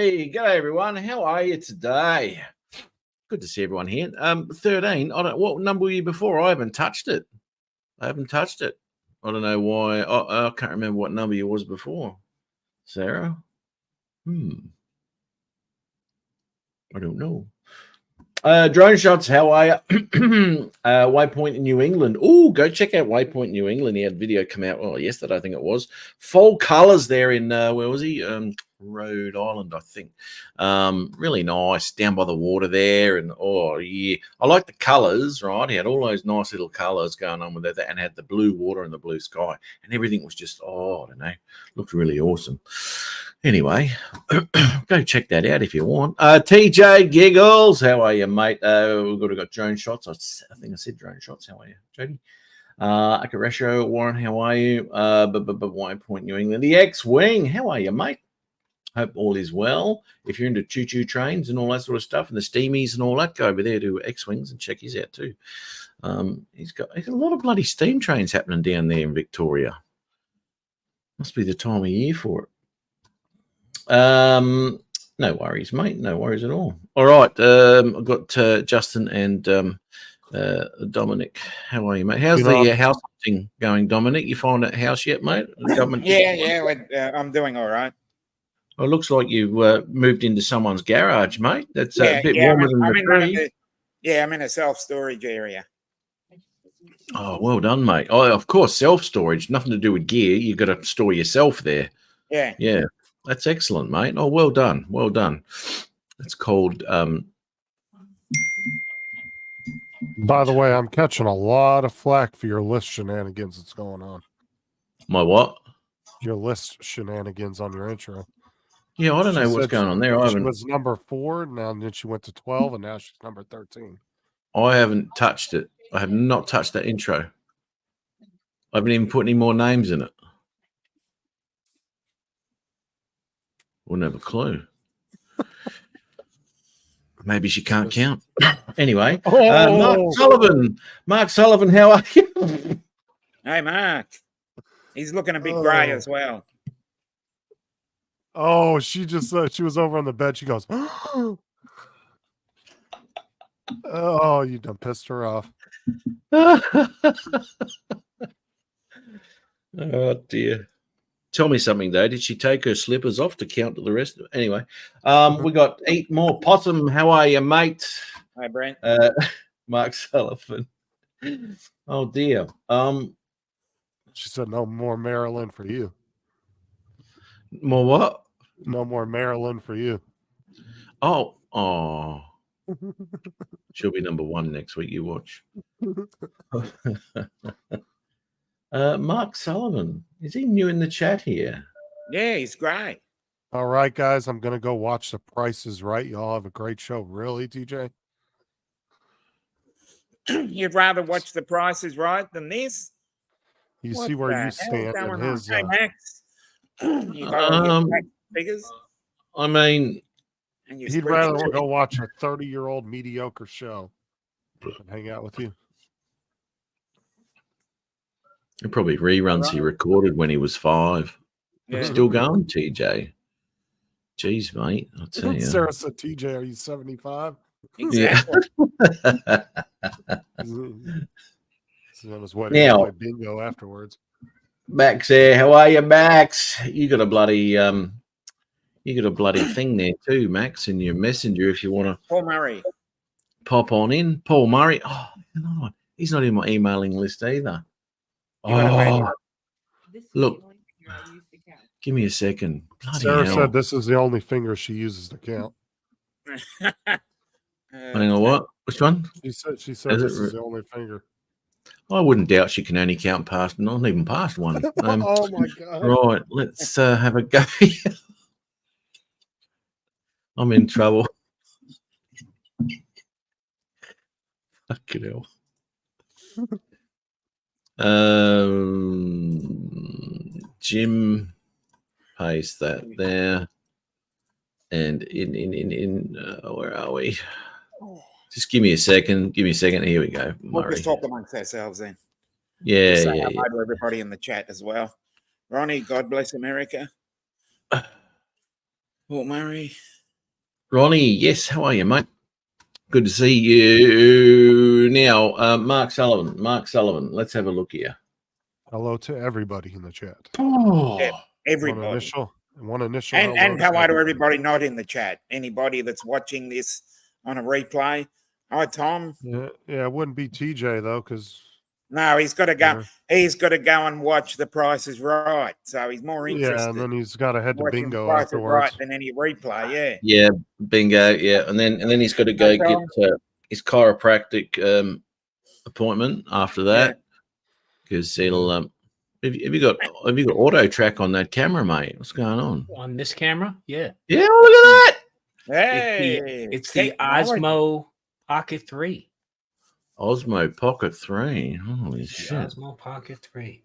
Hey, g'day everyone. How are you today? Good to see everyone here. 13. I don't. What number were you before? I haven't touched it. I don't know why. I can't remember what number you was before. Sarah. I don't know. Drone shots. How are you? Waypoint in New England. Oh, go check out Waypoint New England. He had video come out. Yesterday I think it was. Fall colors there in where was he? Rhode Island, I think. Really nice down by the water there, and I like the colors. Right, he had all those nice little colors going on with it, and had the blue water and the blue sky, and everything was just I don't know, looked really awesome. Anyway, go check that out if you want. TJ Giggles, how are you, mate? We've got drone shots. I think I said drone shots. How are you, Jody? Akaresho, Warren, how are you? Waypoint New England. The X-Wing, how are you, mate? Hope all is well. If you're into choo-choo trains and all that sort of stuff, and the steamies and all that, go over there to X-Wings and check his out too. He's got a lot of bloody steam trains happening down there in Victoria. Must be the time of year for it. No worries, mate. No worries at all. All right. I've got Justin and Dominic. How are you, mate? How's the house hunting going, Dominic? You find that house yet, mate? Yeah. I'm doing all right. Well, it looks like you moved into someone's garage, mate. That's a bit warmer than the tree. I'm in a self-storage area. Oh, well done, mate. Oh, of course, self-storage. Nothing to do with gear. You've got to store yourself there. Yeah. Yeah. That's excellent, mate. Oh, well done. Well done. It's called... By the way, I'm catching a lot of flack for your list shenanigans that's going on. My what? Your list shenanigans on your intro. Yeah, I don't know what's going on there. She was number 4, now then she went to 12, and now she's number 13. I haven't touched it. I have not touched that intro. I haven't even put any more names in it. Wouldn't have a clue. Maybe she can't count. Anyway, Mark Sullivan, how are you? Hey, Mark. He's looking a bit grey as well. Oh, she just she was over on the bed. She goes, "Oh, you done pissed her off." Oh dear. Tell me something though. Did she take her slippers off to count to the rest of it? Anyway, we got Eat More Possum. How are you, mate? Hi, Brent. Mark Sullivan. Oh dear. She said, "No more Maryland for you." More what? No more Maryland for you. Oh. She'll be number 1 next week. You watch. Mark Sullivan. Is he new in the chat here? Yeah, he's great. All right, guys. I'm going to go watch The Price is Right. Y'all have a great show. Really, TJ? You'd rather watch The Price is Right than this? You see where you stand in his... Hey, Max. You got figures? I mean... He'd rather go watch a 30-year-old mediocre show than hang out with you. It probably reruns he recorded when he was 5. Yeah. Still going, TJ. Jeez, mate. I'll tell you. Sarah said, TJ, are you 75? Exactly. Yeah. Now, play bingo afterwards. Max there. How are you, Max? You got a bloody thing there too, Max, in your messenger if you want to. Paul Murray. Pop on in. Paul Murray. Oh, you know what? He's not in my emailing list either. Look, give me a second. Bloody Sarah hell. said this is the only finger she uses to count. Hang on, what? Which one? She said this is the only finger. I wouldn't doubt she can only count past, not even past 1. Oh my God. Right, let's have a go. I'm in trouble. Fucking hell. Jim, paste that there, and in where are we? Just give me a second. Here we go. We'll just talk amongst ourselves then. Yeah, Hi to everybody in the chat as well. Ronnie, God bless America. Port Murray. Ronnie, yes, how are you, mate? Good to see you. Now, Mark Sullivan, let's have a look here. Hello to everybody in the chat. Oh, Yeah, One everybody. initial And hello to everybody not in the chat. Anybody that's watching this on a replay. Hi, Tom. Yeah, it wouldn't be TJ though, because No, he's got to go. Yeah. He's got to go and watch The Price is Right. So he's more interested. yeah, and then he's got to head to watching bingo The Price is Right afterwards. than any replay. Yeah. yeah, bingo, yeah, and then he's got to go Okay. get his chiropractic appointment after that because he'll. Have you got auto track on that camera, mate? What's going on? On this camera, yeah. Yeah, look at that. Hey, It's the technology. Osmo Pocket 3. Osmo Pocket 3. Holy The shit! Osmo Pocket 3.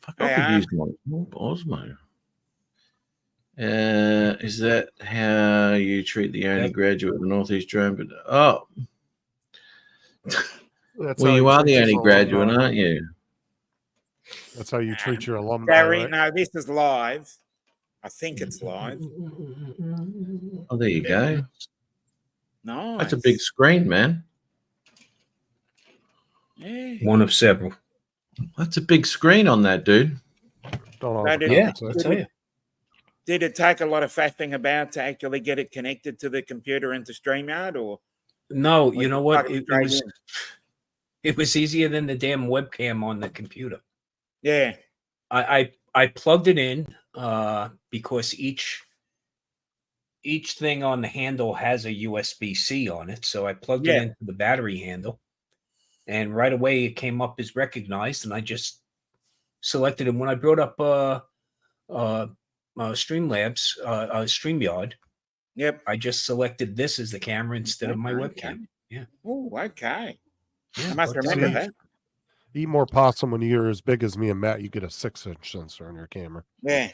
Fuck, I Hey, could use my Osmo. Is that how you treat the only Yep. graduate of the Northeast Drone? But That's well, how you are treat the his only graduate, alumni. aren't you? That's how you treat your alumni, Gary, right? no, this is live. I think it's live. Oh, there you go. Nice. That's a big screen, man. Yeah. One of several. That's a big screen on that, dude. Don't No, overcompensate. Yeah, I'll tell you. Did it take a lot of faffing about to actually get it connected to the computer into StreamYard, or No, you you know what? plug it It straight was in? it was easier than the damn webcam on the computer. Yeah. I plugged it in because each thing on the handle has a USB-C on it. So I plugged it Yeah. into the battery handle, and right away it came up as recognized, and I just selected it. When I brought up Streamlabs, StreamYard, Yep. I just selected this as the camera instead of my Okay. webcam. Yeah. Oh, okay. Yeah, I must but, remember see, that. Eat more possum when you're as big as me and Matt. You get a 6-inch sensor on your camera. Yeah.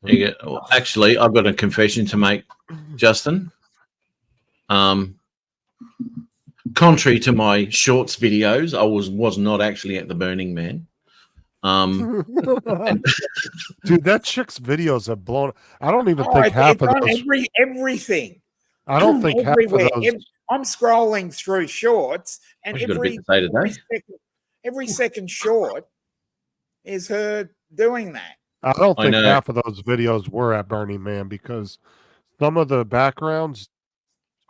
There you go. Well, actually, I've got a confession to make, Justin. Contrary to my shorts videos, I was not actually at the Burning Man. Dude, that chick's videos have blown. I don't even Oh, think it's half of on those. everything. I don't think half of Everywhere. those. I'm scrolling through shorts, and I've got a bit to say today. every second short is her doing that. I don't I think know. half of those videos were at Burning Man because some of the backgrounds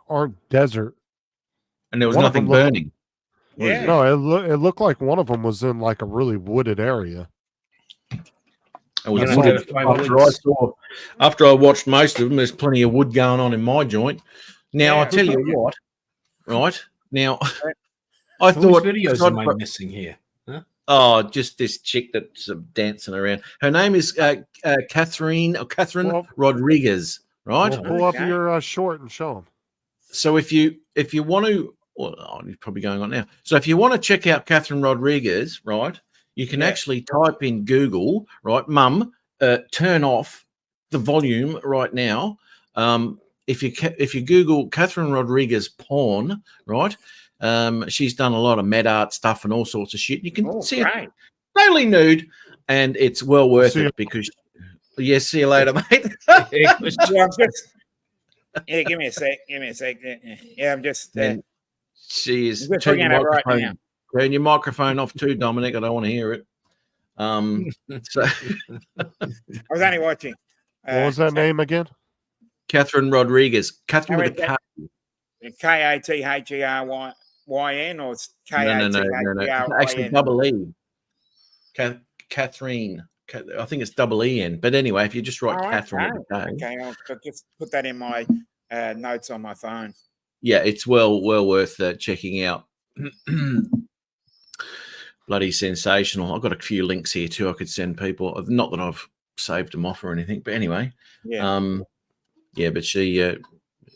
aren't desert. And there was One of nothing them looked- burning. Was Yeah. it? No, it looked like one of them was in like a really wooded area. It was You know, wooded. identify After I watched most of them, there's plenty of wood going on in my joint. Now, Yeah. I tell you what, right? Now, I Whose thought, videos am I missing here? oh, just this chick that's dancing around. Her name is Catherine Well- Rodriguez, right? Well, pull up Okay. your short and show them. So if you want to, well, it's probably going on now. So if you want to check out Catherine Rodriguez, right, you can Yeah. actually type in Google, right, Mum, turn off the volume right now. If you Google Catherine Rodriguez porn, right, she's done a lot of med art stuff and all sorts of shit. You can Oh, see it great. totally nude, and it's well worth See you- it because. Yes, see you later, mate. It was Yeah, I'm just. Yeah, give me a sec. Yeah, I'm just. And she is. We're Turn your looking at it right microphone. Turn your microphone off too, Dominic. I don't want to hear it. So I was only watching. What was that name again? Catherine Rodriguez, Catherine with a How K. Katheryn or it's No. Actually, Katheryn? double E. Catherine. I think it's double E-N. But anyway, if you just write Catherine with a K, Okay, I'll just put that in my notes on my phone. yeah, it's well worth checking out. Bloody sensational. I've got a few links here too. I could send people. Not that I've saved them off or anything, but anyway. Yeah. Yeah, but she.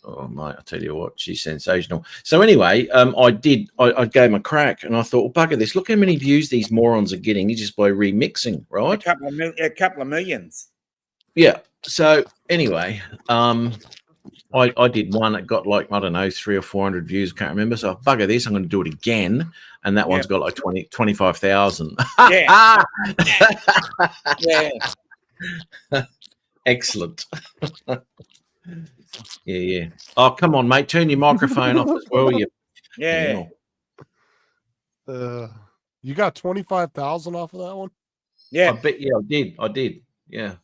Oh mate, I tell you what, she's sensational. So anyway, I gave him a crack, and I thought, well, bugger this. Look how many views these morons are getting just by remixing, a right? couple of millions. Yeah. So anyway, I did one that got like, I don't know, 300 or 400 views. I can't remember. So bugger this. I'm going to do it again. And that one's got like 25,000. Yeah. Yeah. Excellent. Yeah. Oh, come on, mate. Turn your microphone off as well. You. Yeah. You got 25,000 off of that one? Yeah. I bet. Yeah, I did. Yeah.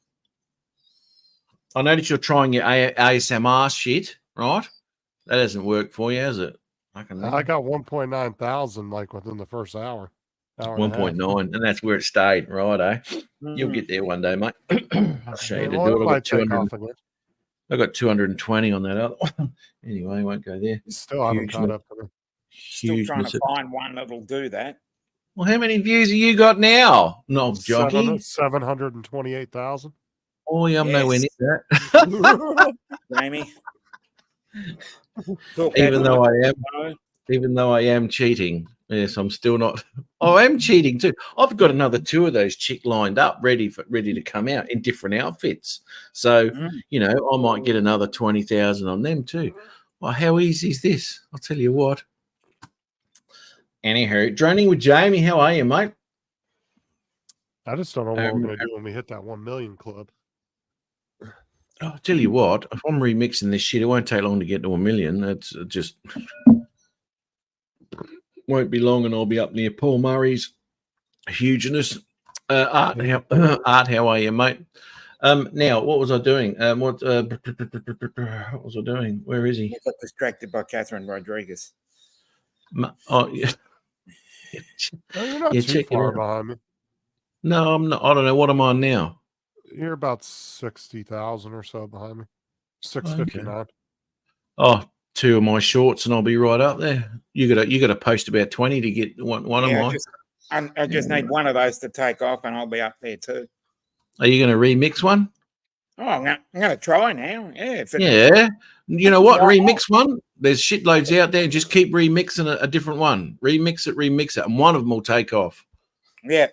I noticed you're trying your ASMR shit, right? That hasn't worked for you, has it? I got 1.9 thousand like within the first hour. 1.9, and that's where it stayed, right? You'll get there one day, mate. I'll show you to do it. I got 220 on that other one. Anyway, I won't go there. Still haven't caught up to them. Still trying to find one that'll do that. Well, how many views have you got now? No, jockey. 728,000. Oh, yeah, I'm nowhere near that. Jamie. Even though I am cheating, yes, I'm still not. Oh, I am cheating too. I've got another 2 of those chick lined up, ready to come out in different outfits. So I might get another 20,000 on them too. Well, how easy is this? I'll tell you what. Anyhow, droning with Jamie, how are you, mate? I just don't know what we're going to do when we hit that 1 million club. I'll tell you what, if I'm remixing this shit, it won't take long to get to 1 million. That's just won't be long, and I'll be up near Paul Murray's hugeness. Art, how are you, mate? Now, what was I doing? What was I doing? Where is he? You got distracted by Catherine Rodriguez. Oh, yeah. You're not too far behind me. No, I'm not. I don't know. What am I on now? You're about 60,000 or so behind me. 659. Okay. Oh, 2 of my shorts, and I'll be right up there. You got to post about 20 to get one of mine. I just need one of those to take off, and I'll be up there too. Are you going to remix one? Oh, I'm going to try now. Yeah. Yeah. You know what? Remix one. There's shitloads out there. Just keep remixing a different one. Remix it, and one of them will take off. Yeah.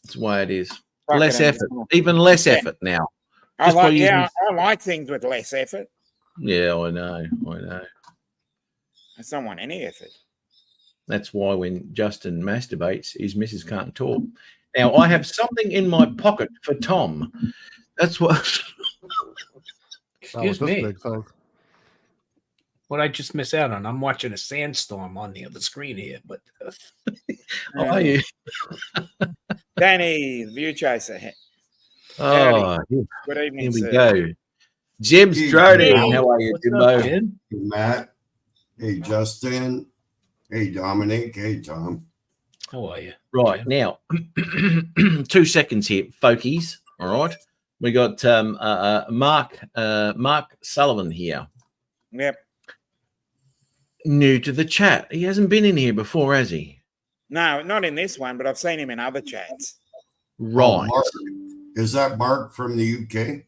That's the way it is. Less effort. Even less effort now. I like things with less effort. Yeah, I know. I don't want any effort. That's why when Justin masturbates, his missus can't talk. Now, I have something in my pocket for Tom. That's what... Excuse me. What I just miss out on? I'm watching a sandstorm on the other screen here, but... How are you? Danny, View Chaser. Oh, good evening, here we go. Jim Strode. How are you, Jimbo? Hey, Matt. Hey, Justin. Hey, Dominic. Hey, Tom. How are you? Right, now, 2 seconds here, folkies. All right. We got Mark Sullivan here. Yep. New to the chat. He hasn't been in here before, has he? No, not in this one, but I've seen him in other chats. Right. Mark. Is that Mark from the UK?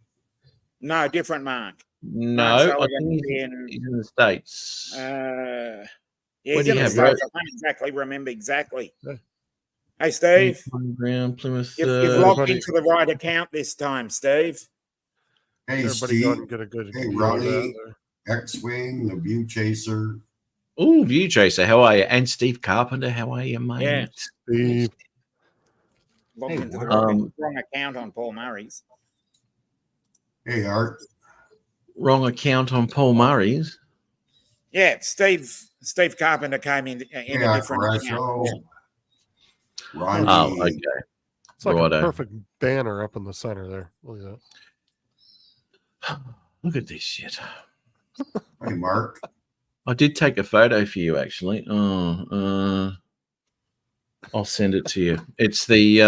No, different Mark. No, I think he's in the States. Yeah, What he's do in you the have, States. right? I can't exactly remember exactly. Yeah. Hey, Steve. Ground, Plymouth. You've logged into the right account this time, Steve. Hey, Everybody go ahead Steve. and get a good Hey, view of Ronnie. that there. X-Wing, the View Chaser. Oh, View Chaser, how are you? And Steve Carpenter, how are you, mate? Yeah. Steve. Logged into the wrong account on Paul Murray's. Hey, Art. Wrong account on Paul Murray's. Yeah, Steve Carpenter came in a different account. Ronnie. Oh, okay. It's like Righto. a perfect banner up in the center there. Look at that. Look at this shit. Hey, Mark. I did take a photo for you, actually. I'll send it to you. It's the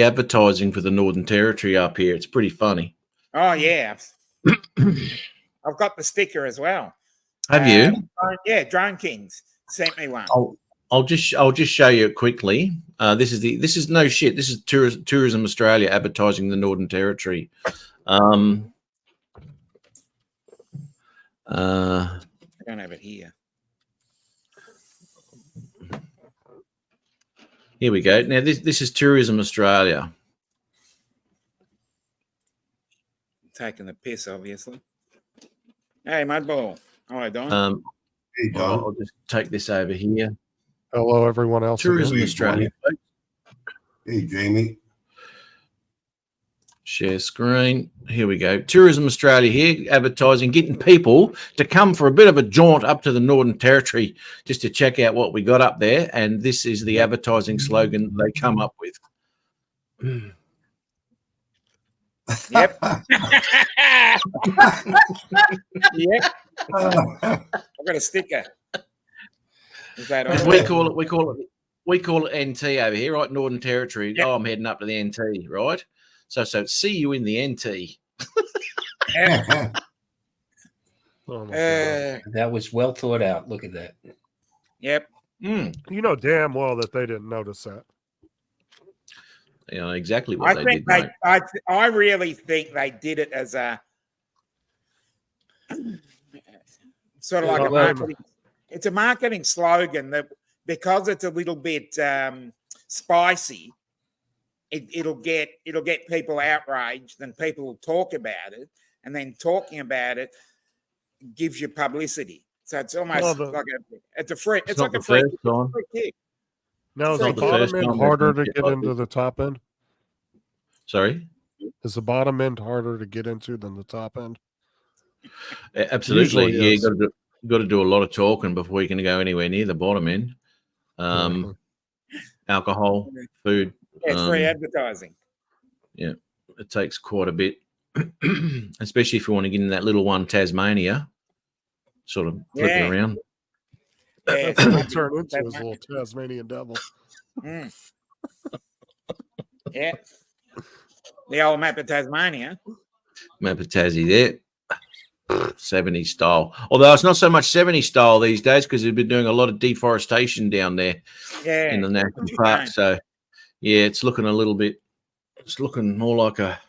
advertising for the Northern Territory up here. It's pretty funny. Oh yeah, I've got the sticker as well. Have you? Yeah, Drone Kings sent me one. I'll just show you quickly. This is no shit. This is Tourism Australia advertising the Northern Territory. I don't have it here. Here we go. Now this is Tourism Australia. Taking the piss, obviously. Hey, Mudball. How are you doing? Hey, Don. I'll just take this over here. Hello, everyone else. Tourism again. Australia. Hey, Jamie. Share screen. Here we go. Tourism Australia here, advertising, getting people to come for a bit of a jaunt up to the Northern Territory just to check out what we got up there. And this is the advertising slogan they come up with. Yep. Yep. I've got a sticker. Is that on? We call it NT over here, right? Northern Territory. Yep. Oh, I'm heading up to the NT, right? So see you in the NT. Oh my God. That was well thought out. Look at that. Yep. Mm. You know damn well that they didn't notice that. You know exactly what I they think did. Mate. I really think they did it as a sort of like a marketing. It's a marketing slogan that because it's a little bit spicy, it'll get people outraged, and people will talk about it, and then talking about it gives you publicity. So it's almost like a free kick. Now, is It's the not the bottom first end time harder they've to done get it like into this. the top end? Sorry? Is the bottom end harder to get into than the top end? Absolutely. Usually Yeah, is. you got to do a lot of talking before you can go anywhere near the bottom end. Alcohol, food. Yeah, it's free advertising. Yeah, it takes quite a bit, especially if you want to get in that little one, Tasmania, sort of flipping around. Yeah, That's what it turned into, his little Tasmanian devil. Mm. Yeah. The old map of Tasmania. Map of Tassie there. 70s style. Although it's not so much 70s style these days because they've been doing a lot of deforestation down there Yeah. in the national park. So, yeah, it's looking a little bit, it's looking more like a.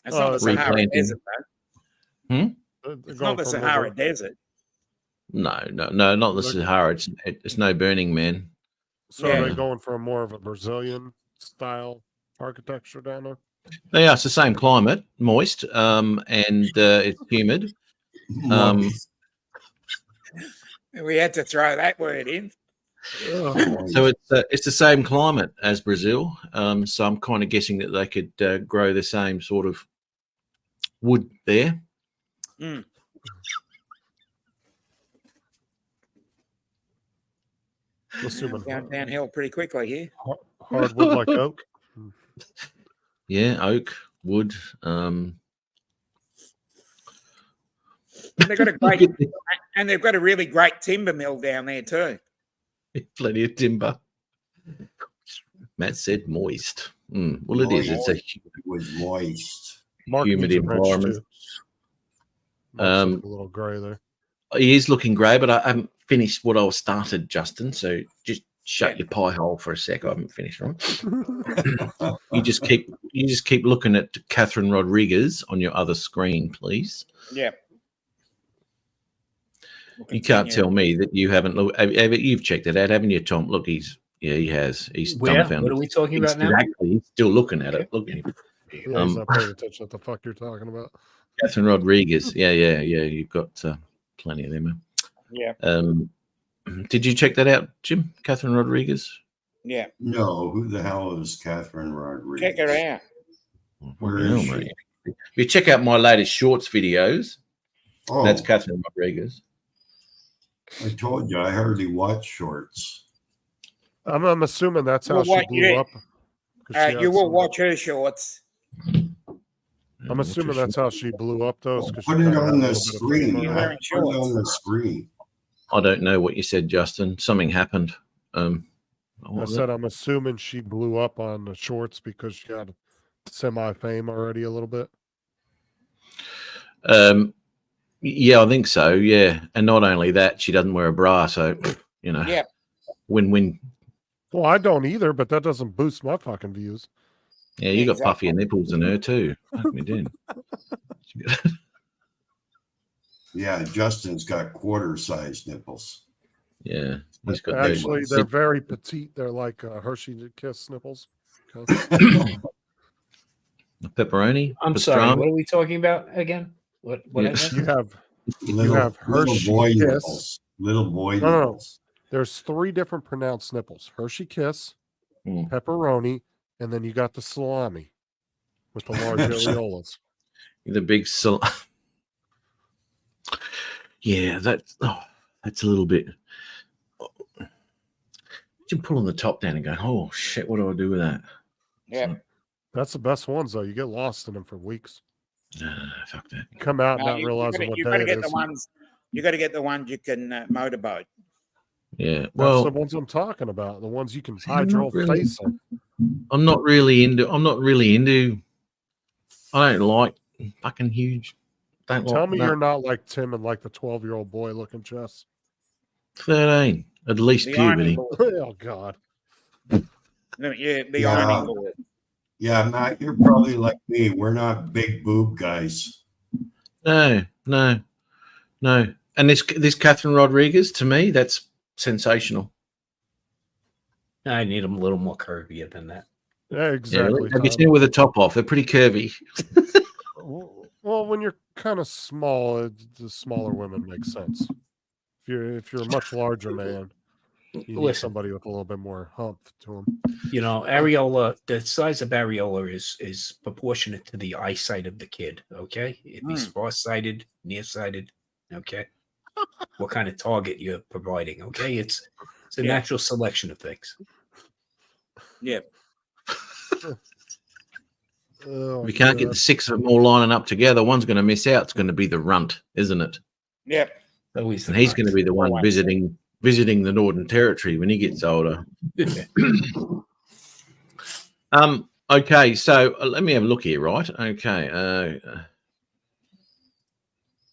It's not the Sahara replanting. Desert, though. They're It's going not the from Sahara over- Desert. No, not the Sahara. It's no Burning Man. So Yeah. are they going for more of a Brazilian style architecture down there? Yeah, it's the same climate, moist, and it's humid. We had to throw that word in. So it's the same climate as Brazil. So I'm kind of guessing that they could grow the same sort of wood there. Mm. Assuming Going downhill pretty quickly here. hardwood like oak. Yeah, oak, wood. They've got a great, and they've got a really great timber mill down there too. Plenty of timber. Matt said moist. Well, it is. It's a It was moist. Mark humid needs a wrench, environment. too. Mark's looking a little gray there. He is looking grey, but I haven't finished what I started, Justin. So just shut your pie hole for a sec. I haven't finished. Right? You just keep looking at Catherine Rodriguez on your other screen, please. Yeah. You can't tell me that you haven't looked. You've checked it out, haven't you, Tom? Look, he has. He's Where? dumbfounded. What are we talking about now? Exactly. He's still looking at it. Look at him. Yeah, he's not paying attention to what the fuck you're talking about. Catherine Rodriguez. Yeah. You've got plenty of them. Yeah. Did you check that out, Jim? Catherine Rodriguez? Yeah. No, who the hell is Catherine Rodriguez? Check her out. Where Well, is she? mate. If you check out my latest shorts videos, Oh, that's Catherine Rodriguez. I told you, I hardly watch shorts. I'm assuming that's how Well, she what blew you- up. 'Cause she had You will some- watch her shorts. I'm assuming that's how she blew up, though. is 'cause she Put it kinda had a on the little bit of screen. fame on You're her. wearing Put it on the shorts. screen. I don't know what you said, Justin. Something happened. What I was said it? I'm assuming she blew up on the shorts because she had semi-fame already a little bit. Yeah, I think so. Yeah, and not only that, she doesn't wear a bra, so Yeah. win-win. Well, I don't either, but that doesn't boost my fucking views. Yeah, you got Exactly. puffier nipples than her too. Fuck me, dude. Yeah, Justin's got quarter-sized nipples. Yeah, he's got those Actually, ones. they're very petite. They're like Hershey Kiss nipples. Okay. Pepperoni. I'm sorry. pastrami. What are we talking about again? What? Yeah. I missed? You have Little, have little Hershey boy Kiss. nipples. Little boy No. nipples. there's 3 different pronounced nipples: Hershey Kiss, Mm. pepperoni, and then you got the salami. with the large areolas. The big yeah, that's a little bit. You pull on the top down and go, oh shit, what do I do with that? Yeah. That's the best ones, though. You get lost in them for weeks. Fuck that. Come out No, not realizing what you day got to it get is. the ones. You got to get the ones you can motorboat. Yeah, That's well, the ones I'm talking about. The ones you can See, I'm hydro not really- face in. I'm not really into. I don't like fucking huge. Don't Tell like me that. you're not like Tim and like the 12-year-old boy looking chest. 13, at least The ironing puberty. board. Oh God. Yeah, the Yeah. ironing board. Yeah, Matt, you're probably like me. We're not big boob guys. No. And this Catherine Rodriguez, to me, that's sensational. I need them a little more curvier than that. Yeah, Yeah, exactly. really. Have you Tom. seen her with the top off? They're pretty curvy. Well, when you're kind of small, the smaller women make sense. If you're a much larger man, you need Listen. somebody with a little bit more hump to him. You know, areola, the size of areola is proportionate to the eyesight of the kid. Okay. If he's far-sighted, nearsighted, okay. What kind of target you're providing. Okay. It's a natural selection of things. Yeah. Oh, If you can't get the 6 of them all lining up together, one's going to miss out. It's going to be the runt, isn't it? Yeah. Always And he's going to be the one Always. visiting the Northern Territory when he gets older. Okay, so let me have a look here, right? Okay,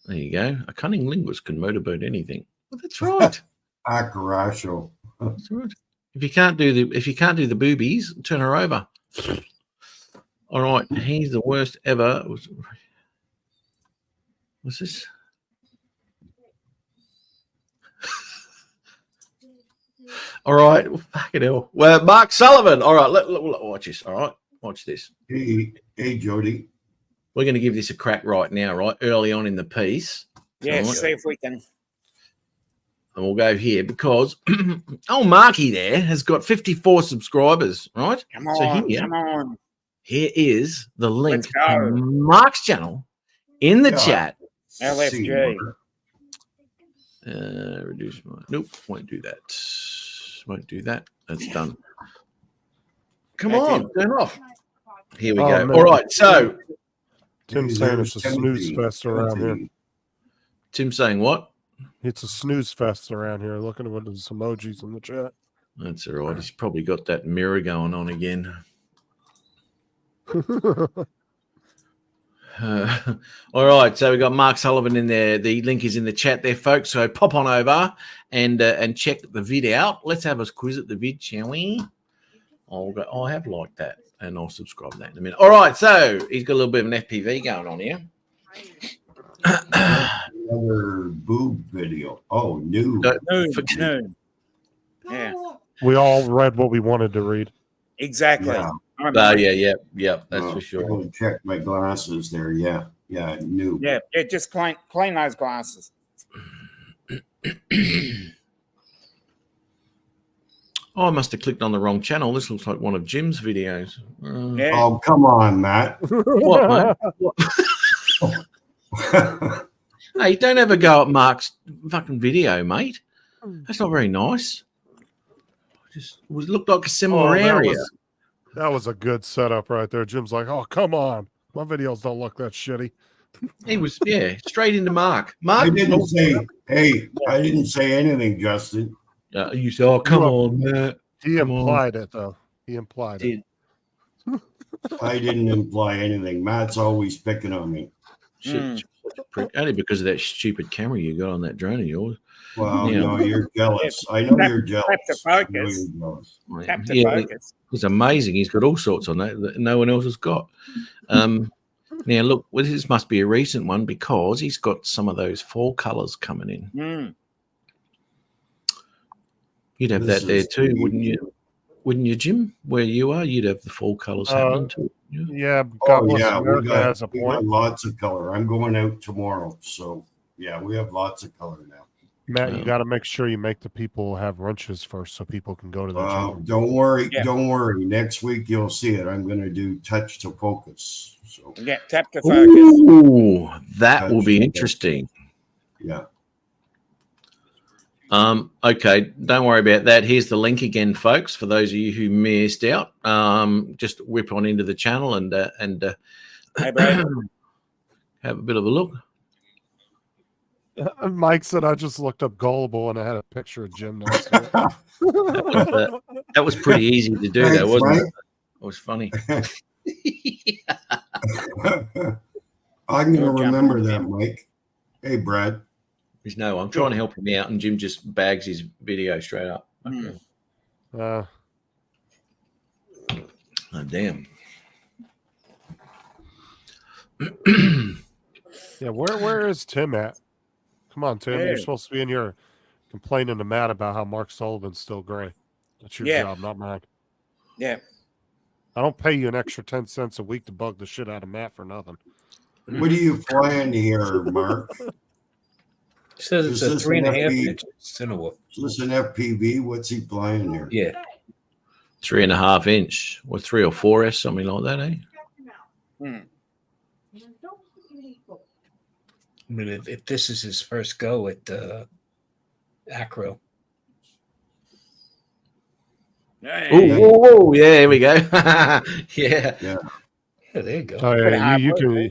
there you go. A cunning linguist can motorboat anything. Well, that's right. Acaracho. That's right. If you can't do the boobies, turn her over. All right, he's the worst ever. What's this? All right, fucking hell. Well, Mark Sullivan. All right, let watch this. All right, watch this. Hey, Jody. We're going to give this a crack right now, right? Early on in the piece. Yeah. Right. See if we can. And we'll go here because Marky there has got 54 subscribers, right? Come So on. here- Come on. Here is the link Let's go. to Mark's channel in the Yeah. chat. LFG. Reduce my won't do that. Won't do that. That's done. Come That's on, it. turn off. Here we Oh, go. man. All right, so Tim's Hey, saying there's it's a snooze Timothy. fest around here. Timothy. Tim's saying what? It's a snooze fest around here. Looking at what his emojis in the chat. That's all right. He's probably got that mirror going on again. All right, so we got Mark Sullivan in there. The link is in the chat there, folks. So pop on over and check the vid out. Let's have a quiz at the vid, shall we? I have liked that, and I'll subscribe to that in a minute. All right, so he's got a little bit of an FPV going on here. Another boob video. Oh, new. Noon. Yeah. We all read what we wanted to read. Exactly. Yeah. Yeah, that's for I sure. gotta check my glasses there. Yeah, new. Yeah. Just clean those glasses. Oh, I must have clicked on the wrong channel. This looks like one of Jim's videos. Yeah. Oh, come on, Matt. What, mate? What? Hey, don't ever go at Mark's fucking video, mate. That's not very nice. Just it looked like a similar area. That was a good setup right there. Jim's like, oh, come on. My videos don't look that shitty. He was, straight into Mark. I Mark, didn't say, hey, I didn't say anything, Justin. you said, oh, come on, Matt. He Come on. implied it, though. He implied it. Did. I didn't imply anything. Matt's always picking on me. Shit, prick. Only because of that stupid camera you got on that drone of yours. Well, Yeah. no, you're jealous. I know you're jealous. Tap to I know focus. you're jealous. Tap to Yeah, focus. it's amazing. He's got all sorts on that no one else has got. Now, look, well, this must be a recent one because he's got some of those fall colors coming in. Mm. You'd have This that there is too, the- wouldn't you? Wouldn't you, Jim? Where you are, you'd have the fall colors happening too. Yeah. Yeah, Oh, God bless yeah, we America has a got point. lots of color. I'm going out tomorrow. So, yeah, we have lots of color now. Matt, you got to make sure you make the people have wrenches first so people can go to the gym. Don't worry. Yeah. Don't worry. Next week you'll see it. I'm going to do touch to focus. So Yeah, tap to focus. Ooh, that will be interesting. yeah. Okay, don't worry about that. Here's the link again, folks, for those of you who missed out. Just whip on into the channel and Hey, Brad. have a bit of a look. Mike said, I just looked up Gullible and I had a picture of Jim next to it. That was pretty easy to do, though, Thanks, wasn't Mike. it? It was funny. I'm going You're to remember jumping, that, Jim. Mike. Hey, Brad. No, I'm trying to help him out, and Jim just bags his video straight up. Mm. Uh, Oh, damn. yeah, where is Tim at? Come on, Tim. Yeah. You're supposed to be in here complaining to Matt about how Mark Sullivan's still gray. That's your Yeah. job, not mine. Yeah. I don't pay you an extra 10 cents a week to bug the shit out of Matt for nothing. What are you flying here, Mark? Says it's Is a this 3.5 an FP? inch Cinewolf. Is this an FPV? What's he flying here? Yeah. 3.5 inch or 3 or 4S, something like that, eh? Mm. I mean, if this is his first go at Acro, Hey. Oh, yeah, here we go. Yeah. yeah, there you go. Oh, Pretty yeah, hard you work, can, eh?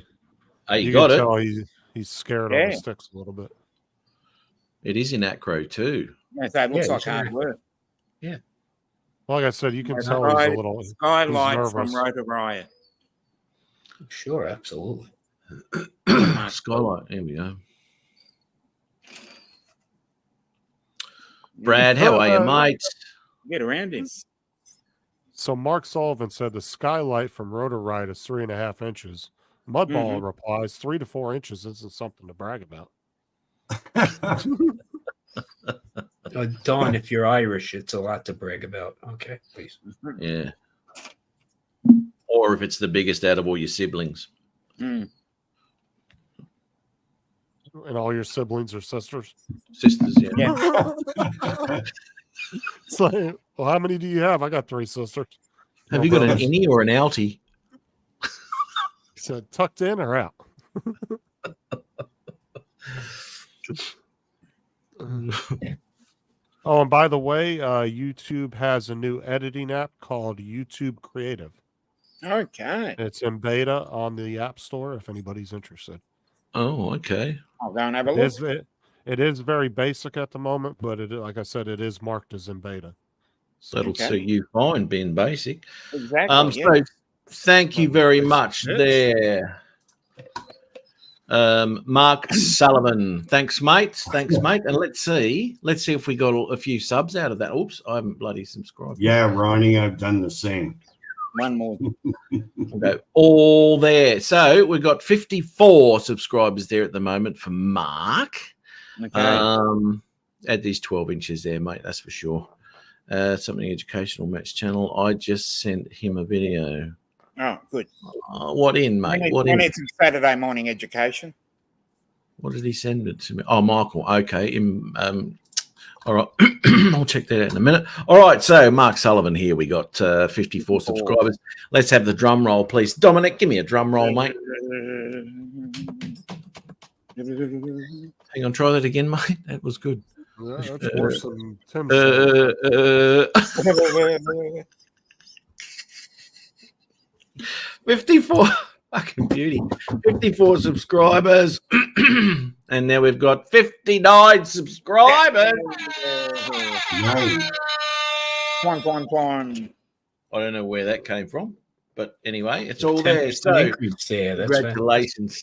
Hey, you you got can it. tell he's scared on Yeah. the sticks a little bit. It is in Acro too. Yeah, so it looks Yeah, like it's hard right. work. Like I said, you can Like tell he's a Sky- little. Skylight from nervous. Rotor Riot. Sure, absolutely. Skylight. Here we go. Brad, how are you, mate? Get around him. So Mark Sullivan said the skylight from Rotor Ride is 3.5 inches. Mudball replies 3 to 4 inches isn't something to brag about. Don, if you're Irish, it's a lot to brag about. Okay, please. Yeah. Or if it's the biggest out of all your siblings. Mm. And all your siblings are sisters. Sisters, yeah. Yeah. It's like, well, how many do you have? I got 3 sisters. Have No you got an brothers. innie or an outie? He said, tucked in or out? Oh, and by the way, YouTube has a new editing app called YouTube Creative. Okay. It's in beta on the App Store if anybody's interested. Oh, okay. I'll go and have a It look. is, it is very basic at the moment, but it, like I said, it is marked as in beta. So That'll Okay. suit you fine, being basic. Exactly. yeah. So thank you very much Yes. there. Mark Sullivan. Thanks, mate. Thanks, mate. And let's see if we got a few subs out of that. Oops, I haven't bloody subscribed. Yeah, Ronnie, I've done the same. One more. Okay, all there. So we've got 54 subscribers there at the moment for Mark. Okay. Add these 12 inches there, mate. That's for sure. Something educational match channel. I just sent him a video. Oh, good. What in, mate? What We in? need some Saturday morning education. What did he send it to me? Oh, Michael. Okay. All right. I'll check that out in a minute. All right. So Mark Sullivan here. We got 54 subscribers. Let's have the drum roll, please. Dominic, give me a drum roll, mate. Hang on. Try that again, mate. That was good. yeah, that's worse than Tim said. 54 fucking beauty. 54 subscribers. And now we've got 59 subscribers. Nice. Quan. I don't know where that came from, but anyway, it's all there. 10% So increase there. That's right. congratulations.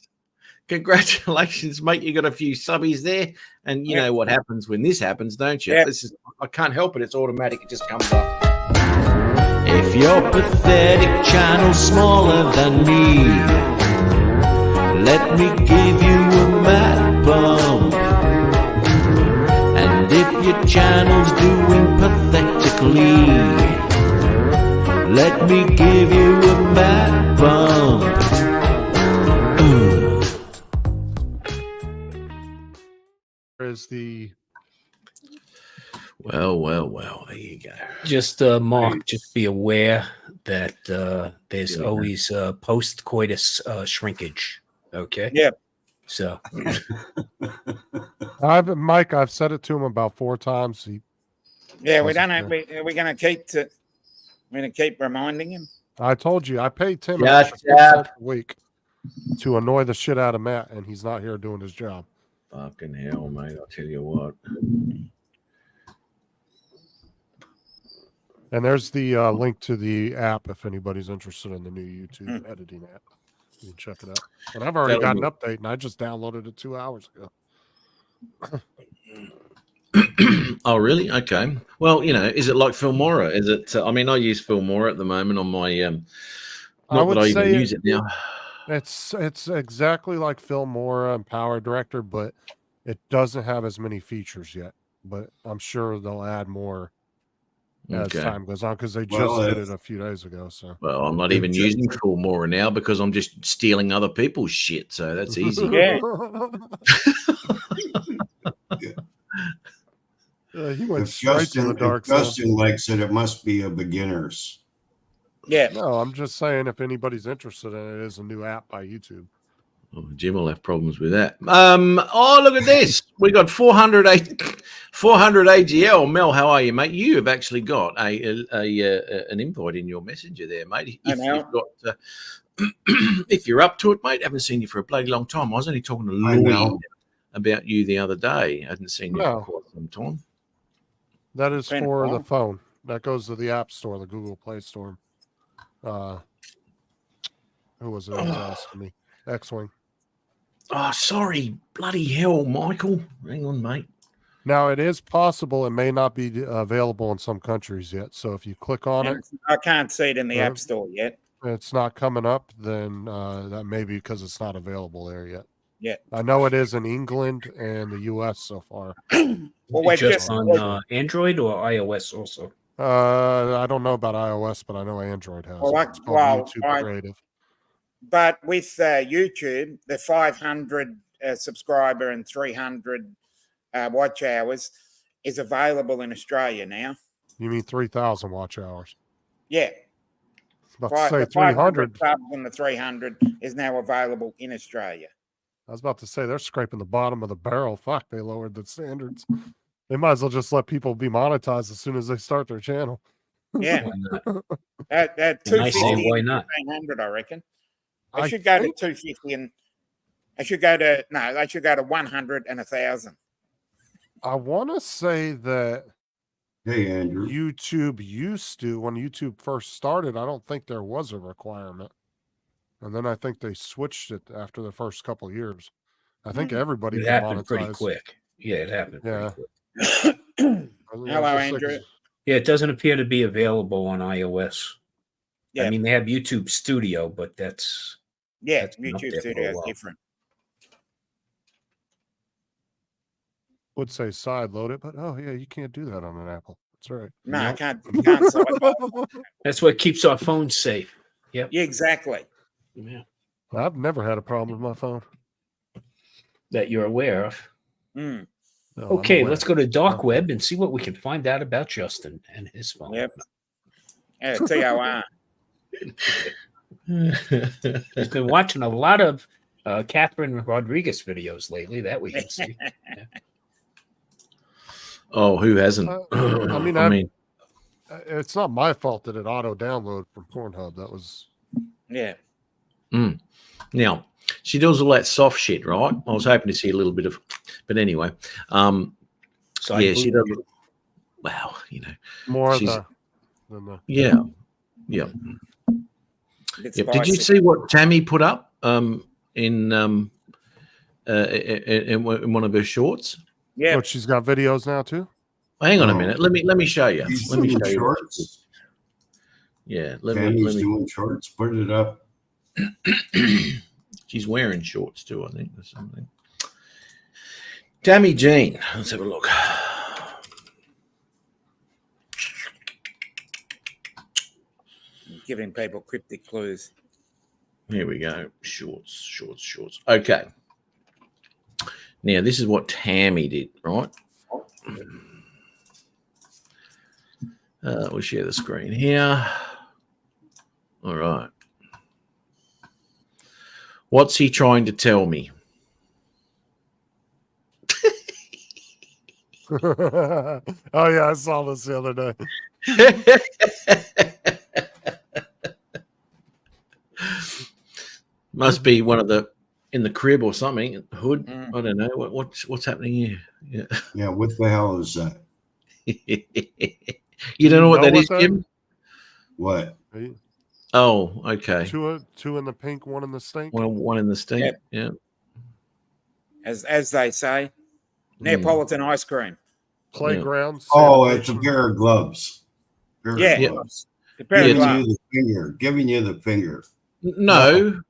Congratulations, mate. You got a few subbies there. And you know what happens when this happens, don't you? Yeah. This is I can't help it. It's automatic. It just comes up. If your pathetic channel's smaller than me, let me give you a mad bump. And if your channel's doing pathetically, let me give you a mad bump. Is the Well. There you go. Just Mark, just be aware that there's Yeah. always post-coitus shrinkage. Okay. Yeah. So Mike, I've said it to him about 4 times. Yeah, we Wasn't don't have, we're going to keep reminding him. I told you, I paid Tim an Yeah, extra 10 yeah. cents a week to annoy the shit out of Matt, and he's not here doing his job. Fucking hell, mate! I'll tell you what. And there's the link to the app if anybody's interested in the new YouTube editing app. You can check it out. And I've already got an update, and I just downloaded it 2 hours ago. Oh, really? Okay. Well, is it like Filmora? Is it? I mean, I use Filmora at the moment on my. Not would that I even say use it now. It's exactly like Filmora and Power Director, but it doesn't have as many features yet. But I'm sure they'll add more as Okay. time goes on because they just Well, did it a few days ago. So Well, I'm not even using Filmora now because I'm just stealing other people's shit. So that's easy. Yeah. He went If straight to the dark side. Justin likes it, it must be a beginner's. Yeah. No, I'm just saying if anybody's interested in it, it is a new app by YouTube. Oh, Jim will have problems with that. Oh, look at this. We got 400 AGL. Mel, how are you, mate? You have actually got an invite in your messenger there, mate. If you've got, if you're up to it, mate. Haven't seen you for a bloody long time. I was only talking to Lloyd about you the other day. I hadn't seen you for quite some time. That is for the phone. That goes to the App Store, the Google Play Store. Who was it that was asking me? X-Wing. Oh, sorry. Bloody hell, Michael. Hang on, mate. Now, it is possible it may not be available in some countries yet. So if you click on it, I can't see it in the App Store yet. It's not coming up, then that may be because it's not available there yet. Yeah. I know it is in England and the U.S. so far. Well, we're just on Android or iOS also. I don't know about iOS, but I know Android has. Well, It's called YouTube Creative. But with YouTube, the 500 subscriber and 300 watch hours is available in Australia now. You mean 3,000 watch hours? Yeah. About to say 300 subs and the 300 is now available in Australia. I was about to say they're scraping the bottom of the barrel. Fuck, they lowered the standards. They might as well just let people be monetized as soon as they start their channel. Yeah. At 250 why not? 300, I reckon. I should go to 250 and I should go to 100 and 1,000. I want to say that Hey, Andrew. YouTube used to, when YouTube first started, I don't think there was a requirement. And then I think they switched it after the first couple of years. I think everybody It could happened monetize. pretty quick. Yeah, it happened pretty quick. Hello, Andrew. Yeah, it doesn't appear to be available on iOS. Yeah. I mean, they have YouTube Studio, but that's been up YouTube there for a Studio is while. different. Would say side load it, but oh yeah, you can't do that on an Apple. That's right. No, I can't. You can't side load. That's what keeps our phones safe. Yep. Yeah, exactly. Yeah. I've never had a problem with my phone. That you're aware of. Mm. No, I'm Okay, aware. let's go to dark web and see what we can find out about Justin and his phone. Yep. Yeah, TOR. He's been watching a lot of Catherine Rodriguez videos lately that we can see. Yeah. Oh, who hasn't? I mean, it's not my fault that it auto downloaded from Pornhub. That was Yeah. Now, she does all that soft shit, right? I was hoping to see a little bit of, but anyway, So yeah, she does. Wow, more She's- than the yeah. Yep. Did you see what Tammy put up in one of her shorts? Yeah. But she's got videos now too. Hang on a Oh. minute. Let me show you. He's Let me doing show you. what she shorts. did. Yeah, let Tammy's me. doing shorts. Put it up. She's wearing shorts too, I think, or something. Tammy Jean. Let's have a look. Giving people cryptic clues. Here we go. Shorts. Okay. Now, this is what Tammy did, right? We'll share the screen here. All right. What's he trying to tell me? Oh yeah, I saw this the other day. Must be one of the in the crib or something. Hood. Mm. I don't know. What's happening here? Yeah. Yeah, what the hell is that? You don't know what that is, Jim? What? Oh, okay. Two in the pink, one in the stink. One in the stink. Yep. Yeah. As they say, Neapolitan ice cream. Playground. Oh, it's a sanitation. pair of gloves. Pair of Yeah. gloves. The pair of Giving gloves. you the finger. Giving you the finger. No.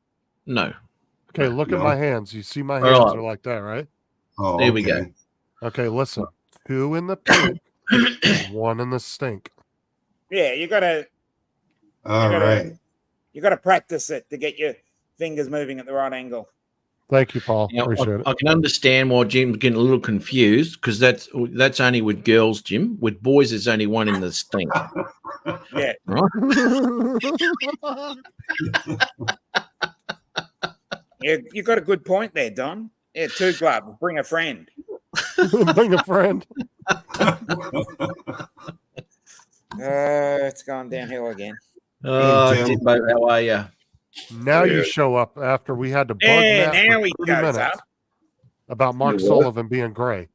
Okay, look at No. my hands. You see my All hands right. are like that, right? Oh, There we go. okay. Okay, listen. Two in the pink, one in the stink. Yeah, you gotta All gotta- right. practice it to get your fingers moving at the right angle. Thank you, Paul. Now, Appreciate it. I can understand why Jim's getting a little confused because that's only with girls, Jim. With boys, there's only one in the stink. Yeah. Yeah, you got a good point there, Don. Yeah, 2 gloves. Bring a friend. Bring a friend. It's going downhill again. Tim. Timbo, how are you? Now you show up after we had to bug Yeah, Matt now for he 30 shows minutes up. about Mark You what? Sullivan being gray.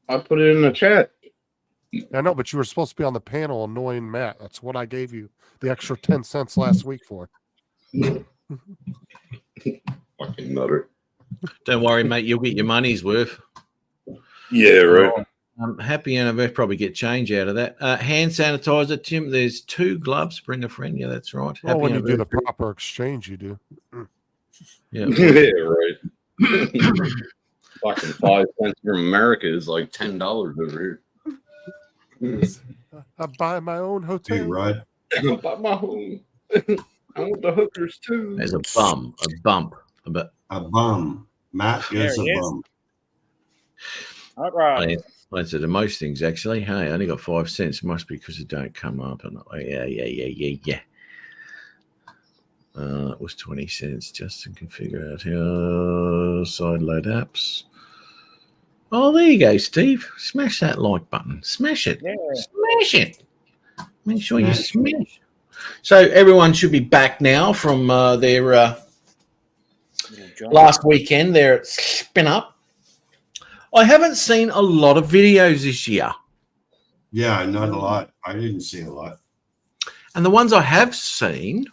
I put it in the chat. I know, but you were supposed to be on the panel annoying Matt. That's what I gave you the extra 10 cents last week for. Fucking nutter. Don't worry, mate. You'll get your money's worth. Yeah, right. Happy anniversary. Probably get change out of that. Hand sanitizer, Tim. There's 2 gloves. Bring a friend. Yeah, that's right. Well, when you do the anniversary. proper exchange, you do. Yeah. Yeah, right. Fucking 5 cents from America is like $10 over here. I buy my own Hey, hotel. Rod. Buy my home. I want the hookers too. There's a bump. But A bum. Matt is a There he is. bum. All right. I answered to most things actually. Hey, I only got 5 cents. Must be because it don't come up. And yeah. It was 20 cents. Justin can figure out how side load apps. Oh, there you go, Steve. Smash that like button. Smash it. Yeah. Smash it. Make sure you smash. So everyone should be back now from their last weekend. They're at Spin Up. I haven't seen a lot of videos this year. Yeah, not a lot. I didn't see a lot. And the ones I have seen,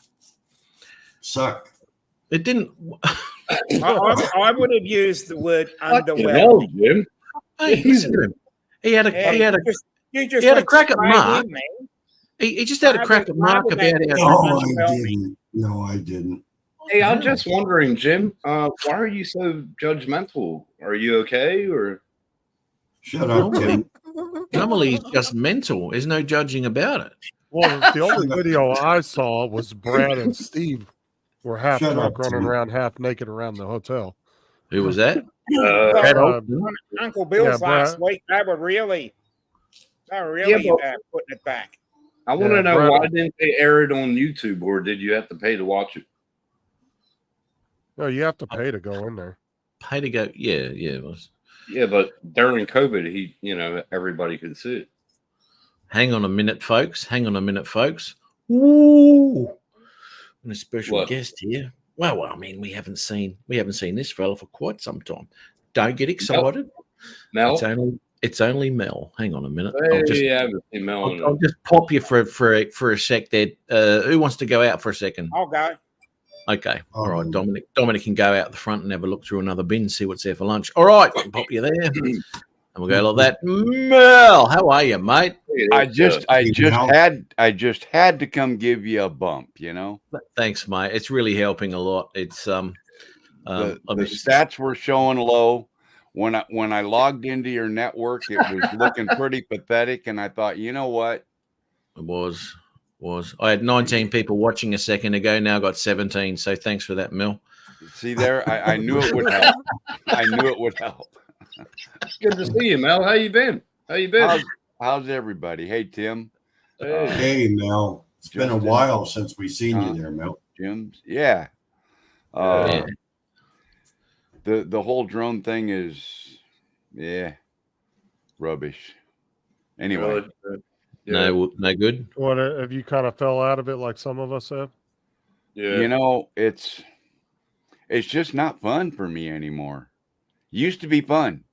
Suck. it didn't. I would have used the word Fucking hell, underwhelming. Jim. Hey, listen to him. He had a You just he had a went crack at straight Mark. in, man. he just had a crack at Mark about how No, I underwhelming. didn't. No, I didn't. Hey, I'm just wondering, Jim, why are you so judgmental? Are you okay? Or Shut up, Tim. Normally he's just mental. There's no judging about it. Well, the only video I saw was Brad and Steve were half Shut drunk up, running Tim. around half naked around the hotel. Who was that? Brad Well, Holton. Uncle Bill's Yeah, last Brad. week, they were really but- putting it back. I want to Yeah, know Brad- why didn't they air it on YouTube, or did you have to pay to watch it? No, you have to pay to go in there. Pay to go. Yeah, it was. Yeah, but during COVID, everybody could see it. Hang on a minute, folks. Ooh. And a special What? guest here. Well, I mean, we haven't seen this fella for quite some time. Don't get excited. Mel, It's only Mel. Hang on a minute. Mel, I'll just pop you for a sec there. Who wants to go out for a second? I'll go. Okay. All right. Dominic can go out the front and have a look through another bin, see what's there for lunch. All right. Pop you there. And we'll go like that. Mel, how are you, mate? I just Mel. had to come give you a bump, you know. Thanks, mate. It's really helping a lot. It's The stats were showing low. When I logged into your network, it was looking pretty pathetic, and I thought, you know what? It was. I had 19 people watching a second ago. Now I got 17. So thanks for that, Mel. See there, I knew it would help. I knew it would help. good to see you, Mel. How you been? I How's everybody? Hey, Tim. Hey, Mel. It's been a Justin. while since we seen Huh? you there, Mel. Jim's. Yeah. Yeah. The whole drone thing is, rubbish. Anyway, No good. What have you kind of fell out of it like some of us have? you know, it's just not fun for me anymore. Used to be fun.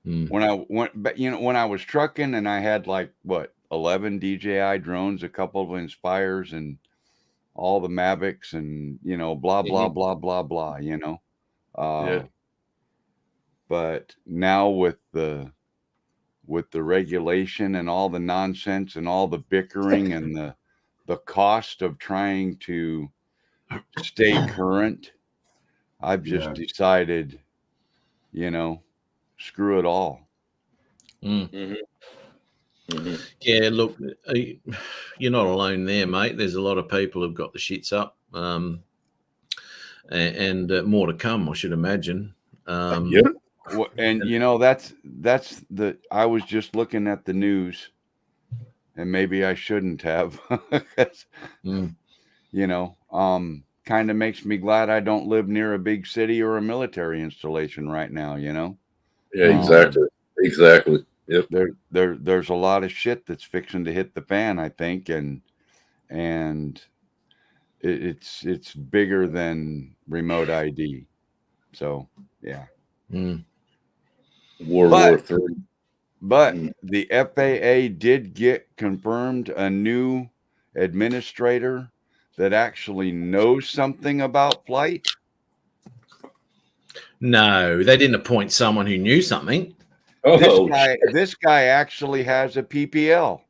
When I went, but when I was trucking and I had like 11 DJI drones, a couple of Inspires, and all the Mavics, and blah blah blah blah blah. But now with the regulation and all the nonsense and all the bickering and the cost of trying to stay current, I've just decided, screw it all. Yeah, look, you're not alone there, mate. There's a lot of people who've got the shits up, and more to come, I should imagine. And that's I was just looking at the news, and maybe I shouldn't have. Kind of makes me glad I don't live near a big city or a military installation right now. Yeah, exactly. Yep. There's a lot of shit that's fixing to hit the fan, I think, and it's bigger than remote ID. So yeah. World War III. But the FAA did get confirmed a new administrator that actually knows something about flight. No, they didn't appoint someone who knew something. This guy actually has a PPL.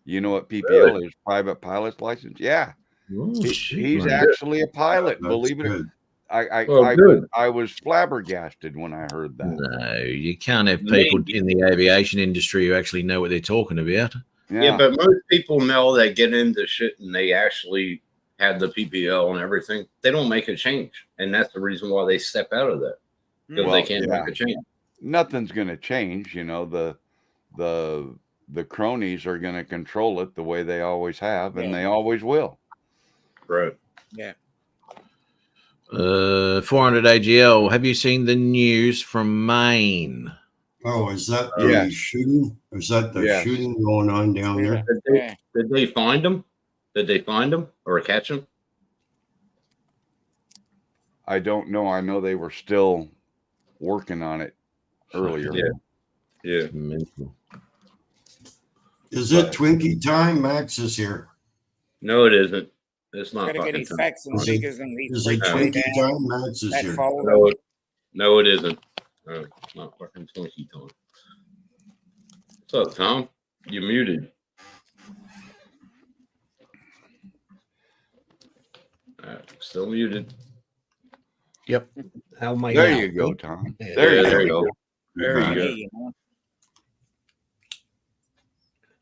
You know what PPL is? Private pilot's license. Yeah. He's actually a pilot. Believe it. I was flabbergasted when I heard that. No, you can't have people in the aviation industry who actually know what they're talking about. Yeah, but most people know that get into shit and they actually have the PPL and everything. They don't make a change, and that's the reason why they step out of that, because they can't make a change. Nothing's going to change. The cronies are going to control it the way they always have, and they always will. Right. Yeah. 400 AGL. Have you seen the news from Maine? Oh, is that the shooting? Is that the shooting going on down there? Did they find him? Did they find him or catch him? I don't know. I know they were still working on it earlier. Yeah. Is it Twinkie time? Max is here. No, it isn't. It's not. Gotta get his facts and figures and Is it Twinkie time? Max is here. No, it isn't. No, it's not fucking Twinkie time. What's up, Tom? You muted. Still muted. Yep. How am I? There now? you go, Tom. Yeah. There you go. There you go.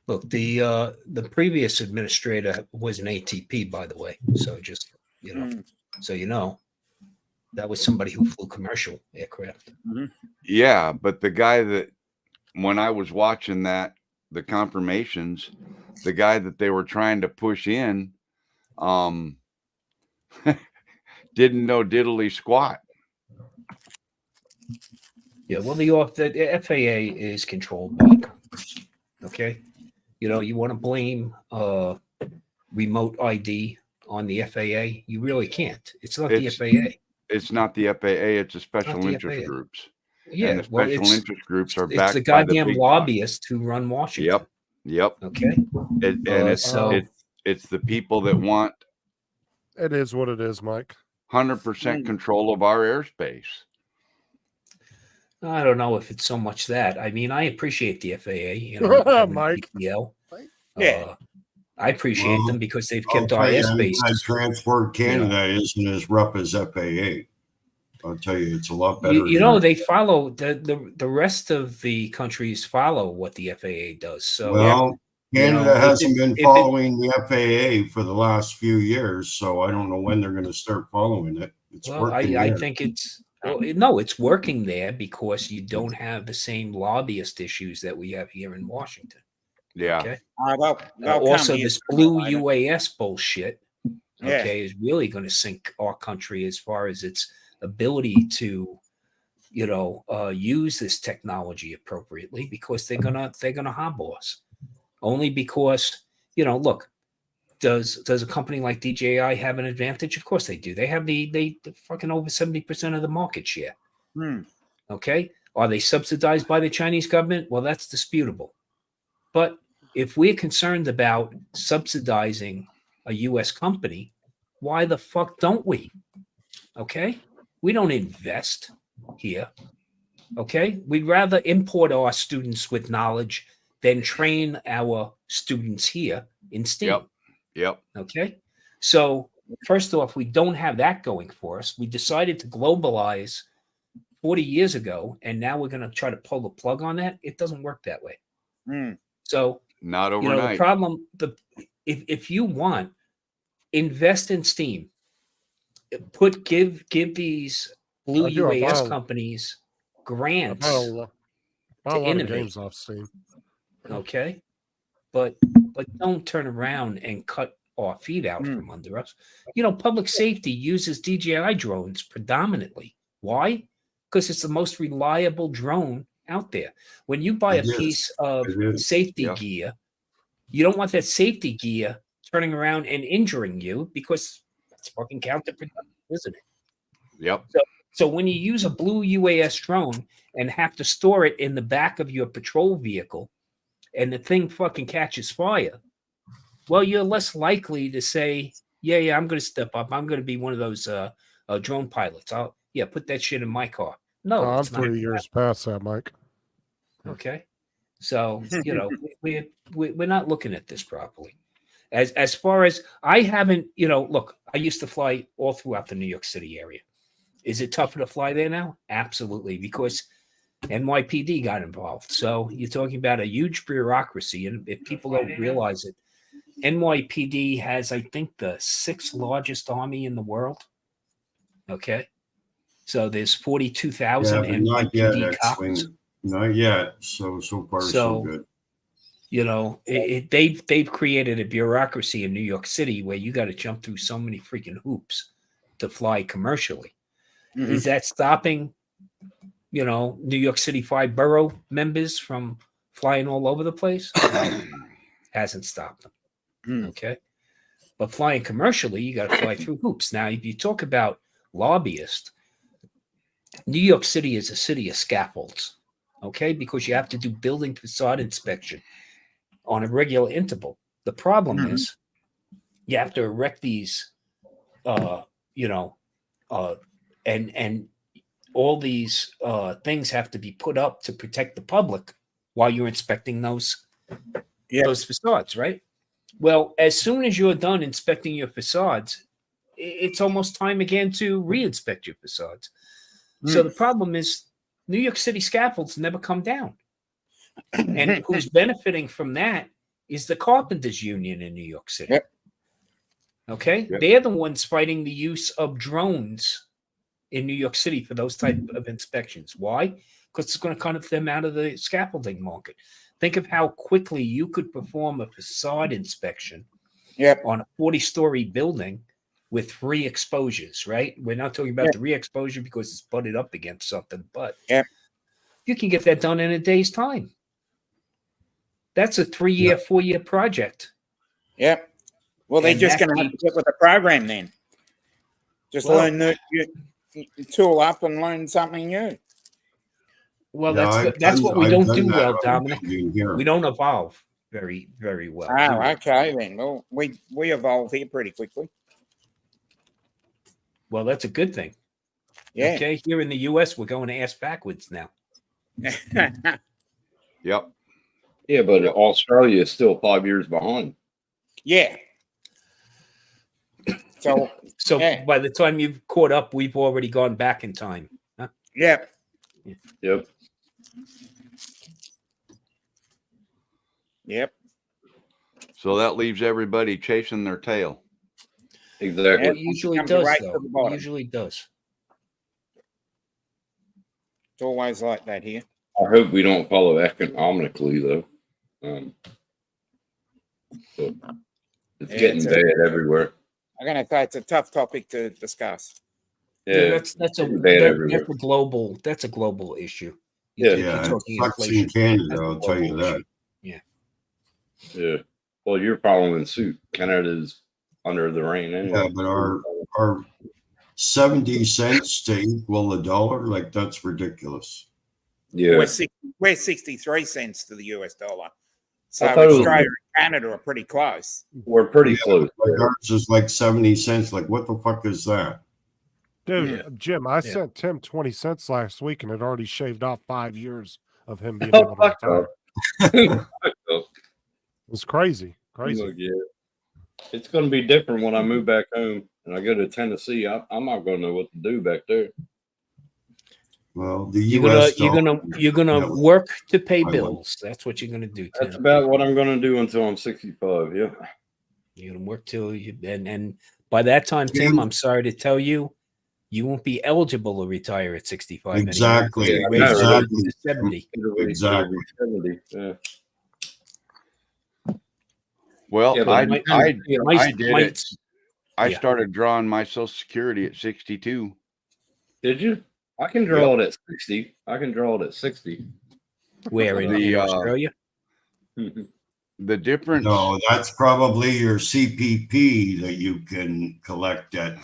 Look, the previous administrator was an ATP, by the way. So just that was somebody who flew commercial aircraft. Yeah, but the guy that when I was watching the confirmations, the guy that they were trying to push in, didn't know diddly squat. Yeah, well, the FAA is controlled by Congress. Okay, you want to blame remote ID on the FAA? You really can't. It's not the FAA. It's not the FAA. It's the special interest groups. Yeah, and the special interest groups are backed the by goddamn big lobbyists who run Washington. Yep. Okay. It's the people that want. It is what it is, Mike. 100% control of our airspace. I don't know if it's so much that. I mean, I appreciate the FAA, Mike. I appreciate them because they've kept our airspace. Transport Canada isn't as rough as FAA. I'll tell you, it's a lot better. They follow the rest of the countries follow what the FAA does. So Canada hasn't been following the FAA for the last few years, so I don't know when they're going to start following it. It's working. I think it's Well, no, it's working there because you don't have the same lobbyist issues that we have here in Washington. Yeah. Okay. They'll Also, come here this sooner blue or later. UAS bullshit, Yeah. okay, is really going to sink our country as far as its ability to, use this technology appropriately, because they're gonna hobble us. Only because, look, does a company like DJI have an advantage? Of course they do. They have the fucking over 70% of the market share. Hmm. Okay. Are they subsidized by the Chinese government? Well, that's disputable. But if we're concerned about subsidizing a US company, why the fuck don't we? Okay. We don't invest here. Okay. We'd rather import our students with knowledge than train our students here in STEAM. Yep. Okay. So, first off, we don't have that going for us. We decided to globalize 40 years ago, and now we're going to try to pull the plug on that. It doesn't work that way. Hmm. So, Not the overnight. problem, if you want, invest in STEAM. Give these blue I do. I UAS buy- companies I grants. buy a lot of innovate. games off Steam. Okay. But don't turn around and cut our feet out from under us. Public safety uses DJI drones predominantly. Why? Because it's the most reliable drone out there. When you buy It a is. piece of It is. safety Yeah. gear, you don't want that safety gear turning around and injuring you, because that's fucking counterproductive, isn't it? Yep. So when you use a blue UAS drone and have to store it in the back of your patrol vehicle, and the thing fucking catches fire, well, you're less likely to say, yeah, I'm going to step up. I'm going to be one of those drone pilots. Put that shit in my car. No, I'm it's not 3 years past that, Mike. okay. So we're not looking at this properly. As far as I haven't, look, I used to fly all throughout the New York City area. Is it tougher to fly there now? Absolutely, because NYPD got involved. So you're talking about a huge bureaucracy, and if people don't realize it, NYPD has, I think, the 6th largest army in the world. Okay, so there's 42,000 but not yet, NYPD cops. actually. Not yet. So far, so good. They've created a bureaucracy in New York City where you got to jump through so many freaking hoops to fly commercially. Mhm. Is that stopping, New York City 5 borough members from flying all over the place? No, hasn't stopped them. Mm. Okay. But flying commercially, you got to fly through hoops. Now, if you talk about lobbyists, New York City is a city of scaffolds. Okay. Because you have to do building facade inspection on a regular interval. The problem Mhm. is you have to erect these, and all these things have to be put up to protect the public while you're inspecting those facades, right? Well, as soon as you're done inspecting your facades, it's almost time again to re-inspect your facades. So the problem is New York City scaffolds never come down. And who's benefiting from that is the Carpenters Union in New York City. Yep. Okay. Yep. They're the ones fighting the use of drones in New York City for those type of inspections. Why? Because it's going to cut them out of the scaffolding market. Think of how quickly you could perform a facade inspection on a 40-story building with 3 exposures, right? We're not talking about the re-exposure because it's butted up against something, but you can get that done in a day's time. That's a 3-year, 4-year project. Yep. Well, they're And just that going to have to keeps- get with the program then. Just Well- learn you tool up and learn something new. Well, Yeah, that's what we I've don't done do that well, on Dominic. building here. We don't evolve very, very well. do Oh, we? okay then. Well, we evolve here pretty quickly. Well, that's a good thing. Yeah. Okay, here in the U.S., we're going ass backwards now. Yep. Yeah, but Australia is still 5 years behind. Yeah. So So Yeah. by the time you've caught up, we've already gone back in time. Huh? yeah. Yep. Yep. So that leaves everybody chasing their tail. It Exactly. usually Comes does, right though. to the bottom. It usually does. It's always like that here. I hope we don't follow economically though. But it's Yeah, getting it's a- bad everywhere. I'm going to say it's a tough topic to discuss. Yeah, that's it's bad everywhere. that's a global issue. Yeah. Yeah, it talking sucks in inflation. Canada, That's a I'll tell you global that. issue. Yeah. Yeah. Well, you're following suit. Canada's under the rain anyway. Yeah, but our 70 cents to equal $1, like that's ridiculous. Yeah. We're 63 cents to the US dollar. So I thought it was- Australia and Canada are pretty close. We're pretty Yeah, close. Like ours is like 70 cents. Like, what the fuck is that? Dude, Yeah. Jim, I Yeah. sent Tim 20 cents last week and it already shaved off 5 years of him being Oh, able to fuck retire. no. It was crazy. Look, Crazy. yeah. It's going to be different when I move back home and I go to Tennessee. I'm not going to know what to do back there. Well, the You're gonna US you're gonna Yeah, work to pay I would. bills. That's what you're gonna do. Tim. That's about what I'm going to do until I'm 65. Yeah. You're gonna work till you and by that time, Tim, Tim- I'm sorry to tell you, you won't be eligible to retire at 65. anymore. Exactly, They raise it exactly. to 70. Exactly. 70. Yeah. Well, Yeah, but I my- I My- I did my- it. I yeah. started drawing my Social Security at 62. Did you? I can draw it at 60. I can draw it at 60. Where in The, Australia? The difference. No, that's probably your CPP that you can collect at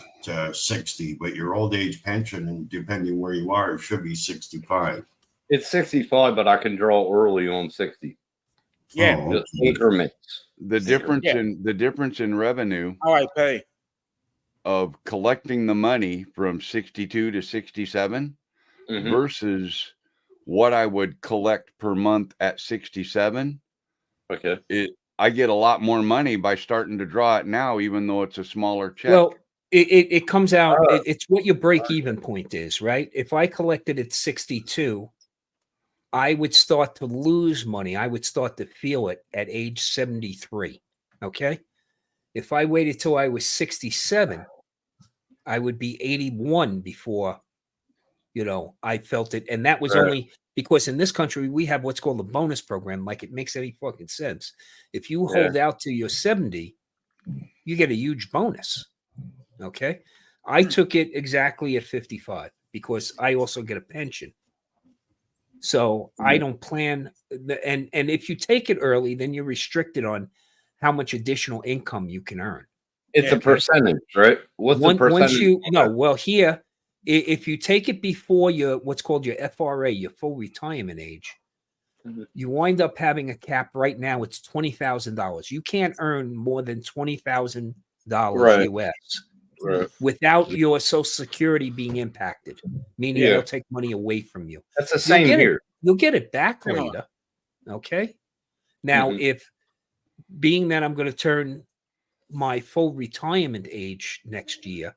60, but your old age pension, and depending where you are, should be 65. It's 65, but I can draw early on 60. Yeah. Oh, Just okay. increments. The difference Yeah. in the difference in revenue OAP. of collecting the money from 62 to 67 Mhm. versus what I would collect per month at 67. Okay. I get a lot more money by starting to draw it now, even though it's a smaller check. Well, it comes out. It's what your break even point is, right? If I collected at 62, I would start to lose money. I would start to feel it at age 73. Okay. If I waited till I was 67, I would be 81 before, I felt it. And that was Right. only because in this country, we have what's called a bonus program. Like it makes any fucking sense. If you hold out till you're 70, you get a huge bonus. Okay. I took it exactly at 55 because I also get a pension. So I don't plan, and if you take it early, then you're restricted on how much additional income you can earn. It's Yeah, a percentage, right? What's the Once percentage? well, here, if you take it before your what's called your FRA, your full retirement age, Mhm. you wind up having a cap right now. It's $20,000. You can't earn more than $20,000 Right. US Right. without your Social Security being impacted, meaning Yeah. they'll take money away from you. That's the same get it. here. You'll get it back Yeah. later. Okay. Now, Mhm. if being that I'm going to turn my full retirement age next year,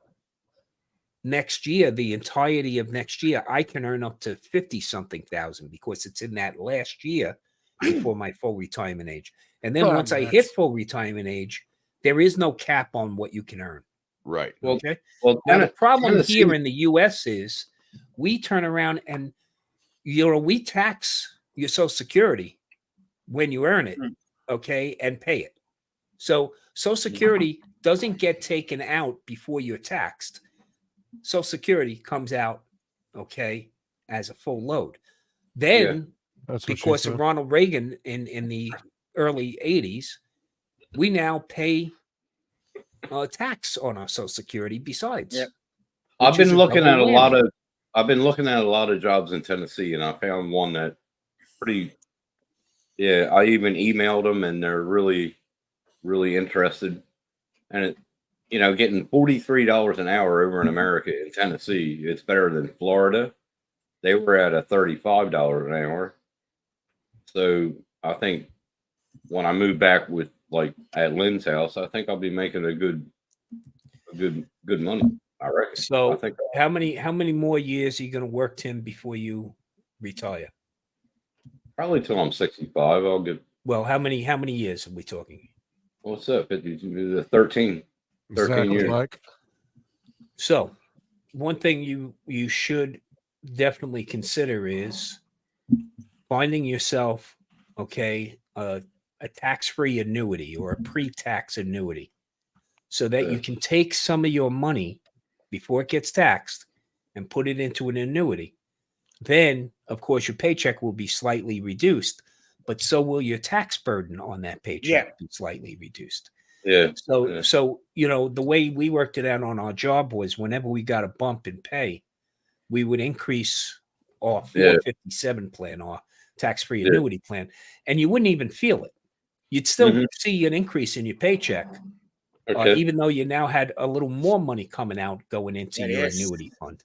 the entirety of next year, I can earn up to 50 something thousand because it's in that last year before my full retirement age. And then Well, once I hit that's- full retirement age, there is no cap on what you can earn. right. Well, Okay. Well, Now the problem Tennessee- here in the US is we turn around and we tax your Social Security when you earn it, okay, and pay it. So Social Security doesn't get taken out before you're taxed. Social Security comes out, okay, as a full load. Then That's what she because of said. Ronald Reagan in the early 80s, we now pay tax on our Social Security besides. Yep. I've which is been a looking at double I've been looking at a lot of jobs in Tennessee, and I found one that pretty. Yeah, I even emailed them, and they're really, really interested. And it, getting $43 an hour over in America in Tennessee, it's better than Florida. They were at a $35 an hour. So I think when I move back with at Lynn's house, I think I'll be making a good money. I reckon. So I think how many more years are you going to work, Tim, before you retire? probably till I'm 65. I'll get. Well, how many years are we talking? What's up? 13 13 Exactly, years. Mike. So, one thing you should definitely consider is finding yourself, okay, a tax-free annuity or a pre-tax annuity, so that you can take some of your money before it gets taxed and put it into an annuity. Then, of course, your paycheck will be slightly reduced, but so will your tax burden on that paycheck be slightly reduced. Yeah. So you know, the way we worked it out on our job was whenever we got a bump in pay, we would increase our 457 plan, our tax-free annuity plan, and you wouldn't even feel it. You'd still see an increase in your paycheck, even though you now had a little more money coming out going into your annuity fund.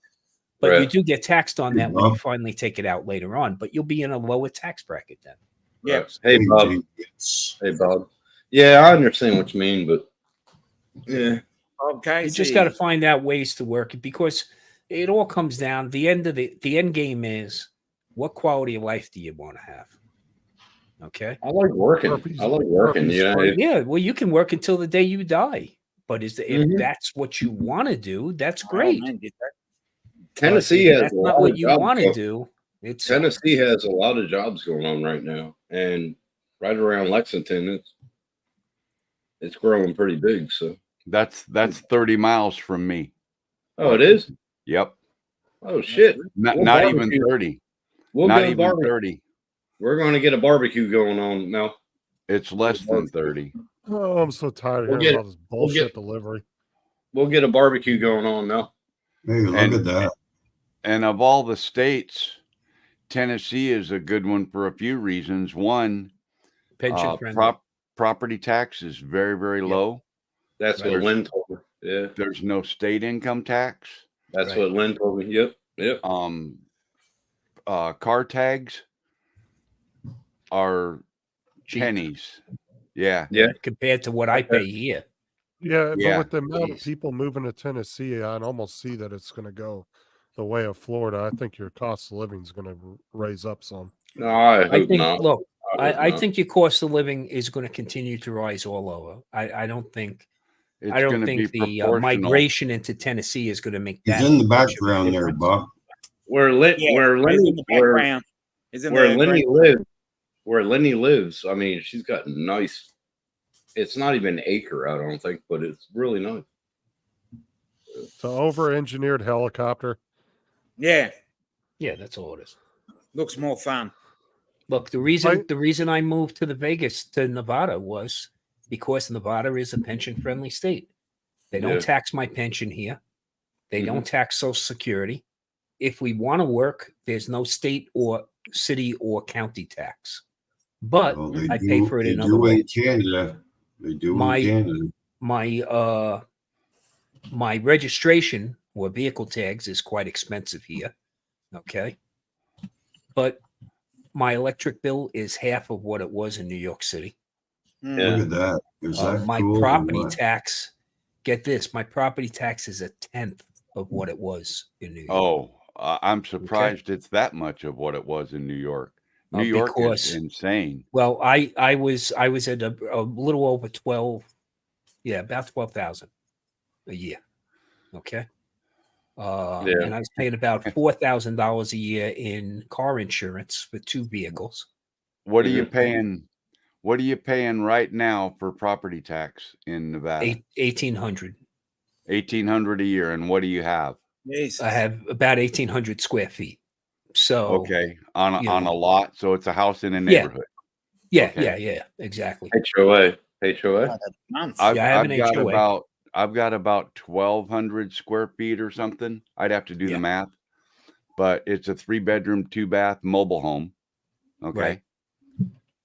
But you do get taxed on that when you finally take it out later on, but you'll be in a lower tax bracket then. Yeah. Hey, Bob. Hey, Bob. Yeah, I understand what you mean, but yeah. Okay. You just got to find out ways to work it, because it all comes down. The end game is, what quality of life do you want to have? Okay. I like working. Yeah. Well, you can work until the day you die, but if that's what you want to do, that's great. Tennessee has that's not what you want to do. Tennessee has a lot of jobs going on right now, and right around Lexington, it's growing pretty big. So that's 30 miles from me. Oh, it is? Yep. Oh shit! Not even 30. Not even 30. We're going to get a barbecue going on now. It's less than 30. Oh, I'm so tired of hearing all this bullshit delivery. We'll get a barbecue going on now. Hey, look at that. And of all the states, Tennessee is a good one for a few reasons. One, pension friendly. Property tax is very, very low. That's what Lynn told me. Yeah. There's no state income tax. That's what Lynn told me. Yep. Car tags are pennies. Yeah. Compared to what I pay here. Yeah, but with the amount of people moving to Tennessee, I'd almost see that it's going to go the way of Florida. I think your cost of living is going to raise up some. No, I think not. Look, I think your cost of living is going to continue to rise all over. I don't think the migration into Tennessee is going to make that. He's in the background there, Bob. Where Lenny lives, I mean, she's got nice. It's not even an acre, I don't think, but it's really nice. It's an over-engineered helicopter. Yeah, that's all it is. Looks more fun. Look, the reason I moved to Nevada was because Nevada is a pension-friendly state. They don't tax my pension here. They don't tax Social Security. If we want to work, there's no state or city or county tax. But I pay for it in other ways. Canada. They do in Canada. My registration or vehicle tags is quite expensive here. Okay. But my electric bill is half of what it was in New York City. Look at that. My property tax, get this, my property tax is 1/10 of what it was in New York. Oh, I'm surprised it's that much of what it was in New York. New York is insane. Well, I was at a little over 12, about 12,000 a year. Okay. And I was paying about $4,000 a year in car insurance for 2 vehicles. What are you paying? What are you paying right now for property tax in Nevada? $1,800. $1,800 a year. And what do you have? Jesus. I have about 1,800 square feet. So okay, on a lot. So it's a house in a neighborhood. Yeah, okay. yeah, exactly. HOA. I've got about 1,200 square feet or something. I'd have to do the math, but it's a 3-bedroom, 2-bath mobile home. Okay. Right.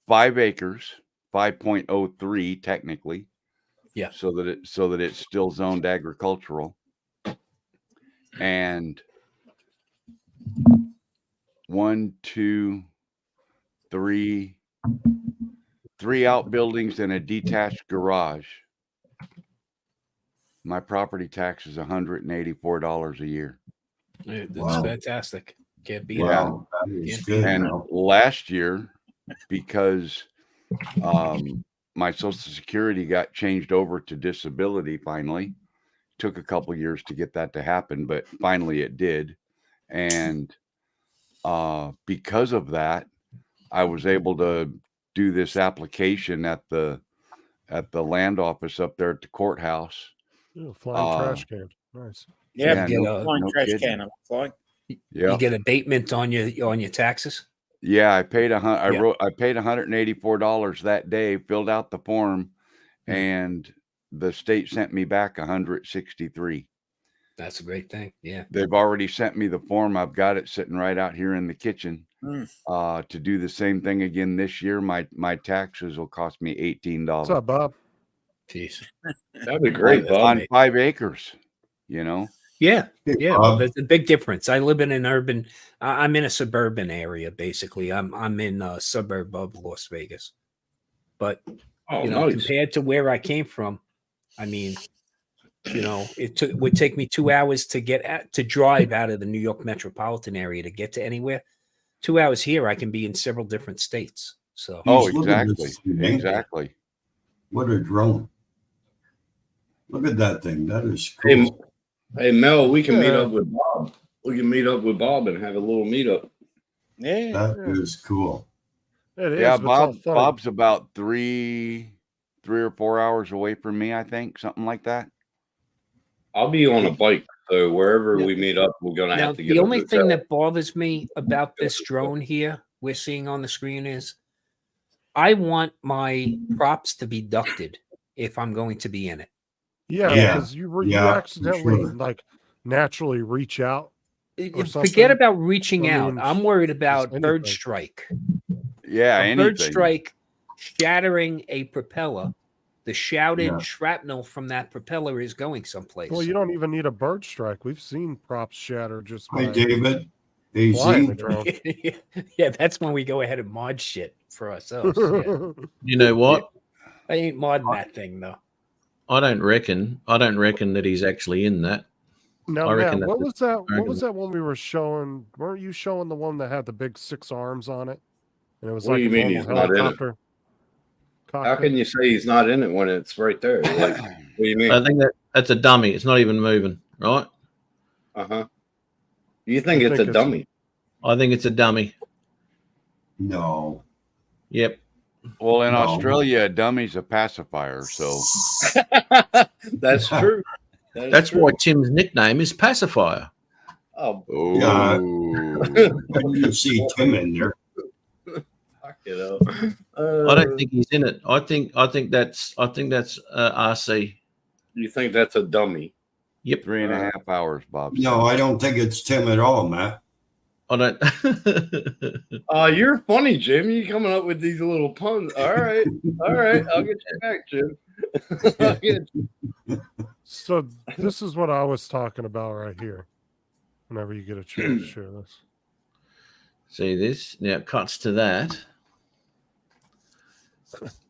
5 acres, 5.03 technically. Yeah. So that it's still zoned agricultural. And 1, 2, 3 outbuildings and a detached garage. My property tax is $184 a year. That's fantastic. Can't beat Wow, that. that is good. And last year, because my Social Security got changed over to disability finally, took a couple years to get that to happen, but finally it did. And because of that, I was able to do this application at the land office up there at the courthouse. Yeah, flying trash can. Nice. Yeah, You no, get a- flying no trash kidding. can. It looks like. Yeah, You get abatement on your taxes. yeah. I paid Yeah. I paid $184 that day. Filled out the form, Hmm. and the state sent me back 163. That's a great thing. Yeah. They've already sent me the form. I've got it sitting right out here in the kitchen. Mm. To do the same thing again this year, my taxes will cost me $18 What's up, Bob? Jeez. That'd be great, Bob. on 5 acres. You know, Yeah. Hey, Yeah. Bob, There's a big difference. I live in an urban. I'm in a suburban area, basically. I'm in a suburb of Las Vegas, but Oh, you know, nice. compared to where I came from, I mean, you know, would take me 2 hours to drive out of the New York metropolitan area to get to anywhere. 2 hours here, I can be in several different states. So, oh, Look at exactly, this thing. exactly. What a drone. Look at that thing. That is Hey, cool. hey, Mel, we can meet Yeah. up with Bob. We can meet up with Bob and have a little meetup. Yeah. That is cool. It is. Yeah, but it's all funny. Bob's about three or 4 hours away from me, I think, something like that. I'll be on a bike, so wherever Yeah. we meet up, we're gonna now have to get the a only thing hotel. that bothers me about this drone here we're seeing on the screen is I want my props to be ducted if I'm going to be in it. Yeah, Yeah. because you Yeah, for accidentally sure. like naturally reach out. Or something. Forget about reaching I out. mean, I'm worried just about bird anything. strike. Yeah, A bird anything. strike shattering a propeller. The shouted Yeah. shrapnel from that propeller is going someplace. Well, you don't even need a bird strike. We've seen props shatter just Hi, by David. flying the AZ. drone. Yeah, that's when we go ahead and mod shit for ourselves. Yeah. You know what? I ain't modding that thing though. I don't reckon that he's actually in that. Now, I reckon Matt, what that's was that? reckon What was that one we were showing? Weren't you showing the one that had the big 6 arms on it? And it was What do like you a mean normal he's not in it? helicopter. How cockpit. can you say he's not in it when it's right there? Like, what do you mean? I think that's a dummy. It's not even moving, right? Uh-huh. You think I it's think a it's- dummy? I think it's a dummy. No. Yep. Well, in No. Australia, a dummy's a pacifier. So That's true. That's true. why Tim's nickname is Pacifier. Oh, Yeah. oh, When you see Tim in there, fuck it up. I don't think he's in it. I think that's RC. You think that's a dummy? Yep. 3.5 hours, Bob. no, I don't think it's Tim at all, Matt. I don't. You're funny, Jim. You coming up with these little puns. All right. I'll get you back, Jim. I'll get you. So this is what I was talking about right here. Whenever you get a chance to share this. See this? Now it cuts to that.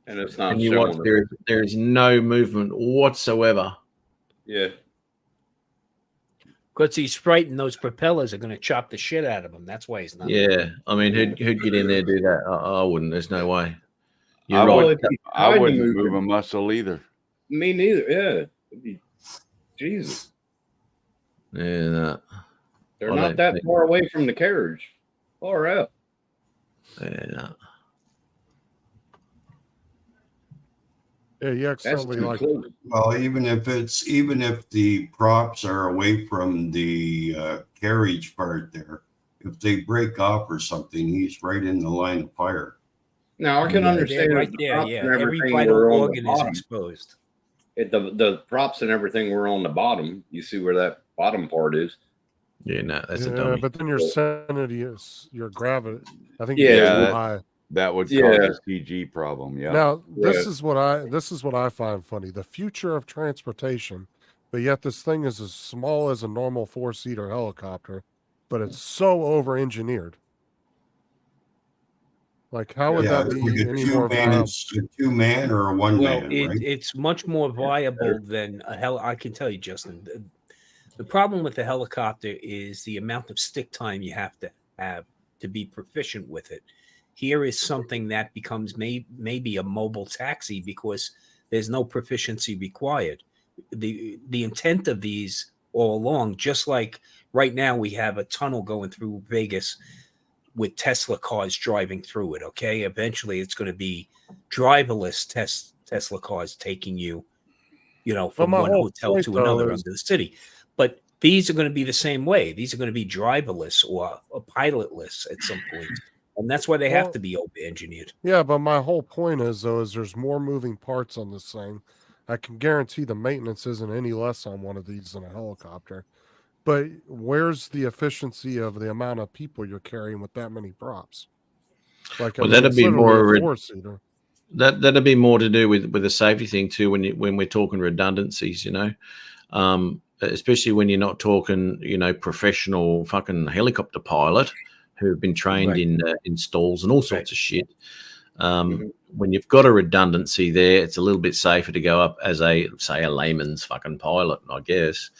And it's not And you watch, showing it. there is no movement whatsoever. Yeah. Because he's frightened those propellers are going to chop the shit out of him. That's why he's not. Yeah. I mean, who'd get in there and do that? I wouldn't. There's no way. You're I right. Well, if he I tried to wouldn't move move it- a muscle either. Me neither. Yeah. It'd be- Jesus. Yeah, no. They're I not don't that think- far away from the carriage. Far out. Yeah, no. Yeah, you That's accidentally too like close. Well, even if the props are away from the carriage part there, if they break off or something, he's right in the line of fire. Now I can Yeah, understand right if the there. props Yeah. and Every everything vital were on the organ is bottom. exposed. The props and everything were on the bottom. You see where that bottom part is. Yeah, no, that's a yeah, dummy. but then your sanity is your gravity. I think Yeah, it's that- too high. That would cause Yeah. a CG problem. Yeah. Now this Yeah. is what I find funny. The future of transportation, but yet this thing is as small as a normal 4-seater helicopter, but it's so over engineered. Like how would Yeah, that it's be like a any more two-man, viable? it's a 2-man or a 1-man, Well, right? it's much more viable than a hell. I can tell you, Justin. The problem with the helicopter is the amount of stick time you have to be proficient with it. Here is something that becomes maybe a mobile taxi because there's no proficiency required. The intent of these all along, just like right now we have a tunnel going through Vegas. with Tesla cars driving through it. Okay, eventually it's going to be driverless Tesla cars taking you, from my one whole hotel point, to though, another is- under the city. But these are going to be the same way. These are going to be driverless or pilotless at some point, and that's why they have to be over-engineered. Yeah, but my whole point is there's more moving parts on this thing. I can guarantee the maintenance isn't any less on one of these than a helicopter. But where's the efficiency of the amount of people you're carrying with that many props? Like, Well, that'd it's be literally more a four-seater. that'd be more to do with the safety thing too. When we're talking redundancies, especially when you're not talking, professional fucking helicopter pilot who've been trained Right. in stalls and all sorts of shit. When you've got a redundancy there, it's a little bit safer to go up as a layman's fucking pilot, I guess.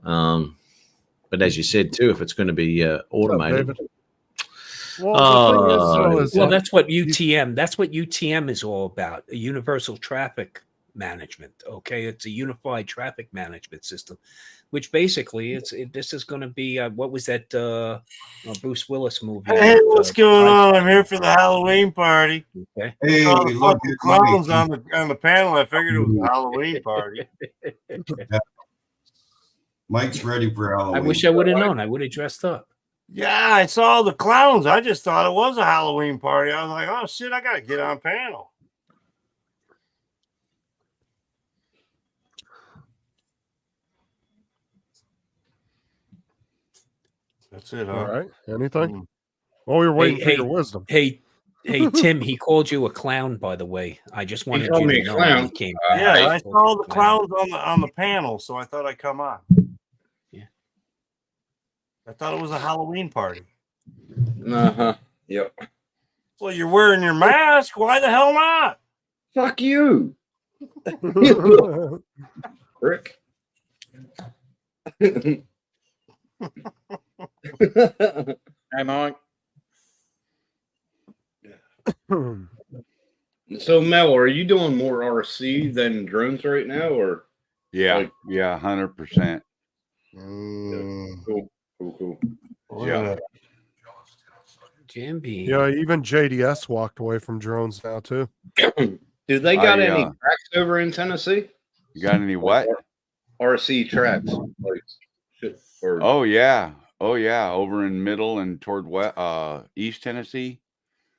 But as you said too, if it's going to be automated, David? Well, the thing is, Well, that's what UTM. That's what UTM is all about. A universal traffic management. Okay, it's a unified traffic management system, which basically this is going to be what was that Bruce Willis movie? Hey, what's going on? I'm here for the Halloween party. Okay. Hey, All the look fucking at clowns Mike. on the panel. I figured it was a Halloween party. Mike's ready for Halloween. I wish I would have known. I would have dressed up. Yeah, I saw the clowns. I just thought it was a Halloween party. I was like, oh shit, I gotta get on panel. That's it, huh? all right. Anything? Oh, we were waiting for your wisdom. Hey, Tim, he called you a clown, by the way. I just wanted called you me to a know clown? when he came. Yeah, I saw the clowns on the panel, so I thought I'd come on. Yeah. I thought it was a Halloween party. Uh-huh. Yep. Well, you're wearing your mask. Why the hell not? Fuck you, Rick. Hey, Mike. So Mel, are you doing more RC than drones right now, or? Yeah, Like- yeah, 100%. Cool. Yeah. Jambi. Yeah, even JDS walked away from drones now too. Do they got I, any tracks over in Tennessee? You got any what? RC tracks, like shit. Or Oh yeah, over in middle and toward East Tennessee.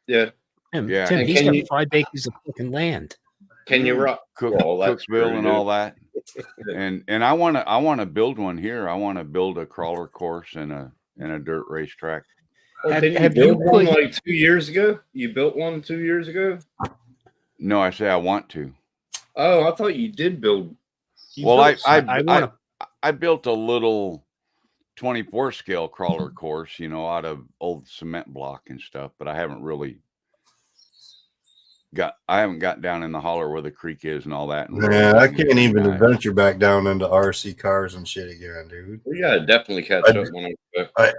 yeah. Tim, Yeah. Tim, And he's can got you- 5 acres of fucking land. Can you rock? Well, that's Cooksville true, and dude. all that. And I want to build one here. I want to build a crawler course and a dirt racetrack. Oh, Have- didn't have you you build one put- like 2 years ago? You built one 2 years ago? No, I say I want to. Oh, I thought you did build. You Well, built I some- want to. I built a little 24 scale crawler course, out of old cement block and stuff, but I haven't really got down in the holler where the creek is and all that. and Man, I really can't even dive. adventure back down into RC cars and shit again, dude. we gotta definitely catch I- up when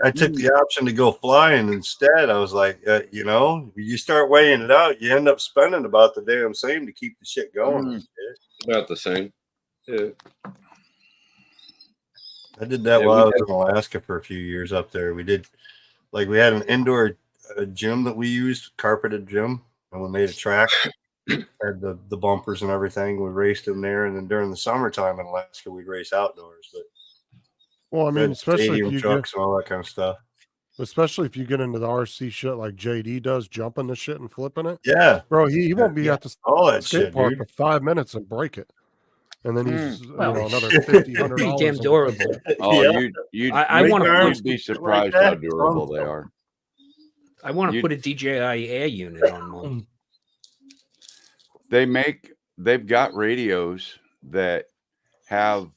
I took the option to go flying instead. I was like, you start weighing it out, you end up spending about the damn same to keep the shit going. and shit. about the same. Yeah. I did that Yeah, while I we was in Alaska for a few years up there. We had an indoor gym that we used, carpeted gym, and we made a track. Had the bumpers and everything. We raced in there, and then during the summertime in Alaska, we'd race outdoors. But Well, I mean, had especially stadium if you trucks and all that kind of stuff. get into the RC shit like JD does, jumping the shit and flipping it. Yeah, Bro, he won't be Yeah. at the all that skate shit, park dude. for 5 minutes and break it. And then he's Well, another $50, pretty $100. damn durable. Oh, Yeah. I wanna you'd put- be like surprised that. how durable they are. I want to You- put a DJI Air unit on mine. They've got radios that have,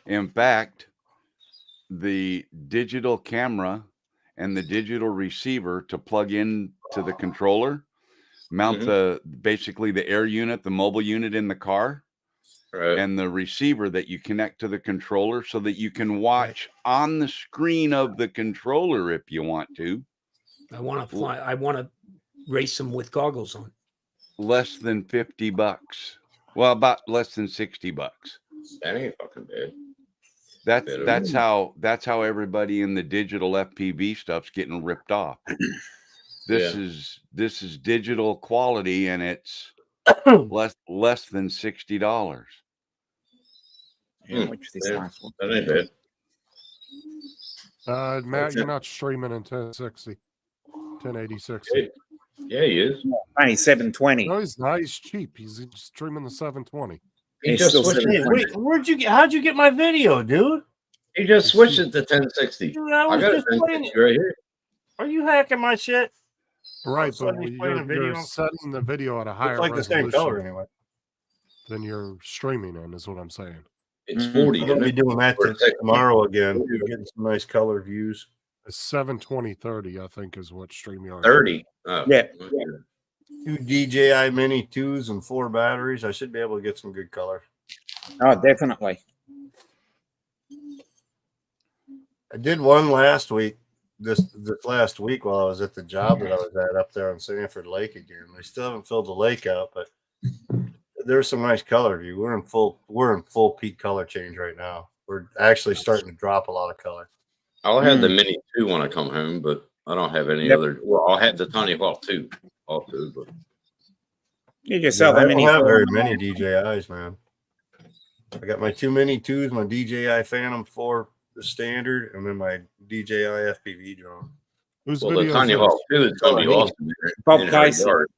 in fact, the digital camera and the digital receiver to plug in to the controller, mount basically the air unit, the mobile unit in the car, Right. and the receiver that you connect to the controller so that you can watch on the screen of the controller if you want to. I want to fly. I want to race them with goggles on. Less than $50. Well, about less than $60. That ain't fucking bad. That's how everybody in the digital FPV stuff's getting ripped off. This is digital quality, and it's less than $60. Yeah, which this last one. That ain't bad. Matt, you're not streaming in 1060, 1080 60. Yeah, he is. Only 720. No, he's not. He's cheap. He's streaming the 720. He It's just still switched. 720. Wait, how'd you get my video, dude? He just switched it to 1060. Dude, I I was got a just playing 1060 right here. Are you hacking my shit? Right, but Suddenly playing a you're video. setting the video at a higher Looks like the same resolution color anyway. than you're streaming in, is what I'm saying. It's 40. I'm gonna be doing that For a second. tomorrow again. We're getting some nice color views. It's 720/30, I think, is what StreamYard. 30. Oh, Yeah. okay. 2 DJI Mini 2s and 4 batteries. I should be able to get some good color. Oh, definitely. I did one last week. This last week while I was at the job that I was at up there on Sanford Lake again. They still haven't filled the lake out, but there's some nice color view. We're in full peak color change right now. We're actually starting to drop a lot of color. I'll have the Mini 2 when I come home, but I don't have any other. Well, I'll have the Tiny Hawk 2 also, but You just sell I them don't any. have very many DJIs, man. I got my 2 Mini 2s, my DJI Phantom 4, the standard, and then my DJI FPV drone. Whose well, the video Tiny is Hawk 2 is going to be Oh, awesome. Bob in her Casey. yard.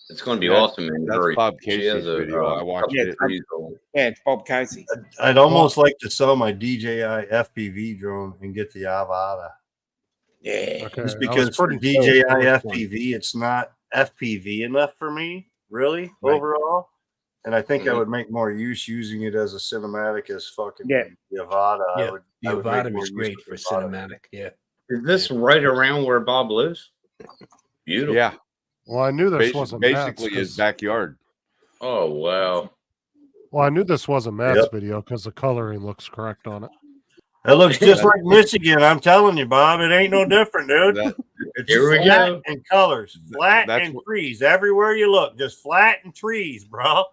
It's going to be That's- awesome in that's her. Bob She Casey's has a, video. I watched couple it. trees on- Yeah, it's Bob Casey. I'd almost like to sell my DJI FPV drone and get the Avata. Yeah. Okay, Just I because was for pretty DJI close. FPV, it's not FPV enough for me, really, Right. overall. And I think I Mhm. would make more use using it as a cinematic as fucking Yeah. the Avata. Yeah, I the would make Avata more is use great of for the Avata. cinematic. Yeah. Is this right around where Bob lives? Beautiful. Yeah, Well, I knew this wasn't Matt's. basically his 'cause- backyard. Oh wow. Well, I knew this wasn't Matt's Yep. video because the coloring looks correct on it. That looks just like Michigan. I'm telling you, Bob. It ain't no different, dude. That- It's Here we flat go. and colors, flat That's and what- trees everywhere you look. Just flat and trees, bro.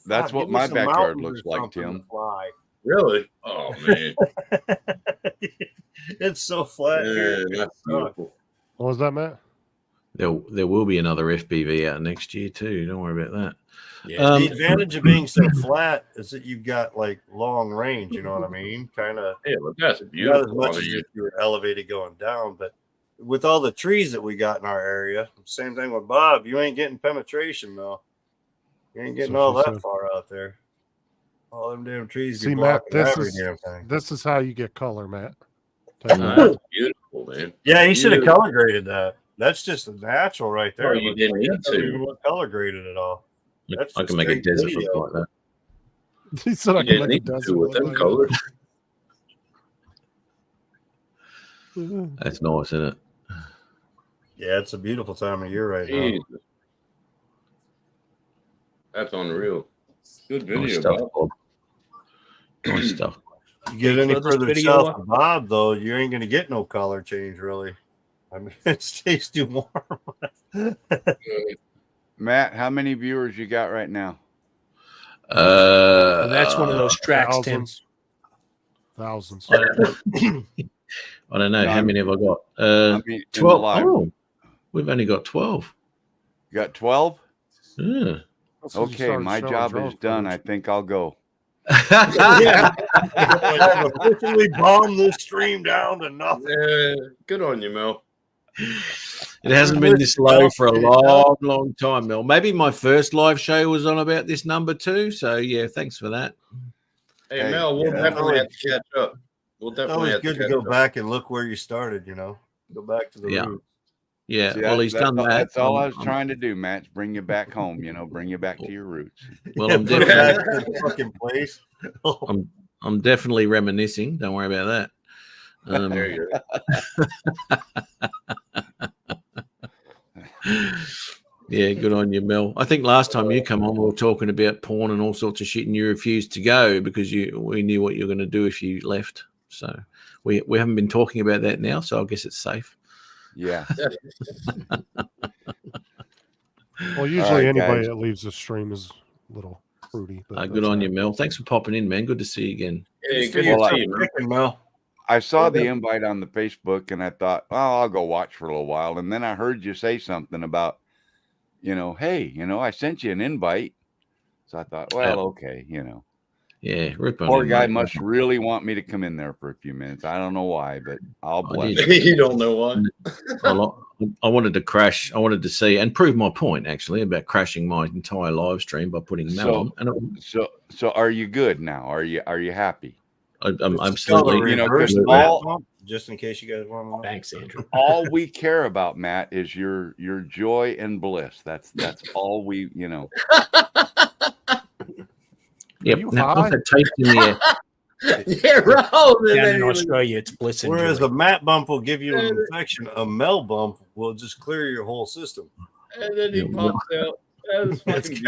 That's Fuck, what give me my some backyard mountains looks or like, something to Tim. fly. Really? Oh man. It's so flat. here. Yeah, that's beautiful. What was that, Matt? There will be another FPV out next year too. Don't worry about that. Yeah. The advantage of being so flat is that you've got like long range. You know what I mean? Kind of Yeah, but that's not as beautiful. much I as mean, if you were elevated going down, but with all the trees that we got in our area, same thing with Bob. You ain't getting penetration though. You ain't getting So all she that said. far out there. All them damn trees See, be Matt, blocking this every is- damn thing. This is how you get color, Matt. Take Uh, that. that's beautiful, man. Yeah, you should have Yeah. color graded that. That's just a natural right there. Oh, you Looks didn't like need that doesn't to. even look color graded at all. That's I just can make a straight desert video. look like He said I You can didn't make a need desert to with look them like colors. that. That's nice, isn't it? Yeah, it's a beautiful time of year right now. Jesus. That's unreal. Good Nice video, stuff, Bob. Bob. Nice stuff. You get any Throw this further video south up. of Bob, though, you ain't going to get no color change, really. I mean, it stays too warm. Matt, how many viewers you got right now? Well, that's one of those tracks, Tim. Thousands. I don't know. No, How many have I got? I mean, in the 12. live. Oh, we've only got 12. You got 12? Yeah. That's when you Okay, started my showing job drone is done. I footage. think I'll go. Yeah. I've officially bombed this stream down to nothing. Yeah, good on you, Mel. It hasn't been this low for a long, long time, Mel. Maybe my first live show was on about this number too. So yeah, thanks for that. Hey, Hey, Mel, we'll yeah, definitely have to catch up. We'll It's definitely always have good to to catch go up. back and look where you started, you know? Go back to the Yeah. roots. Yeah, See, well, he's that's done all, that. That's all I was I'm- trying to do, Matt. Is bring you back home. Bring you back to your roots. Well, I'm Put it definitely, back to the fucking place. I'm definitely reminiscing. Don't worry about that. There you go. Yeah, good on you, Mel. I think last time you come on, we were talking about porn and all sorts of shit, and you refused to go because we knew what you were going to do if you left. So we haven't been talking about that now. So I guess it's safe. Yeah. Well, usually right, anybody guys. that leaves the stream is a little fruity. But Good on you, Mel. Thanks for popping in, man. Good to see you again. Yeah, Just good do your to see you, man. chicken, Mel. I saw the invite on the Facebook and I thought, well, I'll go watch for a little while. And then I heard you say something about, hey, I sent you an invite. So I thought, well, okay, Yeah, rip on Poor him, guy mate. must really want me to come in there for a few minutes. I don't know why, but I'll bless did. him. You don't know why. Well, I wanted to crash. I wanted to see and prove my point actually about crashing my entire live stream by putting Mel on. And So are you good now? Are you happy? I'm Still absolutely, a reverse absolutely. ball bump, just in case you guys want to know. Thanks, Andrew. All we care about, Matt, is your joy and bliss. That's all we, Yep. you Now, high? put that tape in the air. Yeah, right. Down in Australia, it's bliss and Whereas joy. a Matt bump will give you an infection, a Mel bump will just clear your whole system. And then he pops out. That was It's fucking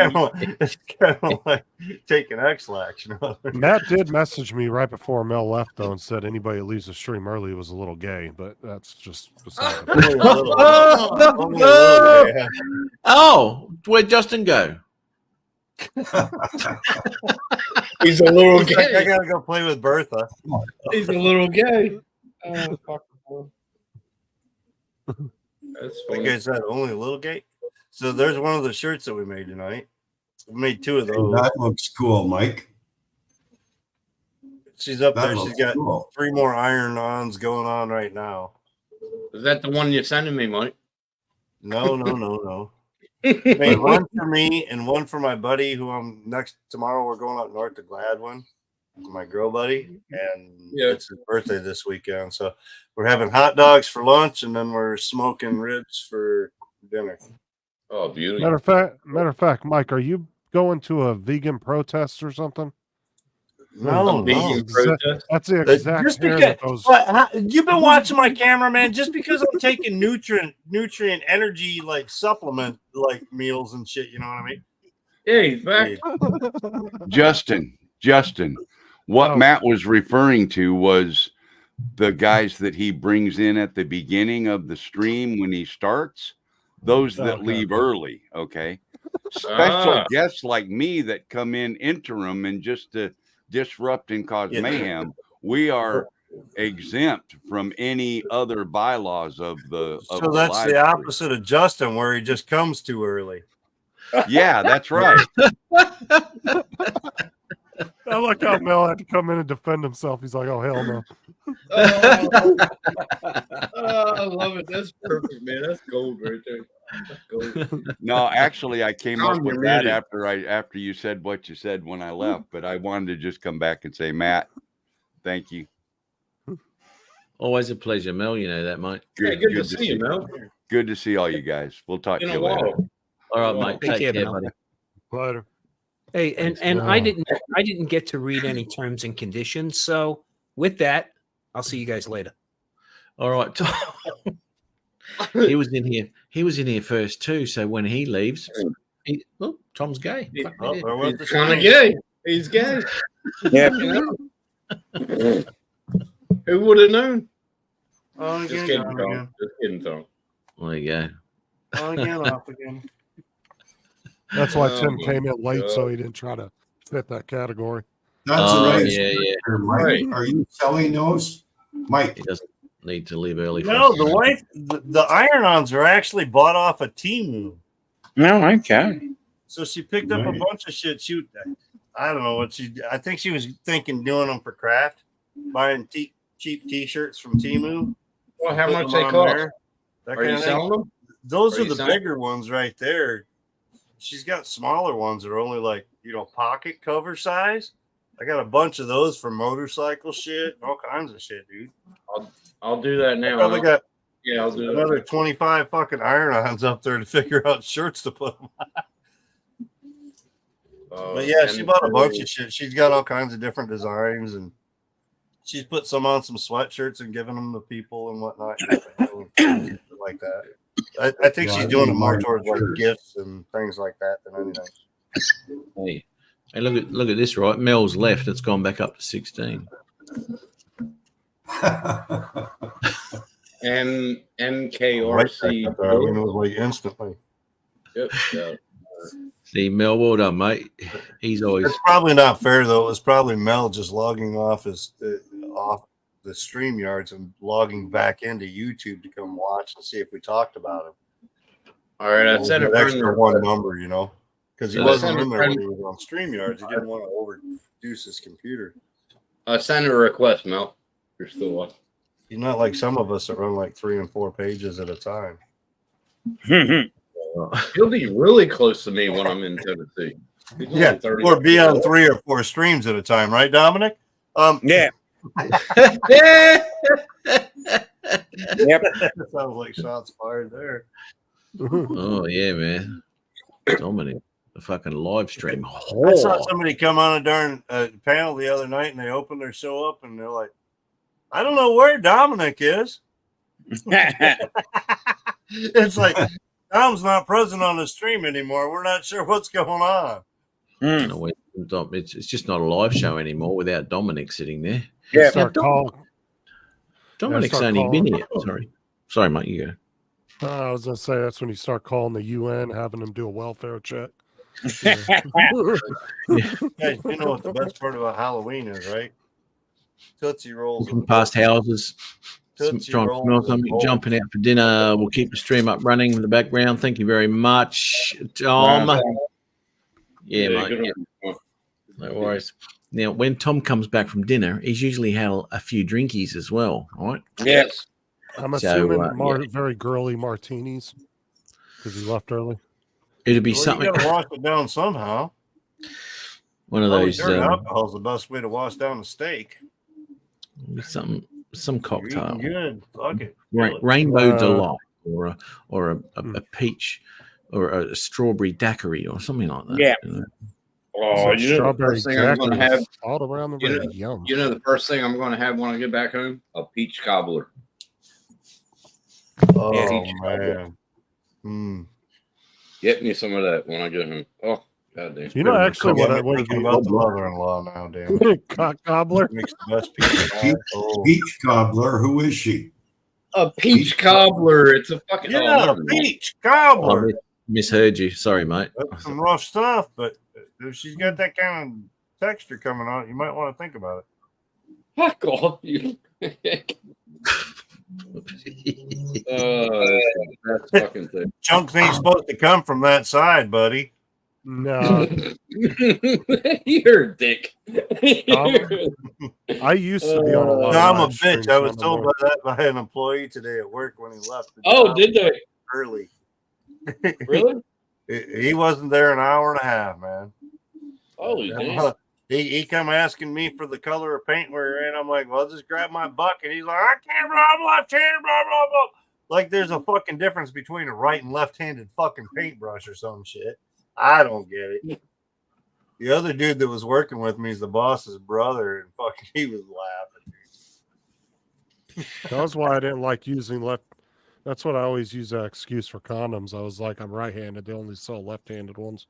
kind of like taking X-Lax. Matt did message me right before Mel left though and said anybody that leaves the stream early was a little gay, but that's just beside the point. Only a little. Only a little, yeah. Oh, where'd Justin go? He's a little He's like, I gay. gotta go play with Bertha. He's a little gay. Oh, fuck. That's Like funny. I said, only a little gay. So there's one of the shirts that we made tonight. We made two of those. That looks cool, Mike. She's up That there. She's looks got cool. 3 more iron-ons going on right now. Is that the one you're sending me, Mike? No. Made one for me and one for my buddy who I'm tomorrow we're going up north to Gladwin, my girl buddy, and it's his birthday this weekend. So we're having hot dogs for lunch and then we're smoking ribs for dinner. Oh, beautiful. Matter of fact, Mike, are you going to a vegan protest or something? No, Vegan protest? That's the exact Just hair because that goes. you've been watching my camera, man. Just because I'm taking nutrient energy like supplement like meals and shit, you know what I mean? Yeah, he's back. Justin, what Oh. Matt was referring to was the guys that he brings in at the beginning of the stream when he starts, those that Okay. leave early. Okay. Special Ah. guests like me that come in interim and just to disrupt and cause Yeah. mayhem. We are exempt from any other bylaws of the. So that's live the stream. opposite of Justin, where he just comes too early. Yeah, that's right. I like how Mel had to come in and defend himself. He's like, "Oh hell no!" Oh, I love it. That's perfect, man. That's gold right there. That's gold. No, actually, I came up Tom, with you're that muted. after you said what you said when I left. But I wanted to just come back and say, Matt, thank you. Always a pleasure, Mel. You know that, mate. Yeah, good to see you, Mel. Good to see all you guys. We'll talk to Been you a later. while. All right, Well, mate. take Take care, care, Mel. buddy. Later. Hey, and I didn't get to read any terms and conditions. So with that, I'll see you guys later. All right. He was in here. He was in here first too. So when he leaves, Tom's gay. He- Fuck me Oh, dead. there went the He's kind of stream. gay. He's gay. Yeah. You know? Who would have known? On Just again, kidding, on Tom. again, Just kidding, Tom. There you go. on again, off again. That's why Oh Tim my came in late, so God. he didn't try to fit that category. That's Oh, a nice yeah. picture, Mike. Right. Are you selling those? Mike, He doesn't need to leave early. for No, us. the wife, the iron-ons are actually bought off of Temu. No, okay. So she picked up a Right. bunch of shit. I don't know what I think she was thinking doing them for craft, buying cheap T-shirts from Temu. Well, how putting much them they on cost? there, that Are kind you of thing. selling them? Those Are are you the selling- bigger ones right there. She's got smaller ones that are only like, pocket cover size. I got a bunch of those for motorcycle shit, all kinds of shit, dude. I'll do that now. Probably got Yeah, I'll do that. another 25 fucking iron-ons up there to figure out shirts to put them on. But yeah, she bought a bunch of shit. She's got all kinds of different designs, and she's put some on some sweatshirts and giving them to people and whatnot, like that. I think Yeah, she's I doing it think more mine towards like sure. gifts and things like that than anything. Hey, look at this, right? Mel's left. It's gone back up to 16. Right NKRC. back up there. I mean, it was like instantly. Yep, yep. See, Mel, well done, mate. He's always. It's probably not fair though. It was probably Mel just logging off his off the StreamYards and logging back into YouTube to come watch and see if we talked about him. All right, I sent a That friend extra one number, you know, because he So wasn't send in a there when friend- he was on StreamYards. He didn't want to overuse his computer. I sent a request, Mel. You're still on. He's not like some of us that run like 3 and 4 pages at a time. He'll be really close to me when I'm in Tennessee. He's only Yeah, 30 or be on 3 or 4 streams at a time, right, Dominic? Yeah. Yep. Sounds like shots fired there. Oh yeah, man. Dominic, the fucking live stream. I saw somebody come on a darn panel the other night, and they opened their show up, and they're like, "I don't know where Dominic is." It's like Dom's not present on the stream anymore. We're not sure what's going on. No, it's just not a live show anymore without Dominic sitting there. Yeah. Start calling. Dominic's start only been calling. here. Sorry, mate. You go. I was gonna say that's when you start calling the UN, having them do a welfare check. Guys, you know what the best part about Halloween is, right? Tootsie Rolls. Walking past houses, Tootsie trying to Rolls smell and something, bowls. jumping out for dinner. We'll keep the stream up running in the background. Thank you very much, Tom. Yeah, mate. good Yeah, on- no worries. Now, when Tom comes back from dinner, he's usually had a few drinkies as well, right? Yes. I'm So, assuming yeah. very girly martinis because he left early. It'll be Well, something. you gotta wash it down somehow. One of Probably those. dirty alcohol is the best way to wash down a steak. Some You're cocktail. eating good. Fuck it. Rainbow Uh, delight, or a peach, or a strawberry daiquiri, or something like that. Yeah. you know. Oh, you know the strawberry first thing I'm going to daiquiri have. all around the You room. know- Yum. You know the first thing I'm going to have when I get back home? A peach cobbler. Oh peach man. Mm. Get me some of that when I get home. Oh, goddamn. You know, actually, Yeah, what I I'm would thinking about the mother-in-law now, damn. cock gobbler. Makes the best pizza. Oh. Peach cobbler. Who is she? A peach cobbler. It's a fucking. Yeah, never mind. peach I cobbler. misheard you. Sorry, mate. That's some rough stuff, but if she's got that kind of texture coming on, you might want to think about it. Fuck off, you. That's fucking thing. Chunks ain't supposed to come from that side, buddy. No, You're a dick. I used to be on a lot. No, of I'm a live streams bitch. I was on the told Lord. by that by an employee today at work when he left. the Oh, job did they? early? Really? He wasn't there an hour and a half, man. Holy damn. He come asking me for the color of paint we're in. I'm like, well, just grab my bucket. He's like, I can't, I'm left-handed, blah, blah, blah. Like there's a fucking difference between a right and left-handed fucking paintbrush or some shit. I don't get it. The other dude that was working with me is the boss's brother, and fucking he was laughing. That's why I didn't like using left. That's what I always use that excuse for condoms. I was like, I'm right-handed. They only sell left-handed ones.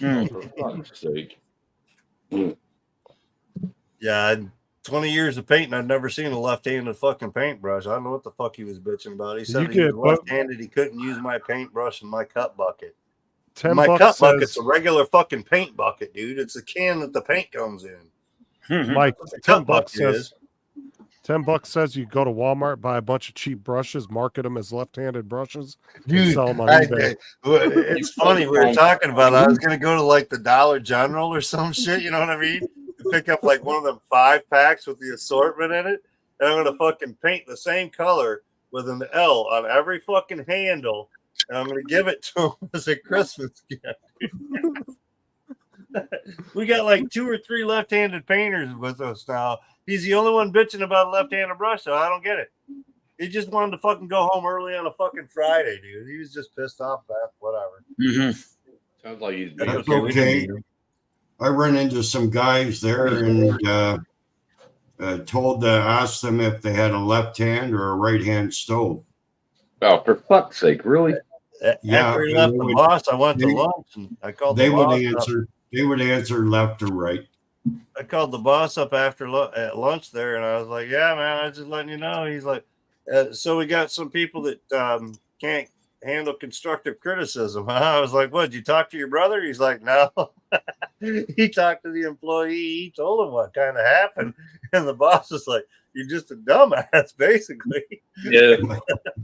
Oh, for fuck's sake. Yeah, 20 years of painting, I've never seen a left-handed fucking paintbrush. I don't know what the fuck he was bitching about. He said You he was get both- left-handed. He couldn't use my paintbrush and my cup bucket. $10 My cup bucket's says, a regular fucking paint bucket, dude. It's a can that the paint comes in. Mike, The 10 cup bucks bucket says, $10 says you go to Walmart, buy a bunch of cheap brushes, market them as left-handed brushes, and Dude, sell them on I- eBay. it's funny. We were talking about it. I was going to go to like the Dollar General or some shit. You know what I mean? To pick up like one of them 5-packs with the assortment in it. And I'm going to fucking paint the same color with an L on every fucking handle. And I'm going to give it to him as a Christmas gift. We got like 2 or 3 left-handed painters with us now. He's the only one bitching about a left-handed brush, so I don't get it. He just wanted to fucking go home early on a fucking Friday, dude. He was just pissed off about whatever. Sounds like he's That's being okay. I run into some guys there and asked them if they had a left hand or a right hand stove. Oh, for fuck's sake, really? Yeah, After he they left the would- boss, I went to they- lunch and I called They the would boss up. answer. They would answer left or right. I called the boss up after at lunch there, and I was like, "Yeah, man, I was just letting you know." He's like, "So we got some people that can't handle constructive criticism. I was like, what, did you talk to your brother? He's like, no. He talked to the employee. He told him what kind of happened. And the boss was like, you're just a dumbass, basically. Yeah.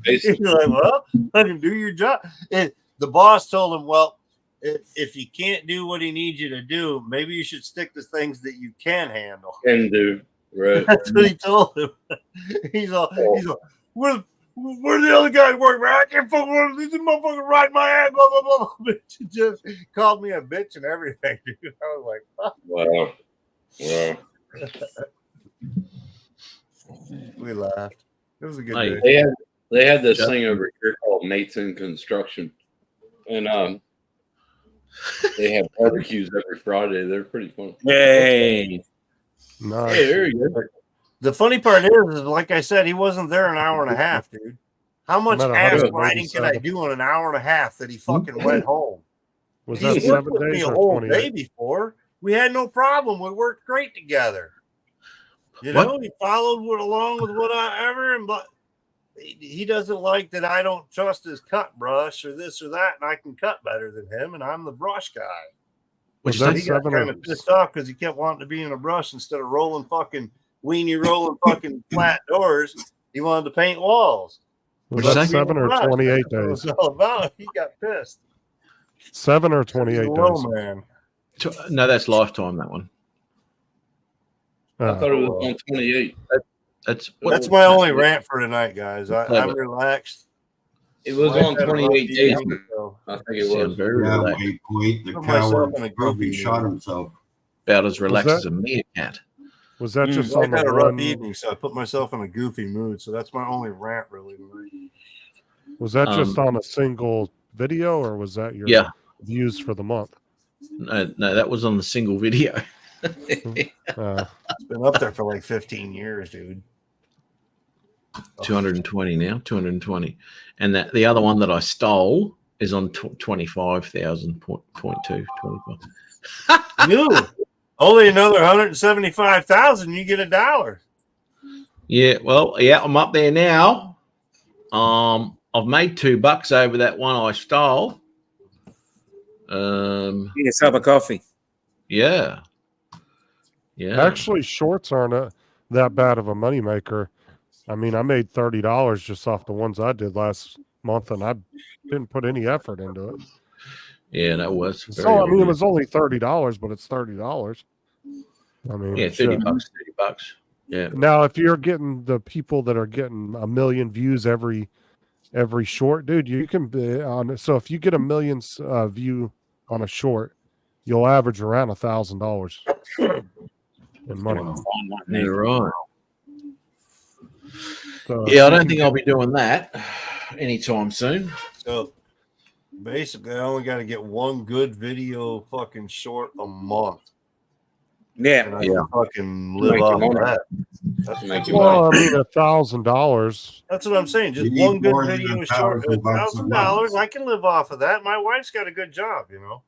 He's like, well, I can do your job. And the boss told him, well, if you can't do what he needs you to do, maybe you should stick to things that you can handle. Can do. Right. That's what he told him. He's all, where the other guys work, man? I can't fucking this motherfucker ride my ass, blah, blah, blah. Bitch, he just called me a bitch and everything, dude. I was like, oh. Wow. Wow. We laughed. It was a good Hey, day. They had this thing over here called Nate's in Construction. And they have barbecues every Friday. They're pretty fun. Hey. Nice. Hey, there you go. The funny part is, like I said, he wasn't there an hour and a half, dude. How much I'm at ass 187. riding can I do in an hour and a half that he fucking went home? Was He that worked 7 with me days a or whole 28? day before. We had no problem. We worked great together. You know, he followed along with whatever, but he doesn't like that I don't trust his cut brush or this or that, and I can cut better than him, and I'm the brush guy. Was So that he got 7 kind or of pissed off because he kept wanting to be in a brush instead of rolling fucking flat doors. He wanted to paint walls. was What'd that you say? 7 or 28 That's what it days? was all about. He got pissed. 7 or He's 28 a days? low man. No, that's lifetime. That one. I thought it was on 28. That's That's my only rant for tonight, guys. I'm relaxed. It was Life on had a rough 28 days. evening, so I think it was. very Yeah, relaxed. Waypoint, the Put myself coward in a probably goofy shot mood. himself. About as relaxed that- as a meerkat. Was that just Life on the had a rough one? evening, so I put myself in a goofy mood. So that's my only rant, really. Was that just on a single video, or was that your Yeah. views for the month? No, that was on the single video. It's been up there for like 15 years, dude. 220 now, 220, and that the other one that I stole is on 25,000.2. 25. You only another 175,000. You get $1. Yeah, well, yeah, I'm up there now. I've made $2 over that one I stole. Get yourself a coffee. Yeah. Actually, shorts aren't that bad of a moneymaker. I mean, I made $30 just off the ones I did last month, and I didn't put any effort into it. Yeah, that was. So I mean, it was only $30, but it's $30. I mean, yeah, shit. $30. Yeah. Now, if you're getting the people that are getting 1 million views every short, dude, you can be on. So if you get 1 million view on a short, you'll average around $1,000 in money. You're right. So Yeah, I don't think I'll be doing that anytime soon. So basically, I only got to get one good video fucking short a month. Yeah. And I can fucking live Make off your of money. that. That's Make your Well, I mean, $1,000. That's what I'm saying. Just You need one good more than video short, $1,000 a month. $1,000. I can live off of that. My wife's got a good job, you know.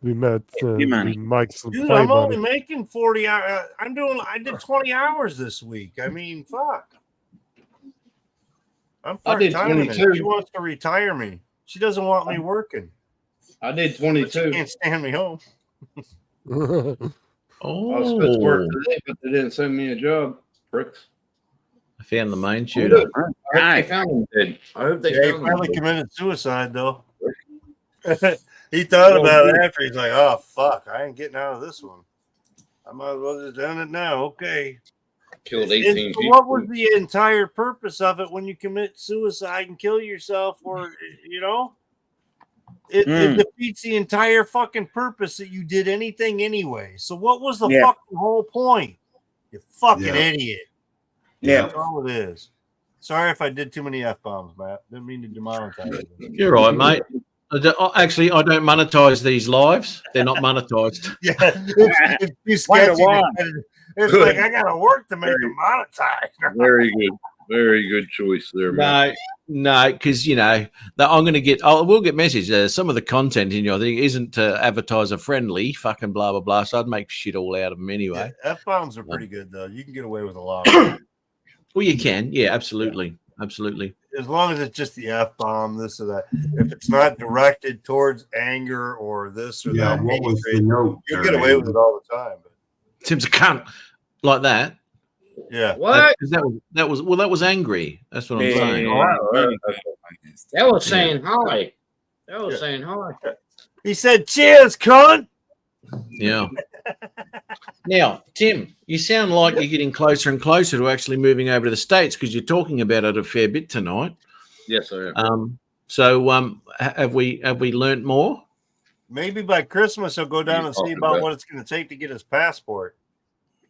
We met money. Mike's some Dude, play I'm only money. making 40 hours. I did 20 hours this week. I mean, fuck. I'm I did part-timing it. 22. She wants to retire me. She doesn't want me working. I did But she 22. can't stand me home. I was supposed to work today, but they didn't send me a job. Pricks. I found the main shooter. I found them dead. I hope they Yeah, he found finally them. committed suicide, though. He thought about it after. He's like, oh, fuck. I ain't getting out of this one. I might as well just done it now. Okay. Killed And 18 so people. what was the entire purpose of it when you commit suicide and kill yourself, or you know, it defeats the entire fucking purpose that you did anything anyway. So what was the fucking whole point? You fucking idiot. Yeah. That's all it is. Sorry if I did too many F-bombs, Matt. Didn't mean to demonetize it. You're right, mate. Actually, I don't monetize these lives. They're not monetized. Yeah, it's too sketchy. It's like I gotta work to make them monetize. Very good. Very good choice there, man. No, because you know that I'm going to get. We'll get messages. Some of the content in your thing isn't advertiser friendly. Fucking blah blah blah. So I'd make shit all out of them anyway. F-bombs are pretty good though. You can get away with a lot of them. Well, you can. Yeah, absolutely. absolutely. As long as it's just the F-bomb, this or that. If it's not directed towards anger or this or Yeah, that, what was the hatred, note you'll there, get away with Andy? it all the time. But Tim's a cunt like that. yeah. What? That was angry. That's what I'm Yeah. saying. That was Yeah. saying hi. That was Yeah. saying hi. He said, "Cheers, cunt." Yeah. Now, Tim, you sound like you're getting closer and closer to actually moving over to the States because you're talking about it a fair bit tonight. Yes, I am. Have we learnt more? Maybe by Christmas he'll go down and see talking about about? what it's going to take to get his passport.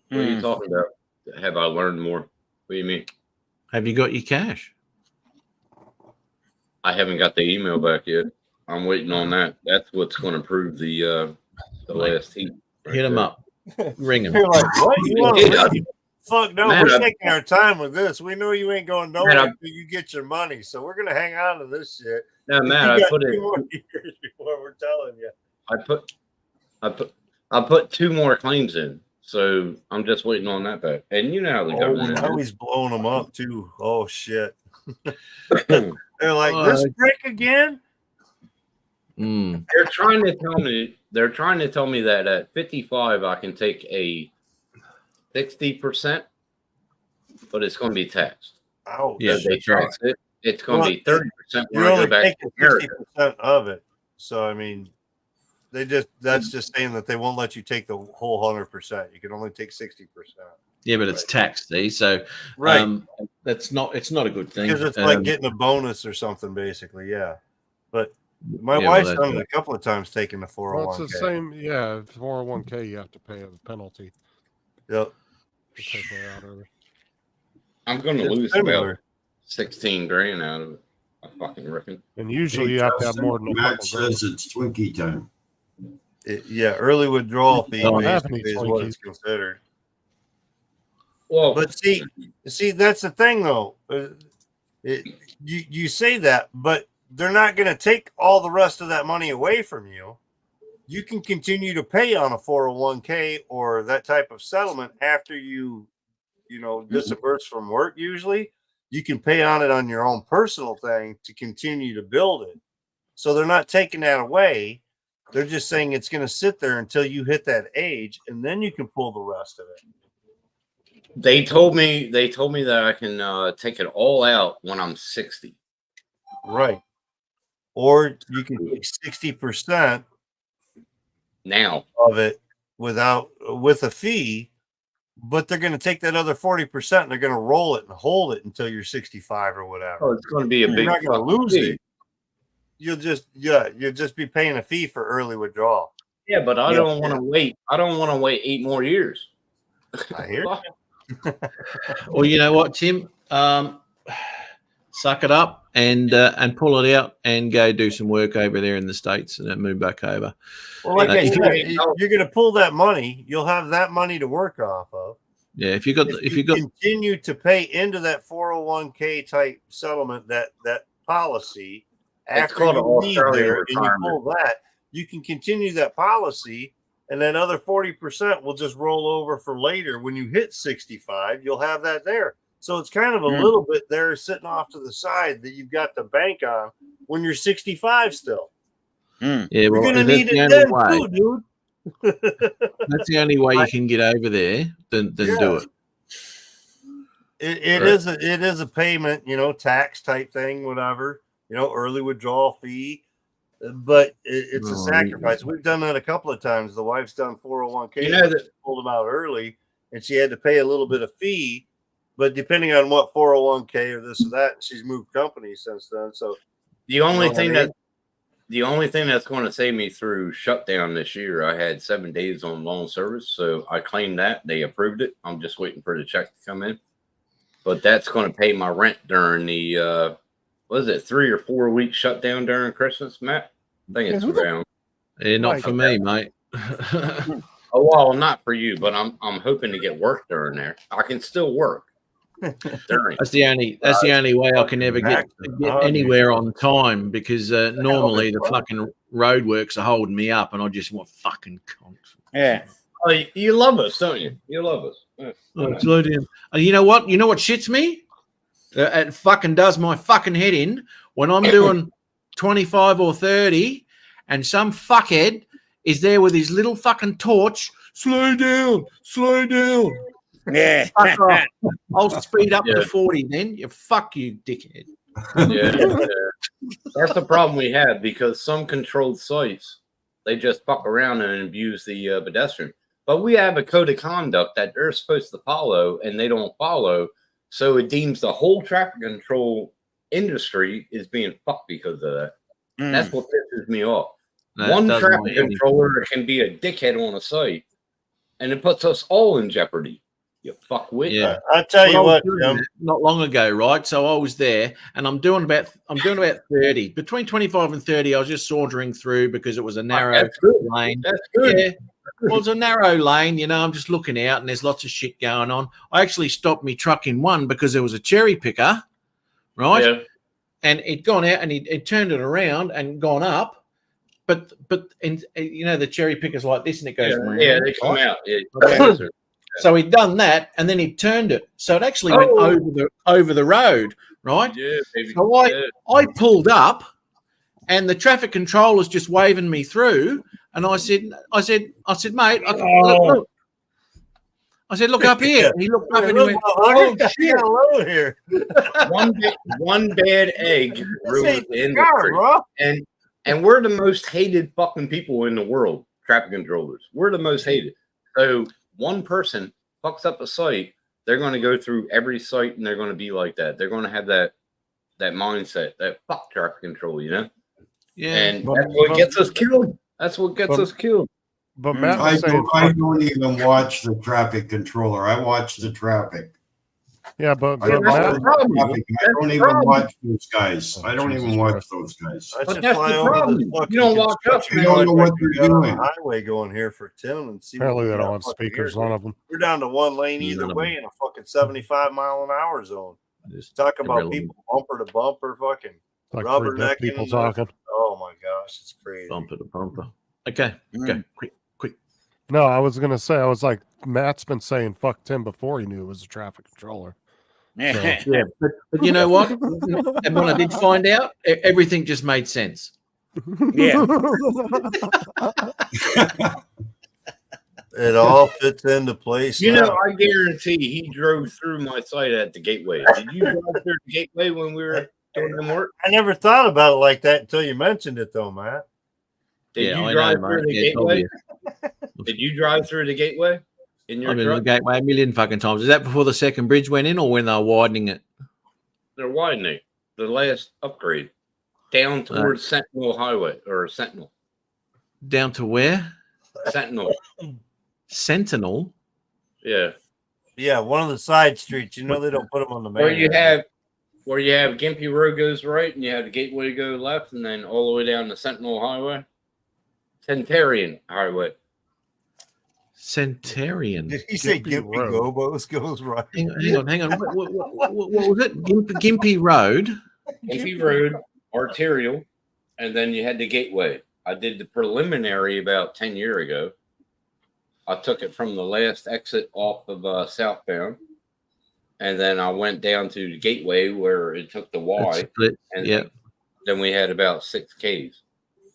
What are you talking about? Have I learned more? What do you mean? Have you got your cash? I haven't got the email back yet. I'm waiting on that. That's what's going to prove the last heat. right Hit him there. up. Ring him. You're like, what? You want to Yeah. leave? Fuck no, Man, we're I'm- taking our time with this. We know you ain't going nowhere I'm- until you get your money, so we're gonna hang on to this shit. No, man, You I got put 2 it. more years before we're telling you. I put 2 more claims in, so I'm just waiting on that back. And you know how the Oh, government now is. he's blowing them up too. Oh shit. They're like, this Uh, brick again? Mm. They're trying to tell me that at 55 I can take a 60%, but it's going to be taxed. Oh, Yeah, If they that's right. tax it, it's going to Well, be 30% when you're I go only back to taking America. 60% of it. So I mean, that's just saying that they won't let you take the whole 100%. You can only take 60%. Yeah, but it's taxed, see? So Right. it's not a good thing. Because it's like getting a bonus or something, basically. Yeah. But my Yeah, well, wife's that's done it right. a couple of times taking the 401k. Well, it's the same. Yeah, 401k, you have to pay a penalty Yep. to take it out of it. I'm going to It's lose similar. about 16 grand out of it. I fucking reckon. And usually you have to have more than a Matt couple grand. says it's Twinkie time. Yeah, early withdrawal fee Don't have any basically is what Twinkies. it's considered. Well, But see, that's the thing though. You say that, but they're not going to take all the rest of that money away from you. You can continue to pay on a 401k or that type of settlement after you disburse from work. Usually, you can pay on it on your own personal thing to continue to build it. So they're not taking that away. They're just saying it's going to sit there until you hit that age, and then you can pull the rest of it. they told me that I can take it all out when I'm 60. Right. Or you can take 60% Now, of it with a fee, but they're going to take that other 40% and they're going to roll it and hold it until you're 65 or whatever. oh, it's going to be a You're big not going to fucking lose fee. it. You'll just be paying a fee for early withdrawal. Yeah, but I Yeah, don't want to wait. I don't want to wait 8 more years. I hear you. Well, you know what, Tim? Suck it up and pull it out and go do some work over there in the States and then move back over. Well, like I if said, you- you're going to pull that money. You'll have that money to work off of. Yeah, if you got Continue to pay into that 401k type settlement, that policy, It's after called you an leave Australian there and you retirement. pull that, you can continue that policy, and that other 40% will just roll over for later. When you hit 65, you'll have that there. So it's kind of a little bit there sitting off to the side that you've got to bank on when you're 65 still. yeah, You're well, gonna if need that's the it only then way. too, dude. That's the only way you can get over there. Then do it. It Right. is a payment, tax type thing, whatever, early withdrawal fee, but it's a Oh, sacrifice. We've done that a couple of times. The wife's done 401k, You know that pulled them out early, and she had to pay a little bit of fee, but depending on what 401k or this or that, she's moved companies since then. So the only know what I thing mean? that's going to save me through shutdown this year, I had 7 days on loan service, so I claimed that. They approved it. I'm just waiting for the check to come in. But that's going to pay my rent during the 3 or 4 week shutdown during Christmas, Matt? I think it's around. Yeah, not Right. for me, mate. Oh well, not for you, but I'm hoping to get work during there. I can still work during. That's the only way I can ever get anywhere on time because normally the fucking roadworks are holding me up and I just want fucking cunt. Yeah. Oh, you love us, don't you? You love us. Yeah. Oh, it's loaded in. You know what? You know what shits me? It fucking does my fucking head in when I'm doing 25 or 30 and some fuckhead is there with his little fucking torch. Slow down, slow down. Yeah. Fuck off. I'll speed up Yeah. to 40 then. Fuck you, dickhead. Yeah. That's the problem we have because some controlled sites, they just fuck around and abuse the pedestrian. But we have a code of conduct that they're supposed to follow and they don't follow. So it deems the whole traffic control industry is being fucked because of that. That's what pisses me off. That One does traffic my head in. controller can be a dickhead on a site, and it puts us all in jeopardy. You fuck with. Yeah. I'll tell you Well, I was what, doing Jim. that not long ago, right? So I was there, and I'm doing about 30. Between 25 and 30, I was just sauntering through because it was a narrow That's good. lane. That's good. Yeah. Well, it's a narrow lane, you know. I'm just looking out, and there's lots of shit going on. I actually stopped me truck in one because there was a cherry picker, right? Yeah. And it'd gone out, and it turned it around and gone up. But and you know the cherry picker's like this, and it goes. Yeah, they come right? out. Yeah. Okay. So he'd done that, and then he turned it, so it actually went over the road, right? Yeah, baby. So I pulled up, and the traffic controller's just waving me through, and I said, mate, look. I said, look up here. And he looked up and he went, oh shit. Hello here. one bad egg ruins the industry. Bro. And we're the most hated fucking people in the world, traffic controllers. We're the most hated. So one person fucks up a site, they're going to go through every site and they're going to be like that. They're going to have that mindset, that fuck traffic control, you know? Yeah. And that's what gets us killed. That's what gets us killed. But Matt I was saying, don't even watch the traffic controller. I watch the traffic. yeah, but I don't, Matt, even watch those guys. I don't even watch those guys. I But should that's fly the over problem. this fucking You don't watch us, construction man. You don't know what project they're on the doing. highway going here for Tim and see. apparently what they we don't got have fucking speakers, here. none of them. We're down to one lane either None of way in a fucking 75-mile-an-hour zone. Just Talk about irrelevant. people bumper to bumper, fucking Like rubber three deaf necking. people talking. Oh my gosh, it's crazy. Bumper to bumper. Okay. Okay. Quick. No, I was gonna say, I was like, Matt's been saying fuck Tim before he knew it was a traffic controller. Yeah. But you know what? And when I did find out, everything just made sense. Yeah. It all fits into place. You now. know, I guarantee he drove through my site at the gateway. Did you drive through the gateway when we were doing the work? I never thought about it like that until you mentioned it, though, Matt. Did I you drive know, through mate. the Yeah, it's gateway? obvious. Did you drive through the gateway in your I've been to the truck? gateway a million fucking times. Is that before the second bridge went in or when they were widening it? They're widening the last upgrade down towards Sentinel Highway or Sentinel. Down to where? Sentinel. Sentinel. Yeah. Yeah, one of the side streets. You know they don't put them on the main. Where you area. have Gimpy Road goes right and you have the gateway go left and then all the way down to Sentinel Highway. Centurion Highway. Centurion. Did he say Gimpy Gimpy Road. Gobos goes right? Hang on. What was it? Gimpy Road. Gimpy Road, arterial, and then you had the gateway. I did the preliminary about 10 years ago. I took it from the last exit off of southbound, and then I went down to the gateway where it took the Y, Split. and Yeah. then we had about 6 Ks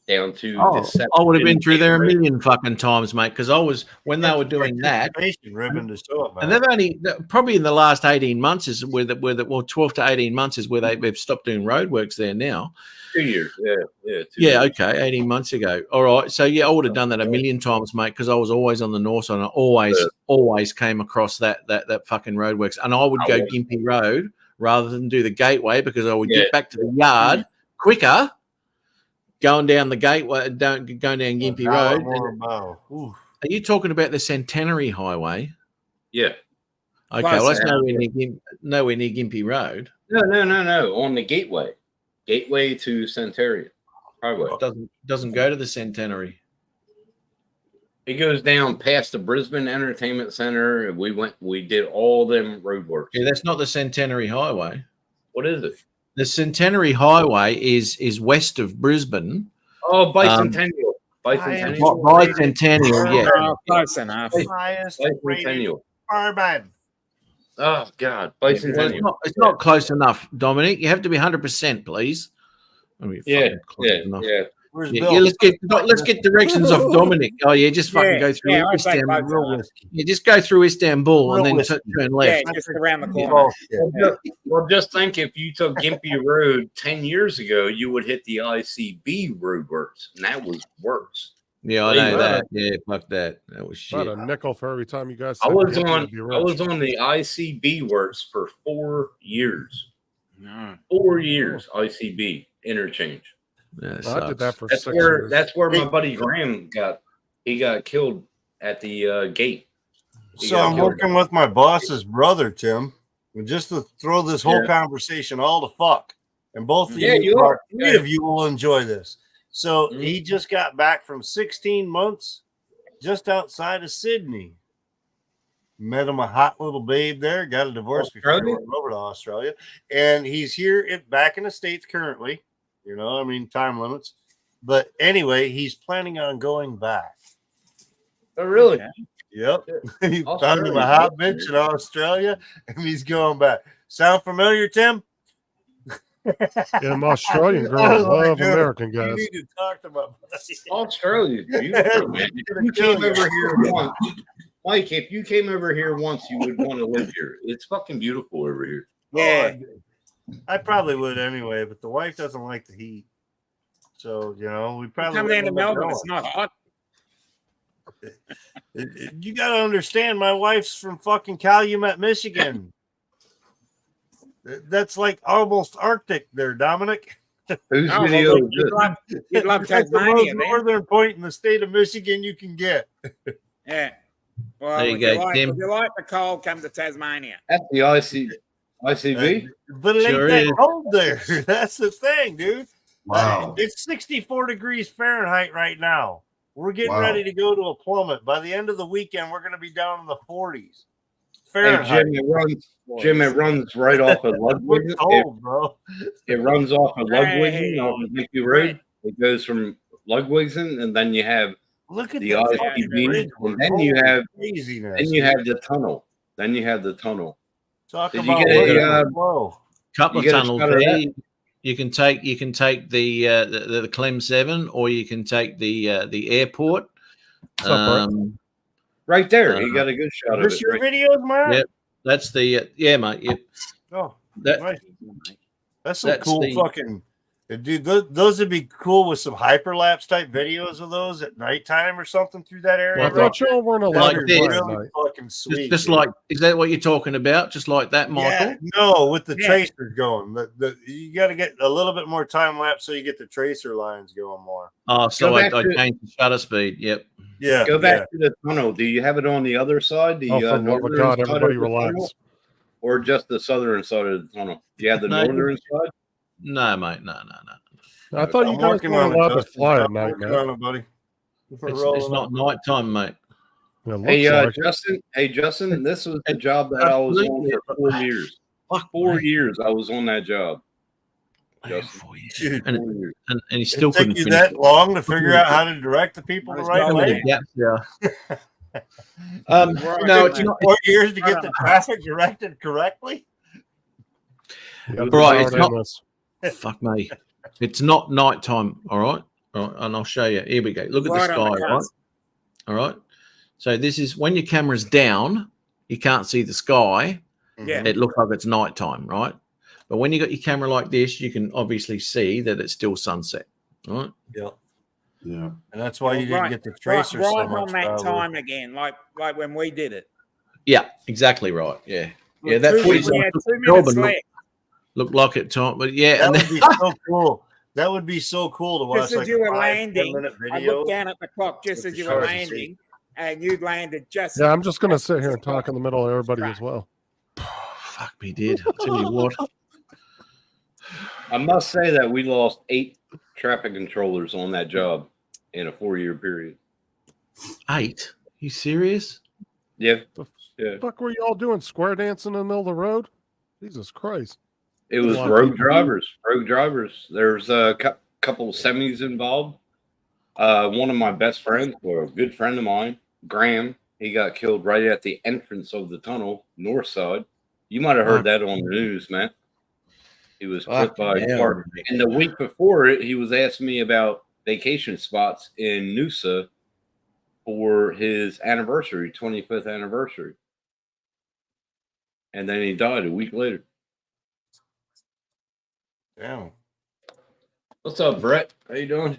down to Oh, the I would have been section through there a gateway. million fucking times, mate. Because I was when they were doing that. Ribbon to show it, And man. they've only probably in the last 18 months is where well 12 to 18 months is where they've stopped doing roadworks there now. 2 years. Yeah. 2 Yeah, years. okay, 18 months ago. All right. So yeah, I would have done that a million times, mate, because I was always on the north side and I always came across that fucking roadworks. And I would go Gimpy Road rather than do the gateway because I would get back to the yard quicker going down the gateway, going down Gimpy Road. Are you talking about the Centenary Highway? Yeah. Okay, Close well, that's enough. nowhere near Gimpy Road. No. On the gateway. Gateway to Centurion Highway. It doesn't go to the Centenary. It goes down past the Brisbane Entertainment Center. We did all them roadworks. Yeah, that's not the Centenary Highway. What is it? The Centenary Highway is west of Brisbane. Oh, Bicentennial. Bicentennial. Bicentennial, yeah. Oh, close enough. Highest rated Bicentennial. fireman. Oh God, bicentennial. Well, it's not close enough, Dominic. You have to be 100%, please. I mean, Yeah, fucking close enough. Where's Yeah, Bill? yeah, let's get directions off Dominic. Oh yeah, just fucking go through I say Istanbul. both Real sides. whiskey. Yeah, just go through Istanbul Real and then whiskey. turn Yeah, left. just around the Yeah. corner. Well, just think if you took Gimpy Road 10 years ago, you would hit the ICB roadworks, and that was worse. Yeah, I Way know better. that. Yeah, fuck that. That was shit. About a nickel for every time you guys. I said was Gimpy on would be I was rich. on the ICB works for 4 years. No. 4 years ICB interchange. Yeah, I did that for That's 6 where years. that's where my buddy Graham got killed at the gate. He So got I'm killed. working with my boss's brother, Tim, and just to throw this whole Yeah. conversation all to fuck, and both of Yeah, you, you are. three of you will enjoy this. So Mhm. he just got back from 16 months just outside of Sydney. Met him a hot little babe there, got a divorce before he Australia? went over to Australia. And he's here back in the States currently. You know, I mean, time limits. But anyway, he's planning on going back. Oh, really? Okay. Yep. He found him Australia's a hot up bitch there. in Australia and he's going back. Sound familiar, Tim? Them Australian girls Oh, my love God. American You guys. need to talk to my buddy. Australia's beautiful, man. If you came over here once, Mike, if you came over here once, you would want to live here. It's fucking beautiful over here. Yeah. I probably would anyway, but the wife doesn't like the heat. So, you know, we probably Come down to wouldn't end up Melbourne. It's going. not hot. You got to understand, my wife's from fucking Calumet, Michigan. That's like almost Arctic there, Dominic. Whose Oh, video well, is this? you'd love That's the Tasmania, most man. northern point in the state of Michigan you can get. Yeah. Well, There you if go, like, Tim. if you like the cold, come to Tasmania. That's the ICB. But it Sure ain't is. that cold there. That's the thing, dude. Wow. It's 64 degrees Fahrenheit right now. We're getting Wow. ready to go to a plummet. By the end of the weekend, we're going to be down in the 40s. Hey, Fahrenheit. Jim, it runs right off of Ludwig. We're cold, bro. It runs off of Ludwig Hey. off of Mickey Road. It goes from Ludwigsen, and then you have Look at the that ICB, fucking bridge. and then you have craziness. then you have the tunnel. Then you have the tunnel. Talk Did you about get a, letting it flow. Couple You of get a tunnels shot of there. that? You can take the Clem 7, or you can take the airport. What's up, Brett? Right there, you got a good shot of Is this it. your Right. videos, Mark? Yep. That's the yeah, mate. Yep. Oh, That nice. That's some that's cool the- fucking. Dude, those would be cool with some hyperlapse type videos of those at nighttime or something through that area. Well, I thought y'all weren't allowed Like to this. fly at really night. fucking sweet. just dude. like, is that what you're talking about? Just like that, Michael? Yeah, no, with the Yeah. tracers going. You got to get a little bit more time lapse so you get the tracer lines going more. Oh, so Go I back to- changed the shutter speed. Yep. Yeah, Go back to the tunnel. Do you have it on the other side, the Oh, for the love of northern God, side of everybody the relax. tunnel, or just the southern side of the tunnel? Do you have the No, northern side? No, mate. No. I thought you I'm guys working weren't on it, allowed to Dustin. fly at I'm night, working man. on it, buddy. We're It's rolling not up. nighttime, mate. It looks Hey, like it. Justin. Hey, Justin. This was the job that I was on for 4 years. Fuck, 4 mate. years I was on that job. Man, Justin. 4 years. Dude, And, 4 years. and he it still took couldn't you finish. that long to figure out how to direct the people the There's right no Where way? the gaps are. Right. No, it's not. 4 years to get the traffic directed correctly? You got Right, the it's power not- in this. Fuck me. It's not nighttime. All right. All right. And I'll show you. Here we go. Look at the Right sky. on the Right. cusp. All right. So this is when your camera's down, you can't see the sky. Yeah. It looks like it's nighttime, right? But when you got your camera like this, you can obviously see that it's still sunset. Right. Yeah. Yeah. And that's why you didn't Right- get the tracers right so on much. that probably. time again, like when we did it. Yeah. Exactly right. Yeah. Yeah. That We footage had I took 2 in minutes Melbourne left. looked like it time, but yeah. That And would then, be so cool. That would be so cool to watch. Just as Like you a were 5-10 landing, minute I video. looked down at the clock just with as the you were stars. landing, and you'd landed just. Yeah, I'm just going to sit here and talk in the middle of everybody as well. fuck me, did. I'll tell you what. I must say that we lost 8 traffic controllers on that job in a 4-year period. 8? You serious? Yeah. The Yeah. fuck were you all doing? Square dancing in the middle of the road? Jesus Christ. It was lot of rogue people. drivers. Rogue drivers. There's a couple semis involved. One of my best friends, or a good friend of mine, Graham, he got killed right at the entrance of the tunnel, north side. You might have heard that on the news, man. He was clipped by a Fucking car. hell. And the week before it, he was asking me about vacation spots in Noosa for his anniversary, 25th anniversary. And then he died a week later. Damn. What's up, Brett? How you doing?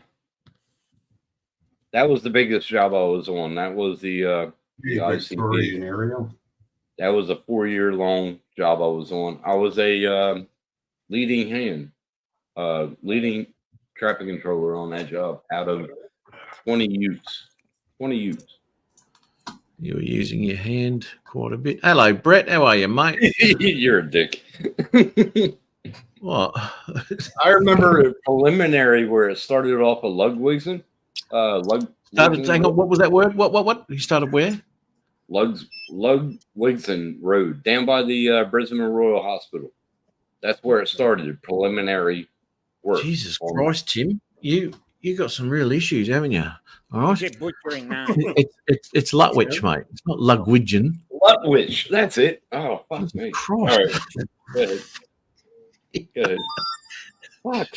That was the biggest job I was on. That was the Victorian ICP. area. That was a 4-year-long job I was on. I was a leading hand, leading traffic controller on that job out of 20 utes. 20 utes. You were using your hand quite a bit. Hello, Brett. How are you, mate? You're a dick. What? I remember a preliminary where it started off a Ludwigsen. Hang on, what was that word? What? You started where? Ludwigsen Road, down by the Brisbane Royal Hospital. That's where it started. Preliminary work. Jesus Christ, Tim, you got some real issues, haven't you? All right. You're butchering now. It's Lutwich, mate. It's not Lugwidgeon. Lutwich. That's it. Oh, fuck me. Christ. All right. Go ahead. Go ahead. Fuck.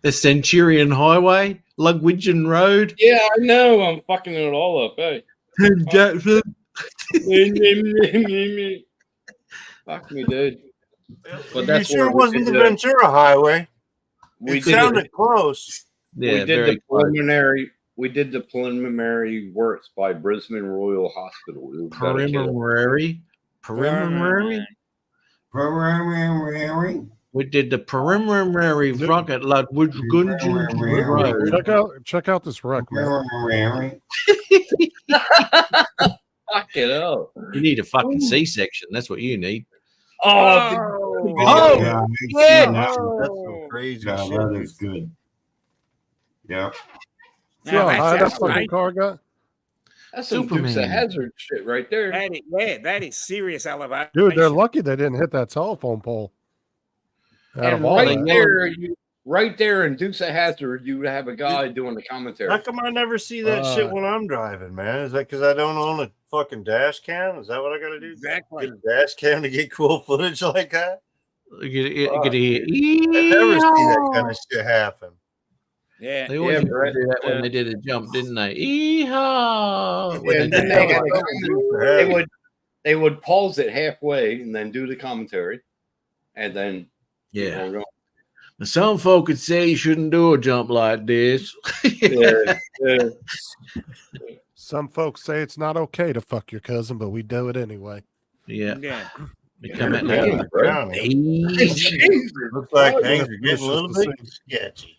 The Centurion Highway, Lugwidgeon Road. Yeah, I know. I'm fucking it all up. Hey. Jackson. Fuck me, dude. But You that's sure where we wasn't the did Ventura Highway? we It did sounded close. Yeah, we did very the preliminary. We did the preliminary works by Brisbane Royal Hospital. It was about a kid. Preliminary. Preliminary. We did the preliminary rock at Lugwidgeon Road. Check out this wreck, man. Preliminary. Fuck it up. You need a fucking C-section. That's what you need. Oh, Yeah, yeah. That's some crazy Yeah, shit. that is good. Yeah. See how high that that's fucking right. car got? that's some Dukes of Superman. Hazzard shit right there. That is serious elevation. Dude, they're lucky they didn't hit that telephone pole. Out And of all right that. there in Dukes of Hazzard, you would have a guy doing the commentary. How come I never see that shit when I'm driving, man? Is that because I don't own a fucking dash cam? Is that what I got to do? Exactly. Get a dash cam to get cool footage like that? You could hear. I never see that kind of shit happen. Yeah. They always Yeah, used to Brett, do that when they did a jump, didn't they? Yeehaw! When And they then did they, that. had a they would pause it halfway and then do the commentary, and then Yeah. Some folk could say you shouldn't do a jump like this. yeah. Some folks say it's not okay to fuck your cousin, but we do it anyway. Yeah. Yeah. They come out Yeah, like, bro. easy. Looks like Oh, things are getting a little bit sketchy.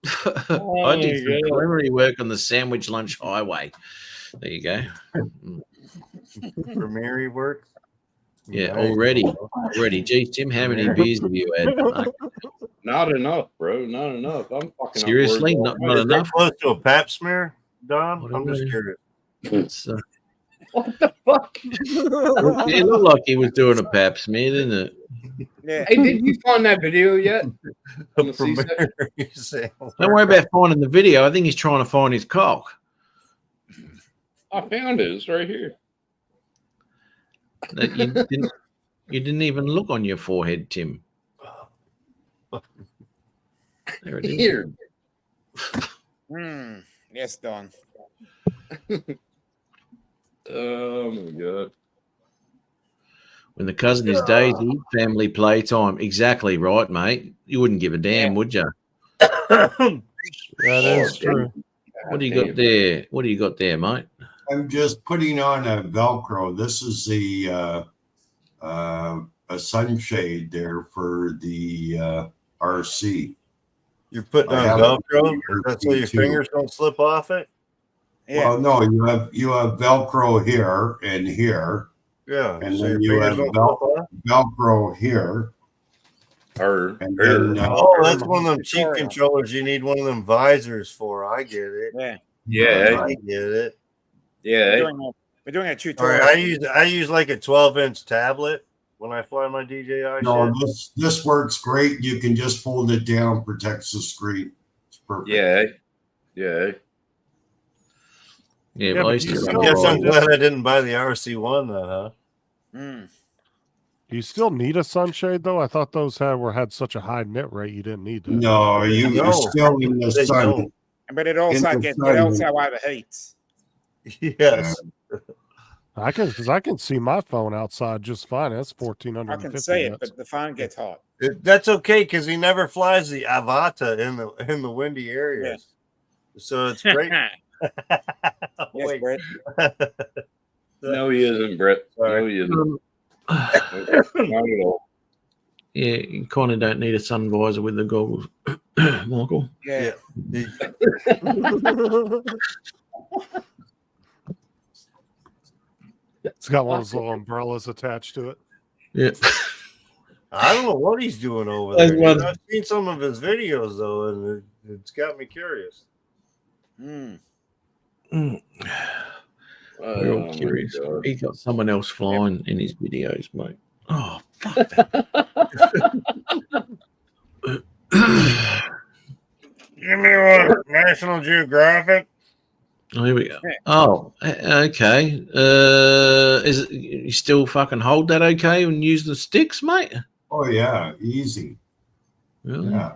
I did some preliminary work on the Sandwich Lunch Highway. There you go. Primary work. Yeah, Nice. already. Geez, Tim, how many beers have you had? Not enough, bro. Not enough. I'm fucking Seriously? upwards Not already. Is that enough? close to a pap smear, Don? What I'm am just I- curious. It's, What the fuck? it looked like he was doing a pap smear, didn't it? Yeah. Hey, did you find that video yet? On the C-section? Primary sale. Don't worry about finding the video. I think he's trying to find his cock. I found it. It's right here. That you didn't even look on your forehead, Tim. There it is. Here. Yes, Don. Oh my god. When the cousin is Daisy, family playtime. Exactly right, mate. You wouldn't give a damn, would you? That is true. What do you got there? What do you got there, mate? I'm just putting on a Velcro. This is the a sunshade there for the RC. You're putting I on have Velcro? it That's so your too. fingers don't slip off it? Yeah. Well, no, you have Velcro here and here, Yeah. and so then your you fingers have don't slip off? Velcro here, Or and then Oh, that's one of them cheap Tutorial. controllers you need one of them visors for. I get it. Yeah. yeah, I get it. yeah. We're doing a All tutorial. right, I use like a 12-inch tablet when I fly my DJI no, shit. this works great. You can just fold it down, protects the screen. It's perfect. Yeah. Yeah. Yeah, Yeah, but I but used you to still- run Guess I'm rides. glad I didn't buy the RC1 then, huh? Mm. Do you still need a sunshade though? I thought those had such a high nit rate you didn't need to. No, you're No, still in the they sun. don't. But it also the gets, sun. it also overheats. Yes. Because I can see my phone outside just fine. That's I 1450 can see it, nits. but the phone gets hot. That's okay because he never flies the Avata in the windy areas. So it's great. Yes, Wait. Brett. No, he isn't, Brett. Sorry. No, he isn't. Not at all. Yeah, you kind of don't need a sun visor with the goggles, Michael. Yeah. It's got one of those little umbrellas attached to it. Yeah. I don't know what he's doing over There's there. one. I've seen some of his videos though, and it's got me curious. Mm. Mm. We're all Oh, my curious. God. He's got someone else flying in his videos, mate. Oh, fuck that. Give me one. National Geographic. Oh, here we go. Oh, okay. Is it, you still fucking hold that okay and use the sticks, mate? Oh yeah, easy. Really? Yeah.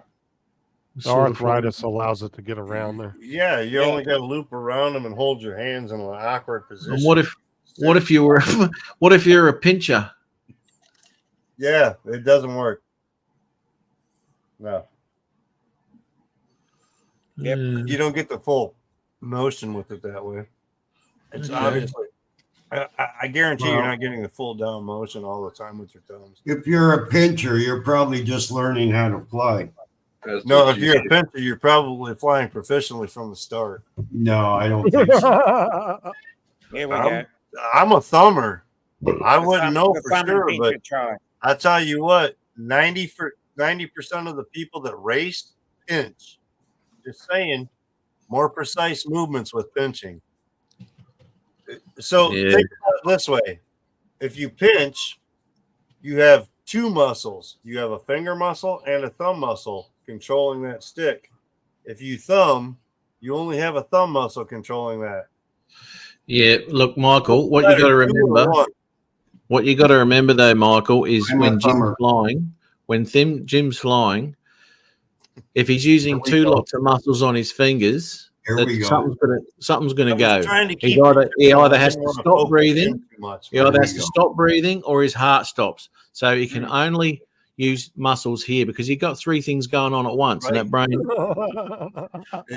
The Sort of arthritis allows it to get around there. Yeah, you only got to loop around them and hold your hands in an awkward position. And what if you were what if you're a pincher? Yeah, it doesn't work. No, Yep. you don't get the full motion with it that way. It's Okay. obviously. I guarantee you're Well- not getting the full down motion all the time with your thumbs. If you're a pincher, you're probably just learning how to fly. That's No, what if she you're a said. pincher, you're probably flying proficiently from the start. No, I don't think so. Here we go. I'm a thumber. I The wouldn't thumb- know the for thumb and sure, pincher but try. I tell you what, 90% of the people that race pinch. Just saying, more precise movements with pinching. So Yeah. think about it this way: if you pinch, you have two muscles. You have a finger muscle and a thumb muscle controlling that stick. If you thumb, you only have a thumb muscle controlling that. Yeah, look, Michael, what you got to remember, though, Michael, is I'm a when Jim's thumber. flying, Jim's flying, if he's using Here we two go. lots of muscles on his fingers, Here that we go. something's gonna I was go. trying to He keep either, it he simple. either I has didn't to want stop focus breathing, in too much. he either There has you to go. stop breathing, or his heart stops. So he can only use muscles here because you've got three things going on at once, and Right. that brain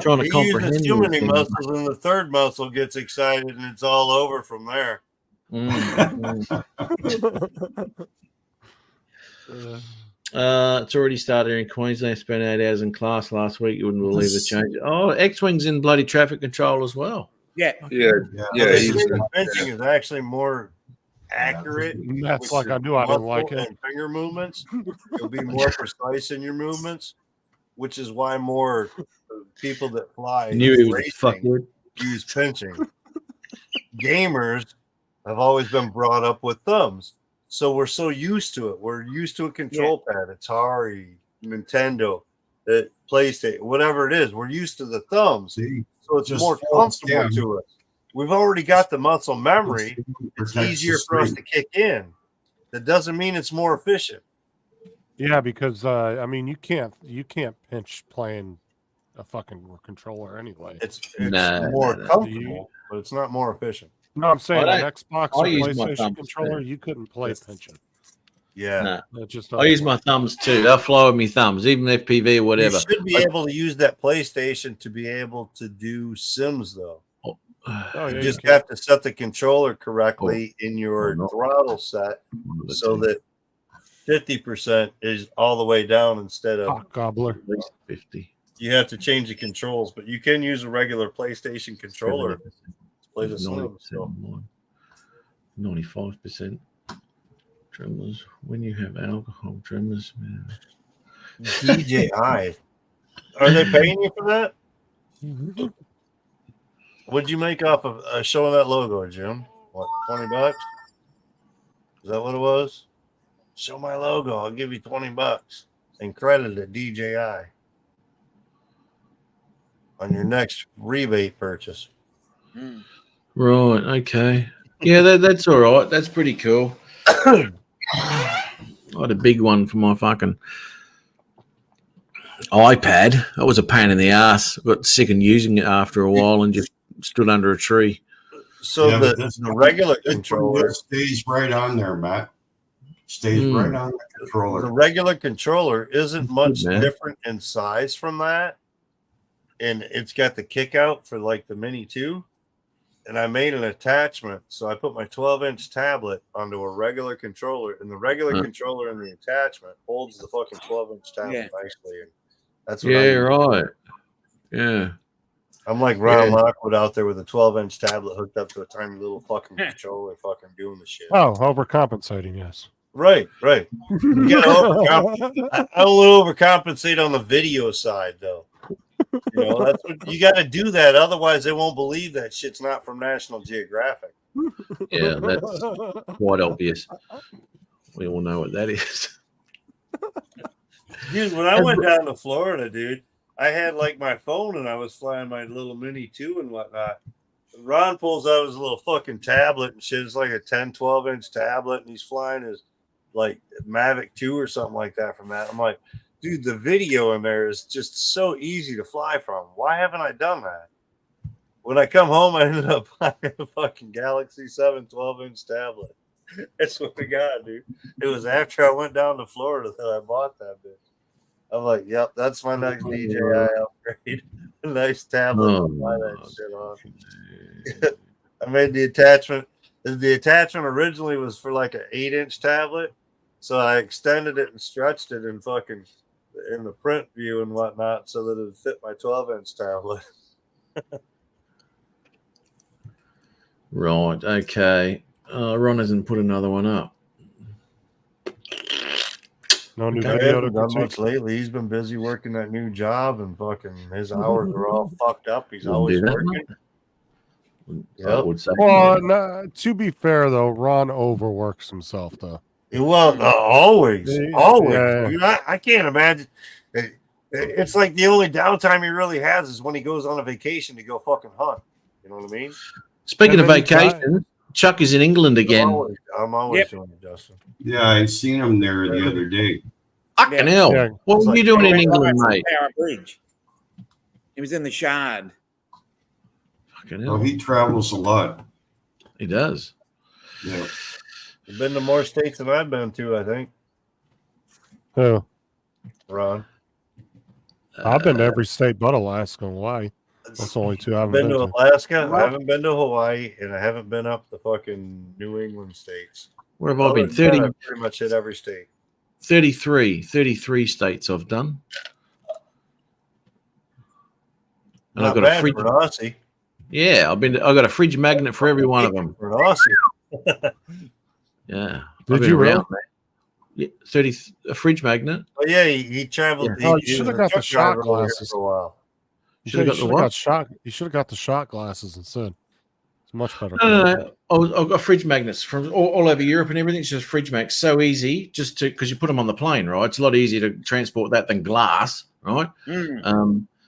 trying to He comprehend uses too these many things. muscles, and the third muscle gets excited, and it's all over from there. It's already started in Queensland. Spent 8 hours in class last week. You wouldn't believe the change. Oh, X-Wing's in bloody traffic control as well. Yeah. Yeah, Yeah. yeah. They He's, say the pinching is actually more accurate. That's with like your I knew I didn't like muscle it. and finger movements. You'll be more precise in your movements, which is why more people that fly I knew he was a racing fuckword. use pinching. Gamers have always been brought up with thumbs, so we're so used to it. We're used to a control pad, Atari, Nintendo, PlayStation, whatever it is. We're used to the thumbs, See, so it's Just more folds comfortable down. to us. We've already got the muscle memory. It's protects easier the for us strength. to kick in. That doesn't mean it's more efficient. Yeah, because I mean you can't pinch playing a fucking controller anyway. It's No, more no. comfortable, but it's not more efficient. No, I'm saying I an don't- Xbox I or use my PlayStation thumbs controller, too. you couldn't play pinching. Yeah. No. It just I use my thumbs too. They'll fly with me thumbs, even FPV or whatever. You should be able to use that PlayStation to be able to do Sims, though. Oh, You yeah, just can. have to set the controller correctly in your Oh, no. throttle set so that 50% is all the way down instead of Cock gobbler. at least 50. you have to change the controls, but you can use a regular PlayStation controller to play the Sims. So. 95% tremors. When you have alcohol tremors, man. DJI. Are they paying you for that? What'd you make off of showing that logo, Jim? What, $20? Is that what it was? Show my logo. I'll give you $20 and credit at DJI on your next rebate purchase. Right. Okay. Yeah, that's all right. That's pretty cool. I had a big one for my fucking iPad. That was a pain in the ass. Got sick of using it after a while and just stood under a tree. So Yeah, but the regular this controller, stays right on there, Matt. Stays right on the controller. the regular controller isn't much man. different in size from that, and it's got the kick out for like the Mini 2. And I made an attachment, so I put my 12-inch tablet onto a regular controller, and the regular controller and the attachment holds the fucking 12-inch tablet nicely. And that's what right. Yeah. I'm like Ron Lockwood out there with a 12-inch tablet hooked up to a tiny little fucking controller, fucking doing the shit. Oh, overcompensating, yes. Right. You gotta I will overcompensate on the video side, though. You know, that's what you got to do that. Otherwise, they won't believe that shit's not from National Geographic. Yeah, that's quite obvious. We all know what that is. Dude, when I went down to Florida, dude, I had like my phone and I was flying my little Mini 2 and whatnot. Ron pulls out his little fucking tablet and shit. It's like a 10, 12-inch tablet, and he's flying his like Mavic 2 or something like that from that. I'm like, dude, the video in there is just so easy to fly from. Why haven't I done that? When I come home, I ended up buying a fucking Galaxy 7 12-inch tablet. That's what we got, dude. It was after I went down to Florida that I bought that bitch. I'm like, yep, that's my next DJI upgrade. A nice tablet to fly that shit on. I made the attachment. The attachment originally was for like an 8-inch tablet. So I extended it and stretched it in fucking in the print view and whatnot so that it would fit my 12-inch tablet. Right. Okay. Ron hasn't put another one up. No new I video haven't to done critique. much lately. He's been busy working that new job and fucking his hours are all fucked up. He's Wouldn't always do that, working. mate. I would say. Well, no, to be fair though, Ron overworks himself though. Well, always. Yeah. Dude, I can't imagine. It's like the only downtime he really has is when he goes on a vacation to go fucking hunt. You know what I mean? Speaking of And then he vacation, Chuck is in England again. I'm always doing it, Justin. Yeah, I seen him there the other day. Fucking hell. Yeah. What It's were like- you doing in Right England, from mate? Tower Bridge. He was in the Shard. Fucking Well, hell. he travels a lot. He does. Yeah. You've been to more states than I've been to, I think, Who? Ron. I've been to every state but Alaska and Hawaii. That's the only two I I've haven't been been to to. Alaska. I haven't been to Hawaii, and I haven't been up the fucking New England states. Where have I been? Other than that, 30, I've pretty much hit every state. 33 states I've done. And I've Not got a bad fridge. for an Aussie. Yeah, I've got a fridge magnet for every one of them. For an Aussie. Yeah. Did I've been you really? around, man. Yeah, 30 a fridge magnet. Oh yeah, he traveled. Yeah. Oh, he you should was have a got the truck shot driver over here glasses. for a while. You Should've got the what? shot. You should have got the shot glasses instead. It's much better. No. I've got fridge magnets from all over Europe and everything. It's just fridge magnets. So easy just to, because you put them on the plane, right? It's a lot easier to transport that than glass, right?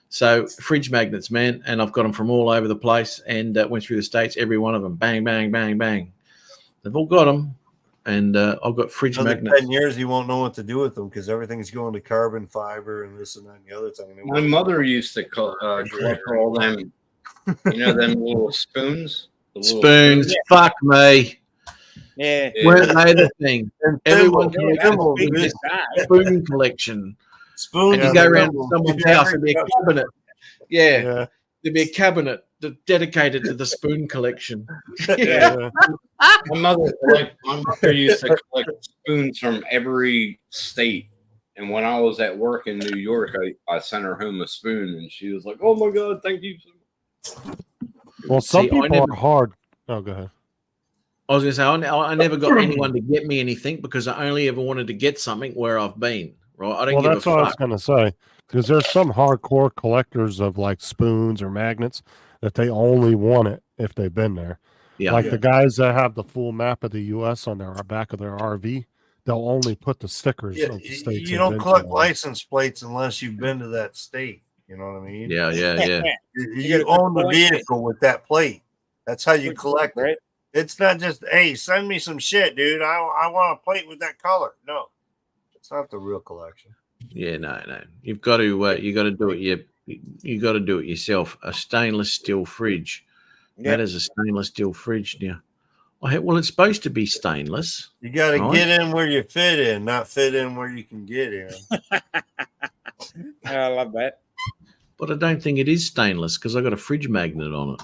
So fridge magnets, man. And I've got them from all over the place and went through the States, every one of them. Bang, bang, bang, bang. They've all got them. And I've got fridge Another magnets. 10 years, you won't know what to do with them because everything's going to carbon fiber and this and that and the other thing. My mother used to collect all them, you know, them little spoons. The little Spoons. Fuck me. Yeah. Weren't they the thing? Everyone thimble, collected thimble, a big dude. spoon collection. Spoons. And you and go around to thimbles. someone's Yeah, house and be a cabinet. Yeah. Yeah. There'd be a cabinet dedicated to the spoon collection. Yeah. My mother used to collect spoons from every state. And when I was at work in New York, I sent her home a spoon, and she was like, "Oh my god, thank you so much." Well, some See, I people never- are hard. Oh, go ahead. I was going to say, I never got anyone to get me anything because I only ever wanted to get something where I've been. Right? I don't Well, give that's a what I was fuck. going to say. Because there's some hardcore collectors of like spoons or magnets that they only want it if they've been there. Yeah. Like the guys that have the full map of the U.S. on their back of their RV, they'll only put the stickers Yeah, of the states. you they've don't been to collect on. license plates unless you've been to that state. You know what I mean? Yeah. You own the vehicle with that plate. That's how you collect it. It's not just, hey, send me some shit, dude. I want a plate with that color. No, it's not the real collection. Yeah, no. You've got to do it. You got to do it yourself. A stainless steel fridge. That is a stainless steel fridge now. Well, it's supposed to be stainless. You got to get in where you fit in, not fit in where you can get in. I love that. But I don't think it is stainless because I got a fridge magnet on it.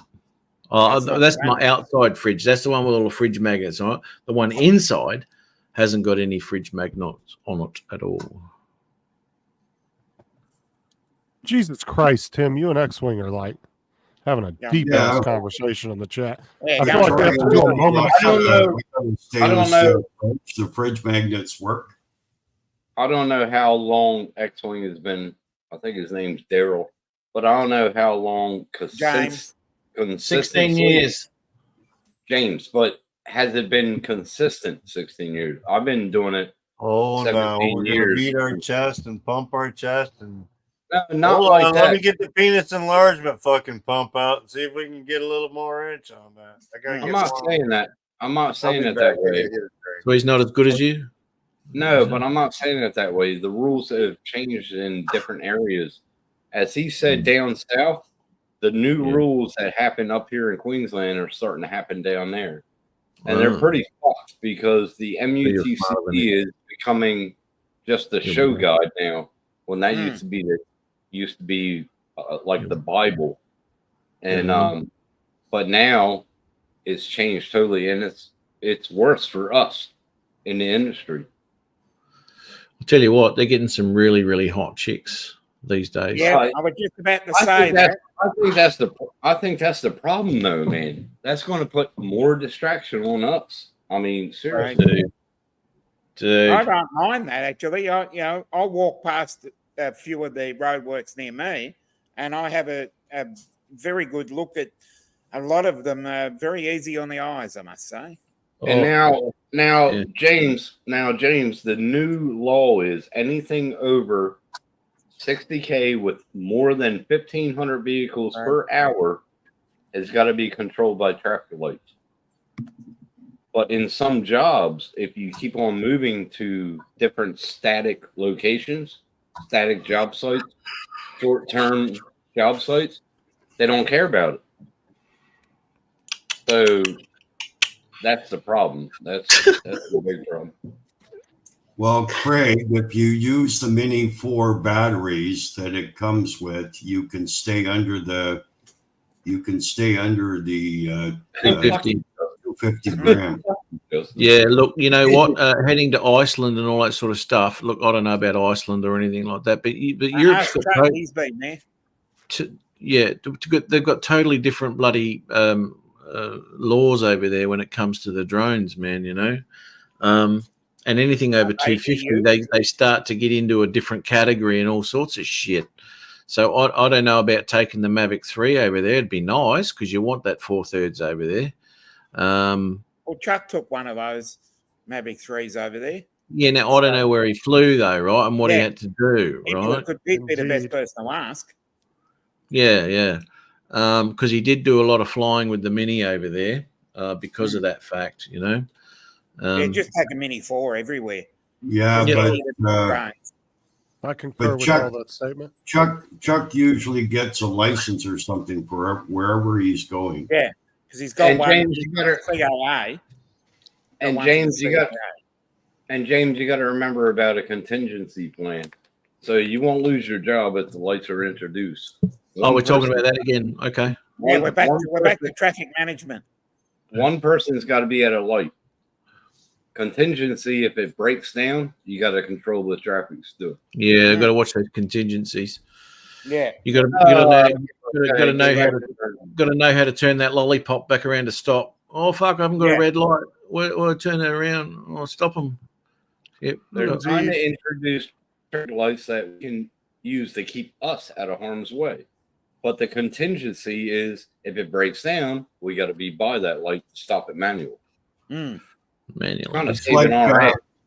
Oh, that's my outside fridge. That's the one with all the fridge magnets on it. The one inside hasn't got any fridge magnets on it at all. Jesus Christ, Tim, you and X-Wing are like having a deep ass conversation in the chat. Yeah, I feel like we have to do a moment. I don't know. The fridge magnets work. I don't know how long X-Wing has been. I think his name's Daryl, but I don't know how long. James. 16 years. James, but has it been consistent 16 years? I've been doing it. Oh, no. We're years. going to beat our chest and pump our chest. And not like that. Let me get the penis enlargement fucking pump out and see if we can get a little more inch on that. I'm not saying that. I'm not saying it that way. So he's not as good as you? No, but I'm not saying it that way. The rules have changed in different areas. As he said down south, the new rules that happen up here in Queensland are starting to happen down there. And they're pretty fucked because the MUTCC is becoming just the show guide now. When that used to be like the Bible. And but now it's changed totally, and it's worse for us in the industry. I'll tell you what, they're getting some really, really hot chicks these days. Yeah, I was just about to say that. I think that's the problem, though, man. That's going to put more distraction on us. I mean, seriously, dude. I don't mind that actually. I walk past a few of the roadworks near me, and I have a very good look at a lot of them. Very easy on the eyes, I must say. And now, James, the new law is anything over 60K with more than 1,500 vehicles per hour has got to be controlled by traffic lights. But in some jobs, if you keep on moving to different static locations, static job sites, short-term job sites, they don't care about it. So that's the problem. That's the big problem. Well, Craig, if you use the Mini 4 batteries that it comes with, you can stay under the 250 grams. Yeah, look, you know what? Heading to Iceland and all that sort of stuff. Look, I don't know about Iceland or anything like that, but Europe's got he's been there. They've got totally different bloody laws over there when it comes to the drones, man. You know, and anything over 250, they start to get into a different category and all sorts of shit. So I don't know about taking the Mavic 3 over there. It'd be nice because you want that 4/3 over there. Well, Chuck took one of those Mavic 3s over there. Yeah, now I don't know where he flew though, right, and what he had to do, right? Could be the best person to ask. Yeah. Because he did do a lot of flying with the Mini over there because of that fact, you know. Just take a Mini 4 everywhere. Yeah, but I concur with all that statement. Chuck usually gets a license or something for wherever he's going. Yeah, because he's got one. James, COA. And James, you got to remember about a contingency plan, so you won't lose your job if the lights are introduced. We're talking about that again. Okay. Yeah, we're back to traffic management. One person's got to be at a light. Contingency, if it breaks down, you got to control the traffic still. Yeah, got to watch those contingencies. Yeah, you got to know how to turn that lollipop back around to stop. Oh fuck! I haven't got a red light. We'll turn that around. I'll stop them. Yep. They're trying to introduce lights that we can use to keep us out of harm's way. But the contingency is if it breaks down, we got to be by that light to stop it manual. Manual.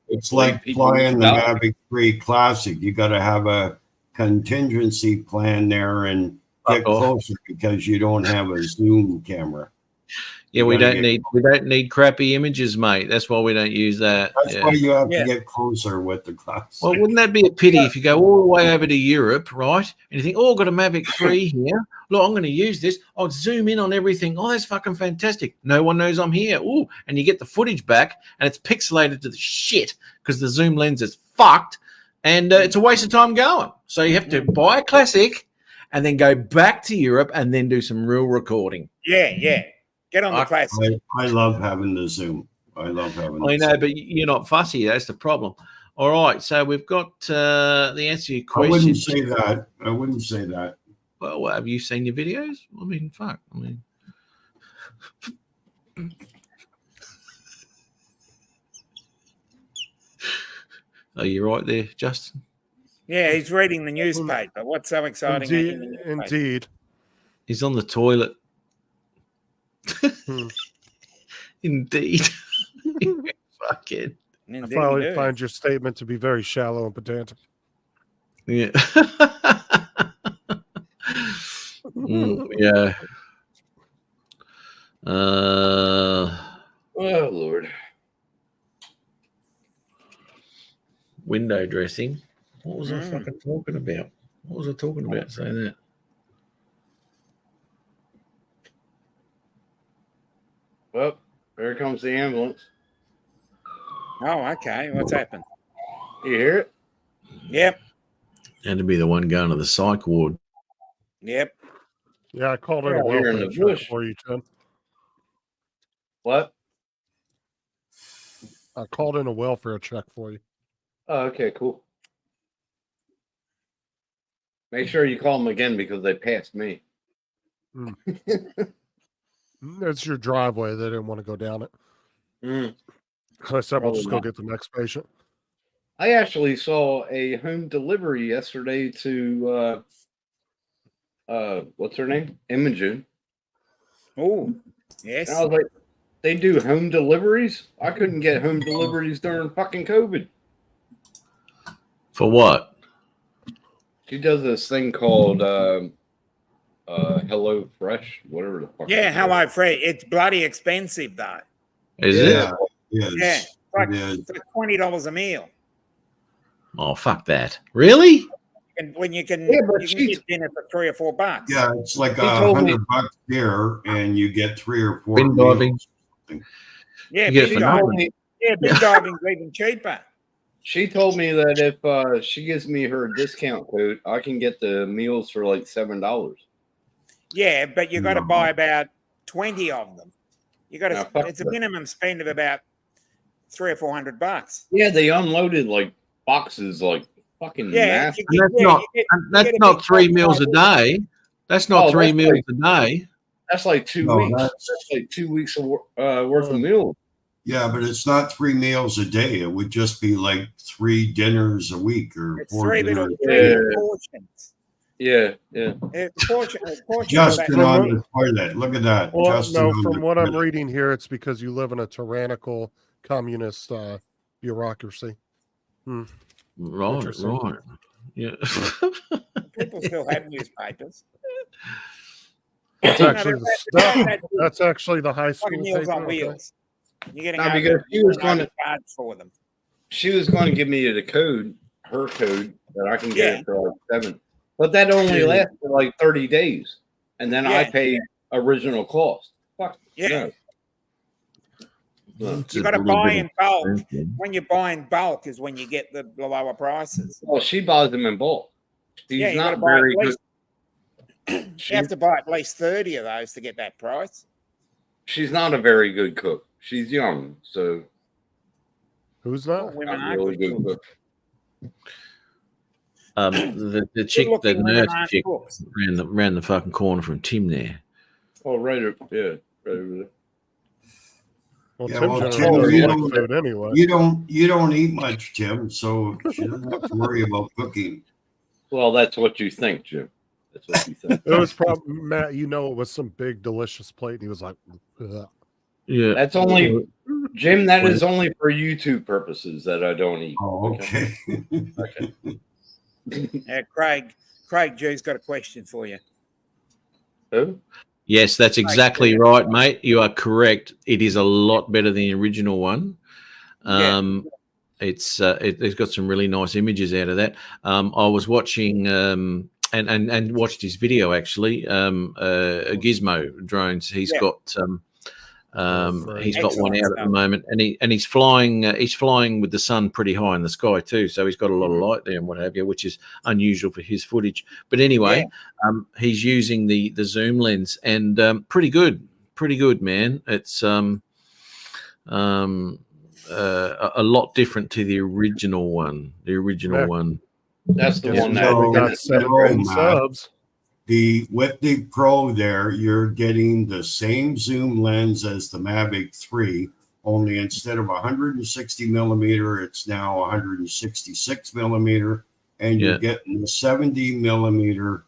It's like flying the Mavic 3 Classic. You got to have a contingency plan there and get closer because you don't have a zoom camera. Yeah, we don't need crappy images, mate. That's why we don't use that. That's why you have to get closer with the glass. Well, wouldn't that be a pity if you go all the way over to Europe, right? And you think, oh, I've got a Mavic 3 here. Look, I'm going to use this. I'll zoom in on everything. Oh, that's fucking fantastic. No one knows I'm here. Oh, and you get the footage back and it's pixelated to the shit because the zoom lens is fucked and it's a waste of time going. So you have to buy a classic and then go back to Europe and then do some real recording. Yeah. Get on the classic. I love having the zoom. I love having I know, but you're not fussy. That's the problem. All right. So we've got the answer to your question. I wouldn't say that. Well, have you seen your videos? I mean, fuck. I mean, are you right there, Justin? Yeah, he's reading the newspaper. What's so exciting? Indeed. He's on the toilet. Indeed. Fucking. I find your statement to be very shallow and pedantic. Yeah. Yeah. Oh Lord. Window dressing. What was I fucking talking about? What was I talking about saying that? Well, there comes the ambulance. Oh, okay. What's happened? You hear it? Yep. Had to be the one going to the psych ward. Yep. Yeah, I called in a Here in welfare the check bush. for you, Tim. What? I called in a welfare check for you. Oh, okay, cool. Make sure you call them again because they passed me. It's your driveway. They didn't want to go down it. I said, we'll just go get the next patient. I actually saw a home delivery yesterday to what's her name? Imogen. Oh, yes. And I was like, they do home deliveries? I couldn't get home deliveries during fucking COVID. For what? She does this thing called Hello Fresh, whatever the fuck. Yeah, Hello Fresh. It's bloody expensive though. Is it? Yeah, it's like $20 a meal. Oh, fuck that. Really? And when you can, Yeah, but you can get dinner for $3 or $4. Yeah, it's like told me- $100 here, and you get 3 or 4 Bin diving. meals. Yeah, You get it big for diving. nothing. Yeah, big diving's even cheaper. She told me that if she gives me her discount code, I can get the meals for like $7. Yeah, but you got to buy about 20 of them. You got Now, to. fuck It's a that. minimum spend of about $300 or $400. Yeah, they unloaded like boxes, like fucking Yeah, massive. you And get- that's get a not big 3 box meals a of- day. That's not Oh, 3 that's meals like- a day. That's like 2 No, weeks. that's- That's like 2 weeks of worth of meals. Yeah, but it's not 3 meals a day. It would just be like 3 dinners a week or It's 4 three little dinners. portions. Yeah, yeah. Portion Justin about- on the toilet. Look at that. Well, Justin no, on from the what I'm toilet. reading here, it's because you live in a tyrannical communist bureaucracy. Right, Interesting. right. Yeah. People still have newspapers. That's No, actually they're- that's actually the high school Fucking Meals paper. on Okay. Wheels. You're getting No, because she was going to charge for them. give me the code, her code, that I can get Yeah. it for like 7. But that only lasts for like 30 days. And then I Yeah. pay original cost. Fuck. Yeah. No. No. You got to buy in bulk. When you buy in bulk is when you get the lower prices. Well, she buys them in bulk. She's Yeah, you got to not buy very at good. least. You have to buy at least 30 of those to get that price. She's not a very good cook. She's young, so Who's that? Women not are really good good cooks. cook. The chick, the Good-looking women nurse aren't chick, cooks. ran the fucking corner from Tim there. Oh, right, right over there. Well, Yeah, Tim well, generally Tim, doesn't you like don't- food anyway. You don't eat much, Tim, so she doesn't have to worry about cooking. Well, that's what you think, Jim. That's what you think. It was probably Matt. You know, it was some big delicious plate. And he was like, ugh. Yeah. That's only Jim. That is only for YouTube purposes that I don't eat. Oh, okay. Craig G's got a question for you. Who? Yes, that's exactly right, mate. You are correct. It is a lot better than the original one. It's got some really nice images out of that. I was watching and watched his video actually. Gizmo drones. He's got one out at the moment, and he's flying with the sun pretty high in the sky too. So he's got a lot of light there and what have you, which is unusual for his footage. But anyway, he's using the zoom lens and pretty good, man. It's a lot different to the original one. That's the one we got that 17 subs. With the Pro there, you're getting the same zoom lens as the Mavic 3, only instead of 160 millimeter, it's now 166 millimeter, and you're getting the 70 millimeter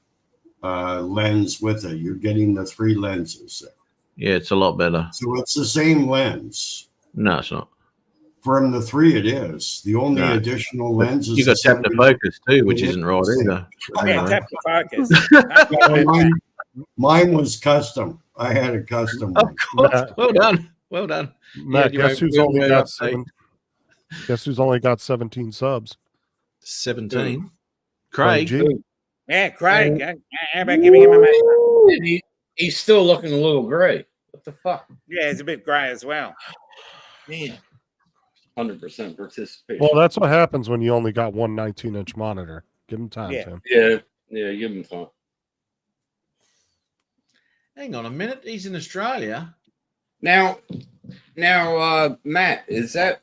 lens with it. You're getting the 3 lenses there. Yeah, it's a lot better. So it's the same lens. No, it's not. From the 3, it is. The only additional lens is you got tap to focus too, which isn't right either. Tap to focus. Mine was custom. I had a custom one. Well done. Matt, guess who's only got 17 subs? 17. Craig. Yeah, Craig. How about giving him a match? He's still looking a little gray. What the fuck? Yeah, he's a bit grey as well. Man. 100% participation. Well, that's what happens when you only got one 19-inch monitor. Give him time, Tim. Yeah, give him time. Hang on a minute. He's in Australia. Now, Matt, is that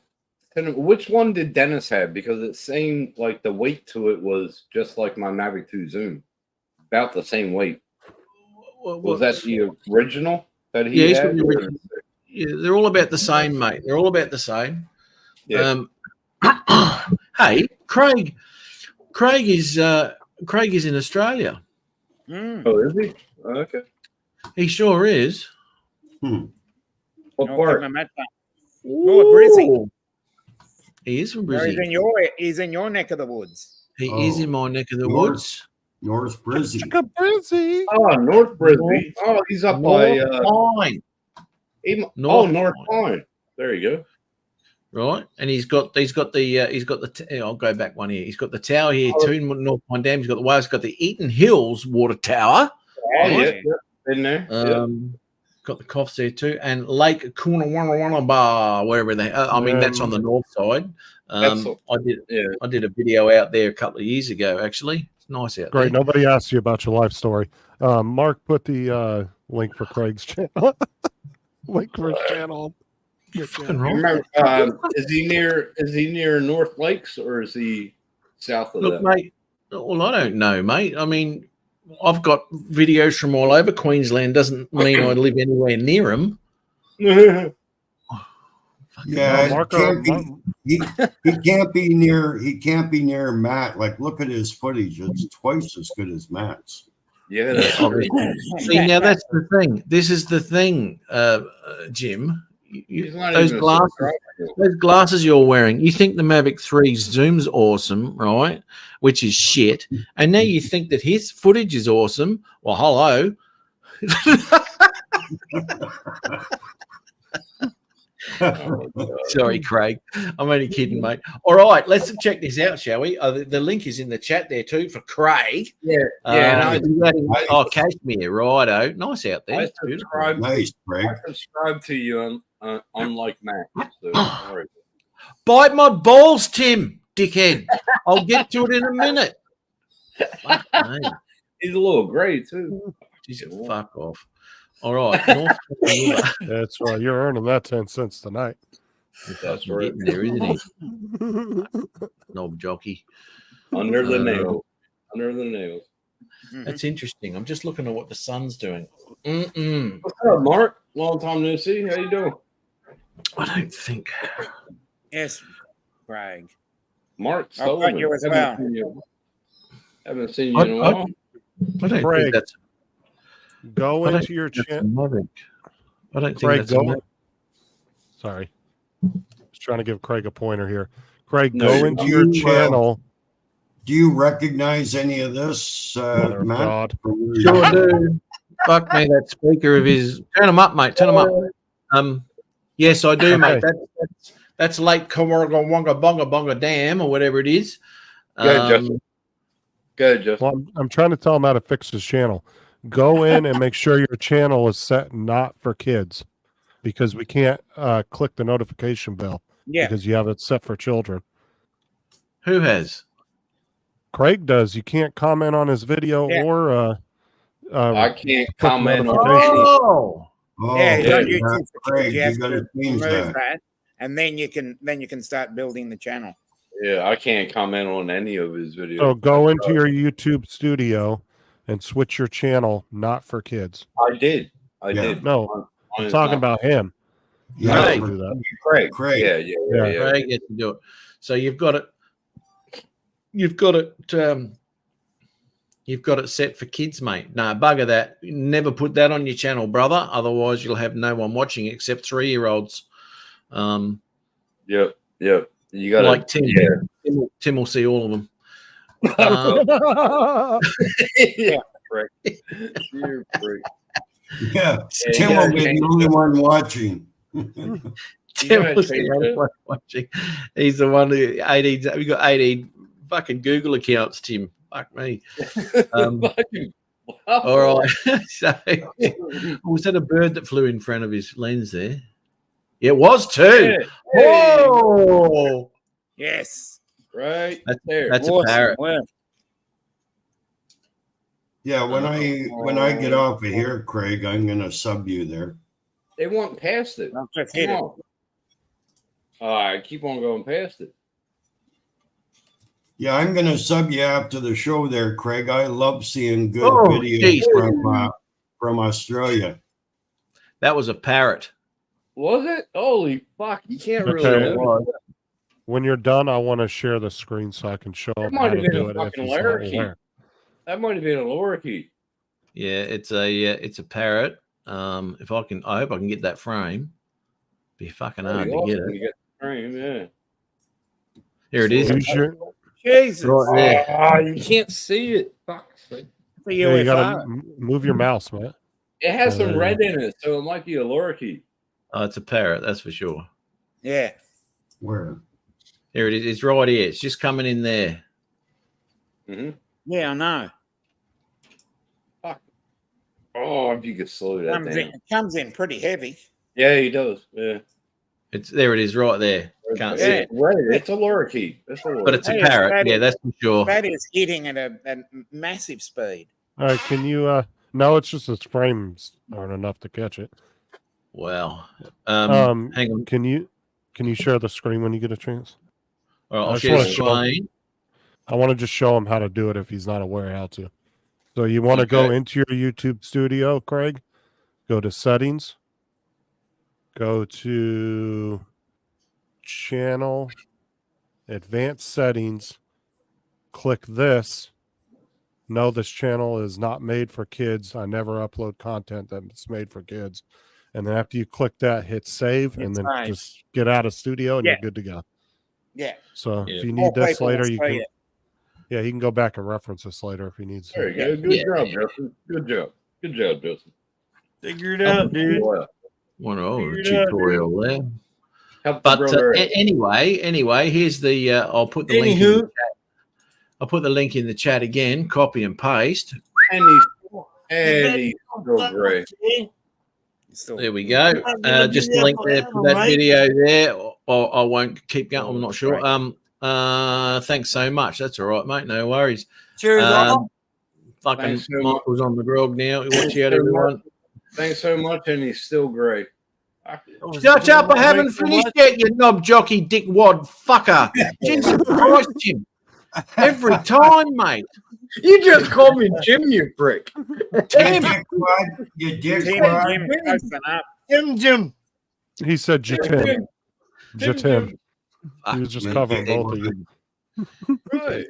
which one did Dennis have? Because it seemed like the weight to it was just like my Mavic 2 Zoom, about the same weight. Was that the original that he had? Yeah, they're all about the same, mate. They're all about the same. Yeah. Hey, Craig is in Australia. Oh, is he? Okay. He sure is. What part? North Brizzy. He is from Brizzy. He's in your neck of the woods. He is in my neck of the woods. North Brizzy. Oh, North Brizzy. Oh, he's up by Pine. North Pine. There you go. Right, and he's got the I'll go back one here. He's got the tower here too, North Pine Dam. He's got the Wales. He's got the Eaton Hills water tower. Oh yeah, in there. Got the Coffs there too, and Lake Coonawanna, wherever they. I mean, that's on the north side. I did a video out there a couple of years ago. Actually, it's nice out there. Great. Nobody asked you about your life story. Mark put the link for Craig's channel. Link for his channel. You're fucking wrong. Remember, is he near North Lakes or is he south of that? Mate. Well, I don't know, mate. I mean, I've got videos from all over Queensland. Doesn't mean I live anywhere near him. Yeah, he can't be near Matt. Like, look at his footage; it's twice as good as Matt's. Yeah, that's see, now that's the thing. This is the thing, Jim. Those glasses you're wearing, you think the Mavic 3's zoom's awesome, right? Which is shit. And now you think that his footage is awesome. Well, hello. Sorry, Craig. I'm only kidding, mate. All right, let's check this out, shall we? The link is in the chat there too for Craig. Kashmir, righto. Nice out there. Nice, Craig. I subscribe to you unlike Matt. So, bite my balls, Tim, dickhead. I'll get to it in a minute. He's a little gray too. Fuck off. All right. That's right. You're earning that 10 cents tonight. That's right. There, isn't he? No jockey. Under the nail. Under the nails. That's interesting. I'm just looking at what the sun's doing. What's up, Mark? Long time no see. How you doing? I don't think. Yes, Craig. Mark, I've got you as well. Haven't seen you in a while. I don't Craig, think that's. Go into your channel. I don't Craig, think that's. Sorry. Just trying to give Craig a pointer here. Craig, go into your channel. Do you recognize any of this, Matt? Sure do. Fuck me, that speaker of his. Turn him up, mate. Turn him up. Yes, I do, mate. That's Lake Kawarga Wonga Bonga Bonga Dam or whatever it is. Good, Justin. Good, Justin. Well, I'm trying to tell him how to fix his channel. Go in and make sure your channel is set not for kids, because we can't click the notification bell. Yeah. Because you have it set for children. Who has? Craig does. You can't comment on his video or I can't click comment on notifications. Oh, Yeah, yeah, you got YouTube for Craig, kids. You have you gotta to change remove that. and then you can start building the channel. Yeah, I can't comment on any of his videos. So go into your YouTube studio and switch your channel not for kids. I did. I Yeah. did. No, I'm Mine's talking not- about him. Yeah, Craig. Do that. Craig. Craig. Yeah. Craig gets to do it. So you've got it set for kids, mate. No, bugger that. Never put that on your channel, brother. Otherwise, you'll have no one watching except 3-year-olds. Yep. You got Like Tim. Yeah. Tim will see all of them. Yeah, prick. You're a prick. Yeah. Yeah, Tim you will gotta be change the only one watching. Tim gotta was the change only it. one watching. He's the one who 18. We got 18 fucking Google accounts, Tim. Fuck me. Fucking- All right. So, was that a bird that flew in front of his lens there? Yeah, it was too. Yeah. Hey, Whoa! Yes. right That's- there. that's a Awesome parrot. work. Yeah, when I get off of here, Craig, I'm gonna sub you there. They went past it. I'll just Come hit it. on. All right, keep on going past it. Yeah, I'm gonna sub you after the show there, Craig. I love seeing good Oh, videos geez. from Australia. That was a parrot. Was it? Holy fuck! You can't really. Okay. know. When you're done, I want to share the screen so I can show him might how to have been do a it if fucking he's not lurky. aware. That might have been a lorikeet. Yeah, it's a parrot. If I can, I hope I can get that frame. Be fucking hard to get it. You get the frame, yeah. Here it is. Use your- Jesus. Right there. Oh, you can't see it. Fuck. The yeah, you UFO. gotta move your mouse, man. It has some Uh, red in it, so it might be a lorikeet. Oh, it's a parrot, that's for sure. Yeah. Where? Here it is. It's right here. It's just coming in there. Mm-hmm. Yeah, I know. Oh, if you could slow that down. It comes in pretty heavy. Yeah, he does. Yeah. It's there. It is right there. Can't see Yeah, it, right. It's a lorikeet. That's a lorikeet. but it's a That is- parrot. that Yeah, is- that's for sure. That is hitting at a massive speed. All right, can you? No, it's just its frames aren't enough to catch it. Wow. Hang Hang on. Can you share the screen when you get a chance? All right, I I'll just share the wanna show- screen. I want to just show him how to do it if he's not aware how to. So you want to go Okay. into your YouTube studio, Craig. Go to settings. Go to channel, advanced settings. Click this. No, this channel is not made for kids. I never upload content that's made for kids. And then after you click that, hit save, and Hit then save. just get out of studio, and Yeah. you're good to go. Yeah. So Yeah. if you More need this people will later, you see can. it. Yeah, he can go back and reference this later if he needs There to. you go. Good Yeah. job, Justin. Good job. Good job, Justin. Figure it out, dude. Well, One oh, Figure it out, tutorial there. help the But brother out. anyway, here's the. I'll put the link. In Anywho. the chat. I'll put the link in the chat again. Copy and paste. And he's still great. Still, There we go. Just a link there for that video there. Or I won't keep going. I'm not sure. Thanks so much. That's all right, mate. No worries. Cheers, all. Fucking Thanks so Michael's on the grog now. Watch out, everyone. Thanks so much, and he's still great. Shut up! I haven't finished yet, you knob jockey, dick wad fucker. Jesus Christ, Jim. Every time, mate. You just called me Jim, you prick. You dick wad. You dick Tim wad. Jim posting up. Jim. He said Jatim. Jatim. Ah, He was just Yeah, covering yeah, both of you. Right.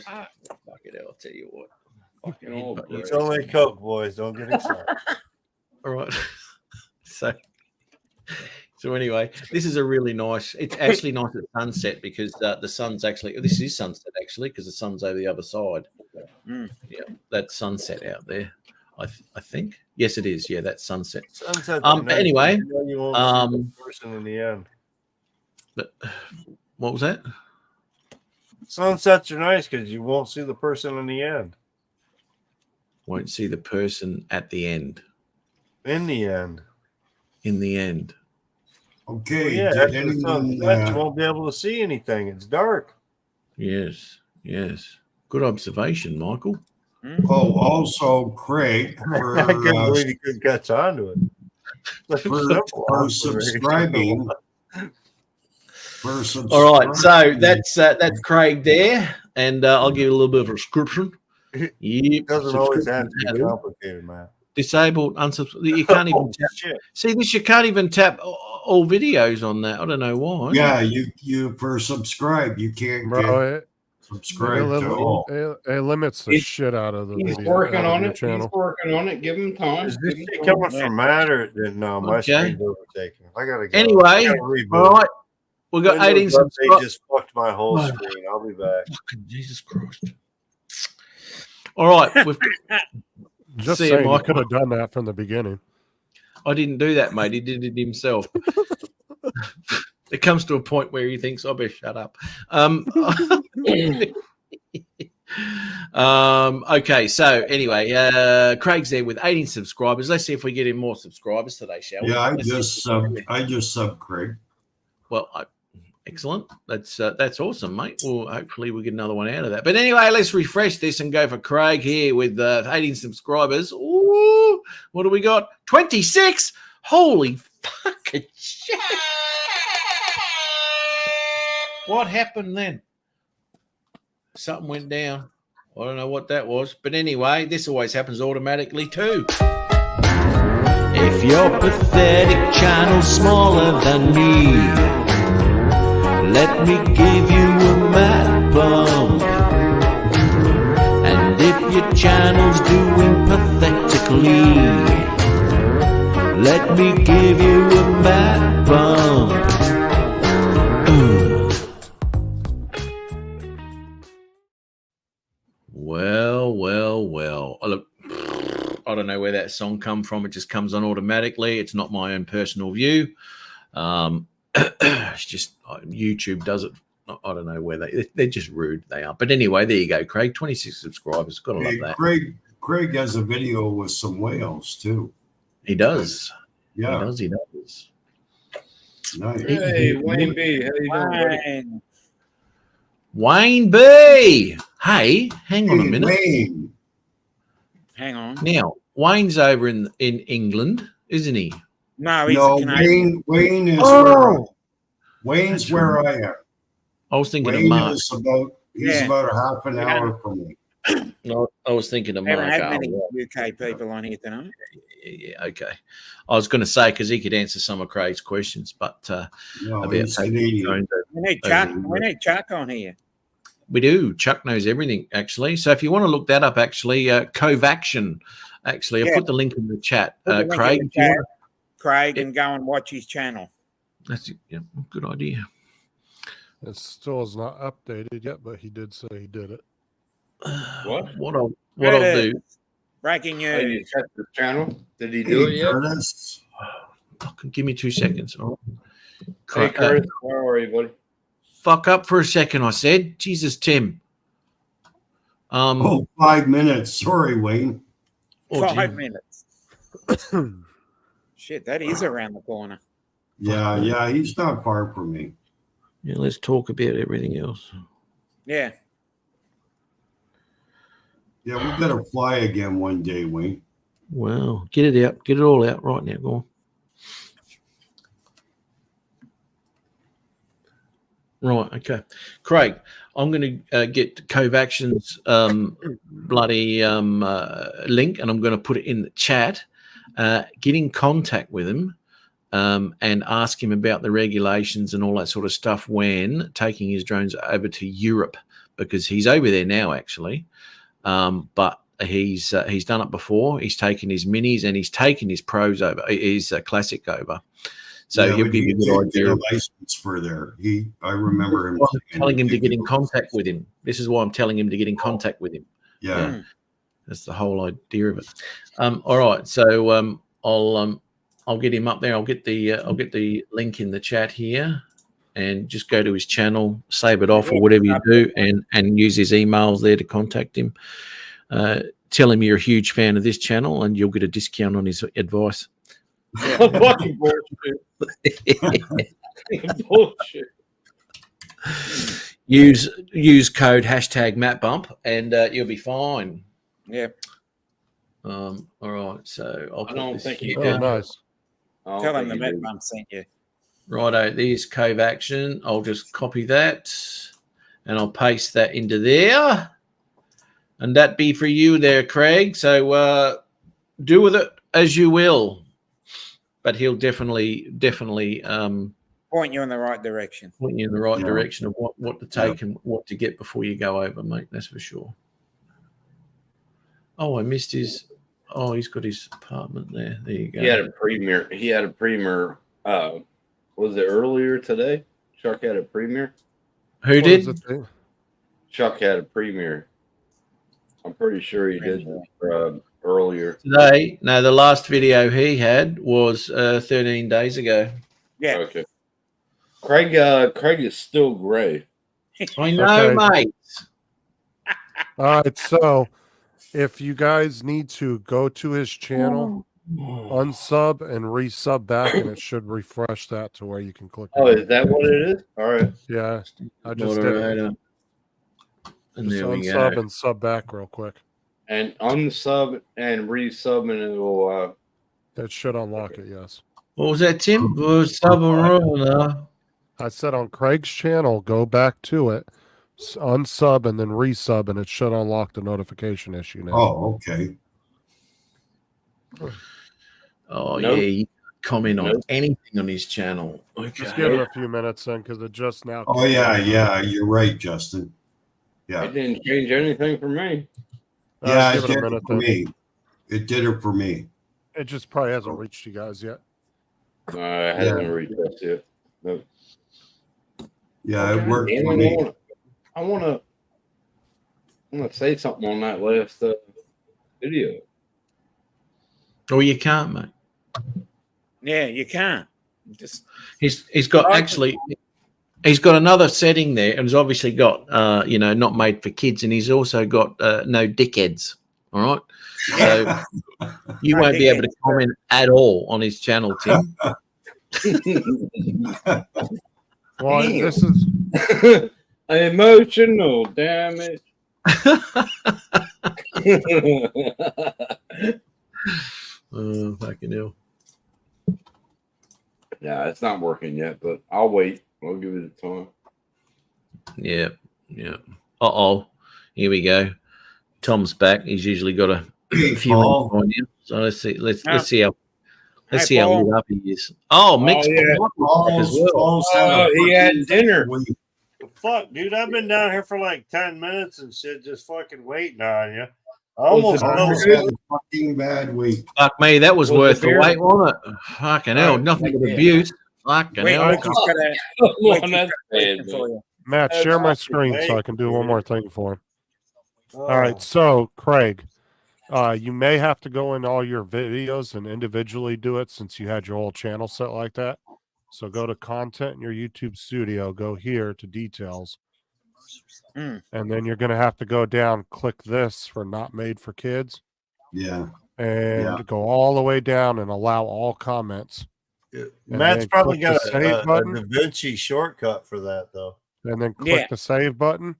Fuck it, I'll tell you what. Fucking old But prick. It's only Coke, boys. Don't get excited. All right. So anyway, this is a really nice. It's actually nice at sunset because the sun's actually. This is sunset actually because the sun's over the other side. Mm. Yeah, that's sunset out there. I think. Yes, it is. Yeah, that's sunset. Sunsets But anyway, you know you won't see the person in the end. But what was that? Sunsets are nice because you won't see the person in the end. Won't see the person at the end. In the end. In the end. Okay. Yeah, did after the anyone, sunset, you won't be able to see anything. It's dark. Yes. Yes. Good observation, Michael. oh, also Craig for, I couldn't believe you couldn't catch on to it. for subscribing. All right, so that's Craig there, and I'll give you a little bit of a description. Yep, It doesn't always have to be subscription complicated, man. disabled, unsubscribed. You can't even tap. Shit. See this? You can't even tap all videos on that. I don't know why. Yeah, you for subscribe, you can't get Bro, subscribed to all. it limits the He's- shit out of the He's video. working out of on your it. channel. He's working on it. Give him time. Is this Give him shit time. coming from Matt or no? My Okay. screen's overtaken. I gotta go. Anyway, I gotta reboot. All right, we got 18 Windows update subscribers. just fucked my whole Oh. screen. I'll be back. Fucking Jesus Christ! All right, we've, Just See you, saying, you Michael. could have done that from the beginning. I didn't do that, mate. He did it himself. It comes to a point where he thinks, "I better shut up." Okay, so anyway, Craig's there with 18 subscribers. Let's see if we get him more subscribers today, shall we? Yeah, Let's see. I just subbed Craig. Well, excellent. That's awesome, mate. Well, hopefully we'll get another one out of that. But anyway, let's refresh this and go for Craig here with 18 subscribers. Ooh, what do we got? 26. Holy fucking shit! What happened then? Something went down. I don't know what that was. But anyway, this always happens automatically too. If your pathetic channel's smaller than me, let me give you a mad bump. And if your channel's doing pathetically, let me give you a mad bump. Well. Oh, look, I don't know where that song come from. It just comes on automatically. It's not my own personal view. It's just YouTube does it. I don't know where they're just rude. They are. But anyway, there you go, Craig. 26 subscribers. Gotta love that. Craig has a video with some whales too. He does. Yeah. He does. Nice. Hey, Wayne B. How you doing, buddy? Wayne B. Hey, hang on a minute. Wayne. Hang on. Now, Wayne's over in England, isn't he? No, he's a Canadian. Wayne is Wayne's where I am. I was thinking Wayne of Mark. is about a half an hour from me. No, I was thinking of We haven't Mark. had many Oh, UK people on here tonight. yeah, okay. I was going to say because he could answer some of Craig's questions, but No, about he's taking Canadian. phones over. We need Chuck. We need Chuck on here. We do. Chuck knows everything, actually. So if you want to look that up, actually, Covaction. Actually, I'll put the link in the chat. Put the link in Craig, the if you chat, want- Craig, and go and watch his channel. that's good idea. It still is not updated yet, but he did say he did it. What? What I'll There it do? is. Breaking Hey, you news. check the channel? Did he do it Hey, yet? Curtis. Give me 2 seconds. All right. Hey, Curtis, where are you, buddy? Fuck up for a second. I said, Jesus, Tim. 5 minutes. Sorry, Wayne. 5 minutes. Shit, that is around the corner. Yeah, he's not far from me. Yeah, let's talk about everything else. Yeah. Yeah, we gotta fly again one day, Wayne. Well, get it out. Get it all out right now. Go on. Right. Okay. Craig, I'm going to get Covaction's bloody link, and I'm going to put it in the chat. Get in contact with him and ask him about the regulations and all that sort of stuff when taking his drones over to Europe, because he's over there now, actually. But he's done it before. He's taken his minis and he's taken his pros over, his classic over. So Yeah, he'll but give you a good get idea. a license for there. I remember him. Well, I'm telling him to get in contact with him. This is why I'm telling him to get in contact with him. Yeah. That's the whole idea of it. All right, so I'll get him up there. I'll get the link in the chat here, and just go to his channel, save it off or whatever you do, and use his emails there to contact him. Tell him you're a huge fan of this channel, and you'll get a discount on his advice. Fucking bullshit. Bullshit. Use code #MattBump, and you'll be fine. Yeah. All right, so I don't think he Oh, did. nice. Tell him the Matt Bump sent you. Righto, there's Cove Action. I'll just copy that, and I'll paste that into there, and that be for you there, Craig. So do with it as you will, but he'll definitely Point you in the right direction. point you in the right direction of what to take and what to get before you go over, mate. That's for sure. Oh, I missed his. Oh, he's got his apartment there. There you go. He had a premiere. Was it earlier today? Chuck had a premiere. Who What did? is it there? Chuck had a premiere. I'm pretty sure he did earlier. Today? No, the last video he had was 13 days ago. Yeah. Okay. Craig is still gray. I know, Okay. mate. All right, so if you guys need to go to his channel, unsub and resub back, and it should refresh that to where you can click. Oh, it. is that what it is? All right. Yeah, I just did it. Moderator. And Just there we unsub go. and sub back real quick. And unsub and resub, and it will. That should unlock it. Yes, What was that, Tim? Sub. I said on Craig's channel, go back to it, unsub and then resub, and it should unlock the notification issue now. Oh, okay. Oh, Nope. yeah. You comment on Nope. anything on his channel. Okay. Just give it a few minutes then, because it just now. Oh yeah, you're right, Justin. Yeah, It didn't change anything for me. yeah, give it it a did it minute for then. me. It did it for me. It just probably hasn't reached you guys yet. It hasn't reached us yet. No. Yeah, it worked Damn for it, me. I want to say something on that last video. Oh, you can't, mate. Yeah, you can't. Just He's got actually. He's got another setting there, and he's obviously got, not made for kids, and he's also got no dickheads. All right, so you won't be able to comment at all on his channel, Tim. Well, this is Emotional damage. Oh, fucking hell. Yeah, it's not working yet, but I'll wait. I'll give it a time. Yeah. Uh-oh. Here we go. Tom's back. He's usually got a few Paul. on you. So let's see. Let's Now- see how Hey, see how Paul. lit up he is. Oh, mixed yeah. as well. He had dinner. Fuck, dude, I've been down here for like 10 minutes and shit, just fucking waiting on you. I Was almost it know. Almost had a fucking bad week. Fuck me, that was Was worth the the beer- wait, wasn't it? Fucking hell, nothing but abuse. Fucking wait, hell. I just gotta Come wait on, that's bad, for man. you. Matt. That's Share my fucking screen so I great, can do one dude. more thing for him. Oh. All right, so Craig, you may have to go into all your videos and individually do it since you had your whole channel set like that. So go to content in your YouTube studio, go here to details, Mm. and then you're going to have to go down, click this for not made for kids, Yeah. and Yeah. go all the way down and allow all comments. Matt's then probably click the got save a button. Da Vinci shortcut for that, though. And then click Yeah. the save button,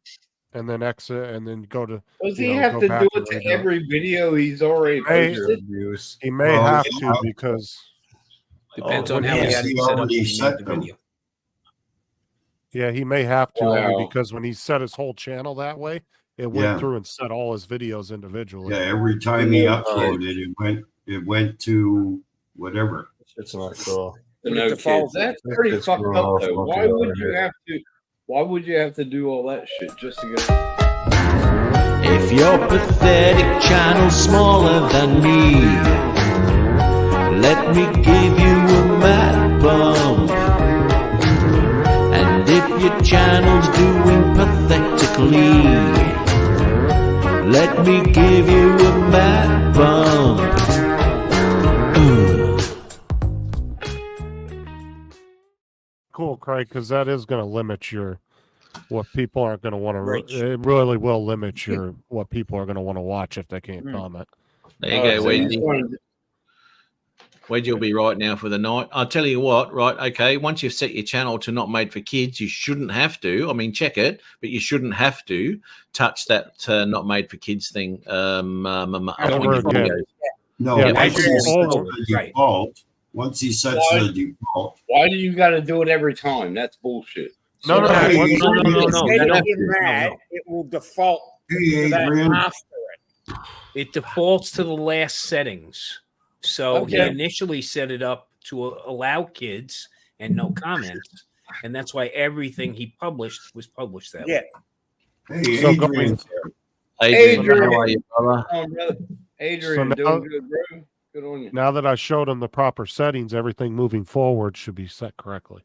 and then exit, and then go to. Does you he know, have go to back do and it to redo it. every video he's already Hey, posted? Abuse. He may Well, have yeah. to because Depends Oh, on how yes, he had he it set up already when he set made the them. video. yeah, he may have to only Wow. because when he set his whole channel that way, it went Yeah. through and set all his videos individually. Yeah, every time he Yeah. uploaded, it went to whatever. It's not cool. The With no the kids. false- That's pretty It's fucked up, rough, though. fucking Why would right you here. have to? Why would you have to do all that shit just to get? If your pathetic channel's smaller than me, let me give you a mad bump. And if your channel's doing pathetically, let me give you a mad bum. Cool, Craig, because that is going to limit your what people aren't going to want to. Reach. It really will limit your what people are going to want to watch if they can't comment. There you Oh, go, so Wendy. you wanted- Wedge will be right now for the night. I'll tell you what, right? Okay, once you've set your channel to not made for kids, you shouldn't have to. I mean, check it, but you shouldn't have to touch that not made for kids thing. On your again. videos. No, Yeah, once he sets all- the right. default, once he sets Why? the default, Why do you got to do it every time? That's bullshit. No, no, Hey, once- No, no, no, no. Set That- it in that, it will default hey, to that Adrian, after it. It defaults to the last settings. So he Okay. initially set it up to allow kids and no comments. And that's why everything he published was published that Yeah. way. hey, So Adrian, Adrian, how are you, brother? Come on, brother. Adrian, So now- doing good, bro. Good on you. Now that I showed him the proper settings, everything moving forward should be set correctly.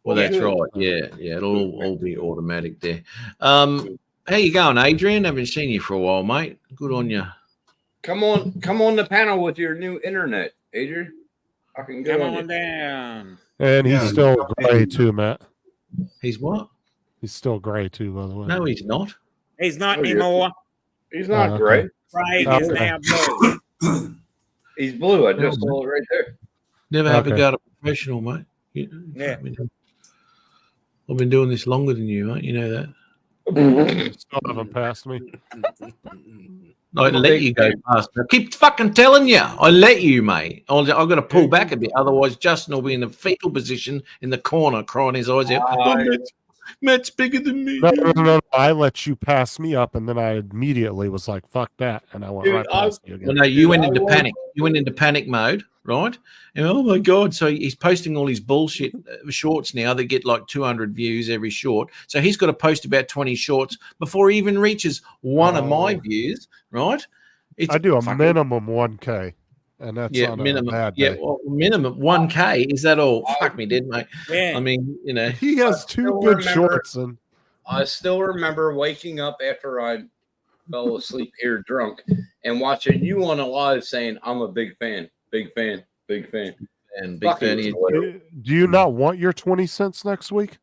Well, that's Good. right. Yeah, it'll all be automatic there. How you going, Adrian? Haven't seen you for a while, mate. Good on you. Come on the panel with your new internet, Adrian. I can go Come on on you. down. And he's Yeah, still okay. gray too, Matt. He's what? He's still gray too, by the way. No, he's not. He's not Oh, yeah. anymore. He's not okay. great. Craig is Okay. now blue. He's blue. I just saw it right there. Never have Okay. to go to professional, mate. Yeah. I've been doing this longer than you, mate. You know that. Still haven't passed me. I I'm a let big you go fan. past. I keep fucking telling you. I let you, mate. I've got to pull back a bit. Otherwise, Justin will be in a fetal position in the corner, crying his eyes out. Oh, Matt's bigger than me. No. I let you pass me up, and then I immediately was like, "Fuck that," and I went Dude, right past you Well, again. no, you went I into want- panic. You went into panic mode, right? And oh my god! So he's posting all his bullshit shorts now that get like 200 views every short. So he's got to post about 20 shorts before he even reaches one of my views, right? It's I do a fucking- minimum 1K, and that's Yeah, on minimum. a bad Yeah, day. well, minimum 1K. Is that all? Fuck me, dead mate. Yeah. I mean, you know, He has two still good remember- shorts, and I still remember waking up after I fell asleep here drunk and watching you on a live saying, I'm a big fan, big fan, big fan. and big Fucking fan of you. hilarious. do you not want your 20 cents next week?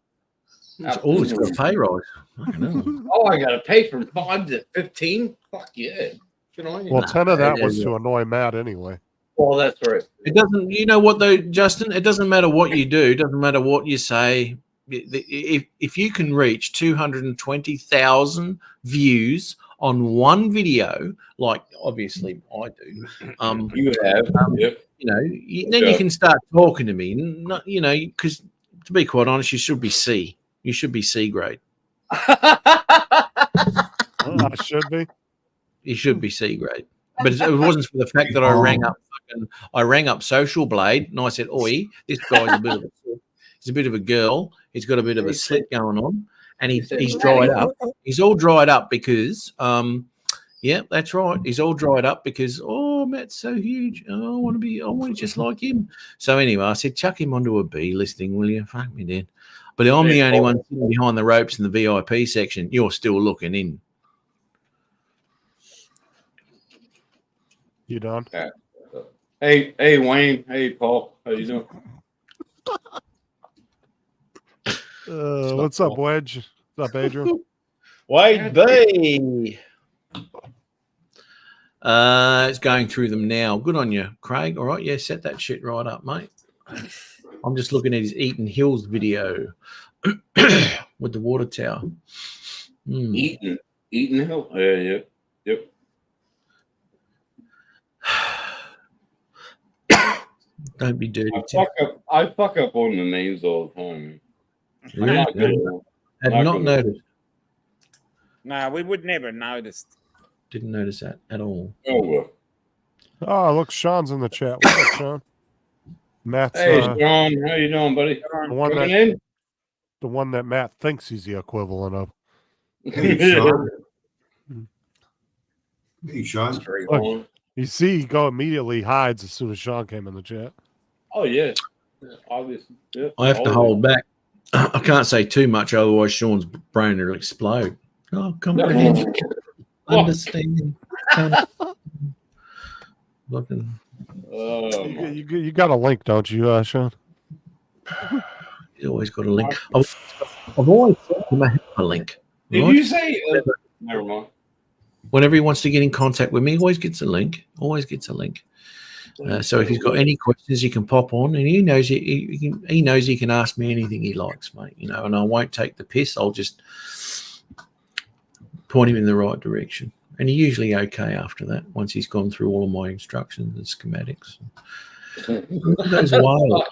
Oh, it's got a pay rise. Fucking hell. Oh, I got to pay from 5 to 15? Fuck yeah. Good on you. Well, 10 of that yeah, was yeah. to annoy Matt anyway. Well, that's right. It doesn't. You know what though, Justin? It doesn't matter what you do. It doesn't matter what you say. If you can reach 220,000 views on one video, like obviously I do, You have. Yep. then you can start talking to me. Not, because to be quite honest, you should be C. You should be C grade. I should be. You should be C grade. But it wasn't for the fact that I rang up Social Blade and I said, "Oi, this guy's he's a bit of a girl. He's got a bit of a slit going on, and he's dried up. He's all dried up because, yeah, that's right. He's all dried up because Matt's so huge. Oh, I want to just like him. So anyway, I said, chuck him onto a B listing, will you? Fuck me, then. But I'm the only one sitting behind the ropes in the VIP section. You're still looking in. You done? Hey, Wayne. Hey, Paul. How you doing? What's up, Wedge? What's up, Adrian? Wade B. It's going through them now. Good on you, Craig. All right, yeah, set that shit right up, mate. I'm just looking at his Eaton Hills video with the water tower. Eaton Hill. Yeah, yep. Don't be dirty, Tim. I fuck up on the names all the time. I'm Really? not good at them. Had Not not good. noticed. No, we would never noticed. Didn't notice that at all. Oh well. Oh, look, Sean's in the chat. What's up, Sean? Matt's Hey, John, how you doing, buddy? the one Coming that in? the one that Matt thinks he's the equivalent of. Hey, Sean. Hey, Sean. Straight Look. on. You see, he immediately hides as soon as Sean came in the chat. Oh yeah, obviously. Yeah. I have to Always. hold back. I can't say too much, otherwise Sean's brain will explode. Oh, comprehend, understand. Looking. Oh, You got a link, don't you, Sean? You always got a link. I've always said to him I have a link. did right? you say? Never mind. Whenever he wants to get in contact with me, he always gets a link. Always gets a link. So if he's got any questions, he can pop on, and he knows he knows he can ask me anything he likes, mate. You know, and I won't take the piss. I'll just point him in the right direction, and he's usually okay after that. Once he's gone through all of my instructions and schematics. Look at those whales.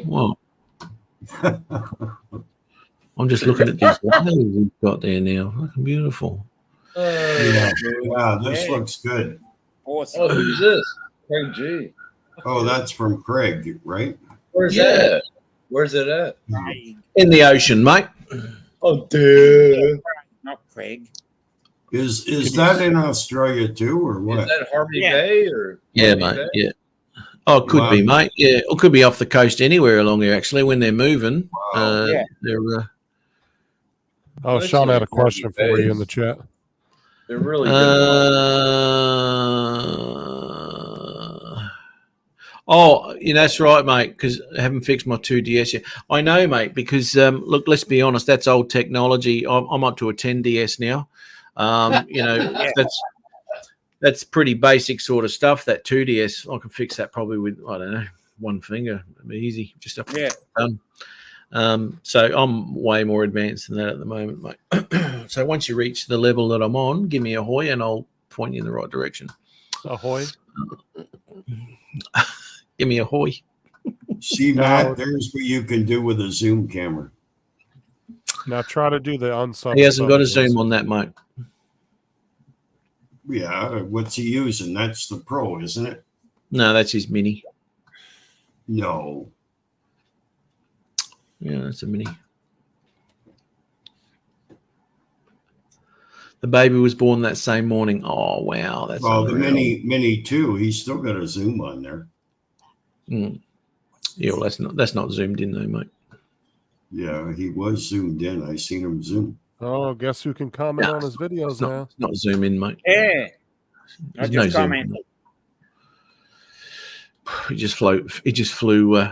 Well, I'm just looking at these whales he's got there now. Looking beautiful. Yeah. Wow, this looks good. Awesome. Oh, who's this? Craig G. Oh, that's from Craig, right? Where's Yeah. that? Where's it at? In the ocean, mate. Oh, dude. Not Craig. Is that in Australia too, or Is what? that Harvey Yeah. Bay or? Yeah, Harvey mate. Bay? Yeah. Oh, it could be, Wow. mate. Yeah, or could be off the coast anywhere along here. Actually, when they're moving, Yeah. they're. Oh, Listen, Sean had a Harvey question for you in Bays. the chat. They're really good. Oh, yeah, that's right, mate. Because I haven't fixed my 2DS yet. I know, mate. Because look, let's be honest. That's old technology. I'm up to a 10DS now. You know, Yeah. that's pretty basic sort of stuff. That 2DS, I can fix that probably with I don't know one finger. It'd be easy. Just up, Yeah. done. So I'm way more advanced than that at the moment, mate. So once you reach the level that I'm on, give me a hoy and I'll point you in the right direction. Ahoy. Give me a hoy. See, No. Matt, there's what you can do with a zoom camera. Now try to do the unsub. He hasn't got a sub again. zoom on that, mate. Yeah, what's he using? That's the Pro, isn't it? No, that's his mini. No. Yeah, that's a mini. The baby was born that same morning. Oh wow, that's Well, the unreal. mini 2, he's still got a zoom on there. Mm. Yeah, well, that's not zoomed in though, mate. Yeah, he was zoomed in. I seen him zoom. Oh, guess who can comment No, on his videos It's not, now? it's not zoom in, mate. Yeah. I There's just zoom commented. in. He just flew.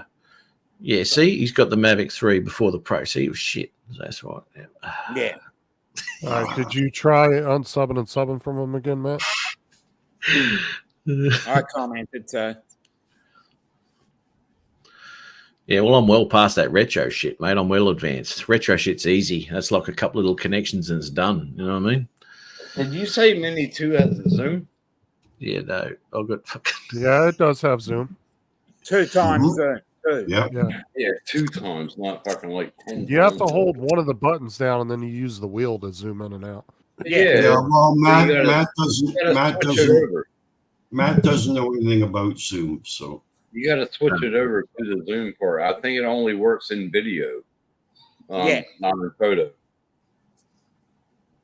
Yeah, see, he's got the Mavic 3 before the Pro. See, it was shit. That's right. Yeah. Yeah. All right, did you try unsubbing and subbing from him again, Matt? I commented. Yeah, well, I'm well past that retro shit, mate. I'm well advanced. Retro shit's easy. That's like a couple little connections and it's done. You know what I mean? Did you say Mini 2 has a zoom? Yeah, no. I've got fucking. Yeah, it does have zoom. 2 times zoom. Too. Yeah. Yeah. Yeah, 2 times, not fucking like 10 You have to times. hold one of the buttons down and then you use the wheel to zoom in and out. Yeah. Yeah, well, Matt, You gotta- Matt You gotta Matt switch it doesn't, over. Matt doesn't know anything about zoom, so You got to switch it over to the zoom part. I think it only works in video, Yeah. not in photo.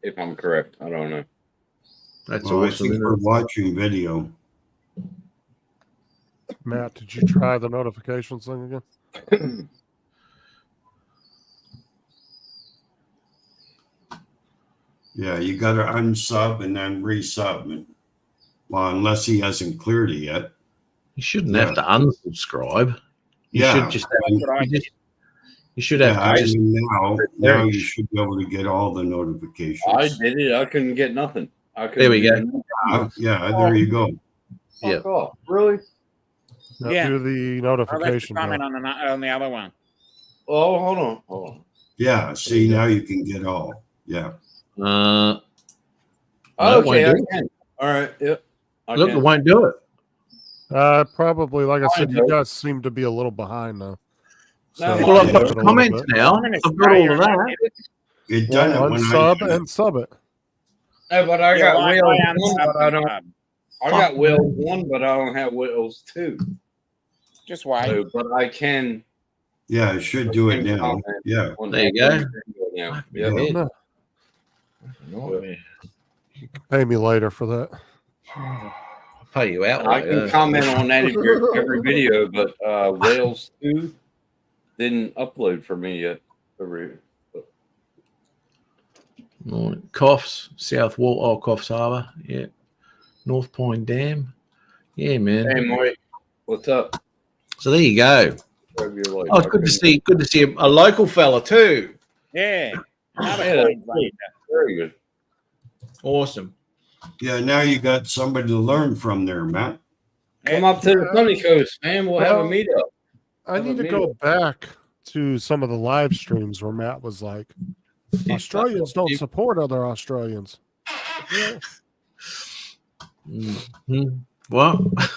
If I'm correct, I don't know. That's well, I awesome. think Isn't we're it? watching video. Matt, did you try the notifications thing again? Yeah, you got to unsub and then resub. Well, unless he hasn't cleared it yet. You shouldn't have to unsubscribe. You Yeah. should just That's what I you, just, you should have Yeah, to just. now you should be able to get all the notifications. I did it. I couldn't get nothing. There we go. Yeah, there you go. Yeah. Fuck off. Really? Now Yeah. do the I'll let you notification. comment button. on the other one. Oh, hold on. Hold on. Yeah, see, now you can get all. Yeah. No, it Okay, I won't do it. can. All right. Yep. I Look, it can. won't do it. Probably, like I said, you know. guys seem to be a little behind though. No, So Well, I've give got it the a little comments bit. now. I'm gonna I've got all stay of that. around it. It done it Well, when I unsub did it. and sub it. No, but I Yeah, got why- Wales why 1, but I don't. unsub? I got Wales 1, but I don't have Wales 2. Just wait. So, but I can. Yeah, I should do it now. Yeah. on There you go. Now. Yeah. Yep. No, No, pay me later for that. I'll pay you out. I like, can comment on that every video, but Wales 2 didn't upload for me yet. Right. Coffs, South Wall, Coffs Harbour. Yeah. North Point Dam. Yeah, man. Hey, Mike, what's up? So there you go. Hope you're like- Oh, it's good to see. Good to see a local fella too. Yeah. Another Yeah, Queenslander. Very good. Awesome. Yeah, now you got somebody to learn from there, Matt. Come up to the sunny coast, man. We'll have a Well, meetup. I need to go back to some of the live streams where Matt was like, Australians don't support other Australians. Mhm. What? What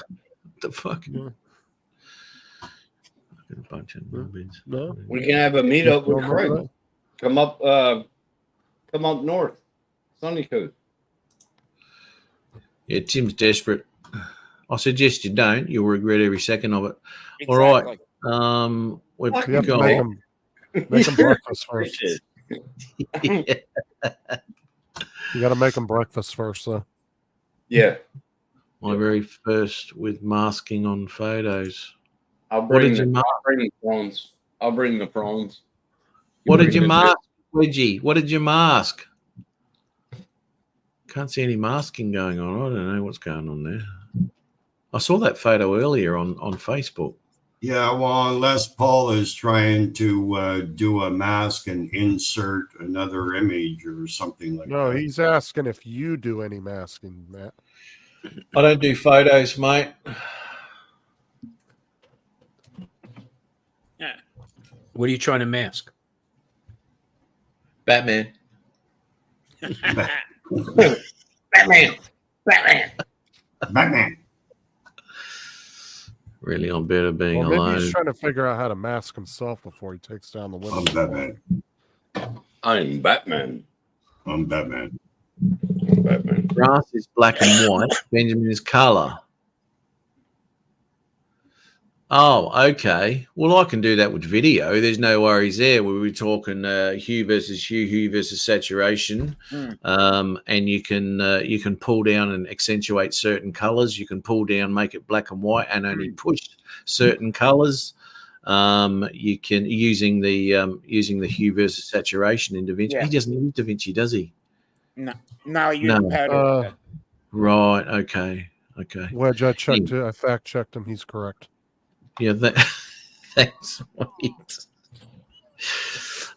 the fuck? Yeah. A bunch of nubbins. No? We can have a meetup You with don't Craig. know Come up north, sunny coast. Yeah, Tim's desperate. I suggest you don't. You'll regret every second of it. All right. Exactly. We've that? You have to got. make them breakfast first. Yeah. You got to make them breakfast first, though. Yeah, My very first with masking on photos. I'll What bring did you mark? the prawns. I'll bring the prawns. What did bring you the mask, Wedgie? What did you mask? Can't see any masking going on. I don't know what's going on there. I saw that photo earlier on Facebook. Yeah, well, unless Paul is trying to do a mask and insert another image or something like No, that. he's asking if you do any masking, Matt. I don't do photos, mate. What are you trying to mask? Batman. Batman. Batman. Batman. Really on better being Well, maybe alone. he's trying to figure out how to mask himself before he takes down the I'm window. Batman. I'm Batman. I'm Batman. I'm Batman. Grass is black and white. Benjamin is color. Oh, okay. Well, I can do that with video. There's no worries there. We were talking hue versus hue versus saturation, and you can pull down and accentuate certain colors. You can pull down, make it black and white, and only push certain colors. You can using the hue versus saturation in DaVinci. Yeah. He doesn't use DaVinci, does he? No, you No. powder. Right. Okay. Wedge, I fact checked him. He's correct. Yeah, thanks.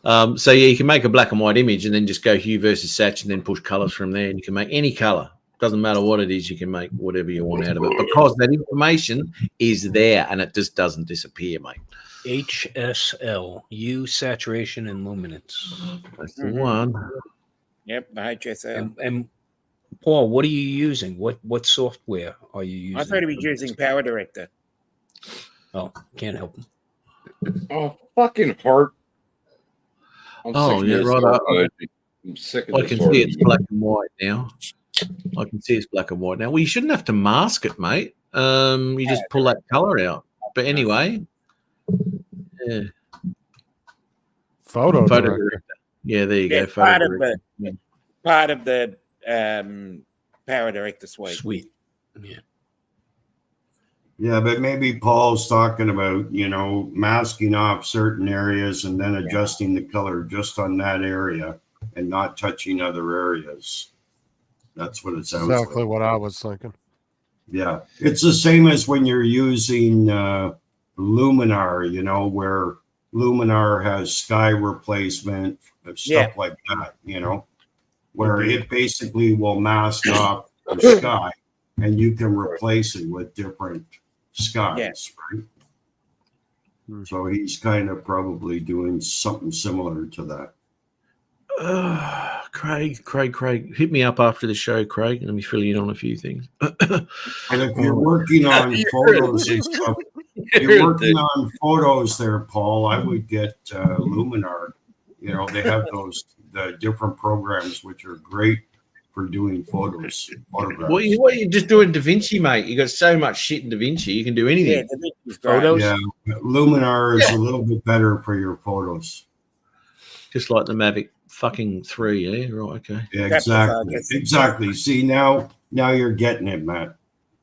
So yeah, you can make a black and white image and then just go hue versus sat and then push colors from there. And you can make any color. Doesn't matter what it is. You can make whatever you want out of it because that information is there and it just doesn't disappear, mate. HSL, hue, saturation, and luminance. That's the one. Yep, the HSL. And Paul, what are you using? What software are you using? I thought he was using Power Director. Oh, can't help him. Oh, fucking heart. I'm Oh, sick of yeah, this right up. garbage. I'm sick of I this can see garbage. it's black and white now. I can see it's black and white now. Well, you shouldn't have to mask it, mate. You just pull that color out. But anyway, yeah. Photo director. Director. Yeah, there you Yeah, go. Photo part of director. the part of the Power Director suite. Sweet. Yeah. Yeah, but maybe Paul's talking about, masking off certain areas and then adjusting the color just on that area and not touching other areas. That's what it sounds Exactly like. what I was thinking. Yeah. It's the same as when you're using Luminar, where Luminar has sky replacement, stuff like that, where it basically will mask off the sky and you can replace it with different skies, right? So he's kind of probably doing something similar to that. Craig, hit me up after the show, Craig. Let me fill you in on a few things. And if you're working on photos and stuff, you're working on photos there, Paul, I would get Luminar. They have the different programs which are great for doing photographs. What you just doing DaVinci, mate? You got so much shit in DaVinci, you can do anything. Photos? Yeah, Luminar is a little bit better for your photos. Just like the Mavic fucking 3, yeah? Right, okay. Yeah, exactly. See, now you're getting it, Matt.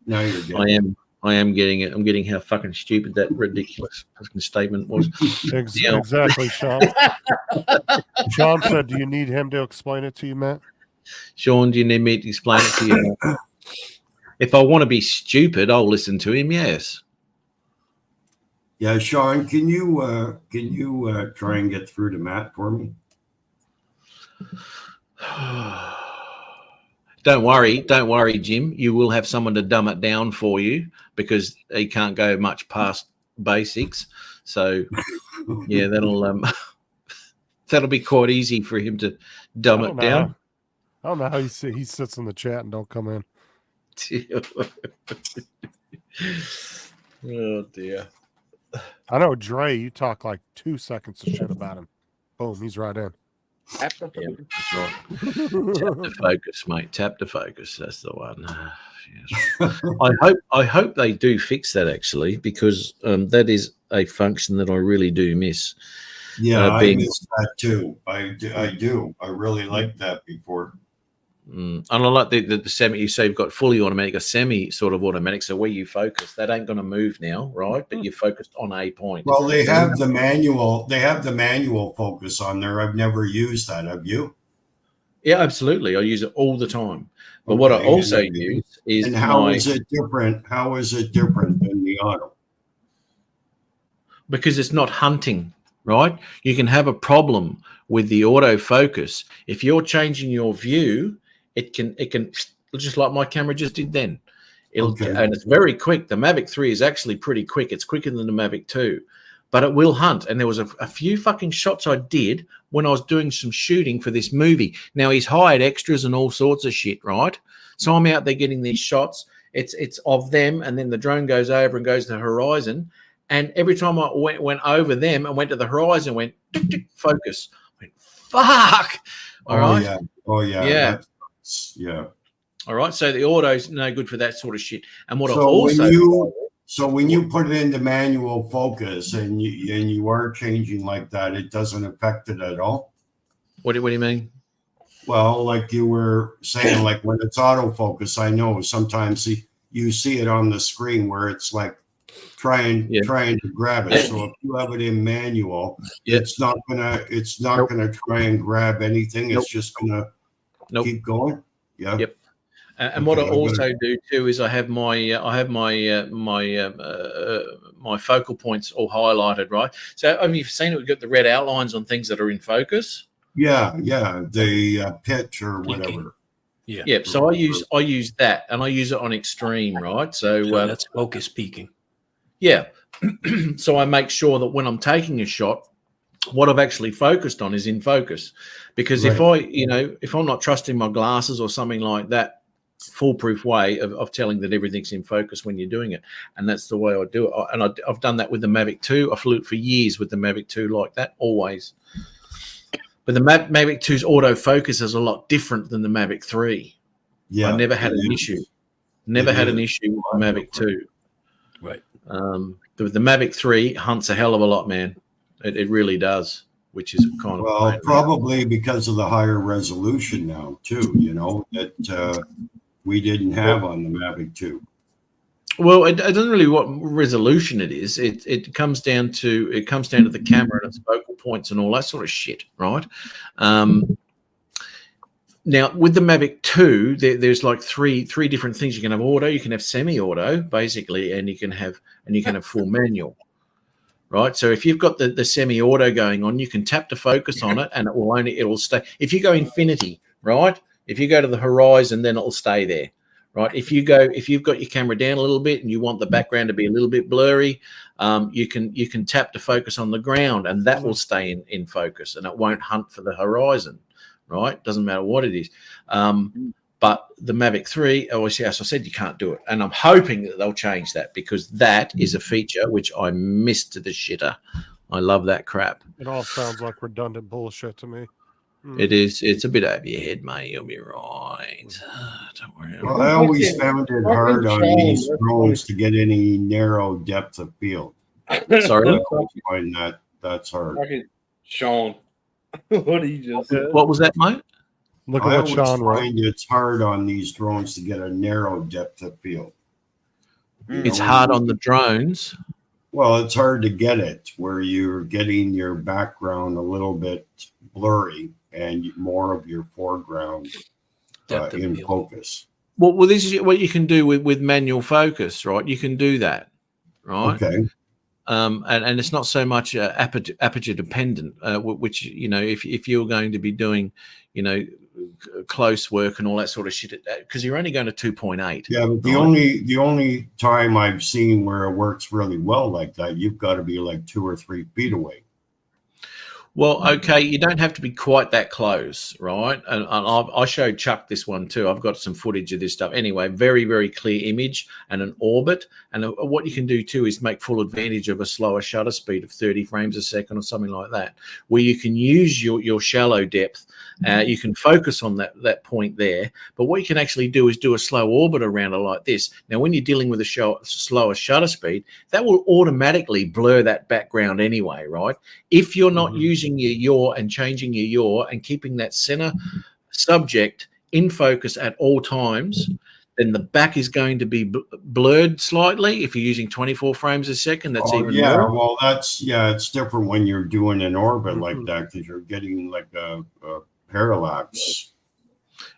Now you're getting it. I am getting it. I'm getting how fucking stupid that ridiculous fucking statement was. Exactly, Sean. Sean said, do you need him to explain it to you, Matt? Sean, do you need me to explain it to you? If I want to be stupid, I'll listen to him. Yes. Yeah, Sean, can you try and get through to Matt for me? Don't worry, Jim. You will have someone to dumb it down for you because he can't go much past basics. So, yeah, that'll be quite easy for him to dumb it down. I don't know how he sits in the chat and don't come in. Oh dear. I know Dre. You talk like 2 seconds of shit about him. Boom, he's right in. Yeah, that's right. Tap to focus, mate. Tap to focus. That's the one. Yes. I hope they do fix that actually, because that is a function that I really do miss. Yeah, I miss that too. I do. I really liked that before. And I like the semi. You say you've got fully automatic, a semi sort of automatic. So where you focus, that ain't going to move now, right? But you're focused on a point. Well, they have the manual. They have the manual focus on there. I've never used that. Have you? Yeah, absolutely. I use it all the time. But what I also use is and how is it different? How is it different than the auto? Because it's not hunting, right? You can have a problem with the autofocus if you're changing your view. It can just like my camera just did then. And it's very quick. The Mavic 3 is actually pretty quick. It's quicker than the Mavic 2, but it will hunt. And there was a few fucking shots I did when I was doing some shooting for this movie. Now he's hired extras and all sorts of shit, right? So I'm out there getting these shots. It's of them, and then the drone goes over and goes to the horizon. And every time I went over them and went to the horizon, went tick, tick, focus. I went, fuck. All right. Yeah. Oh yeah. Yeah. Yeah. All right. So the auto's no good for that sort of shit. And what when you put it into manual focus and you are changing like that, it doesn't affect it at all. What do you mean? Well, like you were saying, like when it's autofocus, I know sometimes you see it on the screen where it's like trying to grab it. So if you have it in manual, it's not gonna try and grab anything. It's just gonna keep going. Yeah. Yep. And what I also do too is I have my my focal points all highlighted, right? So I mean, you've seen it. We've got the red outlines on things that are in focus. Yeah, the pitch or whatever. Yeah. Yep. So I use that, and I use it on extreme, right? So that's focus peaking. Yeah. So I make sure that when I'm taking a shot, what I've actually focused on is in focus, because if I'm not trusting my glasses or something like that, foolproof way of telling that everything's in focus when you're doing it, and that's the way I do it. And I've done that with the Mavic 2. I flew it for years with the Mavic 2 like that, always. But the Mavic 2's autofocus is a lot different than the Mavic 3. Yeah, I never had an issue. Never had an issue with the Mavic 2. Right. The Mavic 3 hunts a hell of a lot, man. It really does, which is kind of probably because of the higher resolution now too. You know that we didn't have on the Mavic 2. Well, it doesn't really what resolution it is. It comes down to the camera and its focal points and all that sort of shit, right? Now with the Mavic 2, there's like three different things. You can have auto, you can have semi-auto, basically, and you can have full manual. Right, so if you've got the semi-auto going on, you can tap to focus on it, and it'll stay. If you go infinity, right? If you go to the horizon, then it'll stay there, right? If you've got your camera down a little bit and you want the background to be a little bit blurry, you can tap to focus on the ground, and that will stay in focus, and it won't hunt for the horizon, right? Doesn't matter what it is. But the Mavic 3, obviously, as I said, you can't do it. And I'm hoping that they'll change that, because that is a feature which I missed to the shitter. I love that crap. It all sounds like redundant bullshit to me. It is. It's a bit over your head, mate. You'll be right. Don't worry. Well, I always found it hard on these drones to get any narrow depth of field. Sorry? I find that's hard. Sean, what did you just say? What was that, mate? Look at what Sean wrote. It's hard on these drones to get a narrow depth of field. It's hard on the drones. Well, it's hard to get it where you're getting your background a little bit blurry and more of your foreground in focus. Well, this is what you can do with manual focus, right? You can do that, right? Okay. And it's not so much aperture dependent, which, you know, if you're going to be doing, you know, close work and all that sort of shit, because you're only going to 2.8. Yeah, but the only time I've seen where it works really well like that, you've got to be like 2 or 3 feet away. Well, okay, you don't have to be quite that close, right? And I showed Chuck this one too. I've got some footage of this stuff. Anyway, very, very clear image and an orbit. And what you can do too is make full advantage of a slower shutter speed of 30 frames a second or something like that, where you can use your shallow depth. You can focus on that point there. But what you can actually do is do a slow orbit around it like this. Now, when you're dealing with a slower shutter speed, that will automatically blur that background anyway, right? If you're not using your yaw and changing your yaw and keeping that center subject in focus at all times, then the back is going to be blurred slightly. If you're using 24 frames a second, that's even more. Well, it's different when you're doing an orbit like that, because you're getting like a parallax.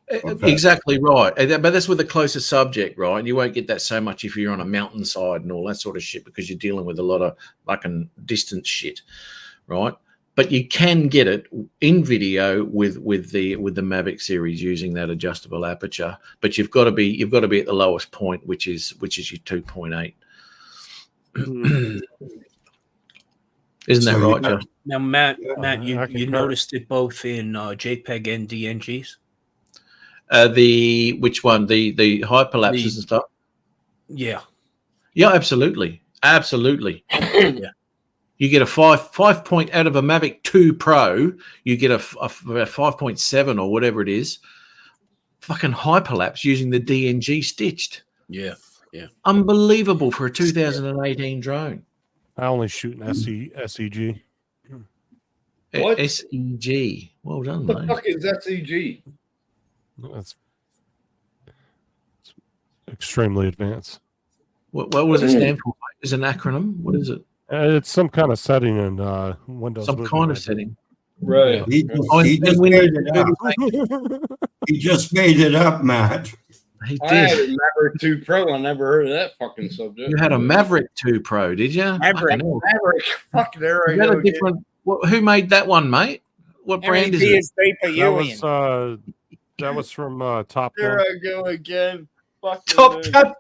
Exactly right. But that's with a closer subject, right? And you won't get that so much if you're on a mountainside and all that sort of shit, because you're dealing with a lot of fucking distance shit, right? But you can get it in video with the Mavic series using that adjustable aperture. But you've got to be at the lowest point, which is your 2.8. Isn't that right, Josh? Now, Matt, you noticed it both in JPEG and DNGs. Which one? The hyperlapses and stuff. Yeah. Yeah, absolutely. Yeah. You get a 5 point out of a Mavic 2 Pro. You get a 5.7 or whatever it is. Fucking hyperlapse using the DNG stitched. Yeah. Unbelievable for a 2018 drone. I only shoot an SEG. What? SEG. Well done, What the mate. fuck is SEG? That's extremely advanced. What does it stand for? Is it an acronym? What is it? It's some kind of setting in Windows. Some kind of setting. Right. He just made it up, Matt. He I had did. a Maverick 2 Pro. I never heard of that fucking subject. You had a Maverick 2 Pro, did you? Maverick. Fuck, there I You had go. a different. Who made that one, mate? What How many brand is it? DSP for you, Ian? That was from Top There Gun. I go again. Fuck Top Gun.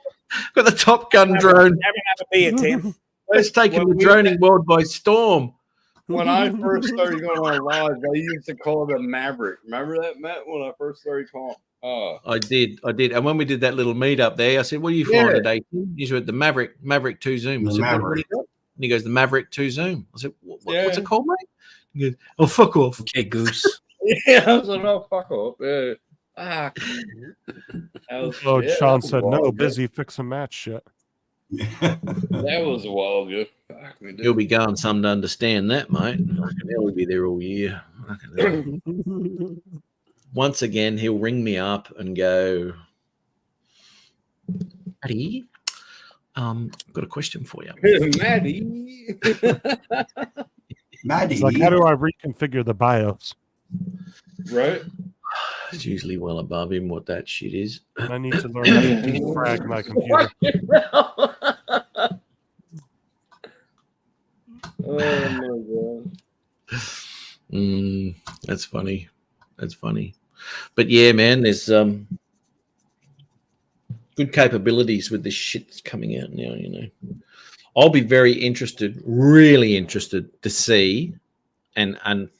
Got the Top Gun drone. Have another beer, Tim. It's taking the droning world by storm. When I first started going on live, I used to call it a Maverick. Remember that, Matt? When I first started calling. I did. And when we did that little meet up there, I said, "What are you flying today?" He said, "The Maverick 2 Zoom." I said, "What do you got?" And he goes, "The Maverick 2 Zoom." I said, "What's it called, mate?" He goes, "Oh, fuck off." Okay, Goose. Yeah, I was like, "Oh, fuck off." Sean said, "No, busy fixing match shit." That was a while ago. Fuck me, dude. You'll be going some to understand that, mate. He'll be there all year. Once again, he'll ring me up and go, "Maddie, got a question for you." Maddie. Maddie. It's like, how do I reconfigure the BIOS? Right? It's usually well above him what that shit is. I need to learn how to defrag my computer. Oh my god. That's funny. That's funny. But yeah, man, there's good capabilities with this shit that's coming out now, you know. I'll be very interested, really interested to see, and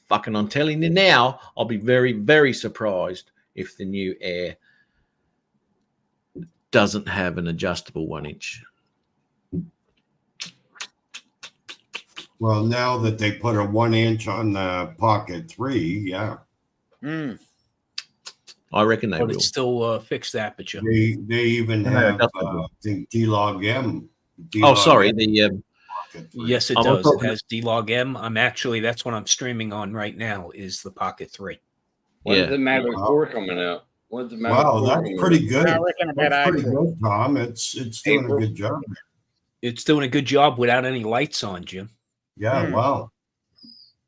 fucking I'm telling you now, I'll be very, very surprised if the new Air doesn't have an adjustable 1-inch. Well, now that they put a 1-inch on the Pocket 3, yeah. I reckon they But will. it's still fixed aperture. They even have, I think, D-Log M. Oh, sorry. The Yes, it does. It has D-Log M. That's what I'm streaming on right now is the Pocket 3. When's the Maverick 4 coming out? When's the Maverick Wow, 4 that's coming pretty out? good. I reckon about That's pretty April. good, Tom. It's doing a good job. It's doing a good job without any lights on, Jim. Yeah, wow.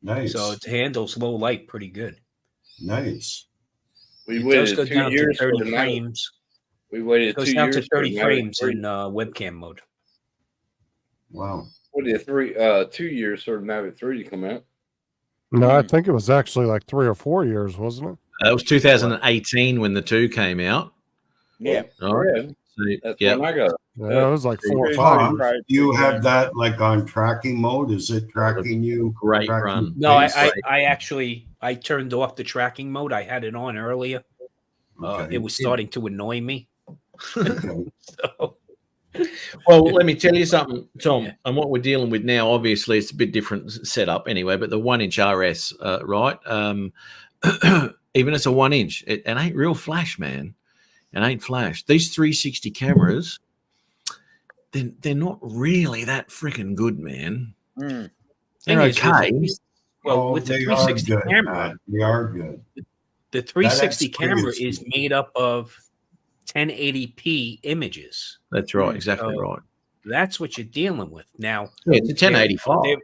Nice. So it handles low light pretty good. Nice. We It does waited go 2 down to years for 30 the Maverick. frames. We waited It goes 2 down years to for 30 Mavic frames 3. in webcam mode. Wow. What did 2 years for the Mavic 3 to come out? No, I think it was actually like 3 or 4 years, wasn't it? It was 2018 when the 2 came out. Yeah. All right. Yeah, So, that's yeah. when I got it. Yeah, it was like 4 or Two 5 Tom, years. do you have that like on tracking mode? Is it tracking you? Great tracking run. No, face? I actually I turned off the tracking mode. I had it on earlier. Okay. It was starting to annoy me. Okay. So, Well, let me tell you something, Tom. Yeah. And what we're dealing with now, obviously, it's a bit different setup anyway. But the 1-inch RS, right? Even it's a 1-inch, it ain't real flash, man. It ain't flash. These 360 cameras, they're not really that freaking good, man. Mm. They're thing is, okay. with the they are 360 good, camera, Matt. They are good. the 360 That camera experience- is made up of 1080p images. That's right. Exactly So, right. That's what you're dealing with now. Yeah, it's a 1085.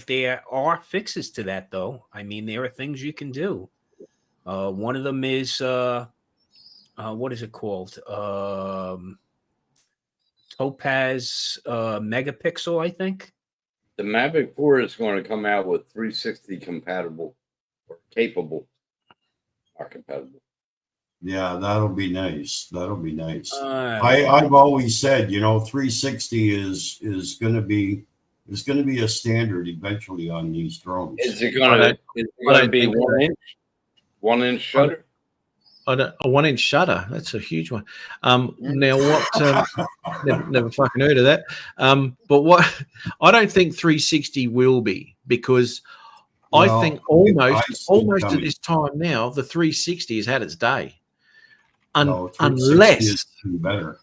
There are fixes to that, though. I mean, there are things you can do. One of them is what is it called? Topaz megapixel, I think. The Mavic 4 is going to come out with 360 compatible or capable. Not compatible. Yeah, that'll be nice. That'll be nice. I I've always said, 360 is going to be a standard eventually on these drones. Is it going to be 1-inch? 1-inch shutter? A 1-inch shutter. That's a huge one. Now, what? Never fucking heard of that. But what? I don't think 360 will be, because I Well, think I almost see it at coming. this time now, the 360 has had its day. No, 360 Unless is better.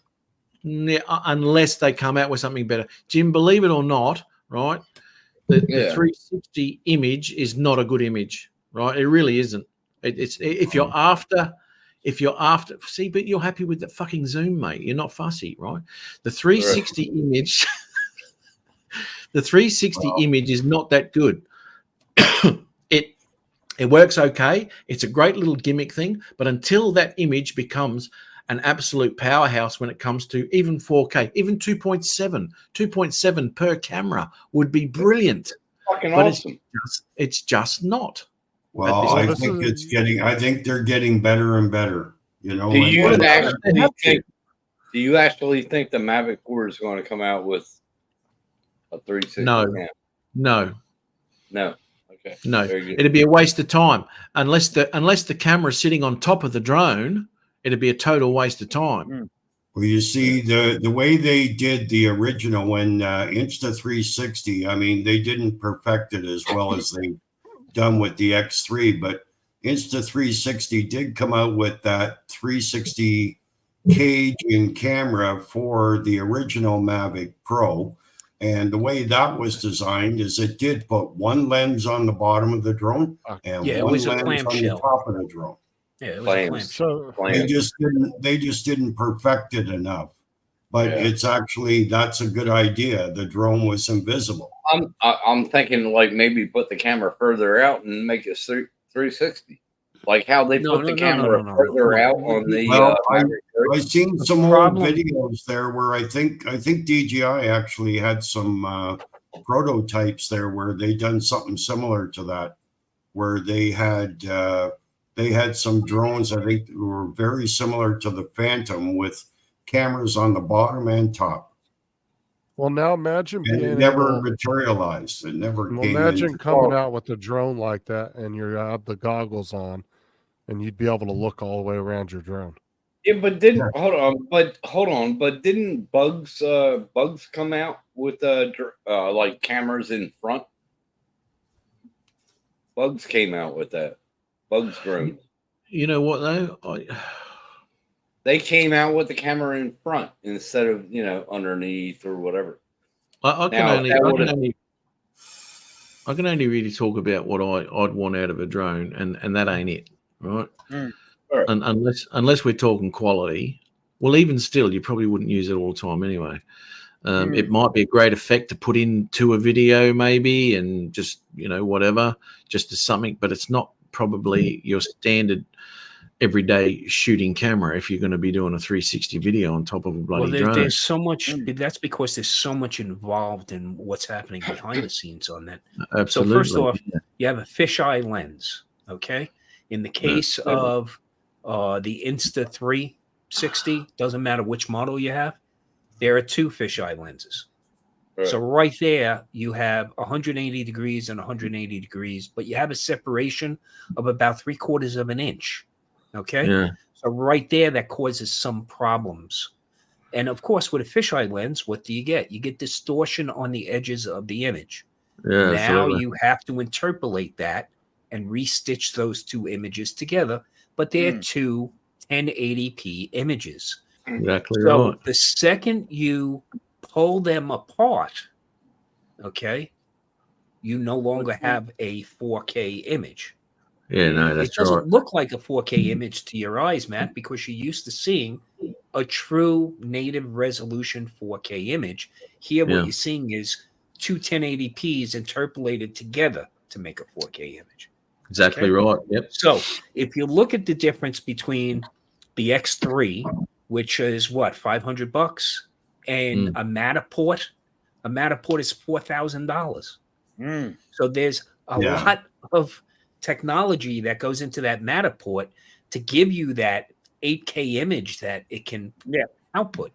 unless they come out with something better. Jim, believe it or not, right? The 360 image is not a good image, right? It really isn't. It's if you're after, see, but you're happy with the fucking zoom, mate. You're not fussy, right? The 360 image, the 360 image is not that good. It works okay. It's a great little gimmick thing, but until that image becomes an absolute powerhouse when it comes to even 4K, even 2.7 per camera would be brilliant. Fucking But awesome. it's just not. Well, I think they're getting better and better. Do you actually think the Mavic 4 is going to come out with a 360 cam? No. Okay. No. It'd be a waste of time unless the camera's sitting on top of the drone. It'd be a total waste of time. Well, you see, the way they did the original when Insta360, I mean, they didn't perfect it as well as they've done with the X3, but Insta360 did come out with that 360 cage and camera for the original Mavic Pro. And the way that was designed is it did put one lens on the bottom of the drone and one lens on the top of the drone. Yeah, it was a clamshell. They just didn't perfect it enough. But it's actually, that's a good idea. The drone was invisible. I'm thinking like maybe put the camera further out and make it 360. Like how they put the camera further out on the. Well, I've seen some old videos there where I think DJI actually had some prototypes there where they done something similar to that, where they had some drones I think were very similar to the Phantom with cameras on the bottom and top. Well, now imagine And being it never materialized. It never came. Imagine coming out with a drone like that, and you have the goggles on, and you'd be able to look all the way around your drone. Yeah, but hold on, but didn't Bugs come out with like cameras in front? Bugs came out with that. Bugs drone. You know what though? They came out with the camera in front instead of underneath or whatever. I can only really talk about what I'd want out of a drone, and that ain't it, right? And unless we're talking quality, well, even still, you probably wouldn't use it all the time anyway. It might be a great effect to put into a video, maybe, and just whatever, just as something, but it's not probably your standard. everyday shooting camera if you're going to be doing a 360 video on top of a bloody drone. There's so much. That's because there's so much involved in what's happening behind the scenes on that. Absolutely. So first off, you have a fisheye lens. Okay. In the case of the Insta360, doesn't matter which model you have, there are 2 fisheye lenses. Right. So right there, you have 180 degrees and 180 degrees, but you have a separation of about 3/4 of an inch. Okay. Yeah. So right there, that causes some problems. And of course, with a fisheye lens, what do you get? You get distortion on the edges of the image. Yeah. Now absolutely. you have to interpolate that and restitch those 2 images together, but they're 2 1080p images. Exactly So right. the second you pull them apart, okay, you no longer have a 4K image. Yeah, no, It that's doesn't right. look like a 4K image to your eyes, Matt, because you're used to seeing a true native resolution 4K image. Here, what Yeah. you're seeing is 2 1080p's interpolated together to make a 4K image. Exactly right. Yep. So if you look at the difference between the X3, which is what, $500, and a Matterport is $4,000. So there's a lot of technology that goes into that Matterport to give you that 8K image that it can output.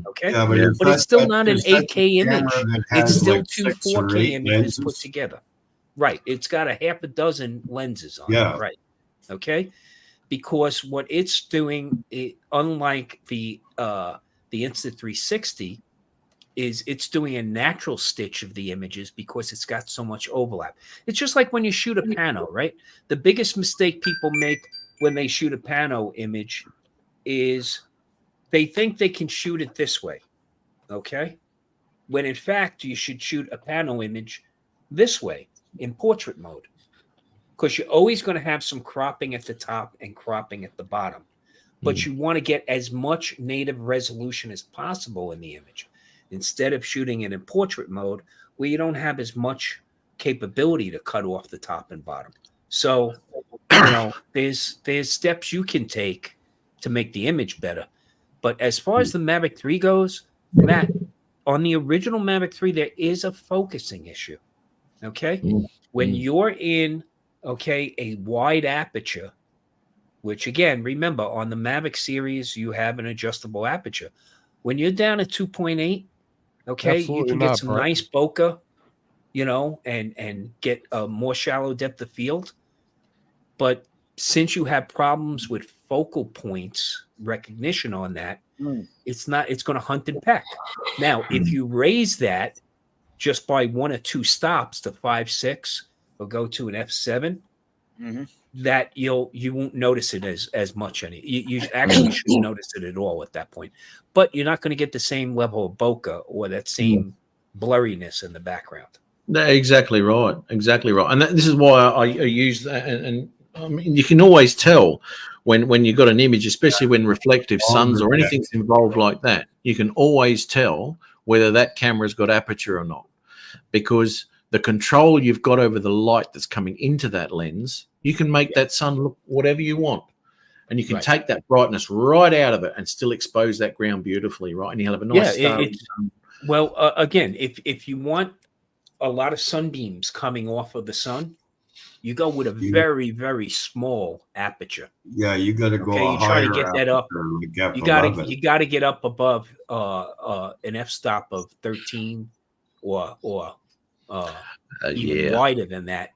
Okay, Yeah, but it's still not an 8K image. It's still 2 4K images put together. Right. It's got a half a dozen lenses on it. Right. Okay. Because what it's doing, unlike the Insta360, is it's doing a natural stitch of the images because it's got so much overlap. It's just like when you shoot a pano, right? The biggest mistake people make when they shoot a pano image is they think they can shoot it this way. Okay. When in fact, you should shoot a pano image this way in portrait mode, because you're always going to have some cropping at the top and cropping at the bottom, but you want to get as much native resolution as possible in the image instead of shooting it in portrait mode where you don't have as much capability to cut off the top and bottom. So, there's steps you can take to make the image better. But as far as the Mavic 3 goes, Matt, on the original Mavic 3, there is a focusing issue. Okay. When you're in, a wide aperture, which again, remember on the Mavic series, you have an adjustable aperture. When you're down at 2.8, you can get some nice bokeh, and get a more shallow depth of field. But since you have problems with focal points recognition on that, it's going to hunt and peck. Now, if you raise that just by 1 or 2 stops to 5.6 or go to an f7, that you won't notice it as much. You actually shouldn't notice it at all at that point. But you're not going to get the same level of bokeh or that same blurriness in the background. Exactly right. Exactly right. And this is why I use that. And I mean, you can always tell when you've got an image, especially when reflective suns or anything's involved like that. You can always tell whether that camera's got aperture or not, because the control you've got over the light that's coming into that lens, you can make that sun look whatever you want. And you can take that brightness right out of it and still expose that ground beautifully, right? And you'll have a nice well, again, if you want a lot of sunbeams coming off of the sun, you go with a very, very small aperture. Yeah, you got to go. You try to get that up. You got to get up above an f-stop of 13 or even wider than that.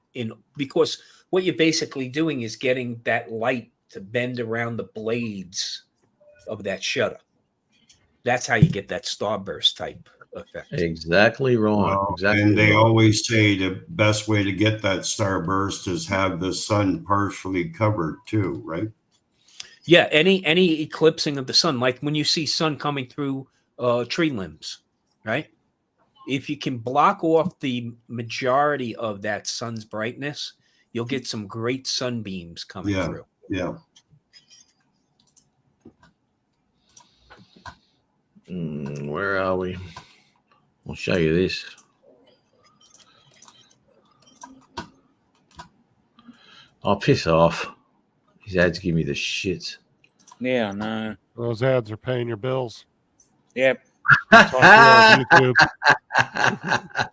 Because what you're basically doing is getting that light to bend around the blades of that shutter. That's how you get that starburst type effect. Exactly right. Well, exactly. And they always say the best way to get that starburst is have the sun partially covered too, right? Yeah, any eclipsing of the sun, like when you see sun coming through tree limbs, right? If you can block off the majority of that sun's brightness, you'll get some great sunbeams coming through. Yeah. Where are we? I'll show you this. Oh, piss off. These ads give me the shits. Yeah, I know. Those ads are paying your bills. Yep. Talk to you on YouTube.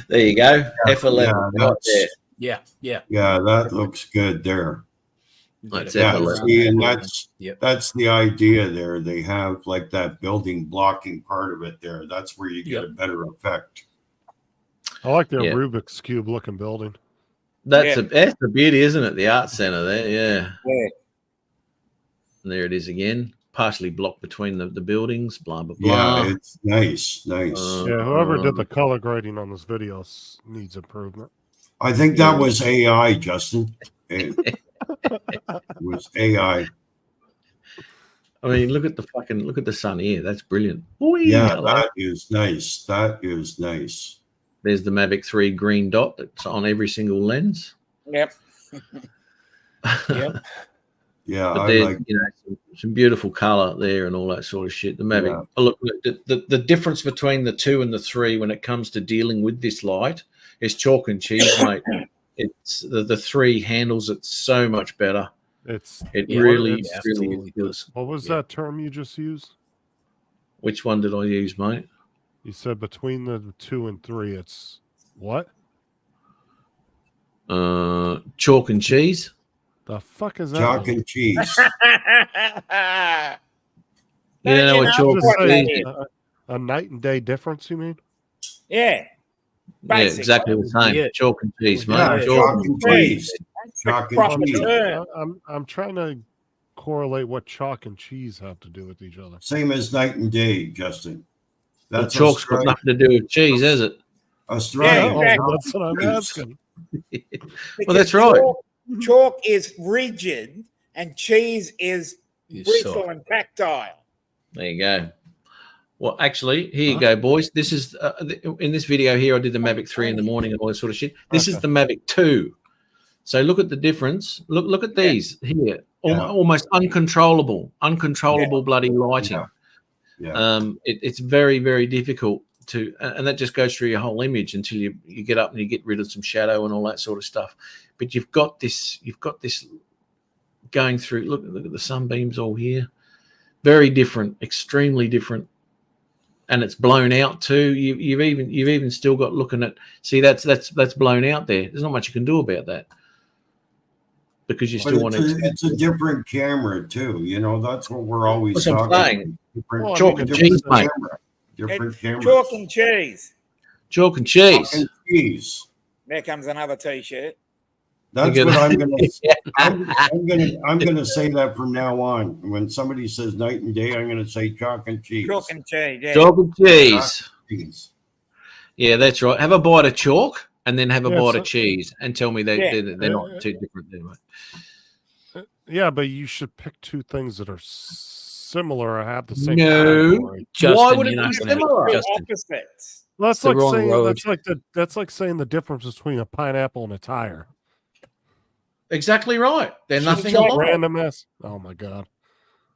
There you go. F11 Yeah, right that's- there. Yeah, yeah. Yeah, that looks good there. That's Yeah, F11. see, and Yep. that's the idea there. They have like that building blocking part of it there. That's where you get Yep. a better effect. I like their Yeah. Rubik's Cube looking building. That's Yeah. that's the beauty, isn't it? The art center there, yeah. Yeah. And there it is again, partially blocked between the buildings. Blah blah blah. Yeah, it's nice, nice. Yeah, whoever did the color grading on this video needs improvement. I think that was AI, Justin. It was AI. I mean, look at the sun here. That's brilliant. Boy, Yeah, I like that is nice. That is nice. There's the Mavic 3 green dot that's on every single lens. Yep. Yep. Yeah, But I there's like. some beautiful color there and all that sort of shit. The Mavic. Yeah. Oh, look, the difference between the 2 and the 3 when it comes to dealing with this light is chalk and cheese, mate. It's the 3 handles it so much better. It Yeah, really, yeah, really absolutely does. What was Yeah. that term you just used? Which one did I use, mate? You said between the 2 and 3, it's what? Chalk and cheese. The fuck is that? Chalk mean? and cheese. You don't know what chalk Just and say, cheese is? a night and day difference, you mean? Yeah. Yeah, exactly the same. Yeah. Chalk and cheese, mate. Yeah, Chalk chalk and and cheese. cheese. Chalk Proper and cheese. term. I'm trying to correlate what chalk and cheese have to do with each other. Same as night and day, Justin. Well, That's chalk's got nothing to do with cheese, has it? Australian. Oh, exactly. that's what I'm asking. Well, that's right. Chalk is rigid and cheese is You brittle saw. and tactile. There you go. Well, actually, here you go, boys. This is in this video here. I did the Mavic 3 in the morning and all that sort of shit. This is Okay. the Mavic 2. So look at the difference. Look at these here. Yeah. Almost uncontrollable bloody lighting. Yeah. It's very, very difficult to, and that just goes through your whole image until you get up and you get rid of some shadow and all that sort of stuff. But you've got this going through. Look at the sunbeams all here. Very different, extremely different. And it's blown out too. You've even still got looking at. See, that's blown out there. There's not much you can do about that because you But still want to. it's a different camera too. You know, that's what we're always That's what I'm talking. saying. Different, Well, I Chalk mean, and it cheese, depends- mate. camera. Different cameras. Chalk and cheese. Chalk and Chalk cheese. and cheese. There comes another t-shirt. That's You're what gonna- I'm gonna. I'm gonna say that from now on. When somebody says night and day, I'm gonna say chalk and cheese. Chalk and cheese. Yeah. Chalk and cheese. Cheese. Yeah, that's right. Have a bite of chalk and then have a Yeah, bite so- of cheese and tell me Yeah. they're not too different. There, mate. Yeah, but you should pick two things that are similar or have the same No. category. Justin, Why would it you're be not gonna- similar? Justin, Opposites. That's the like wrong saying road. that's like saying the difference between a pineapple and a tire. Exactly right. They're Just nothing some alike. random ass. Oh my god.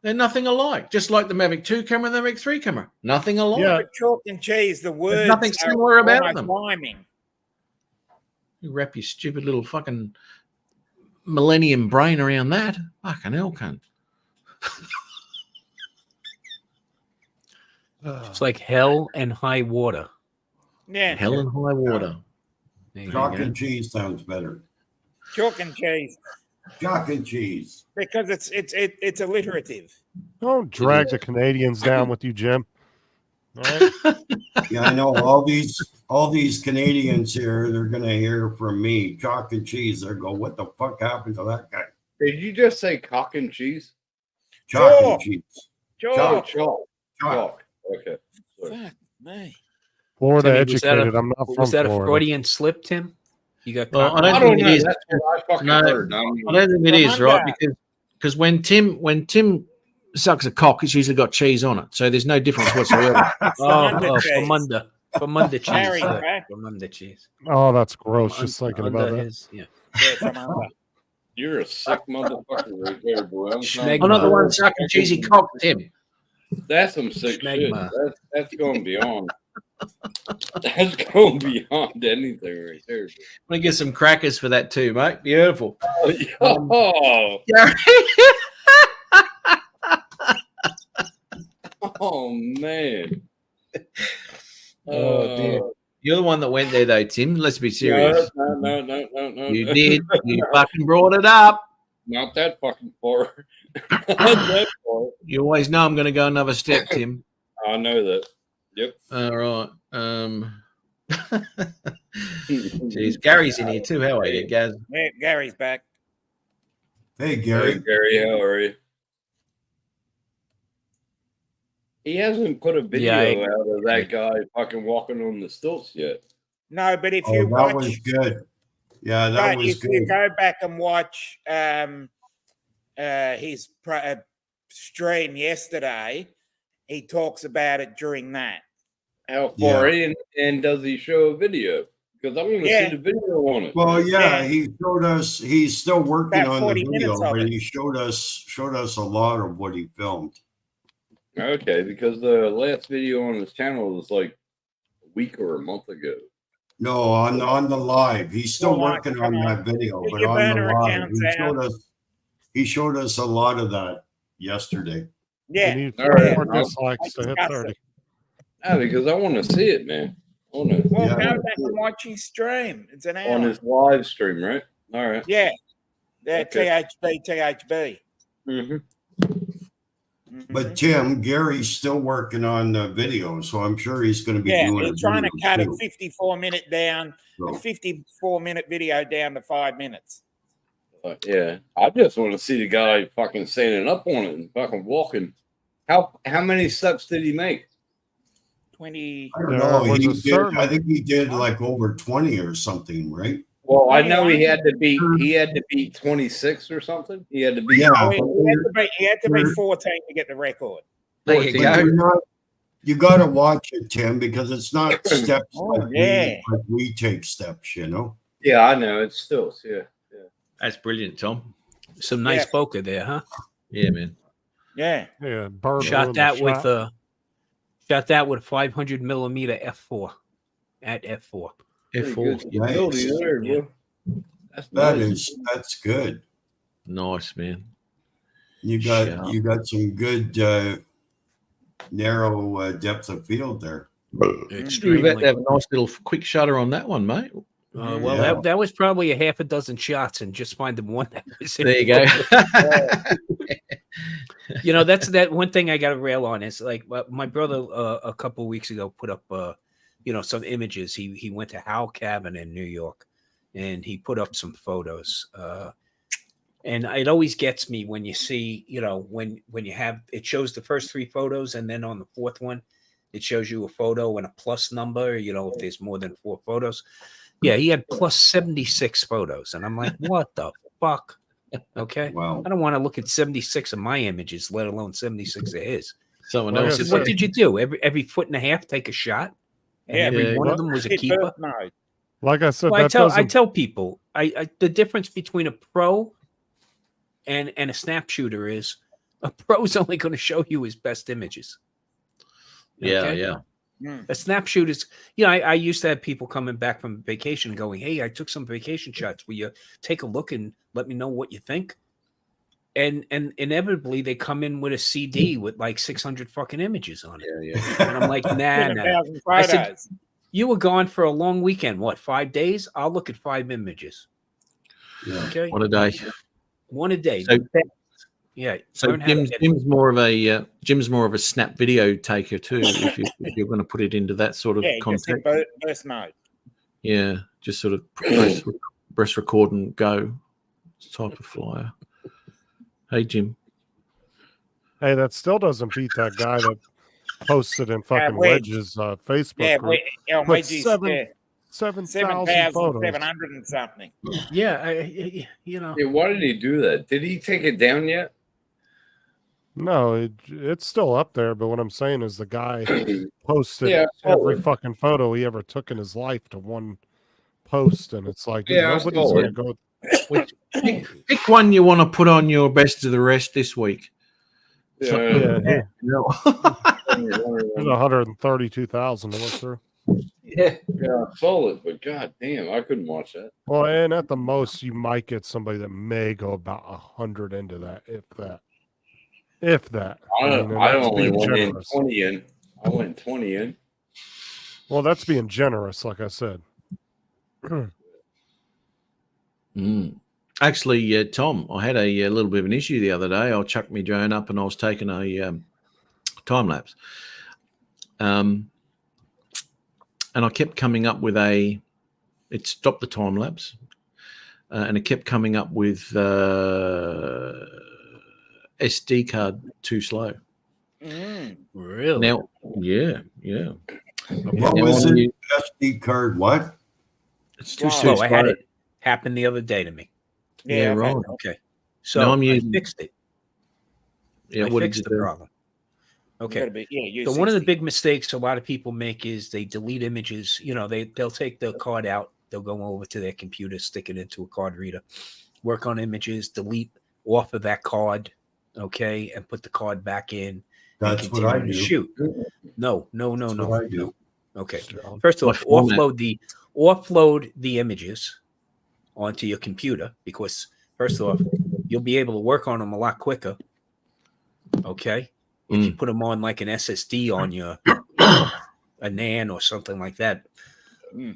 They're nothing alike. Just like the Mavic 2 camera and the Mavic 3 camera. Nothing alike. Yeah. But chalk and cheese, the words nothing are similar about almost them. rhyming. You wrap your stupid little fucking millennium brain around that. Fucking hell, cunt. it's like hell and high water. Yeah. Hell and high water. There you Chalk go. and cheese sounds better. Chalk and cheese. Chalk and cheese. Because it's alliterative. Don't drag the Canadians down with you, Jim. All right? Yeah, I know all these Canadians here. They're gonna hear from me. Chalk and cheese. They go, what the fuck happened to that guy? Did you just say cock and cheese? Chalk and Chalk. cheese. Chalk. Chalk. Chalk. Chalk. Okay. Sorry. Fuck me. Florida Timmy, was that educated. I'm not from Was that a Florida. Freudian slip, Tim? You got Well, caught? I don't I don't think know. it is. That's what I fucking No. heard. I don't think it is, right? Because when Tim sucks a cock, it's usually got cheese on it. So there's no difference whatsoever. Famunda cheese. Famunda cheese. Harry, yeah, right? Famunda cheese. Oh, that's gross. Just thinking Under about that. his- yeah. Yeah, from under. You're a sick motherfucker right there, boy. Schmegma. I'm not the one sucking cheesy cock, Tim. That's some sick shit. Schmegma. That's going beyond. That's going beyond anything right there. I'm gonna get some crackers for that too, mate. Beautiful. Oh, Gary. oh man. Oh dear. You're the one that went there though, Tim. Let's be serious. No. You did. You fucking brought it up. Not that fucking far. Not that far. You always know I'm gonna go another step, Tim. I know that. Yep. All right. Jeez, Gary's in here too. How are you, Gaz? Yeah, Gary's back. Hey, Hey, Gary. Gary, how are you? He hasn't put a video out of that guy fucking walking on the stilts yet. No, but if Oh, you that watch, was good. Yeah, that but was if you good. go back and watch his stream yesterday, he talks about it during that. How far in and does he show a video? Because I want to see the video on it. Well, yeah, he showed us. He's still working About on the 40 video, minutes of but it. he showed us a lot of what he filmed. Okay, because the last video on his channel was like a week or a month ago. No, on the live. He's still Come on, working come on on. that video, Get but your on the burner live, accounts out. he showed us a lot of that yesterday. Yeah. You need All right. more dislikes to hit Discuss 30. it. Because I want to see it, man. I want to Well, Yeah. go back and watch his stream. It's an hour. on his live stream, right? All right. Yeah. Yeah, Okay. THB. Mm-hmm. But Tim, Gary's still working on the video, so I'm sure he's going to be Yeah, doing he's trying to cut a too. 54-minute down, a So, 54-minute video down to 5 minutes. Yeah, I just want to see the guy fucking standing up on it and fucking walking. How many steps did he make? 20. I don't Yeah, know. was He it did, certain- I think he did like over 20 or something, right? Well, I know he had to beat 26 or something. He had to beat. Yeah, Oh, but he had to be we're- 14 to get the record. There you but go. you're not- you got to watch it, Tim, because it's not steps Oh, like, yeah. we take steps, you know? Yeah, I know it's still That's brilliant, Tom. Some nice Yeah. poker there, huh? Yeah, man. Yeah. Yeah, bird Shot on the that with shot. shot that with 500 millimeter f4 at f4. pretty F4. good stability there, Yeah. bro. That's That's good. Nice, man. You Sharp. got some good narrow depth of field there. You're Extremely. about to have a nice little quick shutter on that one, mate. Well, Yeah. that was probably a half a dozen shots, and just finding one that was. There you go. You know, that's that one thing I got to rail on is like my brother a couple of weeks ago put up, some images. He went to Howell Cabin in New York, and he put up some photos. And it always gets me when you see, when you have it shows the first three photos, and then on the fourth one, it shows you a photo and a plus number. If there's more than 4 photos. Yeah, he had plus 76 photos, and I'm like, what the fuck? Okay. Wow. I don't want to look at 76 of my images, let alone 76 of his. Someone Well, else yeah, is What did you do? Every foot and a half, take a shot, and Yeah, every yeah. one of them was a Hit keeper. birth mode. Like I said, Well, that I doesn't. tell people, I the difference between a pro and a snap shooter is a pro's only going to show you his best images. Yeah, Okay? yeah. A snap shoot is, I used to have people coming back from vacation going, hey, I took some vacation shots. Will you take a look and let me know what you think? And inevitably they come in with a CD with like 600 fucking images on it. Yeah. And I'm like, nah. 7,000 I said, photos. you were gone for a long weekend. What, 5 days? I'll look at 5 images. Yeah. Okay. What a day. One a day. So- Yeah. So learn how to Jim's edit. Jim's more of a snap video taker too. If you're going to put it into that sort of Yeah, just hit context, burst mode. yeah, just sort of press record and go type of flyer. Hey Jim, Hey, that still doesn't beat that guy that posted in fucking Wedge. Wedge's Facebook Yeah, group. on But Wedgie's, 7,000 photos. 7,700 and something. Yeah. Yeah, why did he do that? Did he take it down yet? No, it's still up there. But what I'm saying is the guy posted Yeah, I saw every it. fucking photo he ever took in his life to one post, and it's like, dude, Yeah, I nobody's saw gonna it. go. pick one you want to put on your best of the rest this week. Yeah. Yeah, No. There's 132,000 to look through. Yeah, I saw it, but god damn, I couldn't watch that. Well, and at the most, you might get somebody that may go about 100 into that, if that. If that. I mean, and I that's only being went generous. in 20 in. I went 20 in. Well, that's being generous, like I said. Actually, Tom, I had a little bit of an issue the other day. I chucked my drone up and I was taking a time lapse. And I kept coming up with it stopped the time lapse. And it kept coming up with SD card too slow. Really? Now, yeah. What Now, was on it? SD card? What? It's too Slow. slow. So I had it happen the other day to me. Yeah, I've had right. that. Okay. So No, I'm I using- fixed it. Yeah, I what did fixed you the do? problem. Okay. Gotta be- yeah, So one of the U60. big mistakes a lot of people make is they delete images. You know, they'll take the card out, they'll go over to their computer, stick it into a card reader, work on images, delete off of that card, okay, and put the card back in. That's and what I continue to do. shoot. No. That's what I do. No. Okay. First My off, format. offload the images onto your computer, because first off, you'll be able to work on them a lot quicker. Okay. If you put them on like an SSD on your a NAND or something like that.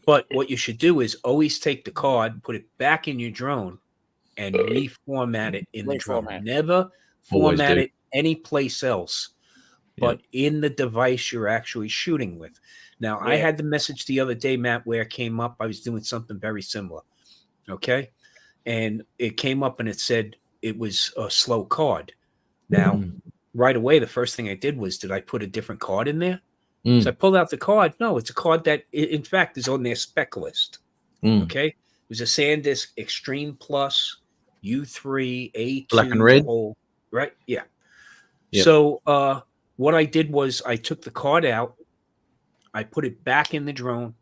But what you should do is always take the card, put it back in your drone, and reformat it in the drone. Reformat. Never Always format do. it anyplace else, but in the device you're actually shooting with. Now, I had the message the other day, Matt, where it came up. I was doing something very similar. Okay. And it came up and it said it was a slow card. Now, right away, the first thing I did was, did I put a different card in there? So I pulled out the card. No, it's a card that, in fact, is on their spec list. Okay. It was a SanDisk Extreme Plus U3 A2. Black and red? Right? Yeah. Yep. So what I did was I took the card out, I put it back in the drone,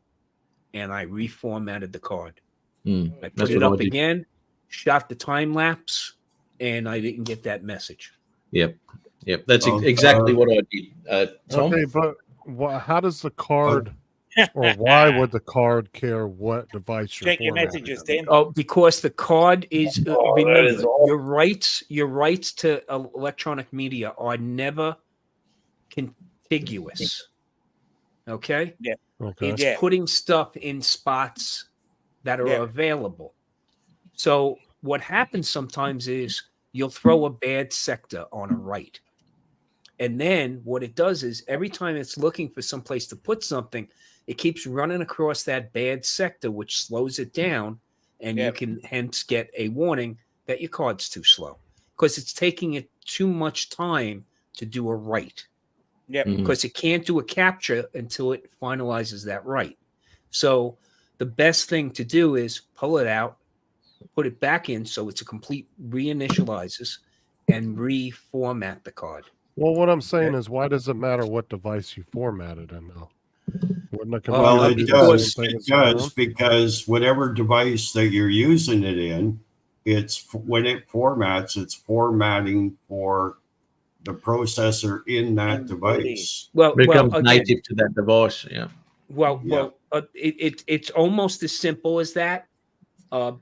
and I reformatted the card. I put That's it what I up did. again, shot the time lapse, and I didn't get that message. Yep. That's exactly what I did. Tom? Okay, but how does the card, or why would the card care what device you're Check your formatting? messages, Tim. Oh, because the card is remember, is awful. your rights to electronic media are never contiguous. Okay, Okay. it's Yeah. putting stuff in spots that are Yeah. available. So what happens sometimes is you'll throw a bad sector on a write. And then what it does is every time it's looking for some place to put something, it keeps running across that bad sector, which slows it down. And you can hence get a warning that your card's too slow because it's taking it too much time to do a write. Yep. Because it can't do a capture until it finalizes that write. So the best thing to do is pull it out, put it back in so it's a complete reinitializes, and reformat the card. Well, what I'm saying is, why does it matter what device you formatted in, though? Wouldn't it Well, completely it do the does. same thing It as the drone? does because whatever device that you're using it in, when it formats, it's formatting for the processor in that device. Well, Becomes again, native to that device. Yeah. It's almost as simple as that.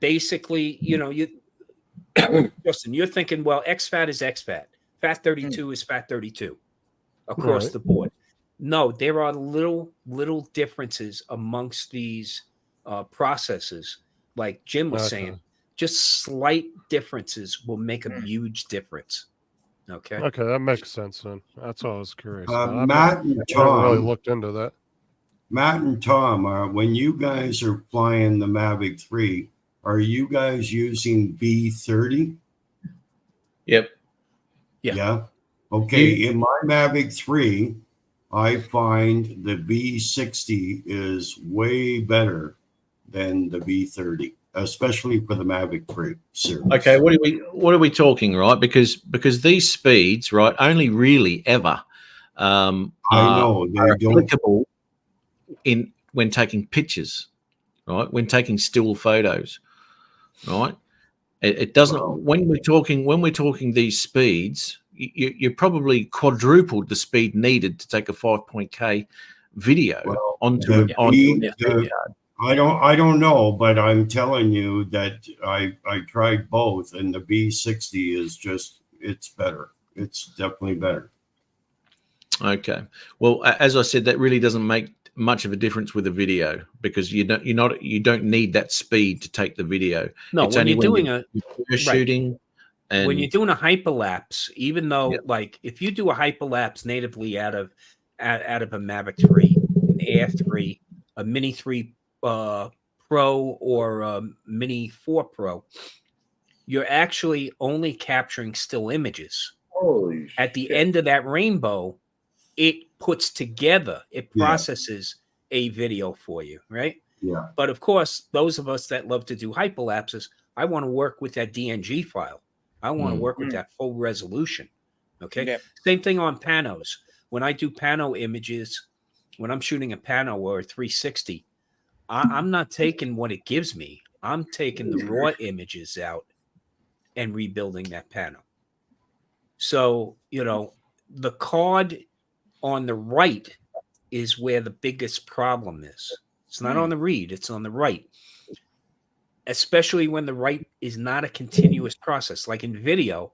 Basically, Justin, you're thinking, well, XFAT is XFAT. FAT32 is FAT32 across Right. the board. No, there are little differences amongst these processes. Like Jim was saying, just slight differences will make a huge difference. Okay. Okay, that makes sense then. That's what I was curious about. Matt and I never Tom, really looked into that. Matt and Tom, when you guys are flying the Mavic 3, are you guys using V30? Yep. Yeah. Okay. In my Mavic 3, I find the V60 is way better than the V30, especially for the Mavic 3 series. Okay, what are we talking, right? Because these speeds, right, only really ever I know are they don't. applicable when taking pictures, right? When taking still photos, right? It doesn't. When we're talking these speeds, you probably quadrupled the speed needed to take a 5.k video Well, onto the an V- SD card. I don't know, but I'm telling you that I tried both, and the V60 is just, it's better. It's definitely better. Okay. Well, as I said, that really doesn't make much of a difference with a video because you don't need that speed to take the video. No, it's when only you're doing a you're shooting. And when you're doing a hyperlapse, even though like if you do a hyperlapse natively out of a Mavic 3, an Air 3, a Mini 3 Pro, or a Mini 4 Pro, you're actually only capturing still images. Holy At the shit. end of that rainbow, it puts together, it processes a video for you, right? Yeah. But of course, those of us that love to do hyperlapses, I want to work with that DNG file. I want to work with that full resolution. Okay. Yep. Same thing on panos. When I do pano images, when I'm shooting a pano or a 360, I'm not taking what it gives me. I'm taking the raw images out and rebuilding that pano. So, the card on the right is where the biggest problem is. It's not on the read, it's on the right. Especially when the write is not a continuous process. Like in video,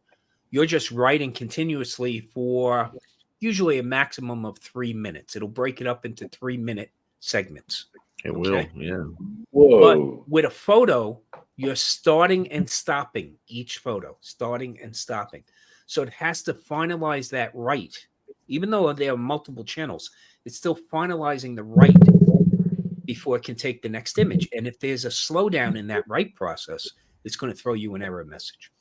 you're just writing continuously for usually a maximum of 3 minutes. It'll break it up into 3-minute segments. it will, yeah. Whoa. But with a photo, you're starting and stopping each photo, starting and stopping. So it has to finalize that write. Even though there are multiple channels, it's still finalizing the write before it can take the next image. And if there's a slowdown in that write process, it's going to throw you an error message.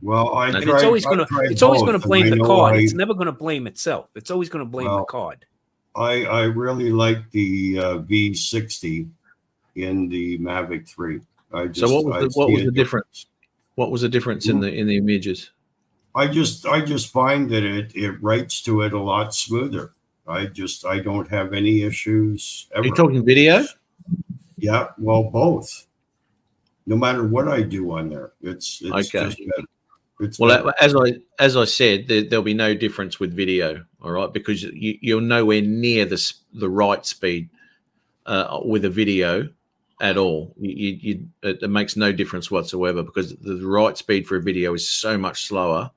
Well, And it's always going to blame the card. It's never going to blame itself. It's always going to blame the card. I really like the V60 in the Mavic 3. So what was the difference? What was the difference in the images? I just find that it writes to it a lot smoother. I don't have any issues ever. Are you talking video? Yeah, well, both. No matter what I do on there, it's Okay. just better. It's Well, better. as I said, there'll be no difference with video, all right, because you're nowhere near the right speed with a video at all. It makes no difference whatsoever because the right speed for a video is so much slower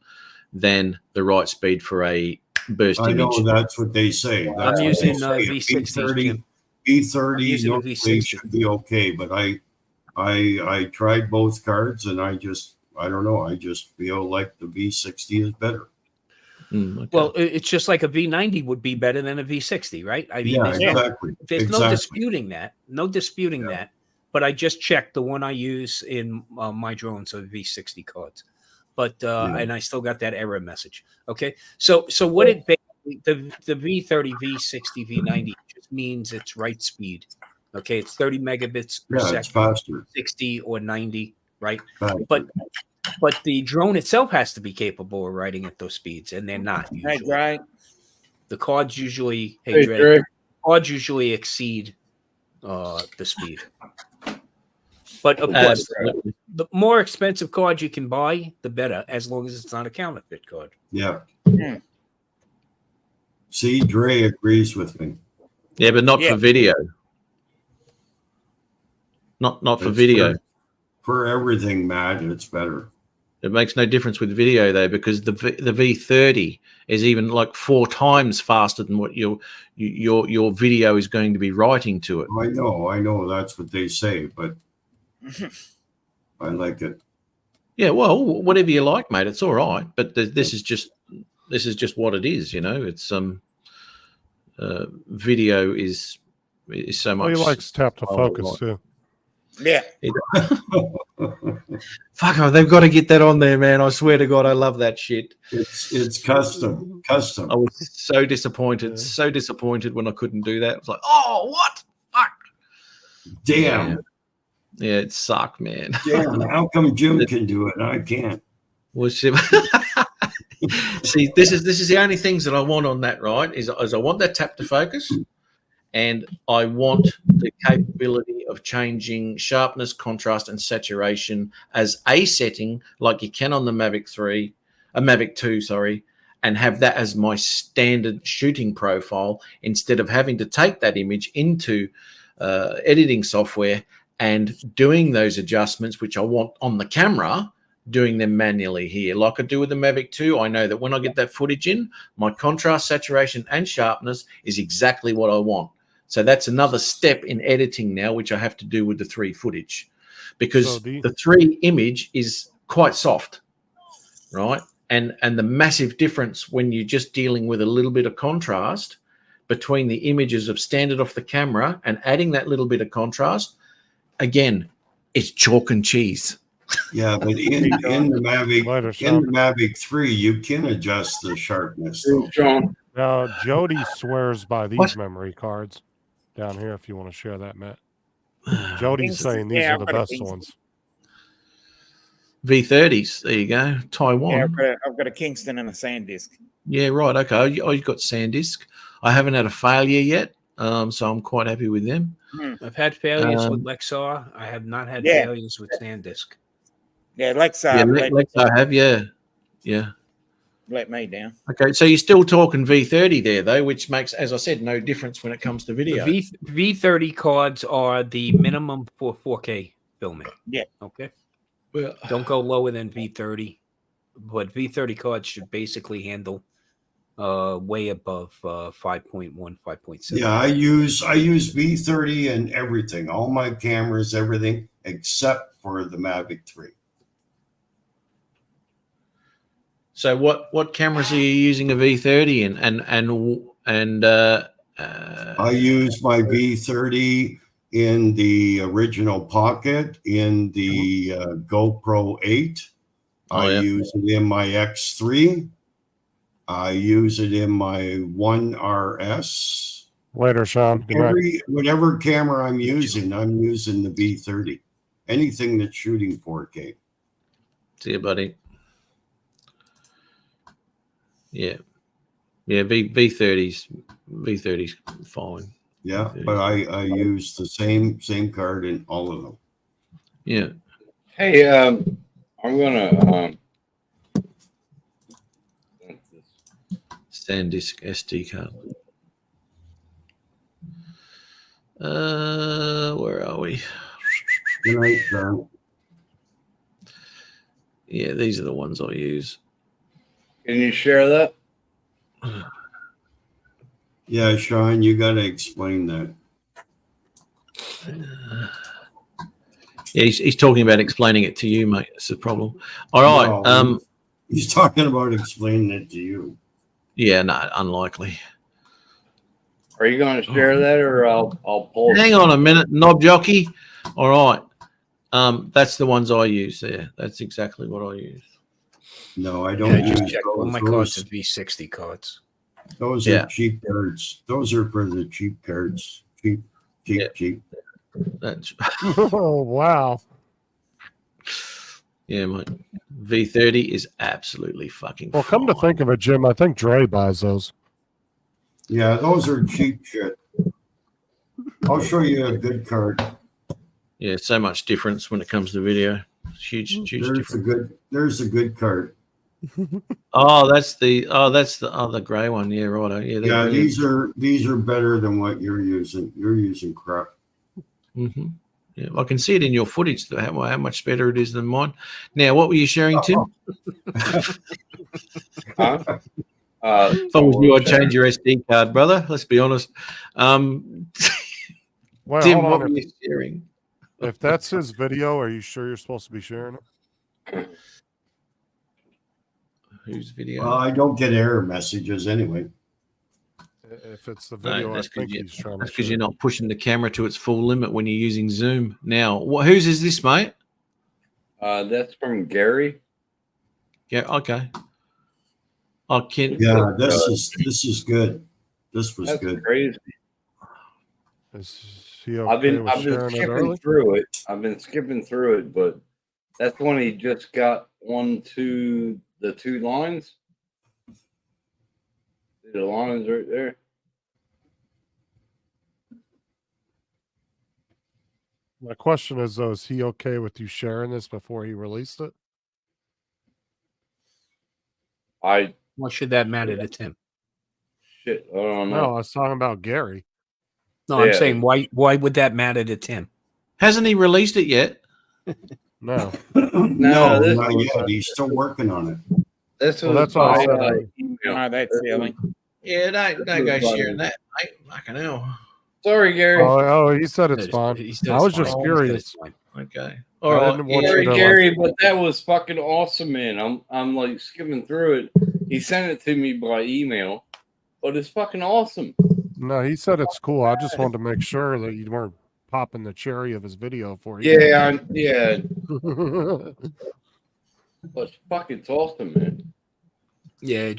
than the right speed for a burst I know image. that's what they say. I'm That's what using they say. V60. Jim. I'm V30 using a normally V60. should be okay, but I tried both cards and I don't know. I just feel like the V60 is better. Okay. Well, it's just like a V90 would be better than a V60, right? I mean, Yeah, there's no exactly. disputing that. No disputing that. But I just checked the one I use in my drones are V60 cards. But and I still got that error message. Okay, so what it basically the V30, V60, V90 just means it's write speed. Okay, it's 30 megabits per Yeah, second, it's faster. 60 or 90, right? Faster. But the drone itself has to be capable of writing at those speeds, and they're not usually. Hey, Dre. The cards usually, Hey, Dre, Dre. cards usually exceed the speed. But of course, the more expensive card you can buy, the better, as long as it's not a counterfeit card. Yeah. See, Dre agrees with me. Yeah, but not for video. Not for video. For everything, Matt, it's better. It makes no difference with video though, because the V30 is even like 4 times faster than what your video is going to be writing to it. I know. That's what they say, but I like it. Yeah, well, whatever you like, mate, it's all right. But this is just what it is, It's video is so much. Well, he likes tap to focus too. Yeah. Fuck, they've got to get that on there, man. I swear to God, I love that shit. It's custom. I was so disappointed when I couldn't do that. I was like, oh, what? Fuck. Damn. Yeah, it sucked, man. Damn. How come Jim can do it and I can't? Well, see, this is the only things that I want on that, right? Is I want that tap to focus, and I want the capability of changing sharpness, contrast, and saturation as a setting, like you can on the Mavic 3, a Mavic 2, sorry, and have that as my standard shooting profile instead of having to take that image into editing software and doing those adjustments, which I want on the camera, doing them manually here. Like I do with the Mavic 2, I know that when I get that footage in, my contrast, saturation, and sharpness is exactly what I want. So that's another step in editing now, which I have to do with the 3 footage, because the 3 image is quite soft, right? And the massive difference when you're just dealing with a little bit of contrast between the images of standard off the camera and adding that little bit of contrast, again, it's chalk and cheese. Yeah, but in the Mavic 3, you can adjust the sharpness. Though. Now, Jody swears by these memory cards down here. If you want to share that, Matt. Jody's saying these are the best ones. V30s. There you go. Taiwan. Yeah, I've got a Kingston and a SanDisk. Yeah, right. Okay. You've got SanDisk. I haven't had a failure yet, so I'm quite happy with them. I've had failures with Lexar. I have not had failures with SanDisk. Yeah, Lexar. Yeah, Lexar have, yeah. Let me down. Okay, so you're still talking V30 there, though, which makes, as I said, no difference when it comes to video. The V30 cards are the minimum for 4K filming. Yeah. Okay. Well, don't go lower than V30, but V30 cards should basically handle way above 5.1, 5.7. Yeah, I use V30 and everything, all my cameras, everything except for the Mavic 3. So what cameras are you using a V30 in? And I use my V30 in the original Pocket, in the GoPro 8. I use it in my X3. I use it in my One RS. Later, Sean. Whatever camera I'm using the V30. Anything that's shooting 4K. See you, buddy. Yeah. V30's fine. Yeah, but I use the same card in all of them. Yeah. Hey, I'm gonna SanDisk SD card. Where are we? Good night, John. Yeah, these are the ones I use. Can you share that? Yeah, Sean, you got to explain that. Yeah, he's talking about explaining it to you, mate. That's the problem. All right. No, he's talking about explaining it to you. Yeah, no, unlikely. Are you going to share that, or I'll pull? Hang on a minute, knob jockey. All right. That's the ones I use there. That's exactly what I use. No, I don't use check. All those. my cards are V60 cards. Those are cheap cards. Those are for the cheap cards. Cheap. That's oh wow. Yeah, mate. V30 is absolutely fucking. Well, come to think of it, Jim, I think Dre buys those. Yeah, those are cheap shit. I'll show you a good card. Yeah, so much difference when it comes to video. Huge difference. There's a good card. That's the grey one. Yeah, right. Yeah, these are better than what you're using. You're using crap. Mm-hmm. Yeah, I can see it in your footage how much better it is than mine. Now, what were you sharing, Tim? If I was you, I'd change your SD card, brother. Let's be honest. Well, Tim, what were you sharing? If that's his video, are you sure you're supposed to be sharing it? Whose video? Well, I don't get error messages anyway. If it's the video, that's because you're not pushing the camera to its full limit when you're using Zoom. Now, whose is this, mate? That's from Gary. Yeah. Okay. I can. Yeah, this is good. This was good. Crazy. I've been skipping through it. I've been skipping through it, but that's when he just got the 2 lines. The lines right there. My question is, though, is he okay with you sharing this before he released it? What should that matter to Tim? Shit, I don't No, know. I was talking about Gary. No, I'm Yeah. saying why would that matter to Tim? Hasn't he released it yet? No. No, this not was- yet. He's still working on it. This Well, was that's what I by, said. email. Oh, that's silly. Yeah, don't go sharing that, mate. Fucking hell. Sorry, Gary. Oh, he said it's He fine. said I it's was fine. just He said curious. it's fine. Okay. I All right. didn't want Sorry, you to, Gary, but that was fucking awesome, man. I'm like skimming through it. He sent it to me by email, but it's fucking awesome. No, he said it's cool. I just wanted to make sure that you weren't popping the cherry of his video for you. Yeah, but fucking it's awesome, man. Yeah,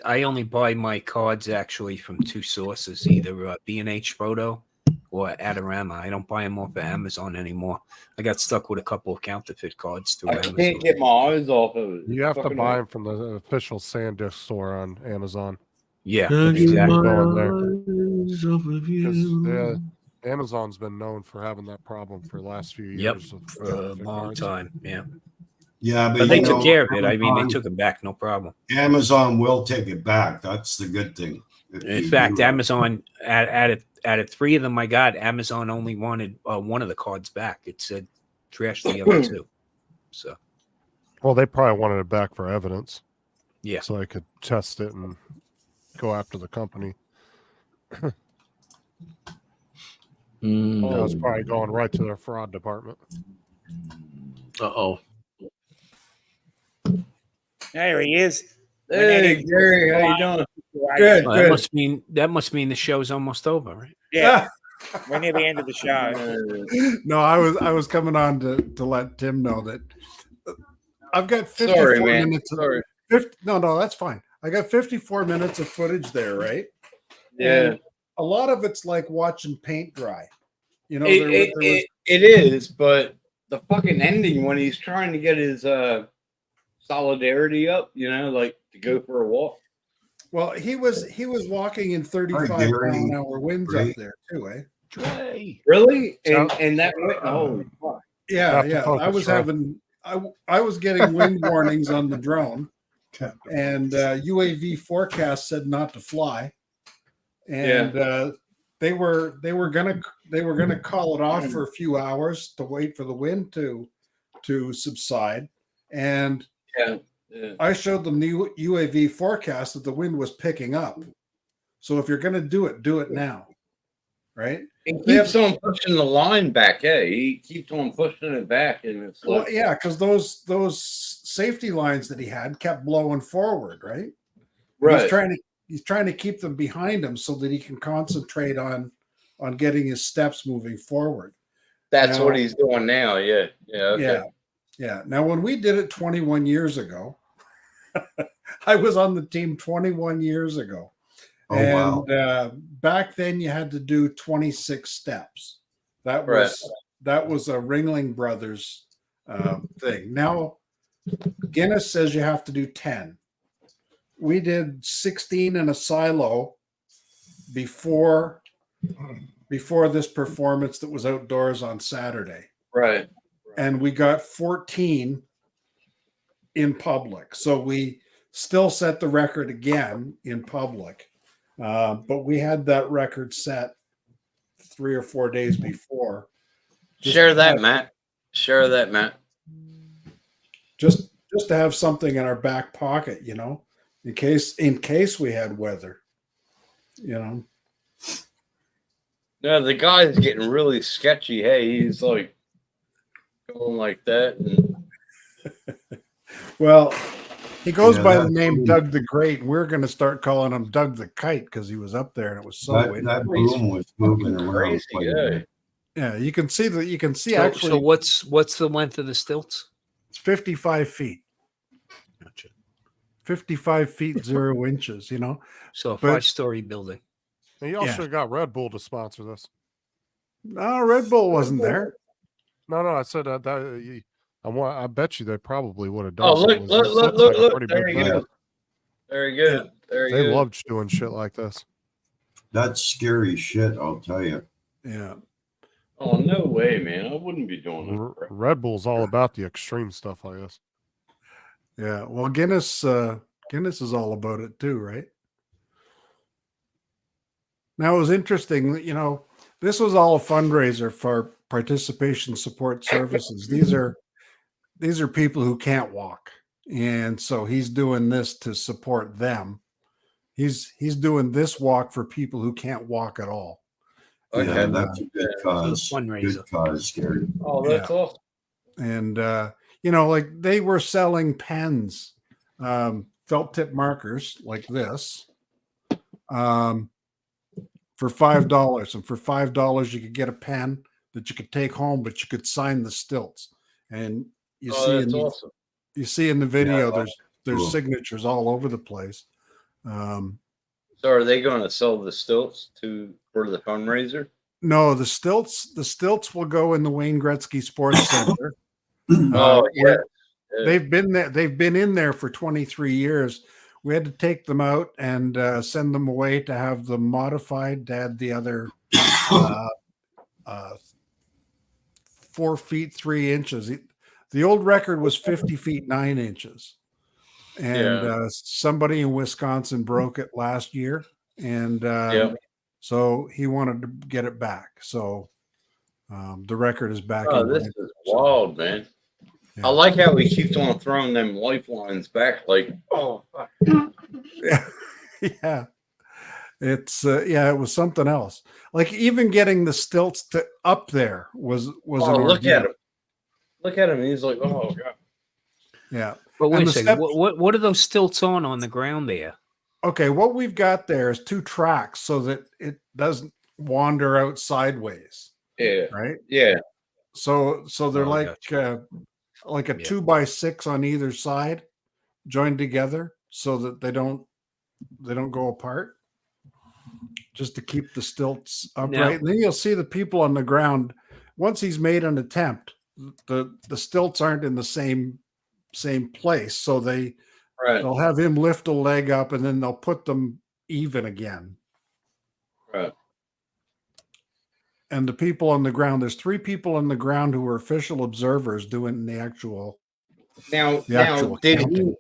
I only buy my cards actually from two sources, either B&H Photo or Adorama. I don't buy them off of Amazon anymore. I got stuck with a couple of counterfeit cards through I Amazon. can't get my eyes off of it. You have to Fucking buy them from the official SanDisk store on Amazon. Yeah, Can't exactly. get my Going there. eyes off of 'Cause, you. Amazon's been known for having that problem for the last few Yep, years. of for a counterfeit long cards. time. Yeah, Yeah, but they you took know, care of it. I mean, they Amazon- took it back, no problem. Amazon will take it back. That's the good thing. If In you fact, do- Amazon out of three of them I got, Amazon only wanted one of the cards back. It said trash the other two. So Well, they probably wanted it back for evidence. yeah, So I could test it and go after the company. Mm. That was probably going right to their fraud department. Uh-oh. There he is. Hey, Gary, how you doing? Good. well, that must mean the show's almost over, right? Yeah, we're near the end of the show. No, I was coming on to let Tim know that I've got 54 Sorry, man. minutes. Sorry. No, that's fine. I got 54 minutes of footage there, right? Yeah. And a lot of it's like watching paint dry. You know, It is, but the fucking ending when he's trying to get his solidarity up, you know, like to go for a walk. well, he was walking in 35 Gary. mile an hour winds up Great. there too, eh? Trey. Really? So- And that went, oh fuck. Yeah, Have to yeah. I focus, was Rob. having I was getting wind warnings on the drone, and UAV forecast said not to fly, and they were gonna call it off for a few hours to wait for the wind to subside, and Yeah. I showed them the UAV forecast that the wind was picking up. So if you're gonna do it now, right? He They keeps on pushing the line back, he keeps on pushing it back, and it's Well, like yeah, because those safety lines that he had kept blowing forward, right? right. He's trying to keep them behind him so that he can concentrate on getting his steps moving forward. That's now- what he's doing now. Yeah. Yeah. Okay. Yeah. Yeah. Now when we did it 21 years ago, I was on the team 21 years ago. Oh, and wow. Back then you had to do 26 steps. That was a Ringling Brothers thing. Now Guinness says you have to do 10. We did 16 in a silo before this performance that was outdoors on Saturday, Right. and we got 14 in public. So we still set the record again in public, but we had that record set 3 or 4 days before. Share that, Matt. Share that, Matt. Just to have something in our back pocket, you know, in case we had weather, you know. Yeah, the guy's getting really sketchy. Hey, he's like going like that. And Well, he goes Yeah, by the that name boom. Doug the Great. We're going to start calling him Doug the Kite because he was up there and it was so windy. that boom was moving around. crazy. quite a Yeah. bit. Yeah, you can see So, actually so what's the length of the stilts? it's 55 feet. Gotcha. 55 feet 0 inches, you know. So a But- 5-story building. And you also Yeah. should have got Red Bull to sponsor this. No, Red Bull wasn't there. No, I said I bet you they probably would have done. Oh, look, something. look, This look, looks look, like a look. pretty There big you thing. go. Very good. Very They good. loved doing shit like this. That's scary shit, I'll tell you. Yeah. Oh, no way, man. I wouldn't be doing that. crap. Red Bull's all about the extreme stuff like this. Yeah. Well, Guinness Guinness is all about it too, right? Now it was interesting that, this was all a fundraiser for participation support services. These are people who can't walk. And so he's doing this to support them. He's doing this walk for people who can't walk at all. Okay. Yeah, that's a good cause. Fundraiser. Good cause, Gary. Oh, that's awesome. And like they were selling pens, felt tip markers like this, for $5. And for $5 you could get a pen that you could take home, but you could sign the stilts. And you awesome. You see in the video, Yeah, there's cool. signatures all over the place. So are they going to sell the stilts for the fundraiser? No, the stilts will go in the Wayne Gretzky Sports Center. Oh, yeah. They've been there. They've been in there for 23 years. We had to take them out and send them away to have them modified to add the other 4 feet 3 inches. The old record was 50 feet 9 inches. And somebody in Wisconsin broke it last year. And so he wanted to get it back. So the record is back. Oh, this is wild, man. I like how he keeps on throwing them lifelines back. Like, oh, fuck. Yeah. It's it was something else. Like even getting the stilts to up there was Oh, an look ordeal. at him. Look at him. He's like, oh, God. Yeah. But wait And a the second. steps- What are those stilts on the ground there? Okay, what we've got there is 2 tracks so that it doesn't wander out sideways, Yeah. right? Yeah. So they're Oh, like a Yeah. 2x6 on either side, joined together so that they don't go apart, just to keep the stilts upright. Now- And then you'll see the people on the ground. Once he's made an attempt, the stilts aren't in the same place, so Right. they'll have him lift a leg up and then they'll put them even again. Right. And the people on the ground, there's 3 people on the ground who were official observers doing the actual. Now, The actual did counting.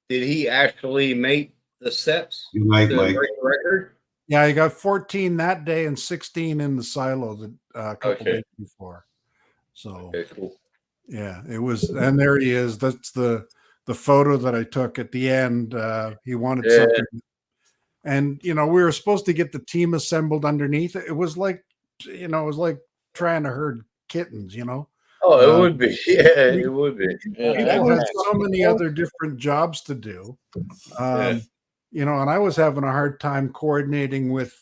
he actually make the steps? Good night, The Mike. break record? Yeah, he got 14 that day and 16 in the silo the couple Okay. days before. So Okay, cool. yeah, it was, and there he is. That's the photo that I took at the end. He wanted Yeah. something, and we were supposed to get the team assembled underneath. It was like, it was like trying to herd kittens. Oh, it Um, would be. Yeah, it would be. Yeah. People had so many other different jobs to do. And I was having a hard time coordinating with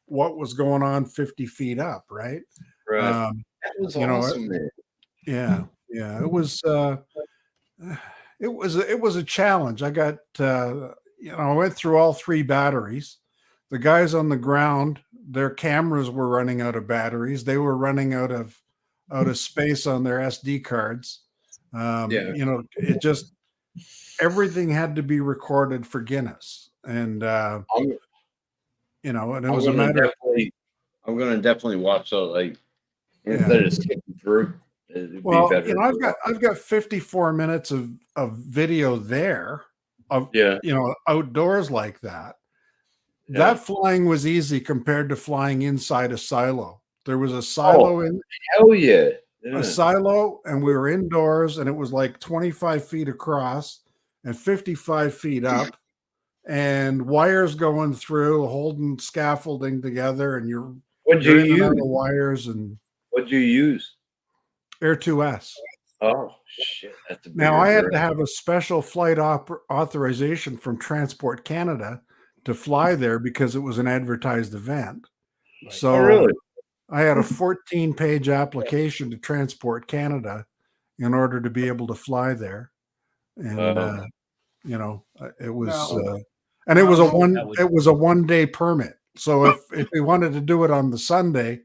what was going on 50 feet up, right? Right. That was awesome, man. Yeah. It was a challenge. I got, I went through all 3 batteries. The guys on the ground, their cameras were running out of batteries. They were running out of space on their SD cards. It just, everything had to be recorded for Guinness. And, and it was a matter I'm going to definitely watch that, instead of skipping through. It'd well, be better. I've got 54 minutes of video there of, Yeah. outdoors like that. Yeah. That flying was easy compared to flying inside a silo. There was a silo Hell yeah. a silo, and we were indoors, and it was like 25 feet across and 55 feet up, and wires going through, holding scaffolding together, and What'd you're you in and out use? of wires and What'd you use? Air 2S. Oh, shit. That's a Now I bigger had bird. to have a special flight authorization from Transport Canada to fly there because it was an advertised event. So Oh, really? I had a 14-page application to Transport Canada in order to be able to fly there. And Wow. it was and it was it was a 1-day permit. So if we wanted to do it on the Sunday,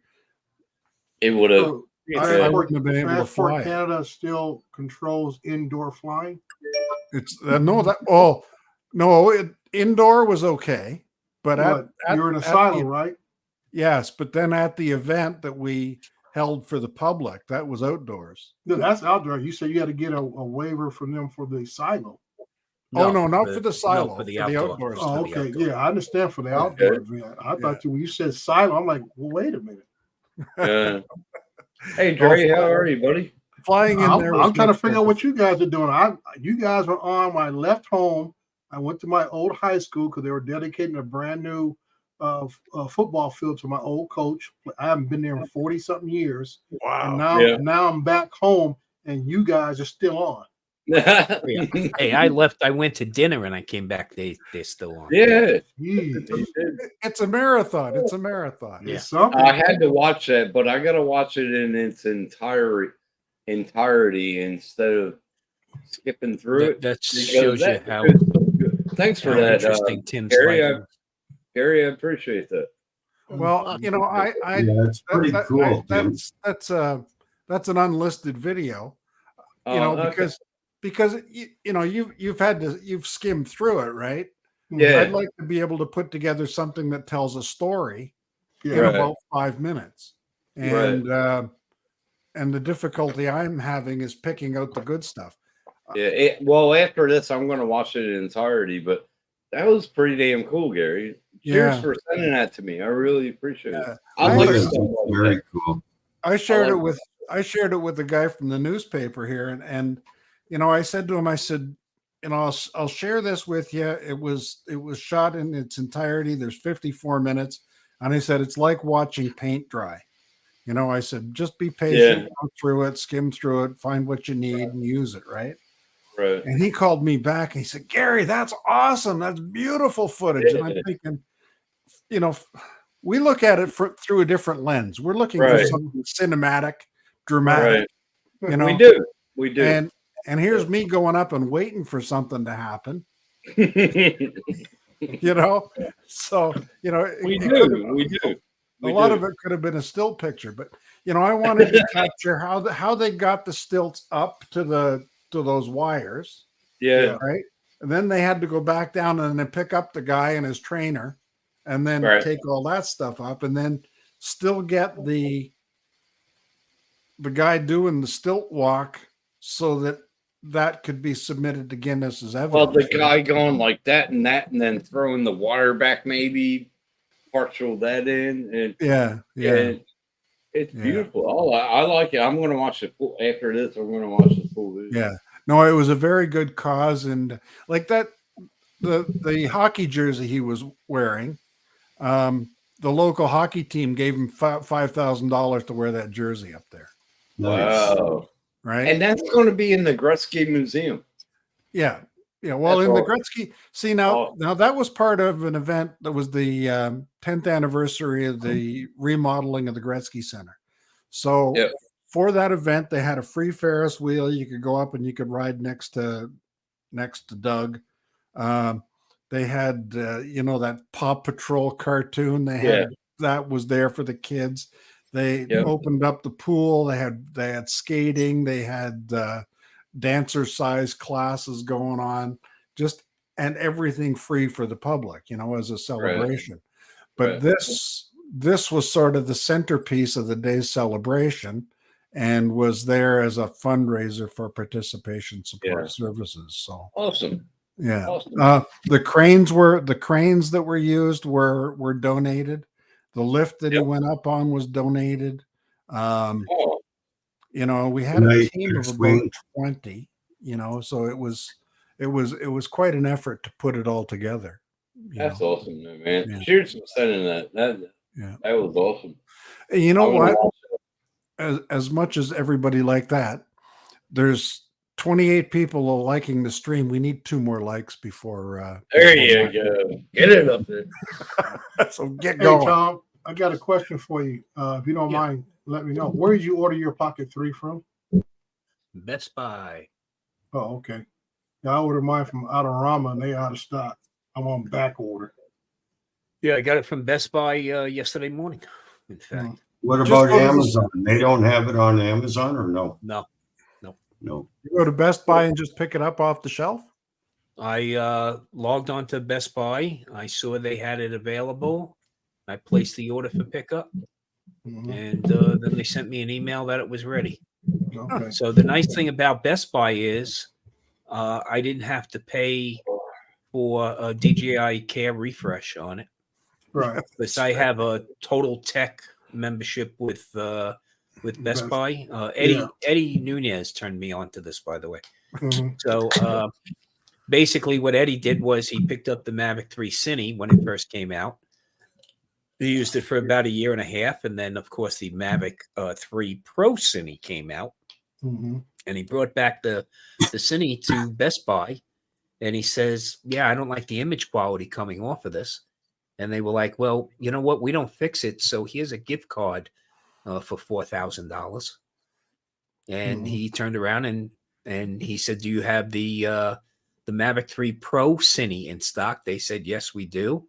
It would have. So I wouldn't have been able to Transport fly. Canada still controls indoor flying. It's indoor was okay, but But you're in a silo, right? Yes, but then at the event that we held for the public, that was outdoors. No, that's outdoor. You said you had to get a waiver from them for the silo. Oh no, not for- for the no, silo, for the for the outdoor. outdoors. Oh, for the okay. outdoor. Yeah, I understand for the outdoor event. I thought you when you said silo, I'm like, well, wait a minute. Yeah. Hey, Dre, how are you, buddy? Flying in there. I'm trying to figure out what you guys are doing. You guys were on. I left home. I went to my old high school because they were dedicating a brand new football field to my old coach. I haven't been there in 40 something years. Wow. And now I'm back home, and you guys are still on. Yeah. Hey, I left. I went to dinner and I came back. They're still on. Yeah. It's a marathon. It's a marathon. Yeah. I had to watch that, but I gotta watch it in its entirety instead of skipping through it. That because shows you that how. is so good. Thanks for how that, interesting Tim's Gary. life is. Gary, I appreciate that. Well, you know, it's pretty cool, Tim. that's an unlisted video. You know, Okay. because you know you've skimmed through it, right? Yeah. I'd like to be able to put together something that tells a story in Right. about 5 minutes, and the difficulty I'm having is picking out the good stuff. Yeah. Well, after this, I'm gonna watch it in entirety. But that was pretty damn cool, Gary. Cheers Yeah. for sending that to me. I really appreciate it. I I like was- stuff like Very that. cool. I shared like it with the guy from the newspaper here, and you know, I said to him, I said, you know, I'll share this with you. It was shot in its entirety. There's 54 minutes, and I said it's like watching paint dry. You know, I said just be patient, go through it, skim through it, find what you need, and use it. Right. Right. And he called me back and he said, Gary, that's awesome. That's beautiful footage. And I'm thinking, you know, we look at it through a different lens. We're looking for Right. something cinematic, dramatic. Right. You know, We do. And here's me going up and waiting for something to happen. You know, so you know, we it do. We do. a We lot do. of it could have been a still picture, but you know, I wanted to capture how they got the stilts up to those wires. Yeah. Right. And then they had to go back down and then pick up the guy and his trainer and then Right. take all that stuff up and then still get the guy doing the stilt walk so that could be submitted to Guinness as evidence. Well, the guy going like that, and then throwing the wire back, maybe partial that in, and Yeah. and it's beautiful. Oh, I like it. I'm going to watch the full after this. I'm going to watch the full video. Yeah. No, it was a very good cause, and like that, the hockey jersey he was wearing, the local hockey team gave him $5,000 to wear that jersey up there. Wow. Right. And that's going to be in the Gretzky Museum. Yeah. Yeah. Well, That's in the all. Gretzky, see now that was part of an event that was the 10th anniversary of the remodeling of the Gretzky Center. So for that event, they had a free Ferris wheel. You could go up and you could ride next to Doug. They had you know, that Paw Patrol cartoon. They had that was there for the kids. They opened up the pool. They had skating. They had dancer size classes going on, and everything free for the public, you know, as a celebration. But this was sort of the centerpiece of the day's celebration and was there as a fundraiser for participation support services. So awesome. Yeah. Awesome. The cranes that were used were donated. The lift that he went up on was donated. You know, we had a team of about 20, you know, so it was quite an effort to put it all together. That's awesome, man. Yeah. Cheers for sending that. That was awesome. You know what? As much as everybody liked that, there's 28 people liking the stream. We need 2 more likes before. There you go. Get it up there. So get going. Hey, Tom, I got a question for you. If you don't mind, let me know. Where did you order your Pocket 3 from? Best Buy. Oh, okay. Yeah, I ordered mine from Autorama, and they out of stock. I'm on back order. Yeah, I got it from Best Buy yesterday morning. In fact. What about Amazon? They don't have it on Amazon, or no? No. No. You go to Best Buy and just pick it up off the shelf? I logged on to Best Buy. I saw they had it available. I placed the order for pickup. And then they sent me an email that it was ready. Okay. So the nice thing about Best Buy is I didn't have to pay for a DJI Care refresh on it. Right. Because I have a Total Tech membership with Best Buy. Eddie Nunez turned me on to this, by the way. Mhm. So basically, what Eddie did was he picked up the Mavic 3 Cine when it first came out. He used it for about a year and a half, and then, of course, the Mavic 3 Pro Cine came out, Mhm. and he brought back the Cine to Best Buy, and he says, "Yeah, I don't like the image quality coming off of this." And they were like, "Well, you know what? We don't fix it, so here's a gift card for $4,000." And he turned around and he said, "Do you have the Mavic 3 Pro Cine in stock?" They said, "Yes, we do."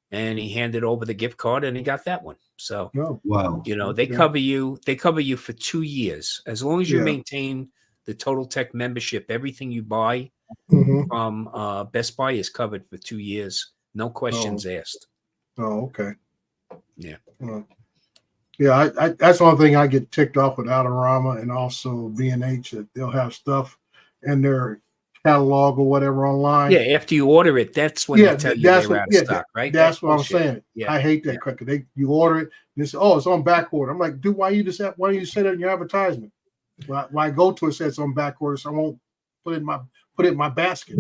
And he handed over the gift card, and he got that one. So, wow, you know, they cover you. They cover you for 2 years as long as you maintain the Total Tech membership. Everything you buy from Best Buy is covered for 2 years. No questions asked. Oh, okay. Yeah. Yeah, I that's the one thing I get ticked off with Adorama and also B&H, that they'll have stuff in their catalog or whatever online. Yeah, after you order it, that's when they tell you they're out of stock, right? That's what I'm saying. Yeah. I hate that crap. You order it, and they say, "Oh, it's on back order." I'm like, "Dude, why don't you say that in your advertisement? Why go to it says it's on back order, so I won't put it in my basket."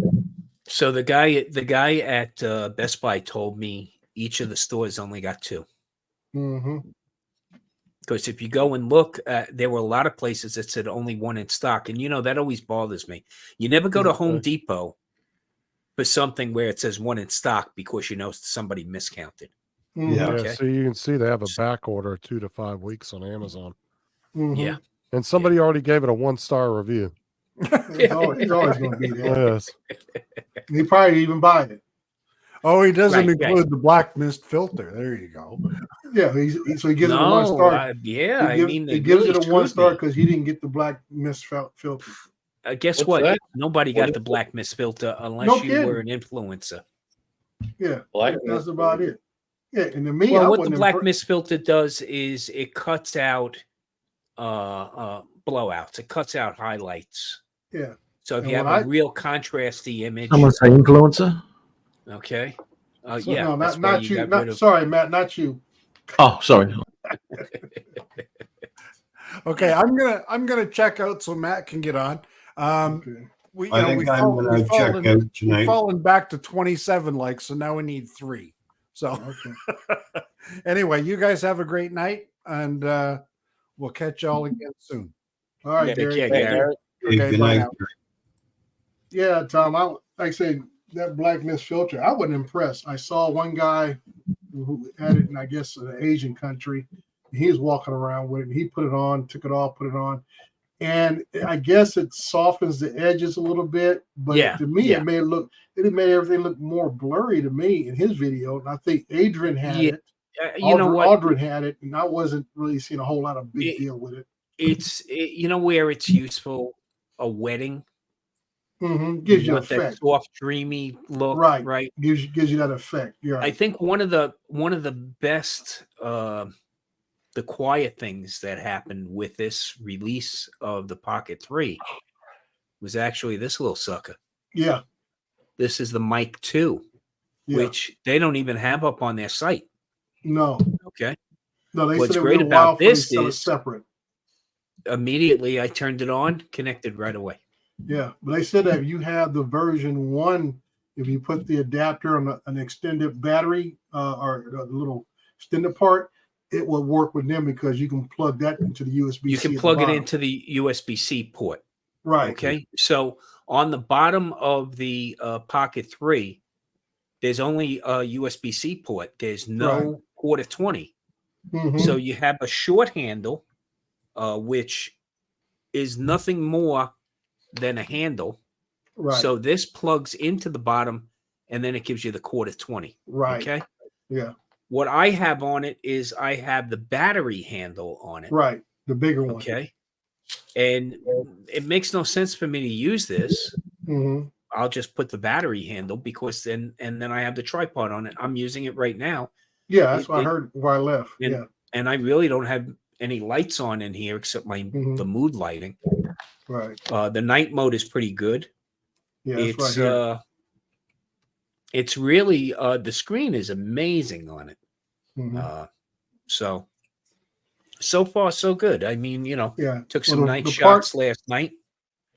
So the guy at Best Buy told me each of the stores only got 2. Mm-hmm. Because if you go and look, there were a lot of places that said only 1 in stock. And, you know, that always bothers me. You never go to Home Depot for something where it says 1 in stock because you know somebody miscounted. Yeah, Okay. so you can see they have a back order 2 to 5 weeks on Amazon. Yeah. And somebody already gave it a 1-star review. He's always going to be there. Yes. He probably even buy it. Oh, he doesn't Right, include the black mist filter. There you go. Yeah, so he gives it a 1 star. Yeah, he gives it a 1 star because he didn't get the black mist filter. Guess What's what? that? Nobody got the black mist filter unless you were an influencer. Yeah, Black that's mist about it. Yeah, and to me, Well, what the black mist filter does is it cuts out blowouts. It cuts out highlights. Yeah. So if And you have when a real contrasty image, Someone say influencer. okay. So, Yeah, no, that's why not you. got rid of- Sorry, Matt, not you. Oh, sorry. Okay, I'm gonna check out so Matt can get on. Okay. I think I'm going to check out We've tonight. fallen back to 27 likes, so now we need 3. So anyway, you guys have a great night, and we'll catch y'all again soon. All right, Take Gary. care, Gary. Okay, good bye night. now. Yeah, Tom. Like I say, that black mist filter, I wasn't impressed. I saw one guy who had it in, I guess, an Asian country. He was walking around with it. He put it on, took it off, put it on, and I guess it softens the edges a little bit. But Yeah, to me, yeah. it made everything look more blurry to me in his video. And I think Adrian had Yeah, it. you know what? Aldrin had it, and I wasn't really seeing a whole lot of big deal with it. You know where it's useful? A wedding. Gives you an want that effect. soft, dreamy look, Right. right? Gives you that effect. Yeah. I think one of the best the quiet things that happened with this release of the Pocket 3 was actually this little sucker. Yeah. This is the Mic 2, Yeah. which they don't even have up on their site. No. Okay. No, they What's said it great was a while about before they this sell it is separate. immediately I turned it on, connected right away. Yeah, but they said that if you have the version 1, if you put the adapter on an extended battery or the little extended part, it will work with them because you can plug that into the USB-C. You can plug it into the USB-C port. Right. Okay. So on the bottom of the Pocket 3, there's only a USB-C port. There's no quarter 20. Mhm. So you have a short handle, which is nothing more than a handle. Right. So this plugs into the bottom, and then it gives you the quarter 20. Right. Okay. Yeah. What I have on it is I have the battery handle on it. Right. The bigger one. Okay. And it makes no sense for me to use this. Mhm. I'll just put the battery handle because then I have the tripod on it. I'm using it right now. Yeah, that's what I heard before I left. And, Yeah. and I really don't have any lights on in here except the mood lighting. Right. The night mode is pretty good. Yeah, it's It's right here. it's really the screen is amazing on it. Mhm. So far so good. I mean, Yeah. took Well, some nice the shots part, last night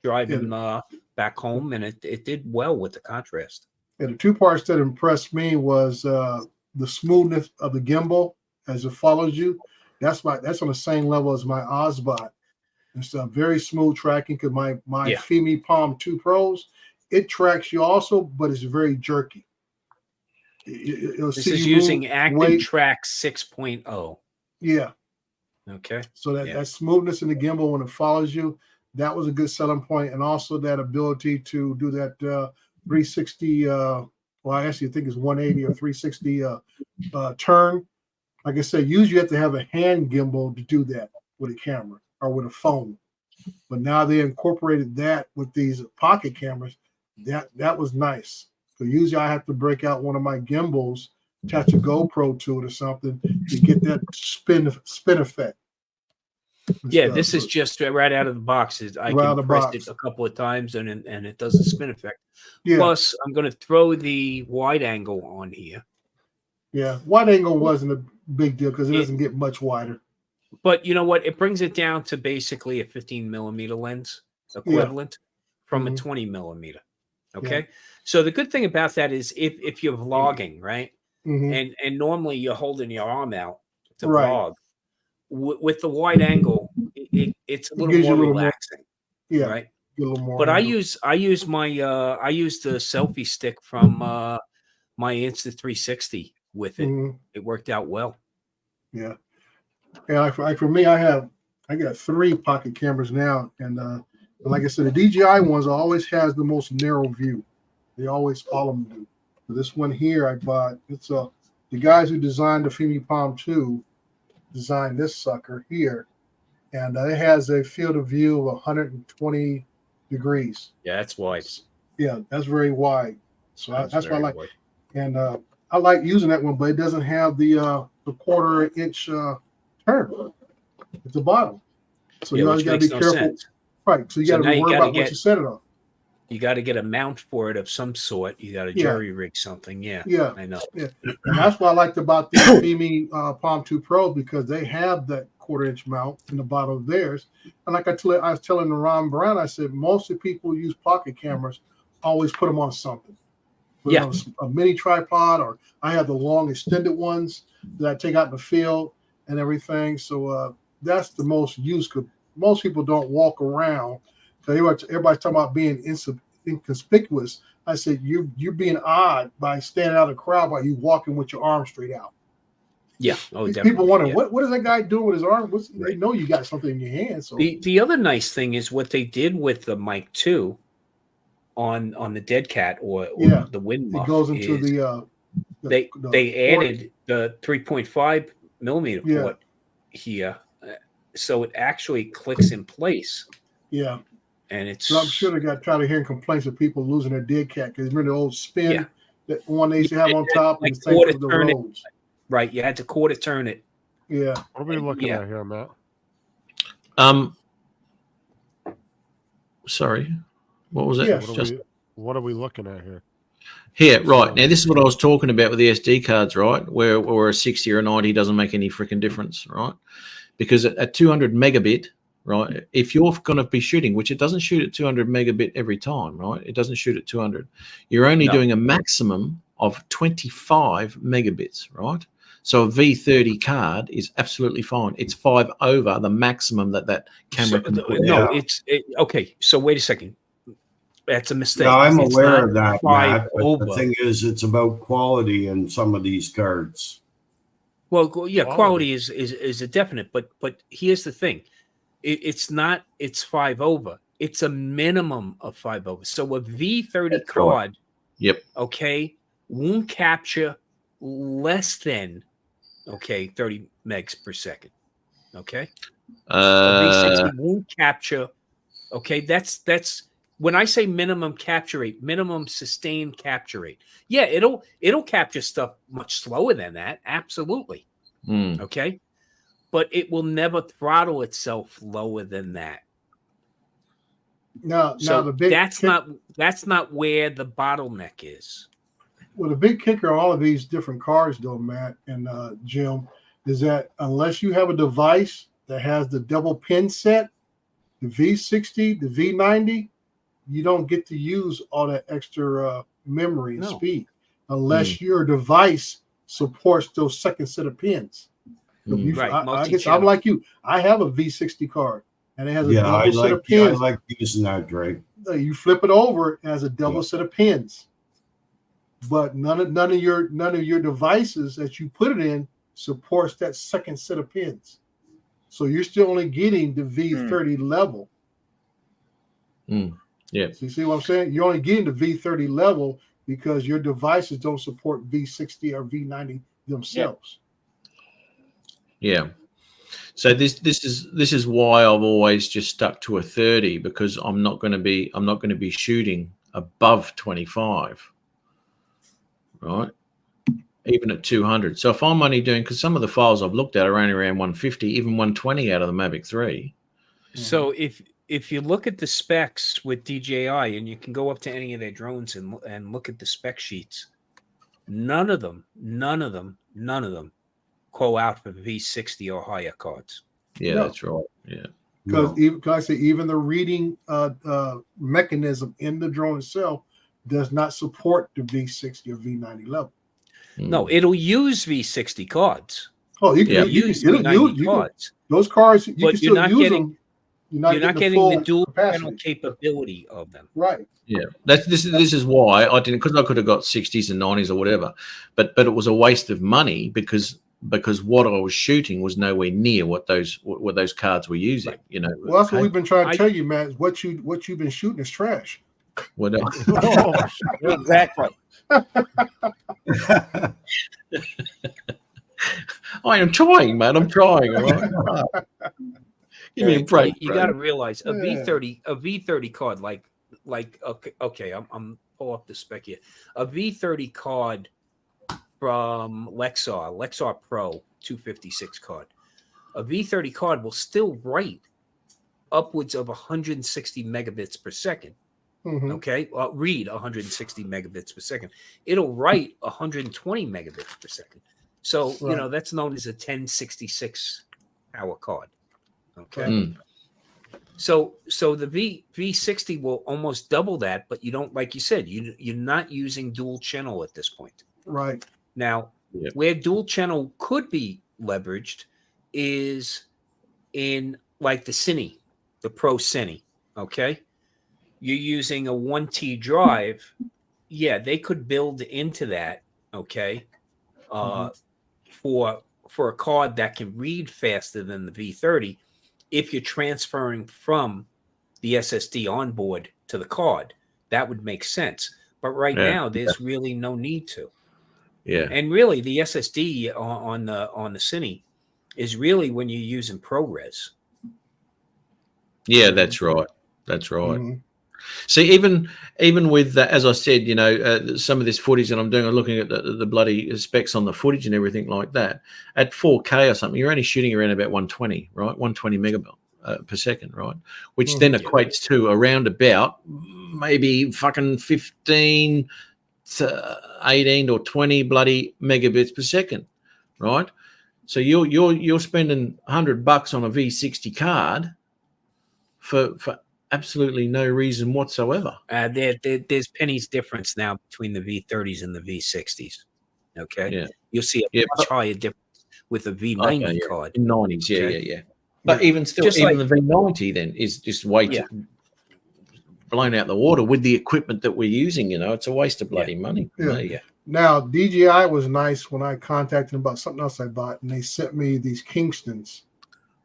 driving yeah, back home, and it did well with the contrast. yeah, the two parts that impressed me was the smoothness of the gimbal as it follows you. That's on the same level as my Osbot. It's a very smooth tracking because my Yeah. Fimi Palm 2 Pros, it tracks you also, but it's very jerky. It'll This see is you using move, Active wait. Track 6.0. Yeah. Okay. So Yeah. that smoothness in the gimbal when it follows you, that was a good selling point, and also that ability to do that 360. Well, I actually think it's 180 or 360 turn. Like I said, usually you have to have a hand gimbal to do that with a camera or with a phone. But now they incorporated that with these pocket cameras. That was nice. So usually I have to break out one of my gimbals, attach a GoPro to it or something to get that spin effect. Yeah, this is just right out of the box. I Right out can of the press box. it a couple of times and it does a spin effect. Yeah. Plus, I'm going to throw the wide angle on here. Yeah, wide angle wasn't a big deal because it doesn't get much wider. But you know what? It brings it down to basically a 15 millimeter lens equivalent from a 20 millimeter. Okay. So the good thing about that is if you're vlogging, right? Mhm. And normally you're holding your arm out to Right. vlog. With the wide angle, it's a It little gives you more a little more- relaxing. Yeah, Right. get a little more But I angle. use the selfie stick from my Insta360 with it. Mhm. It worked out well. Yeah. Yeah, like for me, I got 3 pocket cameras now, and like I said, the DJI ones always has the most narrow view. They always all of them do. But this one here I bought. It's the guys who designed the Fimi Palm 2 designed this sucker here, and it has a field of view of 120 degrees. Yeah, that's wide. Yeah, that's very wide. So that's why I very like. wide. And I like using that one, but it doesn't have the 1/4 inch turn at the bottom. So Yeah, you always which got to be makes no careful. sense. Right. So you So got to now be you worried gotta about what get- you set it on. You got to get a mount for it of some sort. You got to Yeah. jury rig something. Yeah, Yeah. I know. Yeah. And that's what I liked about the Fimi Palm 2 Pro, because they have that 1/4 inch mount in the bottom of theirs. And like I was telling Ron Brown, I said, most of the people who use pocket cameras always put them on something. Put it on a mini tripod, or I have the long extended ones that I take out in the field and everything. So that's the most used, because most people don't walk around. So everybody's talking about being inconspicuous. I said, you're being odd by standing out of the crowd while you walking with your arm straight out. Yeah. Oh, definitely. People wonder, yeah. what is that guy doing with his arm? They know you got something in your hand. So The other nice thing is what they did with the Mic 2 on the Dead Cat or the Wind Muff. it goes into is the they added the 3.5 millimeter Yeah. port here, so it actually clicks in place. Yeah. And it's So I'm sure they got tired of hearing complaints of people losing their dead cat, because remember the old spin that one they used to have on top, and the same quarter for the turn it. roads. Right, you had to quarter turn it. Yeah. What are we looking at here, Matt? Sorry, what was it? Yeah. What are we looking at here? Here, right. Now, this is what I was talking about with the SD cards, right? Where a 60 or a 90 doesn't make any freaking difference, right? Because at 200 megabit, right, if you're going to be shooting, which it doesn't shoot at 200 megabit every time, right? It doesn't shoot at 200. You're only doing a maximum of 25 megabits, right? So a V30 card is absolutely fine. It's 5 over the maximum that camera can put out. Okay. So wait a second. That's a mistake. Yeah, I'm It's aware not of that, 5 Matt. But over. the thing is, it's about quality in some of these cards. Well, yeah, quality is a definite, but here's the thing. It's 5 over. It's a minimum of 5 over. So a V30 card, okay, won't capture less than 30 megs per second. Okay. A V60 won't capture. Okay, that's when I say minimum capture rate, minimum sustained capture rate. Yeah, it'll capture stuff much slower than that. Absolutely. Okay. But it will never throttle itself lower than that. Now So the big that's not where the bottleneck is. well, the big kicker on all of these different cars, though, Matt and Jim, is that unless you have a device that has the double pin set, the V60, the V90, you don't get to use all that extra memory and speed unless your device supports those second set of pins. So I guess I'm like you. I have a V60 card, and it has a double set of pins. I like using that, Drake. You flip it over, it has a double set of pins. But none of your devices that you put it in supports that second set of pins. So you're still only getting the V30 level. Yeah. So you see what I'm saying? You're only getting the V30 level because your devices don't support V60 or V90 themselves. Yeah. So this is why I've always just stuck to a 30, because I'm not going to be shooting above 25. Right. Even at 200. So if I'm only doing, because some of the files I've looked at are only around 150, even 120 out of the Mavic 3. So if you look at the specs with DJI, and you can go up to any of their drones and look at the spec sheets, none of them call out for V60 or higher cards. Yeah, that's right. Yeah. Because even the reading mechanism in the drone itself does not support the V60 or V90 level. No, it'll use V60 cards. Oh, you can use V90 cards. Those cards, you can still use them. You're not getting the dual channel capability of them. Right. Yeah. This is why I didn't, because I could have got 60s and 90s or whatever, but it was a waste of money because what I was shooting was nowhere near what those cards were using. Right. You know. Well, that's what we've been trying to tell you, Matt. Is what you've been shooting is trash. What? Exactly. I am trying, man. I'm trying. All right. Give me a break. You got to realize a V30 card, like okay, I'm pull up the spec here. A V30 card from Lexar Pro 256 card. A V30 card will still write upwards of 160 megabits per second. Mm-hmm. Okay, read 160 megabits per second. It'll write 120 megabits per second. So that's known as a 1066 hour card. Okay, so the V60 will almost double that, but you don't, like you said, you're not using dual channel at this point. Right now, where dual channel could be leveraged is in like the Cine, the Pro Cine. Okay. You're using a 1T drive, they could build into that, okay, for a card that can read faster than the V30 if you're transferring from the SSD onboard to the card. That would make sense. But right now, there's really no need to. Yeah. And really, the SSD on the Cine is really when you're using ProRes. Yeah, that's right. That's right. Mm-hmm. See, even with as I said, some of this footage that I'm doing, I'm looking at the bloody specs on the footage and everything like that. At 4K or something, you're only shooting around about 120, right? 120 megabit per second, right? Which then equates to around about maybe fucking 15 to 18 or 20 bloody megabits per second, right? So you're spending $100 on a V60 card for absolutely no reason whatsoever. There's pennies difference now between the V30s and the V60s. Okay, you'll see a much higher difference with the V90 card. 90s, yeah. But even still, even the V90 then is just blown out the water with the equipment that we're using. It's a waste of bloody money. Now DJI was nice when I contacted them about something else I bought, and they sent me these Kingstons.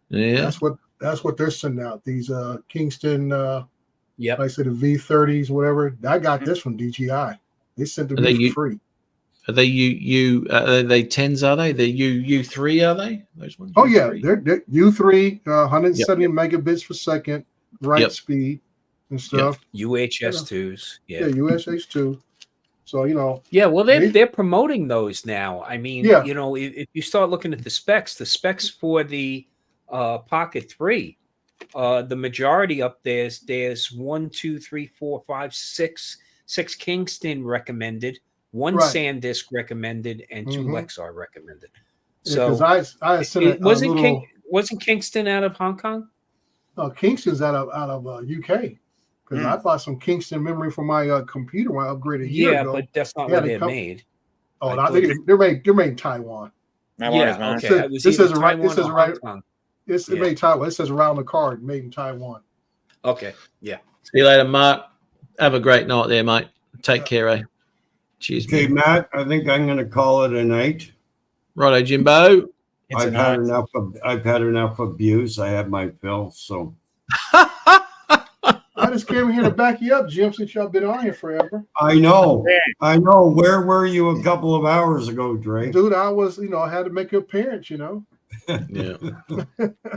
Yeah, that's what they're sending out. These Kingston, like I said, the V30s, whatever. I got this from DJI. They sent them for free. Are they are they 10s? Are they? They're U3? Are they those ones? Oh U3? They're U3, 170 megabits per second, speed and stuff. UHS2s, UHS2. So well, they're promoting those now. I mean, if you start looking at the specs for the Pocket 3 The majority up there's 1, 2, 3, 4, 5, 6 Kingston recommended, one Right. SanDisk recommended, and 2 Mhm. Lexar recommended. Yeah, So I sent it wasn't little. wasn't Kingston out of Hong Kong? Kingston's out of UK because I bought some Kingston memory for my computer when I upgraded a year Yeah, ago. but that's not Yeah, where they they're come- made. Oh, I no, thought they're made in Taiwan. No worries, Yeah, man. okay. Says- It was this either is right- Taiwan this is or right- Hong Kong. It's Yeah. made Taiwan. It says around the card, made in Taiwan. Okay, yeah. See you later, Mark. Have a great night there, mate. Take care, eh? Cheers. Okay, mate. Matt, I think I'm going to call it a night. Righto, Jimbo. I've had enough abuse. I have my fill. So I just came here to back you up, Jim, since y'all been on here forever. I know. Where were you a couple of hours ago, Dre? Dude, I was, I had to make an appearance, Yeah.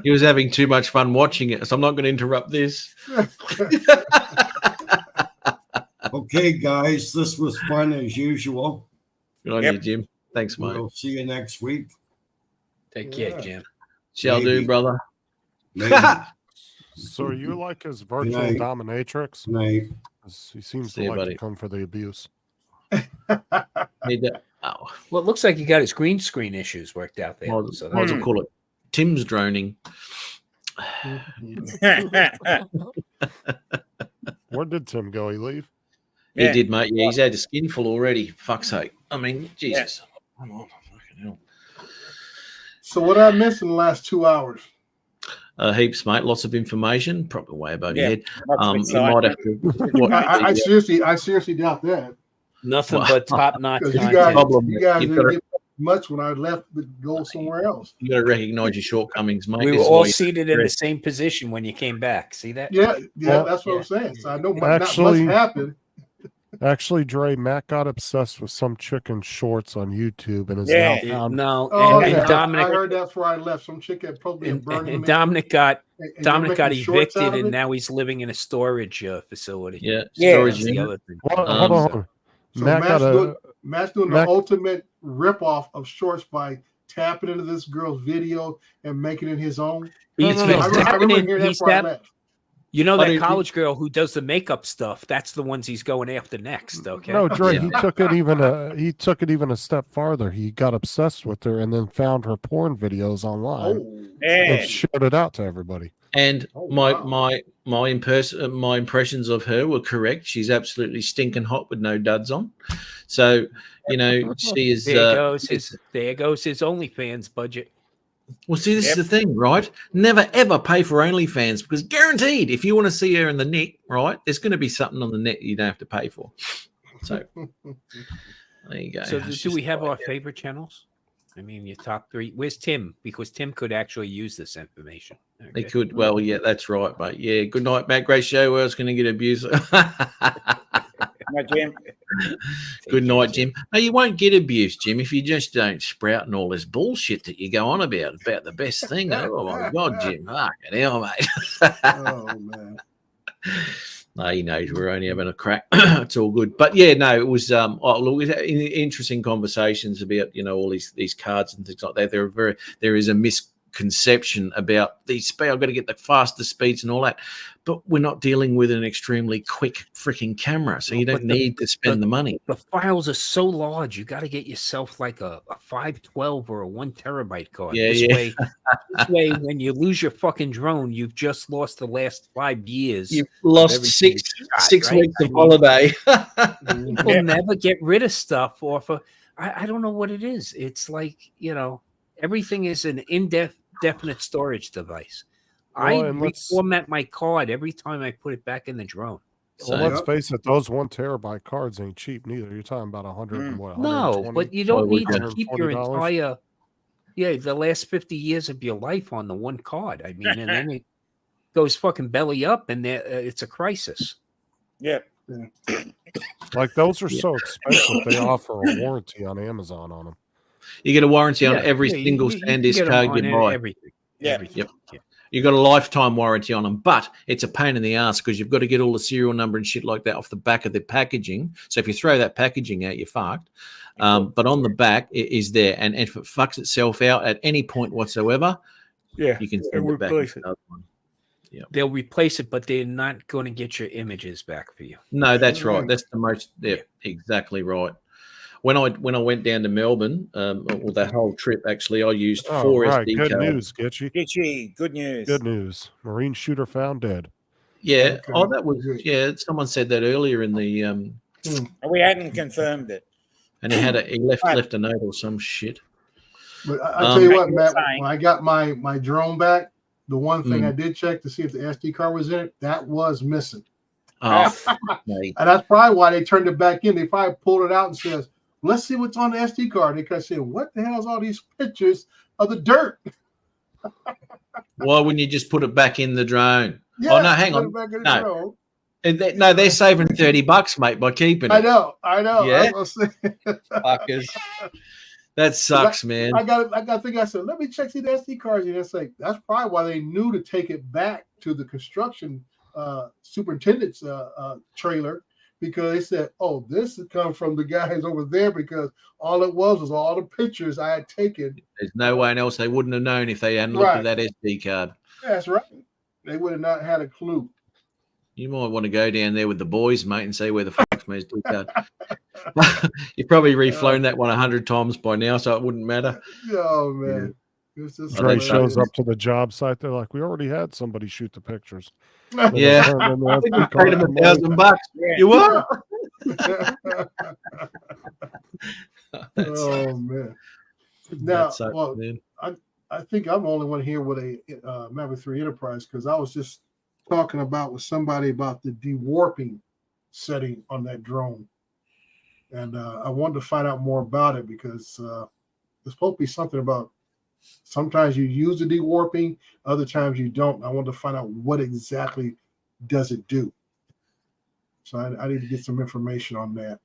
He was having too much fun watching it, so I'm not going to interrupt this. Okay, guys, this was fun as usual. Good on you, Jim. Thanks, mate. We'll see you next week. Take care, Jim. Shall do, Maybe. brother. Maybe. So are you like his virtual night. dominatrix? Night. 'Cause he seems See to you, like buddy. to come for the abuse. Need that. Oh, Well, it looks like he got his green screen issues worked out there. what So does it call it? Tim's droning. Where did Tim go? He leave? He did, mate. Yeah, he's had a skinful already. Fuck's sake. I mean, Jesus. Come on. Fucking hell. So what I missed in the last 2 hours? Heaps, mate. Lots of information. Probably way above your Yeah, head. lots of You might have to. What, I seriously doubt that. nothing Well, but top notch Because you content. guys, Problem, you guys you've didn't gotta- get much when I left to go somewhere else. You got to recognize your shortcomings, mate. We This were is all why you- seated in the same position when you came back. See that? Yeah, Well, that's what I'm saying. So I know Actually- not much happened. Actually, Dre, Matt got obsessed with some chicken shorts on YouTube and is Yeah. now found. No, Oh, and okay. I Dominic heard that before I left. Some chick had probably and, burned him. and Dominic got and you're Dominic got making shorts out evicted, of and it? now he's living in a storage facility. Yeah, Yeah. storage That's the unit. other thing. Hold Um, on. So Matt got Matt's doing Mac- the ultimate ripoff of shorts by tapping into this girl's video and making it his own. He's, no, no. he's I remember tapping in- hearing that he's before I tap- left. You know But that he- college girl who does the makeup stuff? That's the ones he's going after next. Okay. No, Dre, Yeah. he took it even a step farther. He got obsessed with her and then found her porn videos online Oh, Yeah. and showed it out to everybody. And Oh, my wow. my impressions of her were correct. She's absolutely stinking hot with no duds on. So she is. There goes his OnlyFans budget. Well, see, this is the thing, right? Never ever pay for OnlyFans because guaranteed, if you want to see her in the net, right, there's going to be something on the net you don't have to pay for. So there you go. So It's do we just have like our favorite channels? I mean, your top 3. Where's Tim? Because Tim could actually use this information. They Okay. could. Well, yeah, that's right. But yeah, good night, Matt. Great show. I was going to get abused. No, Jim. Good night, Jim. No, you won't get abused, Jim, if you just don't sprout and all this bullshit that you go on about the best thing. Oh my God, Jim. Fucking hell, mate. oh man. No, he knows we're only having a crack. It's all good. But yeah, no, it was we had interesting conversations about all these cards and things like that. There is a misconception about these speed. I've got to get the faster speeds and all that. But we're not dealing with an extremely quick freaking camera, so you don't need to spend the money. The files are so large, you got to get yourself like a 512 or a 1 terabyte card. Yeah, this yeah. way, when you lose your fucking drone, you've just lost the last 5 years. You've lost everything six you've got, six right? weeks I of mean, holiday. People never get rid of stuff off of. I don't know what it is. It's like everything is an indefinite storage device. I and let's- reformat my card every time I put it back in the drone. Well, So- let's face it, those 1 terabyte cards ain't cheap neither. You're talking about 100 and what? No, 120? but you don't we need to got keep your $120? entire the last 50 years of your life on the 1 card. I mean, and then it goes fucking belly up, and it's a crisis. Yeah. Like those are so expensive. They offer a warranty on Amazon on them. You get a warranty on every Yeah, single you SanDisk get 'em card on you buy. everything. Yeah. Everything. Yep. Yeah. You got a lifetime warranty on them, but it's a pain in the ass because you've got to get all the serial number and shit like that off the back of the packaging. So if you throw that packaging out, you're fucked. But on the back, it is there, and if it fucks itself out at any point whatsoever, Yeah. you can send it back. replace with another one. Yeah. They'll replace it, but they're not going to get your images back for you. No, that's right. That's the most. Yeah, exactly right. When I went down to Melbourne, well, that whole trip actually, I used 4 SD Good cards. news, Gitchy. Gitchy, good news. Good news. Marine shooter found dead. Yeah. Okay, Oh, that was good. yeah. Someone said that earlier in the We hadn't confirmed it. and he left a note or some shit. But I tell you what, you were Matt, saying. when I got my drone back, the one thing Mm. I did check to see if the SD card was in it, that was missing. Oh, fuck, mate. And that's probably why they turned it back in. They probably pulled it out and says, let's see what's on the SD card. They kept saying, what the hell is all these pictures of the dirt? Why wouldn't you just put it back in the drone? Yeah, oh no, hang put on. it back in the No. drone. And no, they're saving $30, mate, by keeping it. I know. Yeah. I was saying. Fuckers. That sucks, man. I got to think. I said, let me check see the SD cards. And it's like that's probably why they knew to take it back to the construction superintendent's trailer, because they said, "Oh, this has come from the guys over there," because all it was all the pictures I had taken. There's no way else they wouldn't have known if they hadn't looked at that SD card. That's right. They would have not had a clue. You might want to go down there with the boys, mate, and see where the fuck's my SD card. You've probably reflown that one 100 times by now, so it wouldn't matter. Oh man. It's just Oh, Dre they shows suck. up to the job site. They're like, we already had somebody shoot the pictures. Yeah. I think we paid him $1,000. You what? Oh man. That Now, sucks, well, man. I think I'm the only one here with a Maverick 3 Enterprise, because I was just talking about with somebody about the dewarping setting on that drone, and I wanted to find out more about it because there's supposed to be something about sometimes you use the dewarping, other times you don't. I wanted to find out what exactly does it do. So I need to get some information on that.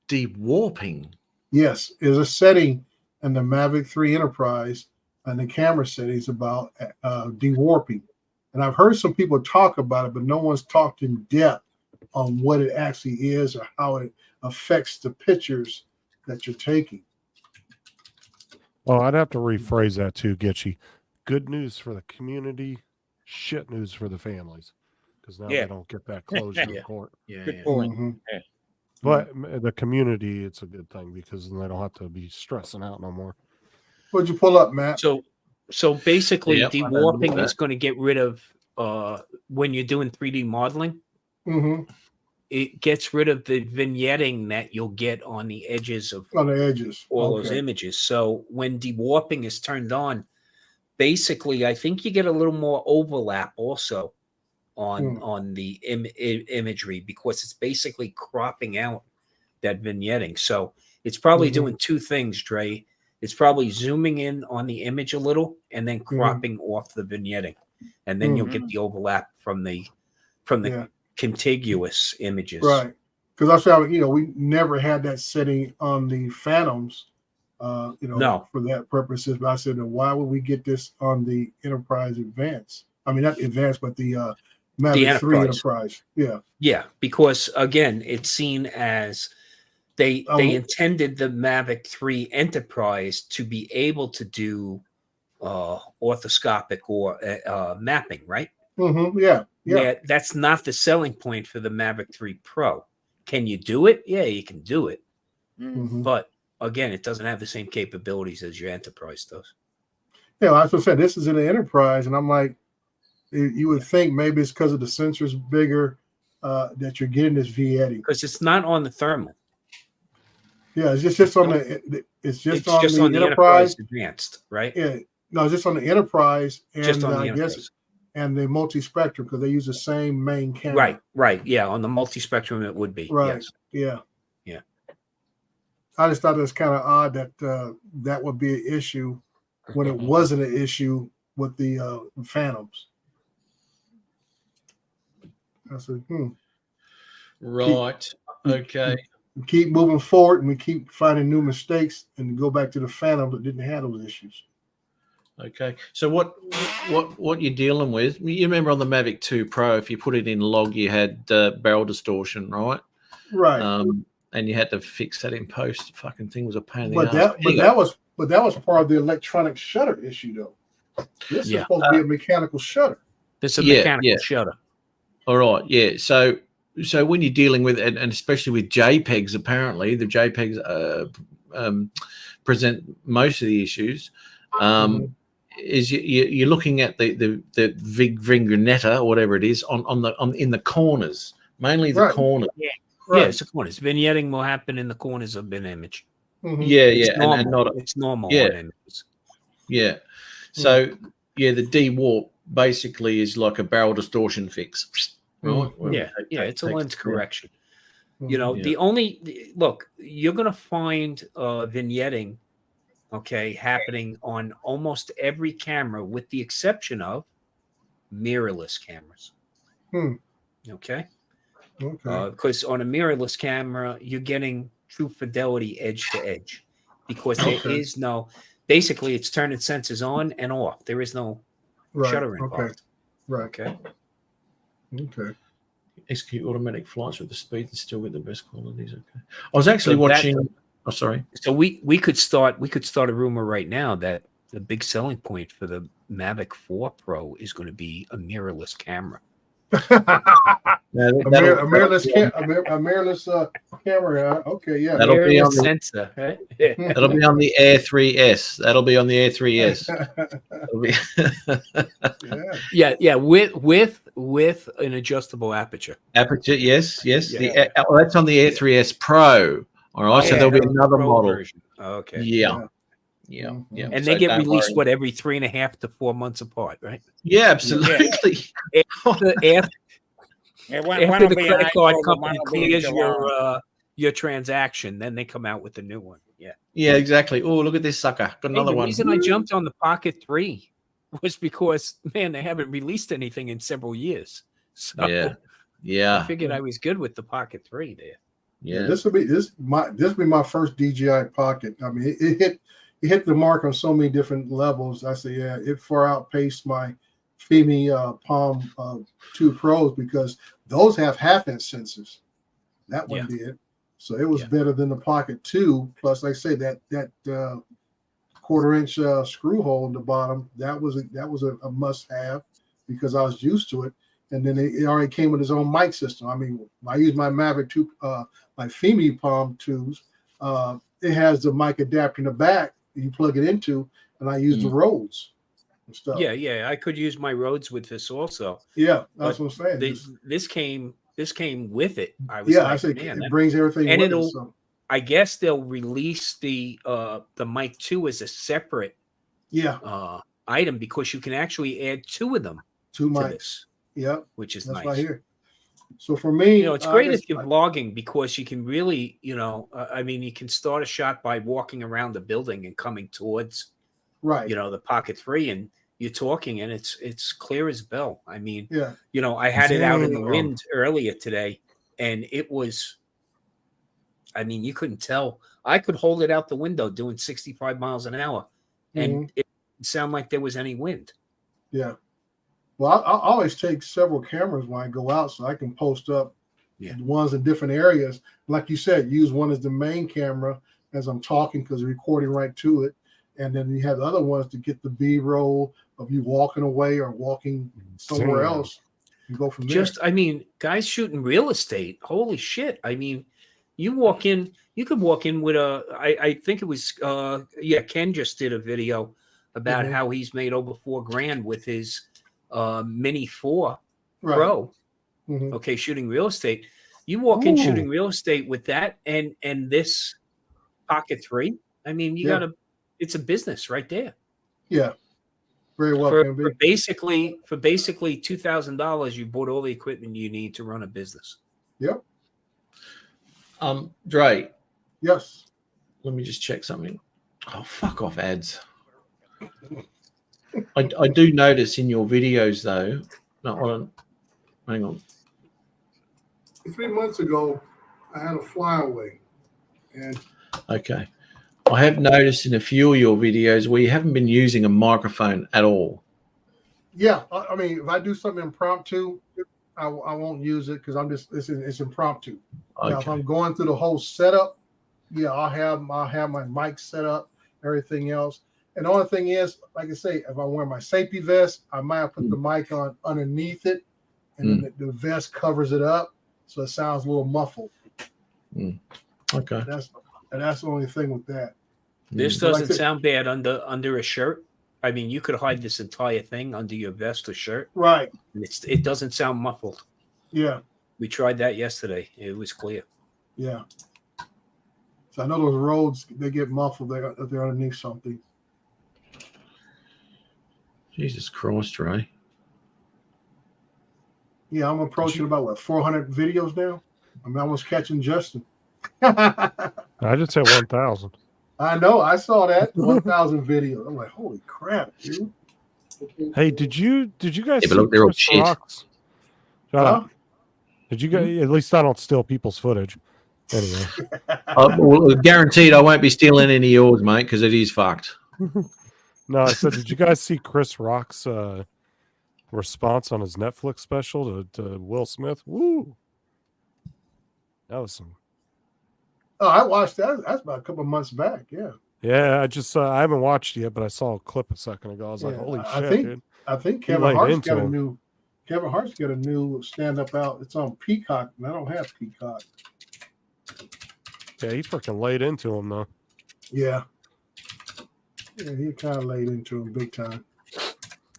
Dewarping. Yes, there's a setting in the Mavic 3 Enterprise and the camera settings about dewarping. And I've heard some people talk about it, but no one's talked in depth on what it actually is or how it affects the pictures that you're taking. Well, I'd have to rephrase that too, Gitchy. Good news for the community, shit news for the families, because now Yeah. they don't get that closure in Yeah. court. Yeah, Good yeah. point. Mhm. Yeah. But the community, it's a good thing because then they don't have to be stressing out no more. What'd you pull up, Matt? So basically, Yep, I know dewarping that. is going to get rid of when you're doing 3D modeling. Mm-hmm. It gets rid of the vignetting that you'll get on the edges of On the edges. all those Okay. images. So when dewarping is turned on, basically, I think you get a little more overlap also on the imagery, because it's basically cropping out that vignetting. So it's probably doing two things, Dre. It's probably zooming in on the image a little and then cropping off the vignetting, and then you'll get the overlap from the Yeah. contiguous images. Right. Because I said, we never had that setting on the Phantoms, No. for that purposes. But I said, then why would we get this on the Enterprise Advance? I mean, not Advance, but the Mavic 3 Enterprise. Yeah. Yeah, because again, it's seen as they intended the Mavic 3 Enterprise to be able to do orthoscopic or mapping, right? Mm-hmm. Yeah. Yeah. That's not the selling point for the Mavic 3 Pro. Can you do it? Yeah, you can do it. Mhm. But again, it doesn't have the same capabilities as your Enterprise does. Yeah, I was going to say, this is in the Enterprise, and I'm like, you would think maybe it's because of the sensors bigger that you're getting this vignetting. Because it's not on the thermal. Yeah, it's just on the It's on just the on the Enterprise. Advanced, right? Yeah, no, it's just on the Enterprise and Just on the I Enterprise. guess and the multi-spectrum, because they use the same main camera. Right. Yeah, on the multi-spectrum it would be. Right. Yes. Yeah. Yeah. I just thought it was kind of odd that that would be an issue when it wasn't an issue with the Phantoms. I said, Right. Okay. we keep moving forward and we keep finding new mistakes and go back to the Phantom that didn't have those issues. Okay. So what you're dealing with? You remember on the Mavic 2 Pro, if you put it in log, you had barrel distortion, right? Right. And you had to fix that in post. The fucking thing was a pain in the But ass. that was part of the electronic shutter issue, though. This is supposed to be a mechanical shutter. There's a Yeah, mechanical yeah. shutter. All right, yeah. So when you're dealing with and especially with JPEGs, apparently the JPEGs present most of the issues. Is you're looking at the vignetta or whatever it is in the corners, mainly the corners. Yeah, Right. yeah, it's the corners. Vignetting will happen in the corners of an image. Yeah, It's yeah, normal. and not it's normal yeah. on images. Yeah. So yeah, the D-warp basically is like a barrel distortion fix. Right? Well, Yeah, it's a lens correction. You know, Yeah. the only look, you're gonna find vignetting, okay, happening on almost every camera, with the exception of mirrorless cameras. Okay. Okay. Because on a mirrorless camera, you're getting true fidelity edge to edge, because there is no, basically it's turning sensors on and off. There is no shutter involved. Right. Okay. Okay. Execute automatic flights with the speed and still get the best qualities. Okay. I was actually watching. Oh, sorry. So we could start a rumor right now that the big selling point for the Mavic 4 Pro is going to be a mirrorless camera. A mirrorless camera. Okay, yeah. That'll be on the sensor. Right? That'll be on the Air 3S. That'll be on the Air 3S. Yeah, with an adjustable aperture. Aperture, yes. Yeah. That's on the Air 3S Pro. All right, so there'll be another Pro model. version. Okay. Yeah. And they get released every 3.5 to 4 months apart, right? Yeah, absolutely. After One the will be in credit card April, company one will be in clears July. your transaction, then they come out with the new one. Yeah. Yeah, exactly. Oh, look at this sucker. Got another the one. reason I jumped on the Pocket 3 was because, man, they haven't released anything in several years. So Yeah. I figured I was good with the Pocket 3 there. Yeah. This will be my first DJI Pocket. I mean, it hit the mark on so many different levels. I say, yeah, it far outpaced my Fimi Palm 2 Pros, because those have half-inch sensors. That one did. So it was better than the Pocket 2. Plus, like I say, that quarter-inch screw hole in the bottom, that was a must-have, because I was used to it. And then it already came with its own mic system. I mean, I use my Mavic 2, my Fimi Palm 2s. It has the mic adapter in the back that you plug it into, and I use the Rhodes and stuff. Yeah. I could use my Rhodes with this also. Yeah, that's what I'm saying. This came with it. I was I say it brings everything and with it'll. it. So. I guess they'll release the mic 2 as a separate item, because you can actually add two of them. Two to mics. This, which is that's nice. Right here. So for me, it's great if you're vlogging, because you can really, I mean, you can start a shot by walking around the building and coming towards, the Pocket 3, and you're talking, and it's clear as bell. I mean, I had it out in the wind earlier today, and it was, I mean, you couldn't tell. I could hold it out the window doing 65 miles an hour, and it didn't sound like there was any wind. Yeah. Well, I always take several cameras when I go out, so I can post up ones in different areas. Like you said, use one as the main camera as I'm talking, because recording right to it. And then you have the other ones to get the B-roll of you walking away or walking somewhere else. You go from there. I mean, guys shooting real estate. Holy shit. I mean, you could walk in with I think it was, Ken just did a video about how he's made over $4,000 with his Mini 4 Pro. Okay, shooting real estate. You walk in shooting real estate with that and this Pocket 3. I mean, it's a business right there. Yeah. Very well. For basically $2,000, you bought all the equipment you need to run a business. Yep. Dre. Yes. Let me just check something. Oh, fuck off ads. I do notice in your videos though. No, hold on. Hang on. 3 months ago, I had a flyaway, and okay, I have noticed in a few of your videos where you haven't been using a microphone at all. Yeah, I mean, if I do something impromptu, I won't use it, because it's impromptu. Okay. Now, if I'm going through the whole setup, I'll have my mic set up, everything else. And the only thing is, like I say, if I wear my safety vest, I might put the mic on underneath it, and then the vest covers it up, so it sounds a little muffled. Okay. And that's the only thing with that. This doesn't sound bad under a shirt. I mean, you could hide this entire thing under your vest or shirt. Right. And it doesn't sound muffled. Yeah. We tried that yesterday. It was clear. Yeah. So I know those roads, they get muffled if they're underneath something. Jesus Christ, Ray. Yeah, I'm approaching about 400 videos now. I'm almost catching Justin. I just said 1,000. I know. I saw that 1,000 videos. I'm like, holy crap, dude. Hey, did you guys but look, they're all Chris shit. Rock's? Shut up. Did you guys? At least I don't steal people's footage. Anyway, Well, guaranteed I won't be stealing any of yours, mate, because it is fucked. no, I said, did you guys see Chris Rock's response on his Netflix special to Will Smith? Woo! That was some. Oh, I watched that. That's about a couple of months back. Yeah. Yeah, I haven't watched it yet, but I saw a clip a second ago. I was like, holy shit, dude. I think He Kevin laid Hart's into got him. Kevin Hart's got a new stand-up out. It's on Peacock, and I don't have Peacock. Yeah, he freaking laid into him though. Yeah. Yeah, he kind of laid into him big time.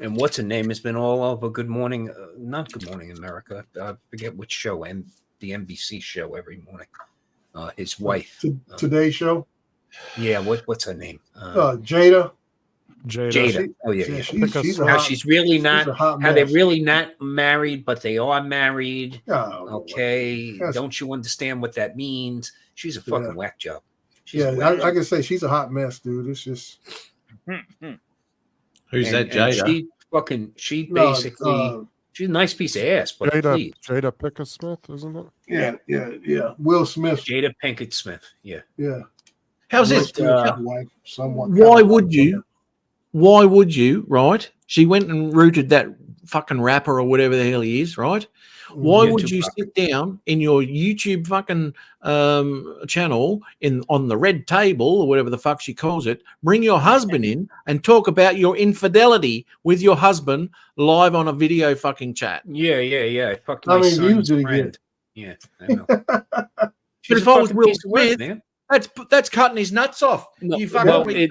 And what's her name has been all over Good Morning, not Good Morning America. I forget which show, and the NBC show every morning. His wife. Today's show. Yeah, what's her name? Jada. Jada. Oh yeah, yeah. She's how she's really not. How they're mess. really not married, but they are married. Oh, okay, that's- don't you understand what that means? She's a fucking whack job. She's Yeah, a whack I can say she's a hot mess, dude. It's just. Who's that, and Jada? She No, basically, she's a nice piece of ass, but please. Jada Pinkett Smith, isn't it? Yeah. Will Smith. Jada Pinkett Smith. Yeah. Yeah. How's this? Wife, somewhat. Why would you? Why would you? Right? She went and rooted that fucking rapper or whatever the hell he is. Right? Why would you sit down in your YouTube fucking channel on the red table or whatever the fuck she calls it, bring your husband in and talk about your infidelity with your husband live on a video fucking chat? Yeah. Fuck How my many son's views did he friend. Yeah, I know. But She's if a I was fucking Will piece of work, Smith, man. that's cutting his nuts off. No, You fucking well, big-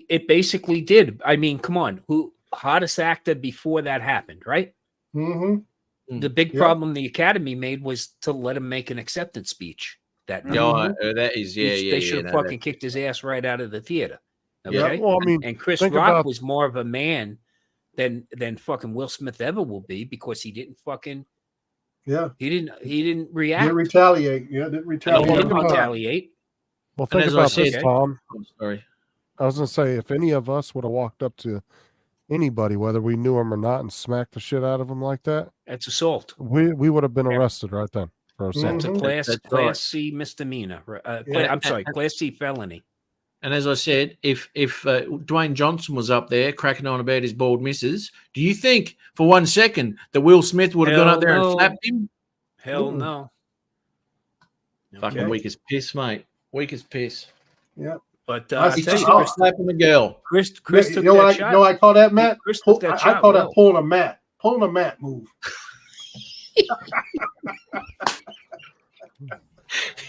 it basically did. I mean, come on, who hottest actor before that happened, right? Mm-hmm. The big Yeah. problem the Academy made was to let him make an acceptance speech that night. Yeah, that is They should have fucking kicked his ass right out of the theater. Yeah, Okay? well, I mean, and Chris think Rock about- was more of a man than fucking Will Smith ever will be because he didn't he didn't react. Didn't retaliate. Yeah, didn't He retaliate. didn't retaliate. Well, And think as I about this, said- Tom. I'm sorry. I was gonna say, if any of us would have walked up to anybody, whether we knew him or not, and smacked the shit out of him like that, That's assault. we would have been arrested right then for assault. That's a Mhm. class That's right. class C misdemeanor. Yeah. I'm sorry, class C felony. And as I said, if Dwayne Johnson was up there cracking on about his bald missus, do you think for 1 second that Will Smith would have gone Hell up there no. and slapped him? Hell Ooh. no. Fucking Okay. weak as piss, mate. Weak as piss. Yeah. But I I see- tell you, oh, Chris, Slapping the girl. Chris You took know that what shot. I, you know what I call that, Matt? Chris took that I shot call well. that pulling a mat. Pulling a mat move.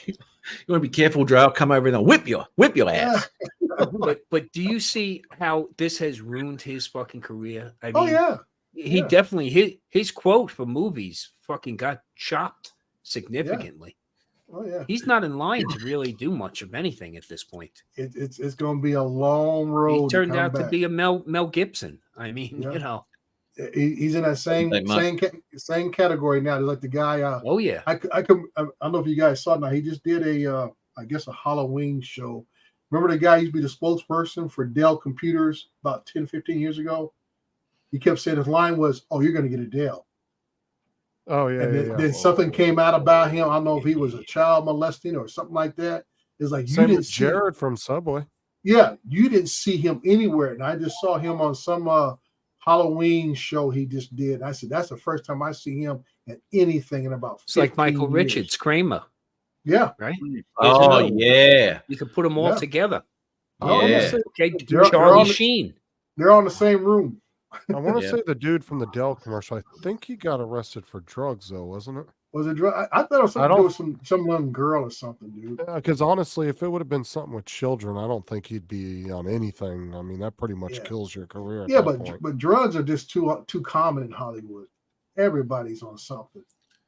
You want to be careful, Dre. I'll come over and I'll whip your ass. But do you see how this has ruined his fucking career? I mean, Oh yeah. he yeah. definitely his quote for movies fucking got chopped significantly. Oh yeah. He's not in line to really do much of anything at this point. It's going to be a long road. He turned come out to back. be a Mel Gibson. I mean, Yeah. you know. He's in that same category now. There's like the guy. Oh yeah. I don't know if you guys saw it now. He just did a Halloween show. Remember the guy used to be the spokesperson for Dell Computers about 10, 15 years ago? He kept saying his line was, "Oh, you're going to get a Dell." Oh yeah, And yeah. then something came out about him. I don't know if he was a child molesting or something like that. It's like you Same didn't with see, Jared from Subway. yeah, you didn't see him anywhere. And I just saw him on some Halloween show he just did. And I said, that's the first time I see him in anything in about 15 It's like Michael years. Richards, Kramer, Yeah. right? Oh, yeah. You could put them all Yeah. together. Oh, Yeah. Okay, They're Charlie on the- Sheen. They're on the same room. I want to Yeah. say the dude from the Dell commercial. I think he got arrested for drugs, though, wasn't it? Was it drug? I thought it was I something to do don't- with some young girl or something, dude. Because honestly, if it would have been something with children, I don't think he'd be on anything. I mean, that pretty much Yeah. kills your career. At Yeah, that but point. but drugs are just too common in Hollywood. Everybody's on something.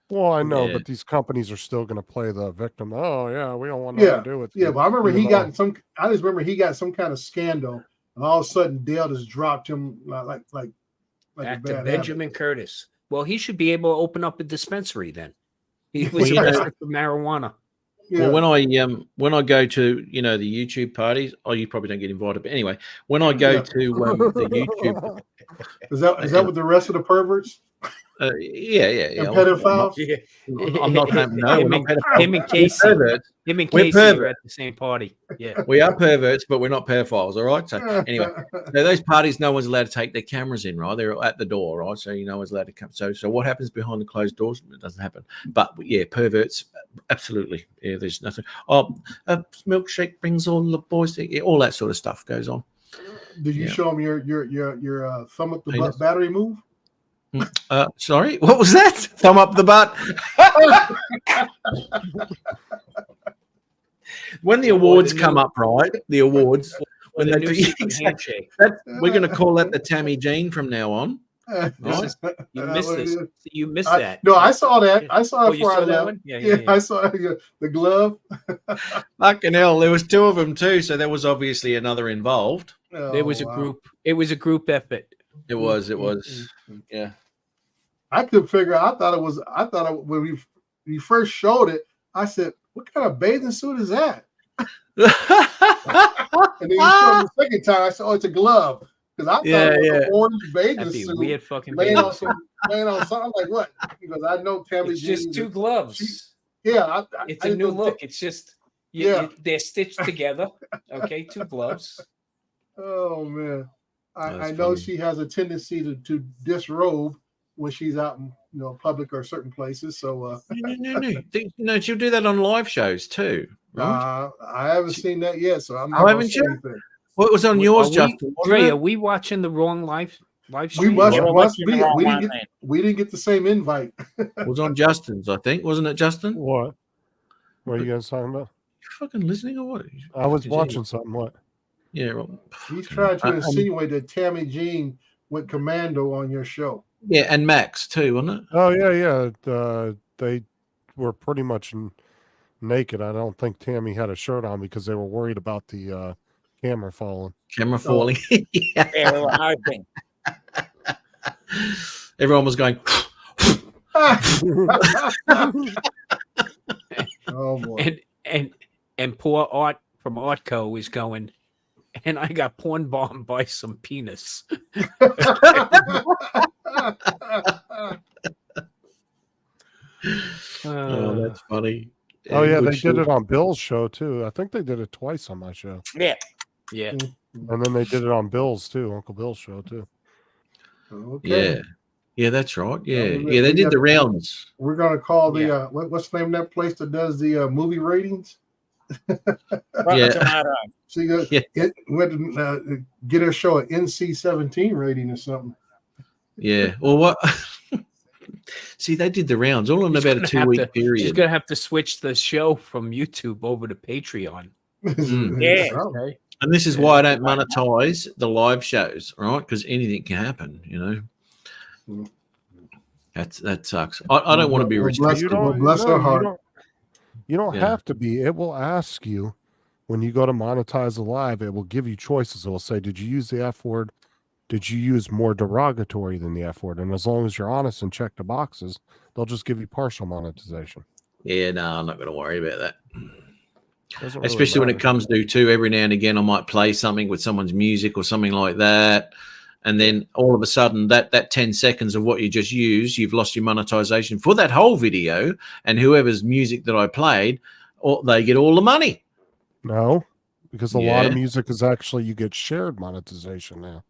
Well, I know, Yeah. but these companies are still going to play the victim. Oh, yeah, we don't want nothing Yeah, to do with yeah. you, But I remember even he though- got some. I just remember he got some kind of scandal, and all of a sudden Dale just dropped him like a Back to bad Benjamin Curtis. Well, he should be able to open up a dispensary then. He Well, was you know- arrested for marijuana. Yeah. Well, when I go to the YouTube parties, you probably don't get invited, but anyway, when I go Yeah. to the YouTube, Is that with the rest of the perverts yeah. and pedophiles? Yeah. I'm not no, we're him, not and, pedophiles. him and We're Casey. perverts. Him and We're Casey were perverts. at the same party. Yeah. We are perverts, but we're not pedophiles. All right. So anyway, so those parties, no one's allowed to take their cameras in, right? They're at the door, right? So no one's allowed to come. So what happens behind the closed doors? It doesn't happen. But yeah, perverts, absolutely. Yeah, there's nothing. Milkshake brings all the boys. Yeah, all that sort of stuff goes on. Did you Yeah. show him your thumb up the Penis? butt battery move? Sorry, what was that? Thumb up the butt. When the awards come up, right? The awards. When the they new do, secret handshake. we're going to call that the Tammy Jean from now on. This is- you That's missed what it this. is. You missed I- that. No, I saw that. I saw Oh, it you before I saw that left. one? Yeah, Yeah, yeah. I saw the glove. Fucking hell, there was two of them too, so there was obviously another involved. There was Oh, a wow. group. It was a group effort. It was, yeah. I couldn't figure out. I thought when we first showed it, I said, "What kind of bathing suit is that?" And then you showed it the second time. I said, "Oh, it's a glove." Because I thought it was an orange bathing That'd be suit weird fucking laying bathing on something. I'm like, what? Because I know Tammy It's just Jean- two gloves. Yeah, It's I a didn't new know look. It's just they're stitched together. Okay, two gloves. Oh man, I That's know funny. she has a tendency to disrobe when she's out in public or certain places. So No, she'll do that on live shows too. Right? I haven't seen that yet. So I'm not Oh, gonna haven't say you? anything. Well, it was on yours, Are we- Justin. wasn't Dre, it? are we watching the wrong live We stream? must. We're must watching be. the wrong We one, didn't then. get. We didn't get the same invite. It was on Justin's, I think, wasn't it, Justin? What? What are you guys talking about? You fucking listening or what? I was Did you- watching something. What? Yeah, well, He's trying to I- I'm- insinuate that Tammy Jean went commando on your show. yeah, and Max too, wasn't it? Oh yeah. They were pretty much naked. I don't think Tammy had a shirt on because they were worried about the camera falling. Camera falling. Yeah. Yeah, we were hoping. Everyone was going. Oh boy. And poor Art from Artco is going. And I got porn bombed by some penis. Oh, that's funny. Oh yeah, good they did show. it on Bill's show too. I think they did it twice on my show, Yeah. Yeah. and then they did it on Bill's too, Uncle Bill's show too. Okay. Yeah, that's right. Yeah, we yeah, they got- did the rounds. We're gonna call the Yeah. what's the name of that place that does the movie ratings? Rotten Yeah. Tomato. So you Yeah. went to get her show an NC-17 rating or something. Yeah. Well, what? See, they did the rounds all in She's about a gonna 2 have week to- She's period. gonna have to switch the show from YouTube over to Patreon. Yeah. Okay. And this is why I don't monetize the live shows, right? Because anything can happen, you know. That sucks. I don't want to be Well, rich. bless You her- don't, bless no, her you heart. don't- You don't Yeah. have to be. It will ask you when you go to monetize the live. It will give you choices. It will say, "Did you use the F word? Did you use more derogatory than the F word?" And as long as you're honest and check the boxes, they'll just give you partial monetization. Yeah, no, I'm not going to worry about that. Doesn't really Especially when it matter. comes to too, every now and again, I might play something with someone's music or something like that. And then all of a sudden, that 10 seconds of what you just used, you've lost your monetization for that whole video. And whoever's music that I played, they get all the money. No, because a lot of Yeah. music is actually you get shared monetization now.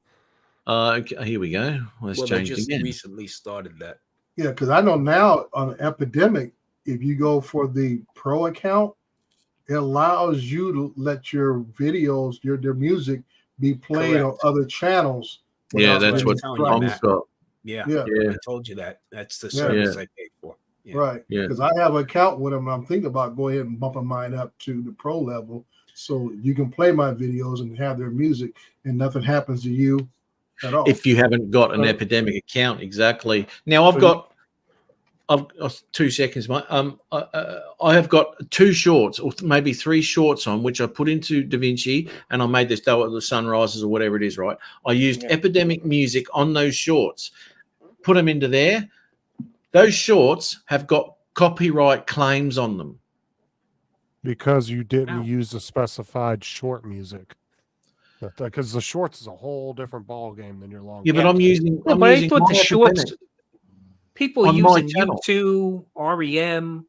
Okay, here we go. Let's Well, they change it just again. recently started that. Yeah, because I know now on Epidemic, if you go for the pro account, it allows you to let your videos, their music be played on Correct. other channels. Yeah, without that's getting what telling you, Tom's Matt. got. Yeah, Yeah. Yeah. I told you that. That's the Yeah. service I paid for. Yeah. Right. Yeah. Because I have an account with them. I'm thinking about going ahead and bumping mine up to the pro level so you can play my videos and have their music and nothing happens to you at all. If you haven't got an So- epidemic account, exactly. Now I've 2 seconds, mate. I have got 2 shorts or maybe 3 shorts on which I put into DaVinci, and I made this the sunrises or whatever it is. Right. I used epidemic music on those shorts, put them into there. Those shorts have got copyright claims on them. Because you didn't Wow. use the specified short music. Because the shorts is a whole different ball game than your long. Yeah, but Yeah. I'm using. Yeah, I'm but I using thought my the shorts. epidemic People on my using channel. U2, REM,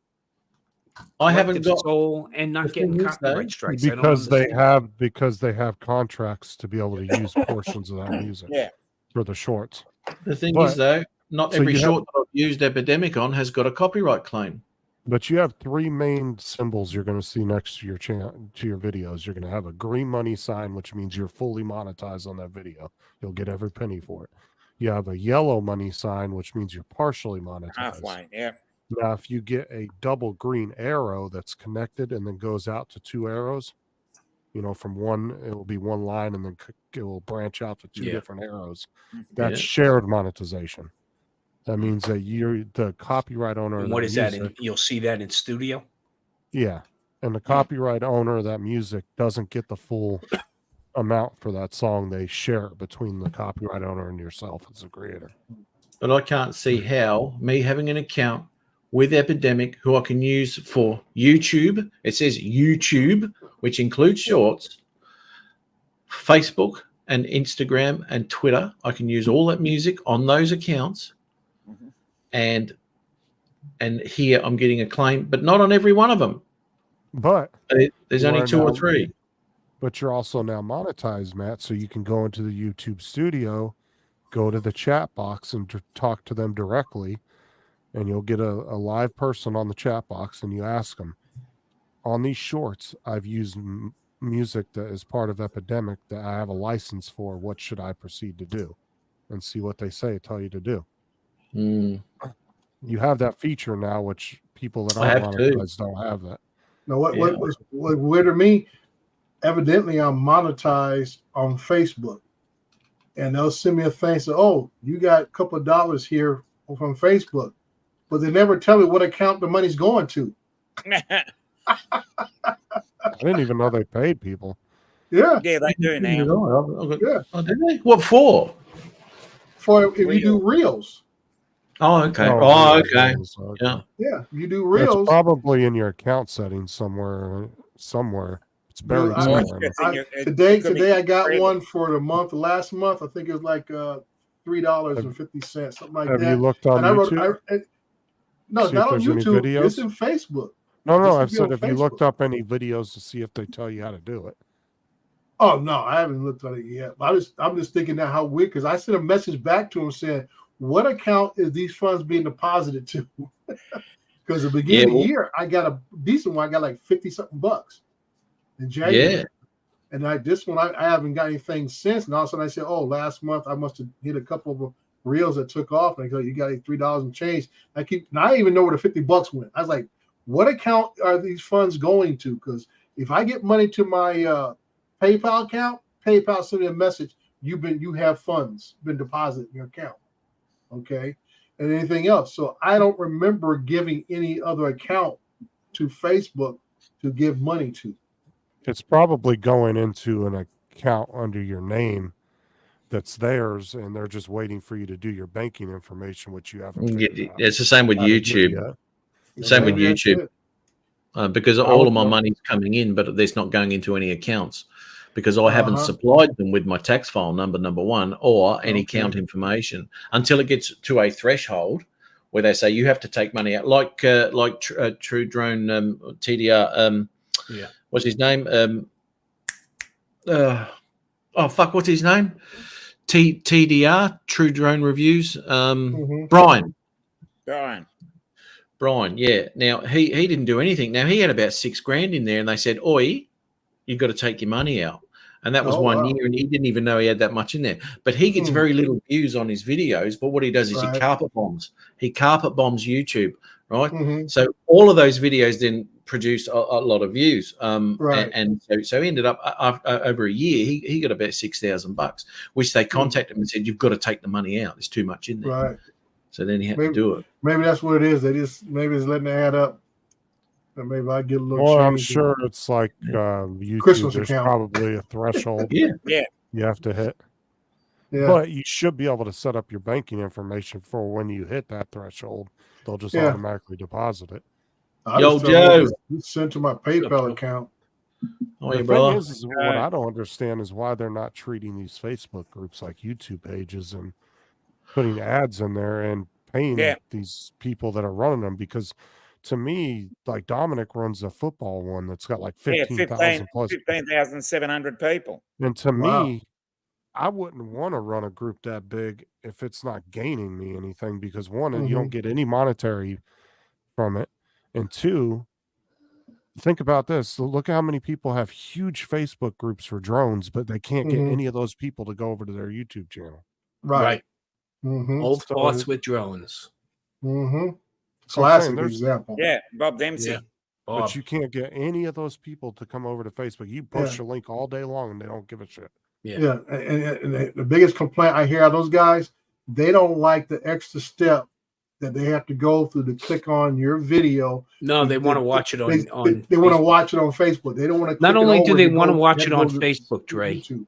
I haven't Collective got. Soul, and the not getting thing is, though, copyright strikes. I don't because understand. they have contracts to be able to use portions of that music Yeah. for the shorts. The thing But- is, though, not so every you have- short that I've used epidemic on has got a copyright claim. But you have 3 main symbols you're going to see next to your channel, to your videos. You're going to have a green money sign, which means you're fully monetized on that video. You'll get every penny for it. You have a yellow money sign, which means you're partially monetized. Halfway. Yeah. Now, if you get a double green arrow that's connected and then goes out to 2 arrows, from one, it will be one line and then it will branch out to 2 Yeah. different arrows. Yeah. That's shared monetization. That means that you're the copyright owner. And of what is that? music. You'll see that in studio. Yeah. And the copyright owner of that music doesn't get the full amount for that song. They share it between the copyright owner and yourself as a creator. But I can't see how me having an account with Epidemic, who I can use for YouTube. It says YouTube, which includes shorts, Facebook and Instagram and Twitter. I can use all that music on those accounts. And here I'm getting a claim, but not on every one of them. But There's you only are 2 or now- 3. But you're also now monetized, Matt. So you can go into the YouTube studio, go to the chat box and talk to them directly. And you'll get a live person on the chat box and you ask them, on these shorts, I've used music that is part of Epidemic that I have a license for. What should I proceed to do? And see what they tell you to do. Mm. You have that feature now, which people that I aren't have too. monetized don't have that. Now, what Yeah. was weird to me? Evidently, I'm monetized on Facebook, and they'll send me a thing. Say, "Oh, you got a couple of dollars here from Facebook," but they never tell me what account the money's going to. I didn't even know they paid people. Yeah, Yeah, they do now. yeah. Oh, did they? What for? For if you do reels, Oh, okay. Oh, Oh, yeah, okay. so, Yeah. yeah, you do It's reels. probably in your account settings somewhere. It's buried I- somewhere. It's in your- it Today could be I got credit. one for the month. Last month, I think it was like $3.50, something like Have that. you looked on And I wrote, YouTube? no, See if not on there's any YouTube. videos? It's in Facebook. No, This I've would be said on if you looked Facebook. up any videos to see if they tell you how to do it. Oh no, I haven't looked at it yet. But I'm just thinking now how weird, because I sent a message back to him saying, "What account is these funds being deposited to?" Because at the beginning of the year, I got a decent one. I got like 50 something bucks in January. Yeah. And this one, I haven't got anything since. And all of a sudden I said, "Oh, last month I must have hit a couple of reels that took off." And I go, "You got like $3 and change." I didn't even know where the 50 bucks went. I was like, "What account are these funds going to?" Because if I get money to my PayPal account, PayPal sent me a message. You have funds been deposited in your account. Okay. And anything else. So I don't remember giving any other account to Facebook to give money to. It's probably going into an account under your name that's theirs, and they're just waiting for you to do your banking information, which you haven't. figured out It's the same with how to do YouTube. yet. Same with Maybe that's YouTube. it. Because I all would of my love- money's coming in, but it's not going into any accounts because I haven't Uh-huh. supplied them with my tax file number 1, or any Okay. account information until it gets to a threshold where they say you have to take money out, like True Drone TDR. Yeah. What's his name? What's his name? TDR, True Drone Reviews. Mhm. Brian. Brian. Brian, yeah. Now he didn't do anything. Now he had about $6,000 in there, and they said, "Oi, you've got to take your money out." And that was 1 year, and he didn't even know he had that much in there. But he gets very little views on his videos. But what he does is he carpet bombs. He carpet bombs YouTube, right? So all of those videos then produced a lot of views. And so he ended up over a year, he got about $6,000, which they contacted him and said, "You've got to take the money out. There's too much in there." Right. So then he had to do it. Maybe that's what it is. They just maybe it's letting it add up. Or maybe I get a little. Well, I'm change. sure it's like YouTube. Christmas There's account. probably a threshold. Yeah. You have to hit. Yeah. But you should be able to set up your banking information for when you hit that threshold. They'll just automatically deposit it. Yo, Joe. Sent to my PayPal account. Oh, The yeah, thing brother. is what I don't understand is why they're not treating these Facebook groups like YouTube pages and putting ads in there and paying these people that are running them. Because to me, like Dominic runs a football one that's got like 15,000 plus 15,700 people. And to me, I wouldn't want to run a group that big if it's not gaining me anything, because one, you don't get any monetary from it. And two, think about this. Look how many people have huge Facebook groups for drones, but they can't get any of those people to go over to their YouTube channel. Right. Mm-hmm. Old thoughts with drones. Mm-hmm. So I'm Classic saying there's- example. Yeah, Bob Dempsey. Yeah. But you can't get any of those people to come over to Facebook. You post your link all day long and they don't give a shit. Yeah. And the biggest complaint I hear of those guys, they don't like the extra step that they have to go through to click on your video. No, they want to watch it on. They want to watch it on Facebook. They don't want to. Not only do they want to go watch it on to Facebook, Dre, YouTube.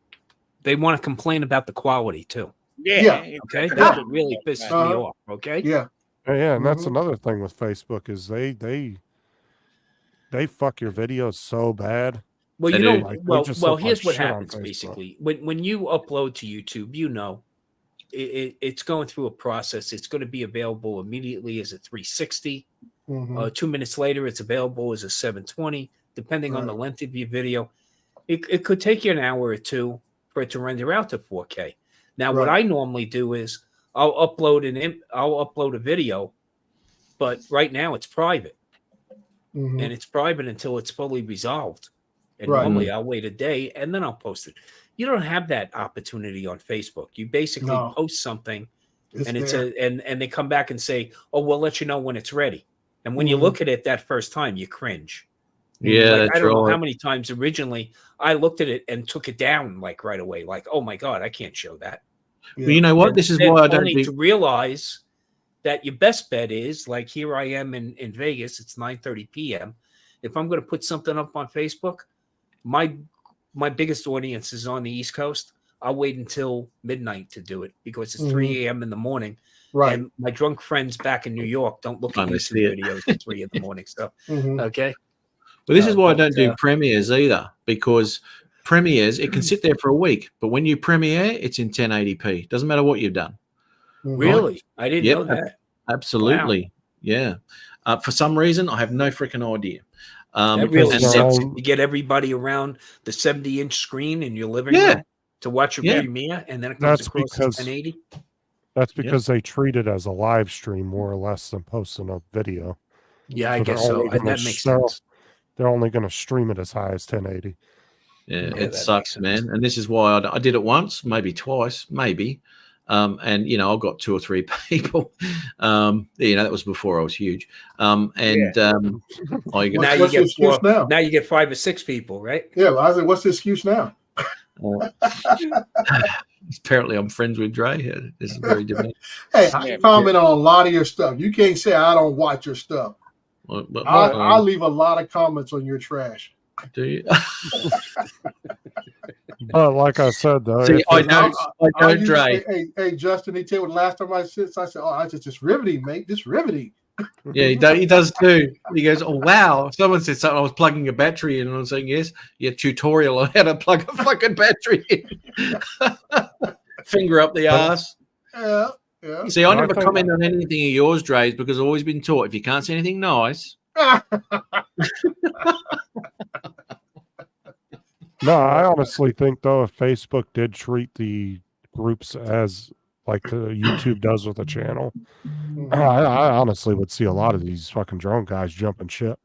they want to complain about the quality too. Yeah. Okay, that's what really pisses me off. Okay. Yeah. Yeah, and that's another thing with Facebook is they fuck your videos so bad. Well, They you do. know, Like, they well, just well. look like Here's what shit on happens Facebook. basically when you upload to YouTube. You know, it's going through a process. It's going to be available immediately as a 360. 2 minutes later, it's available as a 720, depending on the length of your video. It could take you an hour or two for it to render out to 4K. Now, what I normally do is I'll upload a video, but right now it's private, and it's private until it's fully resolved. And normally I'll wait a day and then I'll post it. You don't have that opportunity on Facebook. You basically post something, and they come back and say, "Oh, we'll let you know when it's ready." And when you look at it that first time, you cringe. Yeah, Like, that's I don't know right. how many times originally I looked at it and took it down like right away. Like, oh my God, I can't show that. Well, you know what? This is why I don't only think. to realize that your best bet is like here I am in Vegas. It's 9:30 p.m. If I'm going to put something up on Facebook, my biggest audience is on the East Coast. I'll wait until midnight to do it because it's 3 a.m. in the morning. Right. And my drunk friends back in New York don't look at Finally see YouTube it. videos at 3 in the morning. So, okay. Well, this is why I don't do premieres either, because premieres, it can sit there for a week, but when you premiere, it's in 1080p. Doesn't matter what you've done. Really? I didn't know that. Absolutely. Yeah. For some reason, I have no freaking idea. That really and sucks. You get everybody around the 70-inch screen in your living room to watch your premiere, and then it comes That's across because 1080. That's because they treat it as a live stream more or less than posting a video. Yeah, I So guess they're so. only That gonna makes sell- sense. They're only going to stream it as high as 1080. Yeah, Yeah, it that sucks, man. And this is why I did it once, maybe twice, maybe. And you know, I've got 2 or 3 people. You know, that was before I was huge. I now you What's the get excuse now? Now you get 5 or 6 people, right? Yeah, well, I said, what's the excuse now? apparently I'm friends with Dre. This is very different. Hey, I comment on a lot of your stuff. You can't say I don't watch your stuff. I'll leave a lot of comments on your trash. Do you? But like I said, though, See, I don't, usually Dre. say, hey, Justin, he tell you the last time I said, oh, I just riveting, mate. Just riveting. Yeah, he does too. He goes, oh, wow. Someone said something. I was plugging a battery in, and I was saying, yes, your tutorial on how to plug a fucking battery in. Finger up the ass. Yeah, yeah. See, I never comment on anything of yours, Dre's, because I've always been taught if you can't say anything nice. No, I honestly think though, if Facebook did treat the groups as like the YouTube does with a channel, I honestly would see a lot of these fucking drone guys jumping ship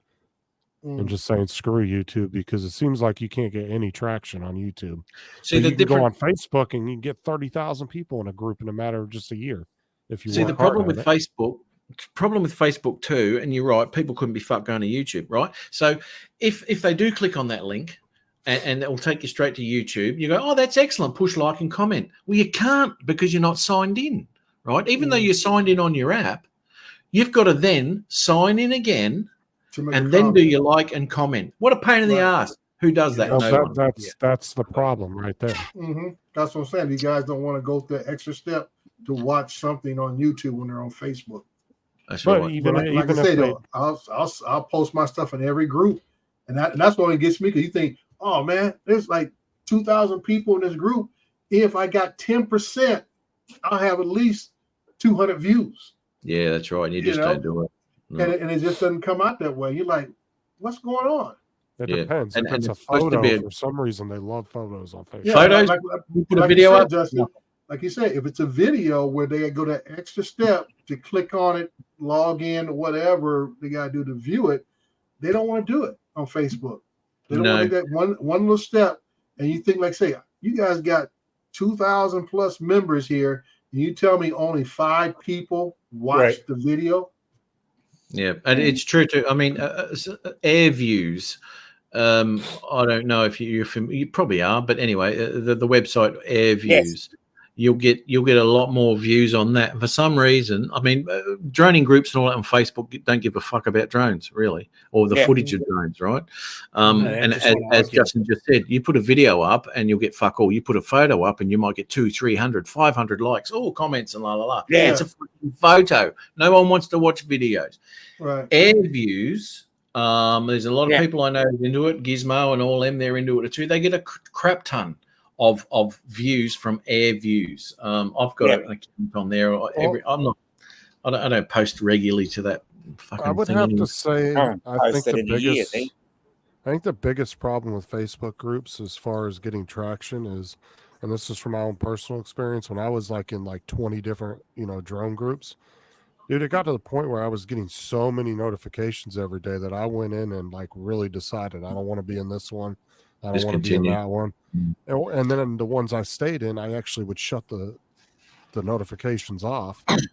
and just saying screw YouTube, because it seems like you can't get any traction on YouTube. See, but you can go on Facebook and you can get 30,000 people in a group in a matter of just a year. If you see, the problem with Facebook too, and you're right, people couldn't be fucked going to YouTube, right? So if they do click on that link and it will take you straight to YouTube, you go, oh, that's excellent, push like and comment. Well, you can't, because you're not signed in, right? Even though you're signed in on your app, you've got to then sign in again and then do your like and comment. What a pain in the ass. Who does that? That's the problem right there. That's what I'm saying. You guys don't want to go through the extra step to watch something on YouTube when they're on Facebook. That's But right. even, Like even I say, if they, though, I'll post my stuff in every group, and that's what it gets me, because you think, oh man, there's like 2,000 people in this group. If I got 10%, I'll have at least 200 views. Yeah, that's right. You just don't do it. No. And it just doesn't come out that way. You're like, what's going on? it depends. If it's a it's supposed to photo, be for some reason they love photos on Facebook. Yeah, Photos? You put a video up? Justin, like you said, if it's a video where they go that extra step to click on it, log in, or whatever they got to do to view it, they don't want to do it on Facebook. They don't want to get one little step. And you think, like, say, you guys got 2,000 plus members here, and you tell me only 5 people watched the video. Yeah, and it's true too. I mean, air views. I don't know if you're familiar. You probably are, but anyway, the website Air Views. Yes. You'll get a lot more views on that. For some reason, I mean, droning groups and all that on Facebook don't give a fuck about drones, really, or the footage of drones, right? And as Justin just said, you put a video up and you'll get fuck all. You put a photo up and you might get 200, 300, 500 likes, all comments and la la la. Yeah, it's a fucking photo. No one wants to watch videos. Right. Air Views. There's a lot of people I know into it. Gizmo and all them, they're into it too. They get a crap ton of views from Air Views. I've got an account on there. I don't post regularly to that fucking I would thing have anymore. to say, I think the biggest problem with Facebook groups as far as getting traction is, and this is from my own personal experience, when I was like in like 20 different, drone groups, dude, it got to the point where I was getting so many notifications every day that I went in and like really decided I don't want to be in this one. I don't want to be in that one. And then in the ones I stayed in, I actually would shut the notifications off. And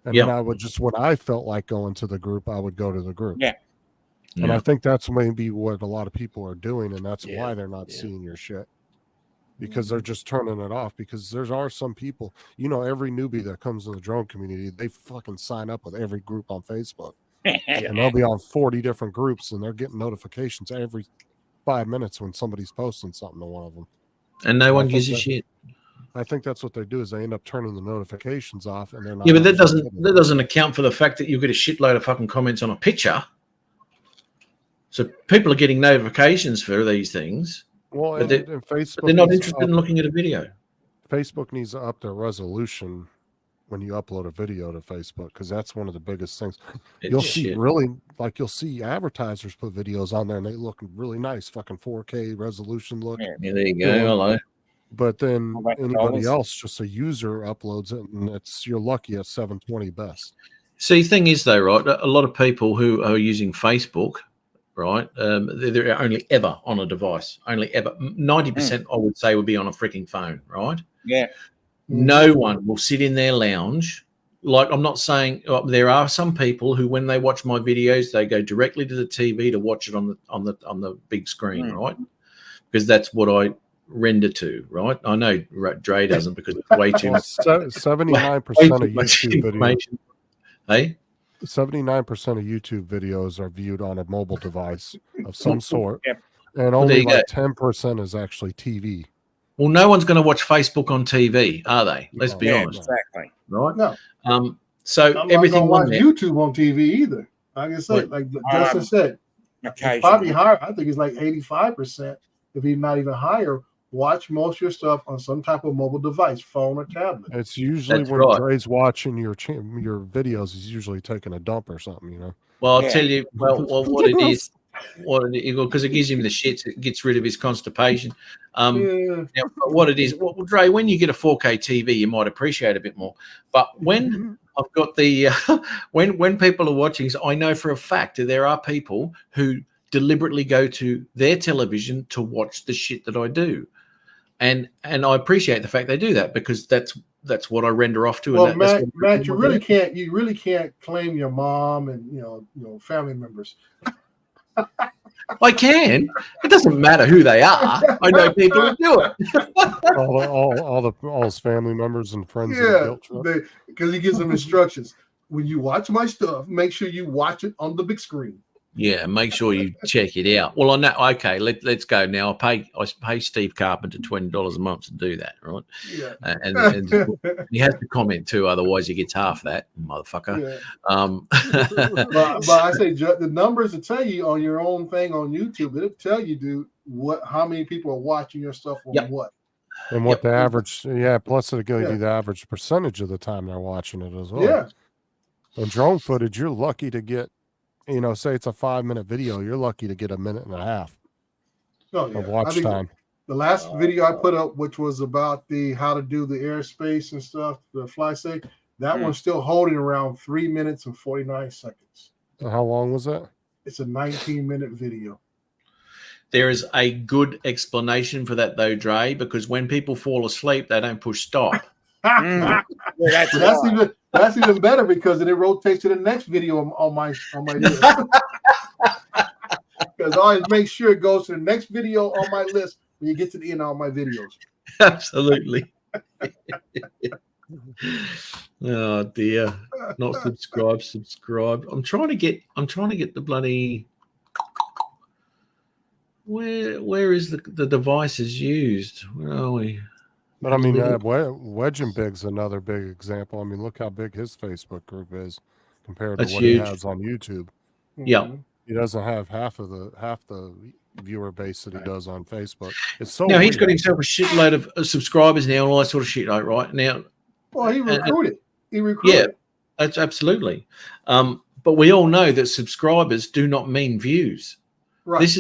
then I would just, when I felt like going to the group, I would go to the group. And I think that's maybe what a lot of people are doing. And that's why they're not seeing your shit. Because they're just turning it off. Because there are some people, every newbie that comes to the drone community, they fucking sign up with every group on Facebook. And they'll be on 40 different groups and they're getting notifications every 5 minutes when somebody's posting something to one of them. And no one gives a shit. I think that's what they do, is they end up turning the notifications off, and they're not. Yeah, but that doesn't account for the fact that you get a shitload of fucking comments on a picture. So people are getting notifications for these things. Well, but Facebook, they're not interested in looking at a video. Facebook needs to up their resolution when you upload a video to Facebook, because that's one of the biggest things. You'll see advertisers put videos on there and they look really nice, fucking 4K resolution look. Yeah, there you go. Hello. But then anybody else, just a user, uploads it, and you're lucky at 720 best. See, the thing is though, right? A lot of people who are using Facebook, right? They're only ever on a device. Only ever. 90%, I would say, would be on a freaking phone, right? Yeah. No one will sit in their lounge. Like, I'm not saying there are some people who, when they watch my videos, they go directly to the TV to watch it on the big screen, right? Because that's what I render to, right? I know Dre doesn't, because it's way too 79% of YouTube videos. Hey, 79% of YouTube videos are viewed on a mobile device of some sort, and only like 10% is actually TV. Well, no one's going to watch Facebook on TV, are they? Let's be honest. Exactly. Right? No. So I'm everything not on there. YouTube on TV either. Like I said, like Justin said, probably higher. I think it's like 85%, if he's not even higher. Watch most of your stuff on some type of mobile device, phone or tablet. It's usually when Dre's watching your videos, he's usually taking a dump or something, Well, I'll tell you, what it is. Because it gives him the shits, it gets rid of his constipation. Now, what it is, Dre, when you get a 4K TV, you might appreciate it a bit more. But when I've got the when people are watching, so I know for a fact that there are people who deliberately go to their television to watch the shit that I do, and I appreciate the fact they do that because that's what I render off to. Well, and that's Matt, you really can't claim your mom and family members. I can. It doesn't matter who they are. I know people who do it. all his family members and friends. Yeah, because he gives them instructions. When you watch my stuff, make sure you watch it on the big screen. Yeah, make sure you check it out. Well, I know. Okay, let's go now. I pay Steve Carpenter $20 a month to do that, right? Yeah, and he has to comment too, otherwise he gets half that, motherfucker. Yeah. But I say the numbers will tell you on your own thing on YouTube. It'll tell you, dude, how many people are watching your stuff on what. And what the average, plus it'll give you the average percentage of the time they're watching it as well. Yeah. And drone footage, you're lucky to get, say it's a 5-minute video, you're lucky to get a minute and a half of watch time. The last video I put up, which was about how to do the airspace and stuff, the fly safe, that one's still holding around 3 minutes and 49 seconds. And how long was that? It's a 19-minute video. There is a good explanation for that, though, Dre, because when people fall asleep, they don't push stop. That's even better because then it rotates to the next video on my list. Because I always make sure it goes to the next video on my list when you get to the end of all my videos. Absolutely. Oh dear. Not subscribe. I'm trying to get the bloody where is the devices used? Where are we? But I mean, Wedge and Big's another big example. I mean, look how big his Facebook group is compared to what he has on YouTube. Yeah, he doesn't have half the viewer base that he does on Facebook. It's so now he's got himself a shitload of subscribers now and all that sort of shit. Right now, well, he recruited. Yeah, that's absolutely. But we all know that subscribers do not mean views. Right. This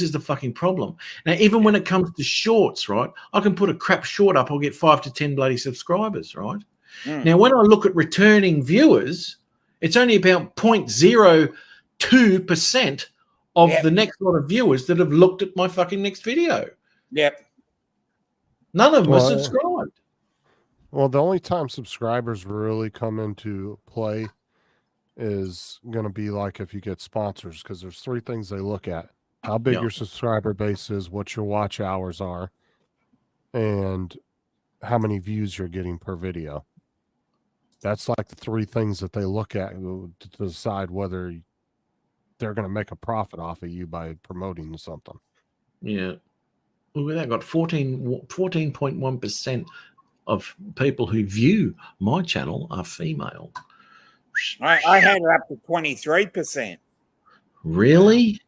is the fucking problem. Now, even when it comes to shorts, right? I can put a crap short up, I'll get 5 to 10 bloody subscribers, right? Now, when I look at returning viewers, it's only about 0.02% of the next lot of viewers that have looked at my fucking next video. Yep. None of them are subscribed. Well, the only time subscribers really come into play is going to be like if you get sponsors, because there's 3 things they look at: how big your subscriber base is, what your watch hours are, and how many views you're getting per video. That's like the 3 things that they look at to decide whether they're going to make a profit off of you by promoting something. Yeah. Look at that. Got 14.1% of people who view my channel are female. I had it up to 23%. Really?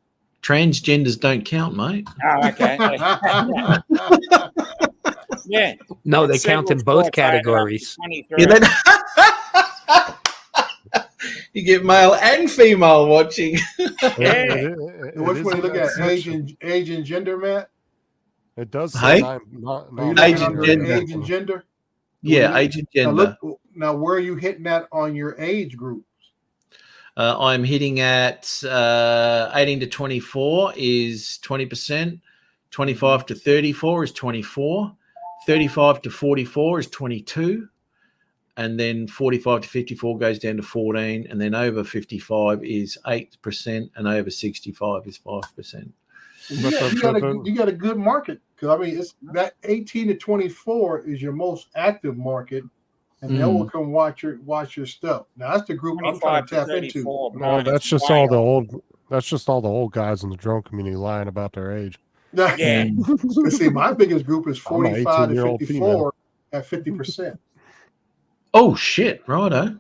Transgenders don't count, mate. Oh, okay. Yeah. No, they count in both categories. Yeah, you get male and female watching. Yeah. Which one you look at? Age and gender, Matt? It does say age and gender. Yeah, age and gender. Now, where are you hitting that on your age groups? I'm hitting at 18 to 24 is 20%. 25 to 34 is 24. 35 to 44 is 22. And then 45 to 54 goes down to 14. And then over 55 is 8%. And over 65 is 5%. You got a good market. Because, I mean, it's that 18 to 24 is your most active market. And they will come watch your stuff. Now that's the group I'm trying to tap into. No, that's just all the old guys in the drone community lying about their age. Yeah. See, my biggest group is 45 to 54 at 50%. Oh shit, righto.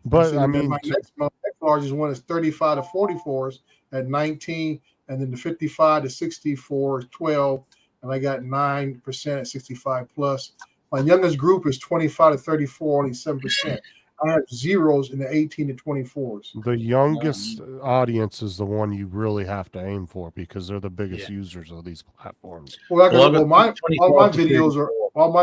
But I mean, my next largest one is 35 to 44s at 19, and then the 55 to 64 is 12, and I got 9% at 65 plus. My youngest group is 25 to 34, only 7%. I have zeros in the 18 to 24s. The youngest audience is the one you really have to aim for because they're the biggest users of these platforms. Well, all my 25 to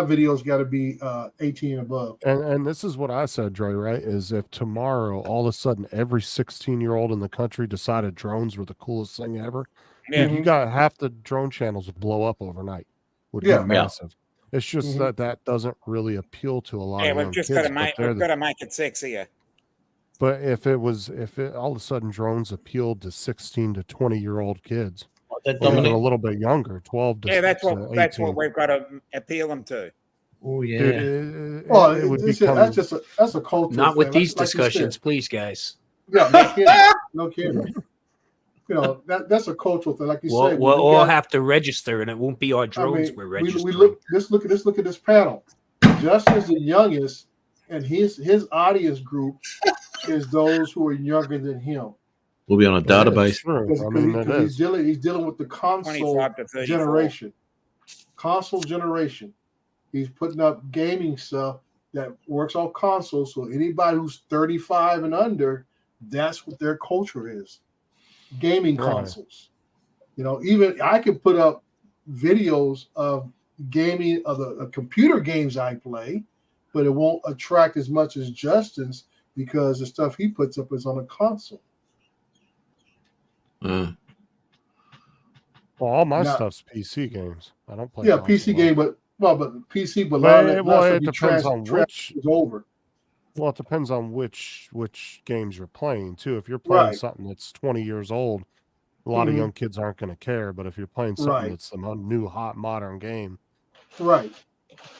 videos got to be 18 and above. And this is what I said, Dre, right? Is if tomorrow all of a sudden every 16-year-old in the country decided drones were the coolest thing ever, Yeah. you got half the drone channels would blow up overnight. Would Yeah. be massive. It's just that doesn't really appeal to a lot Yeah, of we've young just kids. got to make but we've got to make it sexier. But if it all of a sudden drones appealed to 16 to 20-year-old kids, That or even Dominic. a little bit younger, 12 to Yeah, that's to what 18. we've got to appeal them to. Oh yeah. Dude, Well, it would that's become just that's a cultural Not with thing. these Like you said. discussions, please, guys. Yeah, no kidding. No kidding. You know, that's a cultural thing. Like you We'll, said, we'll we all got- have to register, and it won't be our I drones mean, we're we registering. look at this panel. Justin's the youngest, and his audience group is those who are younger than him. We'll be on a database. Because he's dealing with the console 25 to 34. generation. Console generation. He's putting up gaming stuff that works on consoles. So anybody who's 35 and under, that's what their culture is. Gaming Right. consoles. You know, even I can put up videos of gaming of the computer games I play, but it won't attract as much as Justin's because the stuff he puts up is on a console. Well, all my Now- stuff's PC games. I don't play. Yeah, console PC a lot. game, but PC, but a Well, lot of it that stuff you depends on which. is over. Well, it depends on which games you're playing too. If you're playing Right. something that's 20 years old, a lot of Mhm. young kids aren't going to care. But if you're playing something Right. that's a new, hot, modern game Right.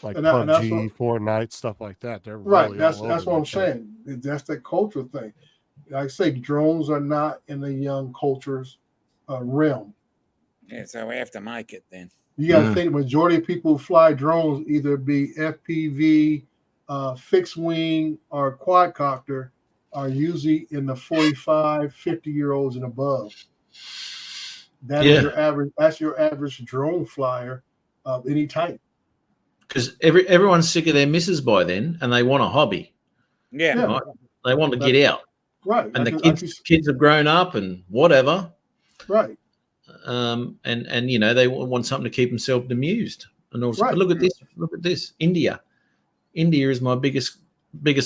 like And that's PUBG, Fortnite, stuff like that, they're Right. really That's all that's over what I'm that shit. saying. That's that culture thing. Like I say, drones are not in the young culture's realm. Yeah, so we have to make it then. You got to think the majority of people who fly drones either be FPV, fixed wing, or quadcopter are usually in the 45, 50-year-olds and above. That is your average. That's your average drone flyer of any type. Because everyone's sick of their missus by then, and they want a hobby. Yeah. Right? They want to get out. Right. And Like the you- kids have grown up and whatever. Right. And you know they want something to keep themselves amused. And also, Right. but look at this. Look at this. India is my biggest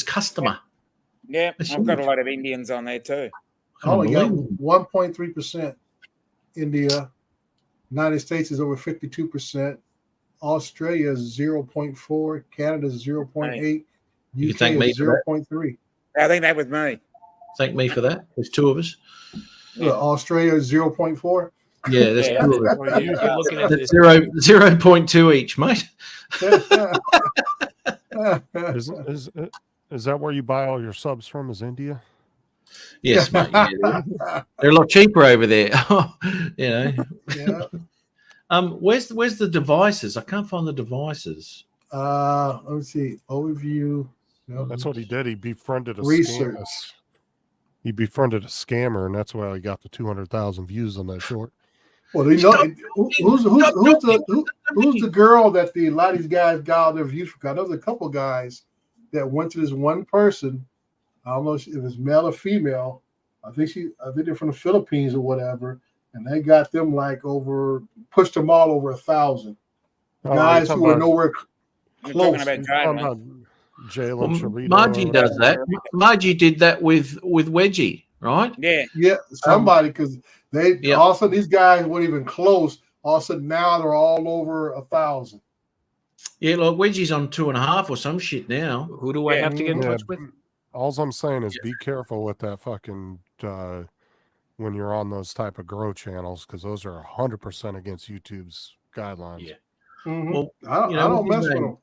customer. Yeah, That's I've got a huge. lot of Indians on there too. Only got Unbelievable. 1.3% India. United States is over 52%. Australia is 0.4. Canada is 0.8. You UK thank me is for that. 0.3. I think that was me. Thank me for that. There's two of us. Look, Australia is 0.4. Yeah, that's Yeah. two of us. Well, you're looking at That's this. 0.2 each, mate. Is that where you buy all your subs from? Is India? Yes, mate. Yeah, they're a lot cheaper over there. You know. Yeah. Where's the devices? I can't find the devices. Let me see. Overview. No. That's what he did. He befriended a Research. scammer. He befriended a scammer, and that's why he got the 200,000 views on that short. Well, you know, who's the girl that a lot of these guys got all their views from? I know there's a couple guys that went to this one person. I don't know if it was male or female. I think they're from the Philippines or whatever, and they got them pushed them all over 1,000 guys who are nowhere You're close. talking about Jalen. Jalen Charito. Margie does that. Margie did that with Wedgie, right? Yeah. Yeah, somebody because they Yeah. all of a sudden these guys weren't even close. All of a sudden now they're all over 1,000. Yeah, like Wedgie's on 2.5 or some shit now. Who do I have to get in touch with? All I'm saying is be careful with that fucking when you're on those type of grow channels because those are 100% against YouTube's guidelines. Yeah. Mhm. Well, I you know, don't what's mess his with name? them.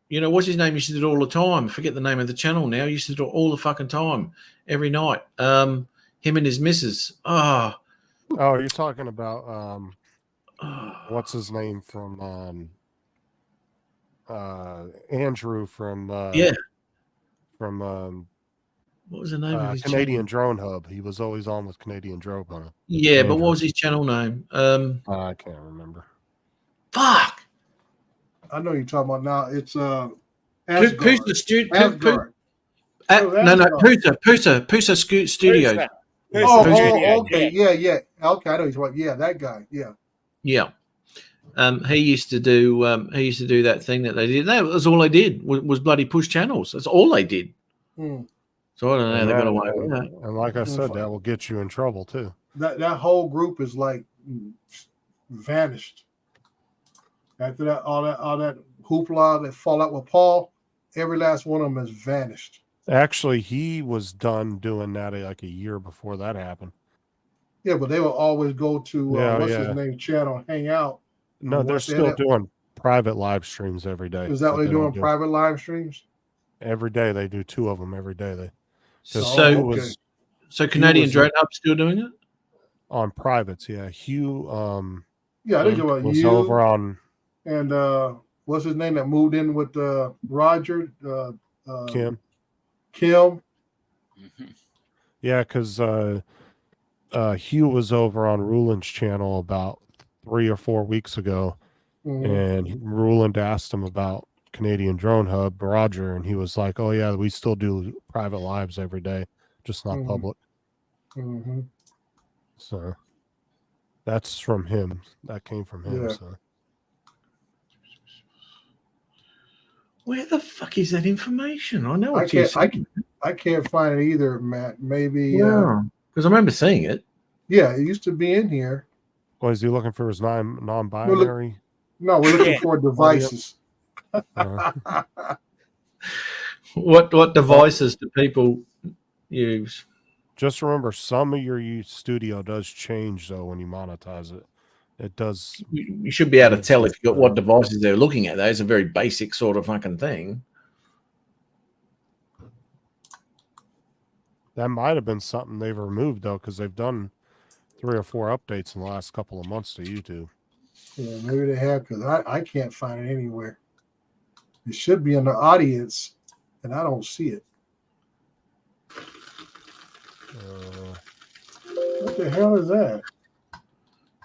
You know, what's his name? Used to do it all the time. I forget the name of the channel now. He used to do it all the fucking time, every night. Him and his missus. Oh, you're talking about what's his name from Andrew from from what was the name of his Canadian channel? Drone Hub. He was always on with Canadian Drone Hub. Yeah, but Andrew. what was his channel name? I can't remember. Fuck. I know you're talking about now. It's Who's the student? Asgard. No, Pusa Studios. Studios, yeah. Okay, I know he's what. Yeah, that guy. Yeah. Yeah. He used to do that thing that they did. That was all they did was bloody push channels. That's all they did. So I don't know how they got away with that. And like I said, that will get you in trouble too. That whole group is like vanished. After that, all that hoopla, that fallout with Paul, every last one of them has vanished. Actually, he was done doing that like a year before that happened. Yeah, but they will always go to his name channel, hang out. No, they're still doing private live streams every day. Is that what they're doing? Private live streams every day? They do 2 of them every day. So Canadian Drone Hub still doing it on privates? Yeah, Hugh. Yeah, I think about was you over on. And what's his name that moved in with Roger? Kim. Yeah, because Hugh was over on Ruland's channel about 3 or 4 weeks ago, and Ruland asked him about Canadian Drone Hub, Roger, and he was like, "Oh yeah, we still do private lives every day, just not public." So that's from him. That came from him. Yeah. So. where the fuck is that information? I know I can't find it either, Matt. Maybe because I remember seeing it. Yeah, it used to be in here. Well, is he looking for his non-binary? No, we're looking for devices. What devices do people use? Just remember, some of your studio does change though when you monetize it. It does. You should be able to tell if you got what devices they're looking at. That is a very basic sort of fucking thing. That might have been something they've removed though, because they've done 3 or 4 updates in the last couple of months to YouTube. Yeah, maybe they have, because I can't find it anywhere. It should be in the audience, and I don't see it. What the hell is that?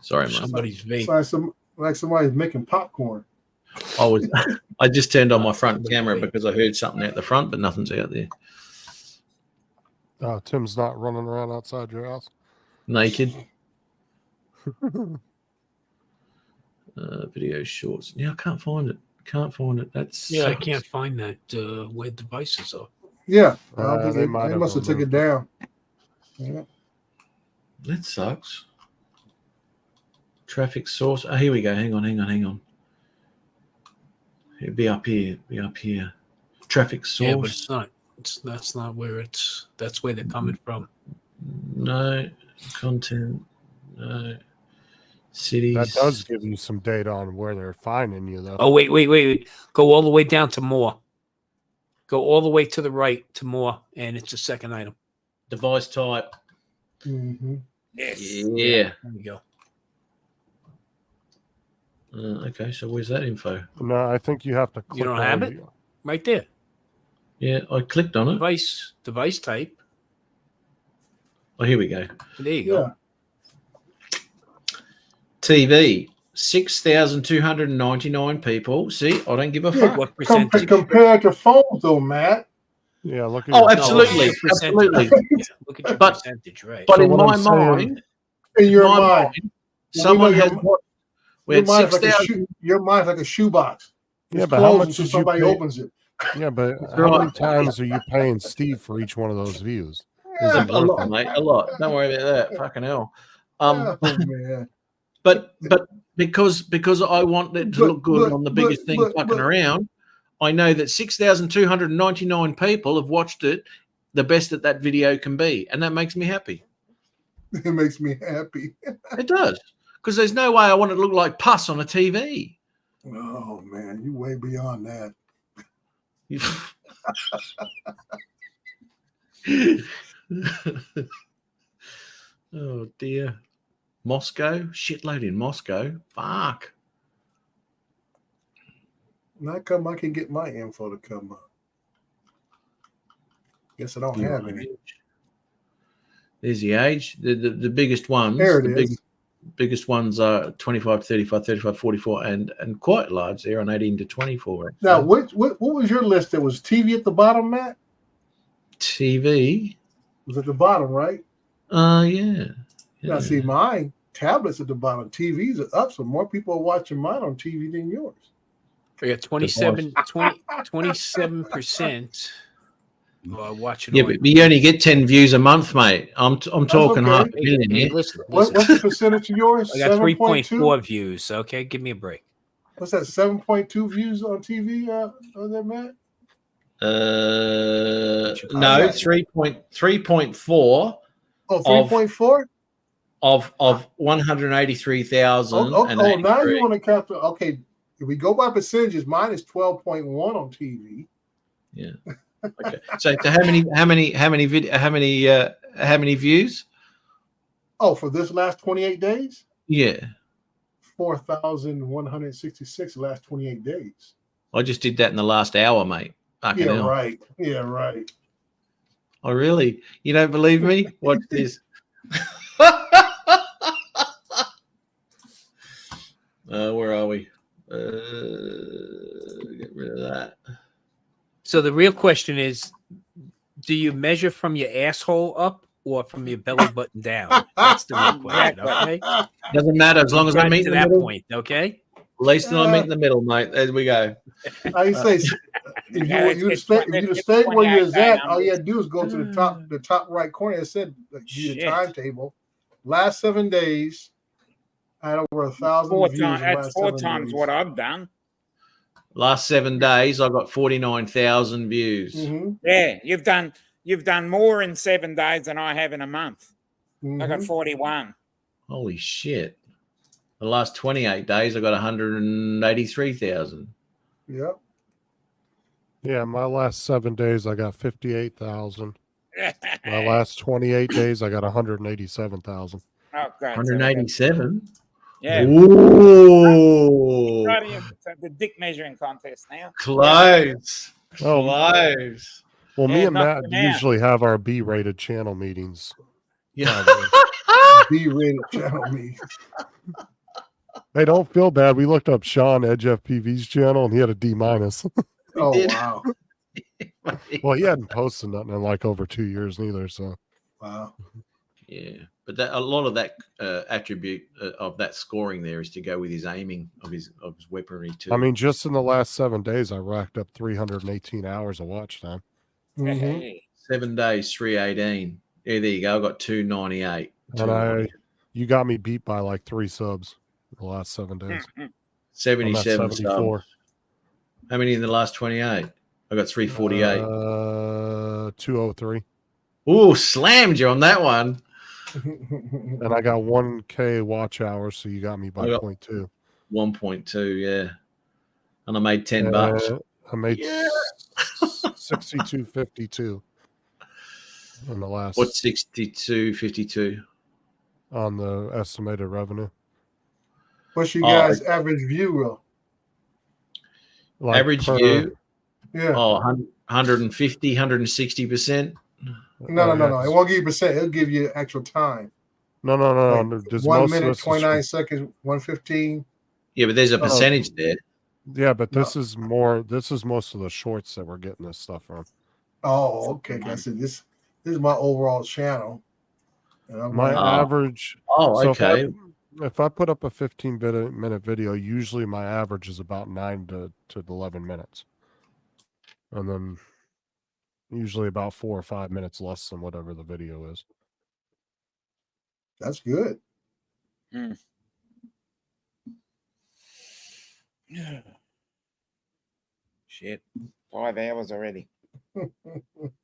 Sorry, man. Somebody's vape. It's like somebody's making popcorn. I just turned on my front camera because I heard something out the front, but nothing's out there. Tim's not running around outside your house naked. Video shorts. Yeah, I can't find it. That's I can't find that where devices are. Yeah, they must have took it down. Yeah. That sucks. Traffic source. Oh, here we go. Hang on. It'd be up here. Traffic source. Yeah, but it's not. That's not where it's. That's where they're coming from. No content. No cities. That does give you some data on where they're finding you, though. Oh wait! Go all the way down to more. Go all the way to the right to more, and it's the second item. Device type. Yes. Yeah. There you go. Okay, so where's that info? No, I think you have to click. You don't have it? Right there. Yeah, I clicked on it. Device type. Oh, here we go. There you go. TV, 6,299 people. See, I don't give a fuck. What percentage? Compared to phones, though, Matt. Yeah, look at. Absolutely. Look at your percentage, right? But in my mind, someone has what? Your mind's like a shoebox. Yeah, it's but how much is somebody opens it? Yeah, but how many times are you paying Steve for each one of those views? A lot, mate. A lot. Don't worry about that. Fucking hell. Man. But because I want it to look good on the biggest thing fucking around, I know that 6,299 people have watched it, the best that video can be, and that makes me happy. It makes me happy. It does, because there's no way I want it to look like pus on a TV. Oh man, you way beyond that. Oh dear. Moscow, shitload in Moscow. Fuck. Not come I can get my info to come up. Guess I don't have any. There's the age. The biggest ones. There it is. Biggest ones are 25 to 35, 35, 44, and quite large there on 18 to 24. Now, what was your list? That was TV at the bottom, Matt? TV. Was at the bottom, right? Yeah. Now, see, mine tablets at the bottom. TVs are up, so more people are watching mine on TV than yours. We got 27% watching. Yeah, on. but you only get 10 views a month, mate. I'm talking okay. half a million. Hey, Yeah? listen. What's the percentage of yours? I got 7.2? 3.4 views. Okay, give me a break. What's that? 7.2 views on TV? On that, Matt? No, 3.4. Oh, 3.4 of 183,000. Oh, now you want to count the okay. If we go by percentages, mine is 12.1 on TV. Yeah. Okay. So how many views? Oh, for this last 28 days? Yeah. 4,166 last 28 days. I just did that in the last hour, mate. Fucking Yeah, hell. right. Yeah, right. Oh, really? You don't believe me? Watch this. Where are we? Get rid of that. So the real question is, do you measure from your asshole up or from your belly button down? That's the real question, okay? Doesn't matter as long as I meet to in the that middle. point, okay? At least I meet in the middle, mate. There we go. I say if you stay where you're at, all you had to do is go to the top right corner. It said the timetable. Last 7 days, I had over 1,000 views. That's 4 times what I've done. Last 7 days, I got 49,000 views. Mm-hmm. Yeah, you've done more in 7 days than I have in a month. Mm-hmm. I got 41. Holy shit! The last 28 days, I got 183,000. Yep. Yeah, my last 7 days, I got 58,000. My last 28 days, I got 187,000. Oh, God. 187. Yeah. Ooh. The dick measuring contest now. Close. Oh, Close. Well, me Yeah, and Matt knocked him out. usually have our B-rated channel meetings. Yeah. B-rated channel meetings. Hey, don't feel bad. We looked up Sean Edge FPV's channel, and he had a D-. Oh, wow. Well, he hadn't posted nothing in like over 2 years neither. So, wow. Yeah, but a lot of that attribute of that scoring there is to go with his aiming of his weaponry too. I mean, just in the last 7 days, I racked up 318 hours of watch time. Mm-hmm. 7 days, 318. Yeah, there you go. I got 298. And you got me beat by like 3 subs the last 7 days. 77 74. subs. How many in the last 28? I got 348. 203. Ooh, slammed you on that one. And I got 1K watch hours, so you got me by 0.2. 1.2, yeah. And I made $10. I made 62.52 in the last. What's 62.52 on the estimated revenue? What's your guys' average view, Will? Like average view? Yeah. Oh, 150, 160%. No. It won't give you percent. It'll give you actual time. No. Like 1 minute, 29 seconds, 115. Yeah, but there's a percentage there. Yeah, but this is more. This is most of the shorts that we're getting this stuff from. Oh, okay. I said this is my overall channel. My average. Oh, okay. If I put up a 15-minute video, usually my average is about 9 to 11 minutes, and then usually about 4 or 5 minutes less than whatever the video is. That's good. Shit. 5 hours already.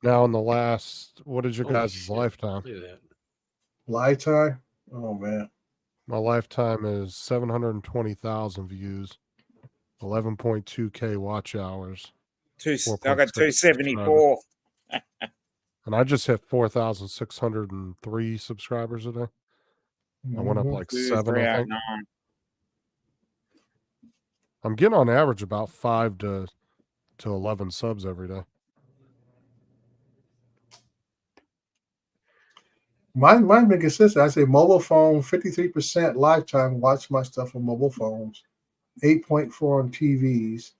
Now, in the last, what is your guys' lifetime? Lifetime? Oh, man. My lifetime is 720,000 views, 11.2K watch hours. I got 274. And I just hit 4,603 subscribers a day. I went up like 7, I think. I'm getting on average about 5 to 11 subs every day. Mine's been consistent. I say mobile phone, 53% lifetime watch my stuff on mobile phones, 8.4 on TVs,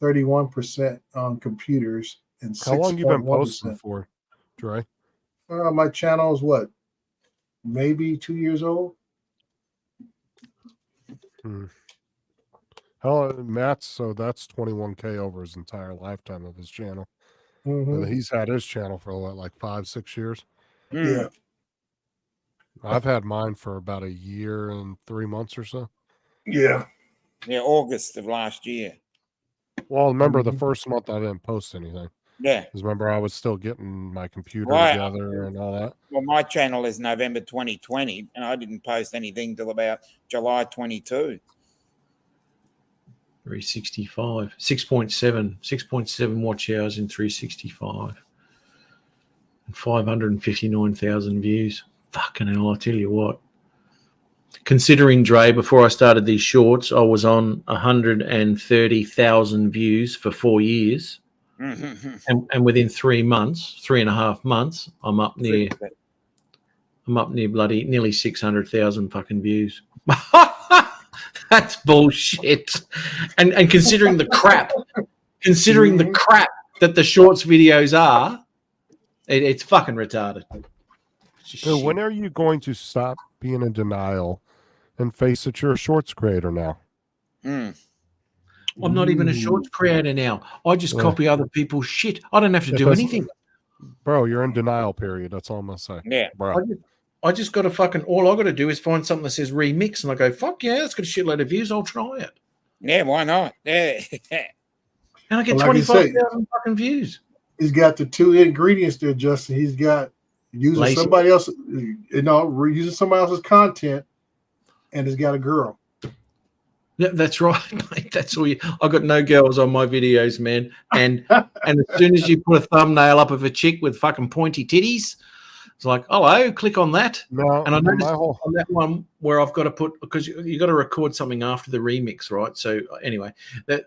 31% on computers, and 6.1%. How long you been posting for? Dre? My channel is what? Maybe 2 years old. Hell, Matt's so that's 21K over his entire lifetime of his channel. And he's had his channel for what, like 5-6 years. Yeah. I've had mine for about 1 year and 3 months or so. Yeah. Yeah, August of last year. Well, remember the first month I didn't post anything. Yeah. Because remember I was still getting my computer Right. together and all that. Well, my channel is November 2020, and I didn't post anything till about July 22. 365, 6.7 watch hours in 365, and 559,000 views. Fucking hell! I tell you what. Considering, Dre, before I started these shorts, I was on 130,000 views for 4 years, and within 3.5 months, I'm up near bloody nearly 600,000 fucking views. That's bullshit. And considering the crap that the shorts videos are, it's fucking retarded. So when are you going to stop being in denial and face that you're a shorts creator now? I'm not even a shorts creator now. I just copy other people's shit. I don't have to do anything. Bro, you're in denial period. That's all I'm going to say. Yeah. Bro. I just got to all I got to do is find something that says remix, and I go, fuck yeah, it's got a shitload of views. I'll try it. Yeah, why not? Yeah. And I get Well, like 25,000 fucking views. He's got the two ingredients there, Justin. He's got using Lazy. somebody else, using somebody else's content, and he's got a girl. Yeah, that's right, mate. That's all. I got no girls on my videos, man. And as soon as you put a thumbnail up of a chick with fucking pointy titties, it's like, hello, click on that. No, and I noticed on that one where I've got to put, because you got to record something after the remix, right? So anyway, that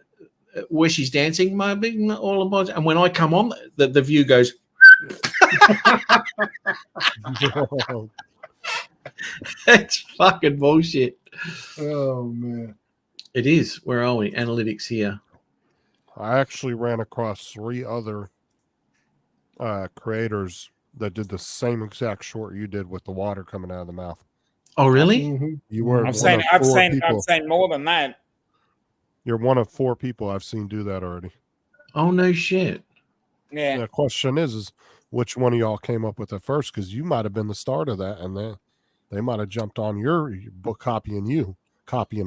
where she's dancing, my big all about, and when I come on, the view goes. That's fucking bullshit. Oh man, it is. Where are we? Analytics here. I actually ran across 3 other creators that did the same exact short you did with the water coming out of the mouth. Oh, really? You were. I've seen more than that. You're one of 4 people I've seen do that already. Oh no shit. Yeah. The question is which one of y'all came up with it first? Because you might have been the start of that, and they might have jumped on your book copying a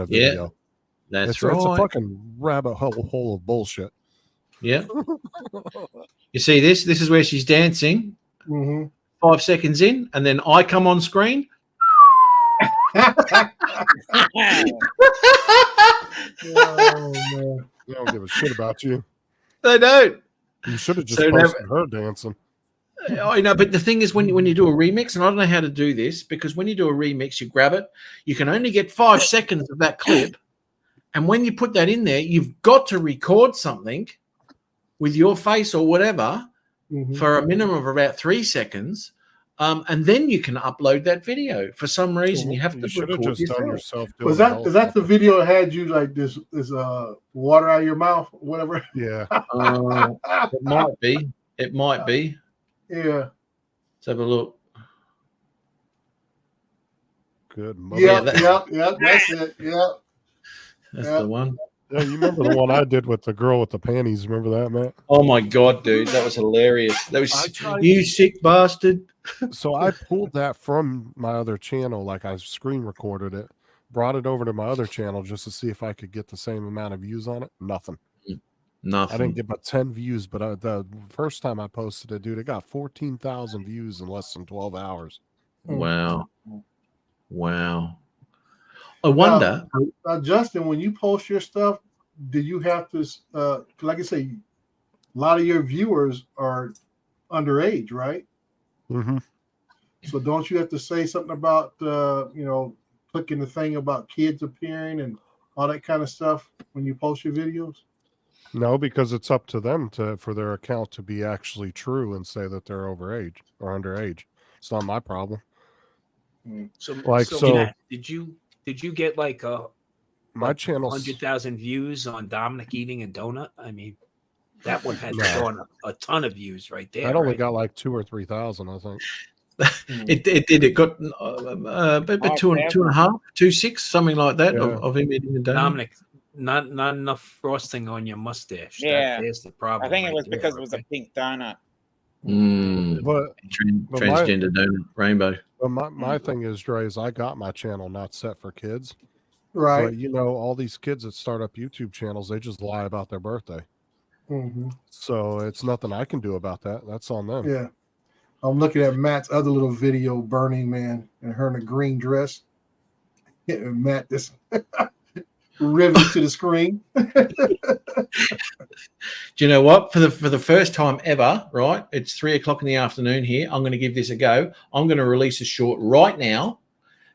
video. Yeah, that's it's, right. It's a fucking rabbit hole of bullshit. Yeah. You see this? This is where she's dancing. 5 seconds in, and then I come on screen. Oh man, they don't give a shit about you. They don't. You should have just posted her dancing. I know, but the thing is, when you do a remix, and I don't know how to do this, because when you do a remix, you grab it, you can only get 5 seconds of that clip, and when you put that in there, you've got to record something with your face or whatever for a minimum of about 3 seconds, and then you can upload that video. For some reason, you have to record yourself. Is that the video that had you like this water out of your mouth, whatever? Yeah. It might be. It might be. Yeah. Let's have a look. Good. Yeah, that's it. Yeah. That's the one. Yeah, you remember the one I did with the girl with the panties? Remember that, Matt? Oh my god, dude, that was hilarious. That was you sick bastard. So I pulled that from my other channel, like I screen recorded it, brought it over to my other channel just to see if I could get the same amount of views on it. Nothing. Nothing. I didn't get but 10 views, but the first time I posted it, dude, it got 14,000 views in less than 12 hours. Wow. Wow. I wonder. Justin, when you post your stuff, do you have to, like I say, a lot of your viewers are underage, right? Mm-hmm. So don't you have to say something about, clicking the thing about kids appearing and all that kind of stuff when you post your videos? No, because it's up to them for their account to be actually true and say that they're overage or underage. It's not my problem. So, so did you get my channel 100,000 views on Dominic eating a donut? I mean, That one had No. gone a ton of views right there. That only right? got like 2,000 or 3,000, I think. It did. It got about two and a half, 2.6, something like that Yeah. of him eating the donut. Dominic, not enough frosting on your mustache. Yeah. There's the problem. I think it right was there, because it was a okay? pink donut. But but my- Transgender donut rainbow. But my thing is, Dre, is I got my channel not set for kids. Right. But you know, all these kids that start up YouTube channels, they just lie about their birthday. Mhm. So it's nothing I can do about that. That's on them. Yeah. I'm looking at Matt's other little video, Burning Man, and her in a green dress. And Matt just riveted to the screen. Do you know what? For the first time ever, right? It's 3:00 in the afternoon here. I'm going to give this a go. I'm going to release a short right now,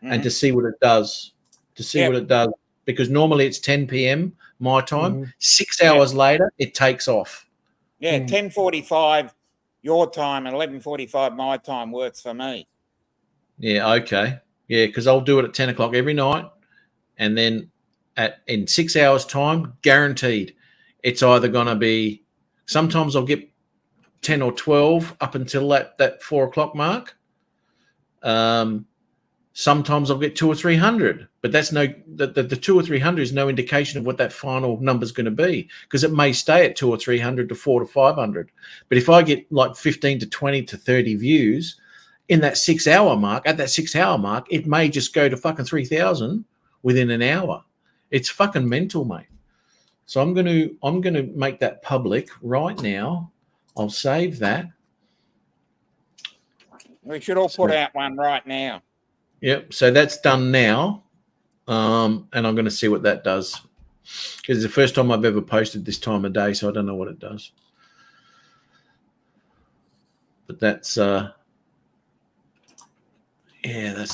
and to see what it does. What it does, because normally it's 10 p.m. my time. 6 hours later, it takes off. Yeah, 10:45 your time and 11:45 my time works for me. Yeah, okay. Yeah, because I'll do it at 10 o'clock every night, and then in 6 hours' time, guaranteed, it's either going to be. Sometimes I'll get 10 or 12 up until that 4 o'clock mark. Sometimes I'll get 200 or 300, but that's the 200 or 300 is no indication of what that final number is going to be, because it may stay at 200 or 300 to 400 to 500. But if I get like 15 to 20 to 30 views in that 6 hour mark, at that 6 hour mark, it may just go to fucking 3,000 within an hour. It's fucking mental, mate. So I'm going to make that public right now. I'll save that. We should all put out one right now. Yep. So that's done now. And I'm going to see what that does. Because it's the first time I've ever posted this time of day, so I don't know what it does. But that's that's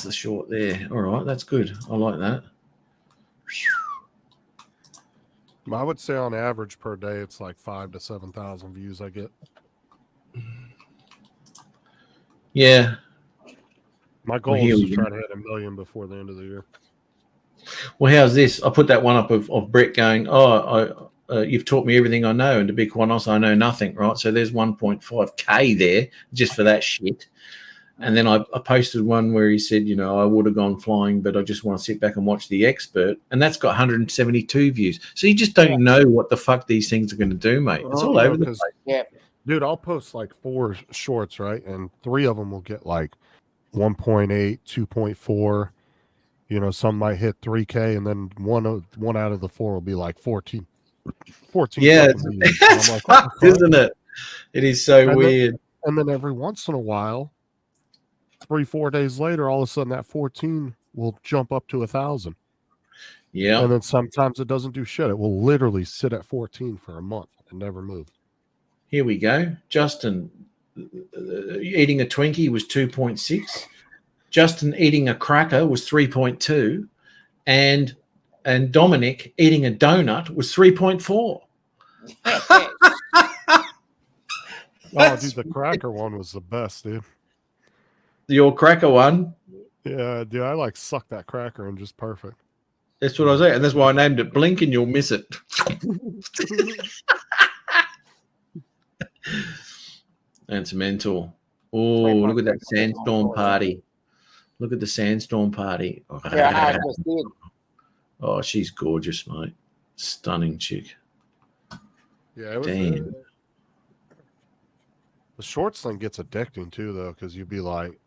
the short there. All right, that's good. I like that. I would say on average per day, it's like 5,000 to 7,000 views I get. Yeah. My goal Well, here is we to go. try to hit 1 million before the end of the year. Well, how's this? I put that one up of Brett going, you've taught me everything I know, and to be quite honest, I know nothing, right? So there's 1.5K there just for that shit. And then I posted one where he said, I would have gone flying, but I just want to sit back and watch The Expert. And that's got 172 views. So you just don't know what the fuck these things are going to do, mate. It's all over the place. Yeah. Dude, I'll post like 4 shorts, right? And 3 of them will get like 1.8, 2.4. Some might hit 3K, and then one out of the 4 will be like 14. Yeah, fucking views. And I'm like, what the fuck? isn't it? It is so weird. And then every once in a while, 3-4 days later, all of a sudden that 14 will jump up to 1,000. Yeah. And then sometimes it doesn't do shit. It will literally sit at 14 for a month and never move. Here we go. Justin eating a Twinkie was 2.6. Justin eating a cracker was 3.2. And Dominic eating a donut was 3.4. Oh, dude, the cracker one was the best, dude. Your cracker one? Yeah, dude, I like suck that cracker in just perfect. That's what I was saying. And that's why I named it Blink and You'll Miss It. That's mental. Oh, look at that sandstorm party. Look at the sandstorm party. Yeah, I just did. Oh, she's gorgeous, mate. Stunning chick. Yeah, it was. Damn. The shorts thing gets addicting too, though, because you'd be like,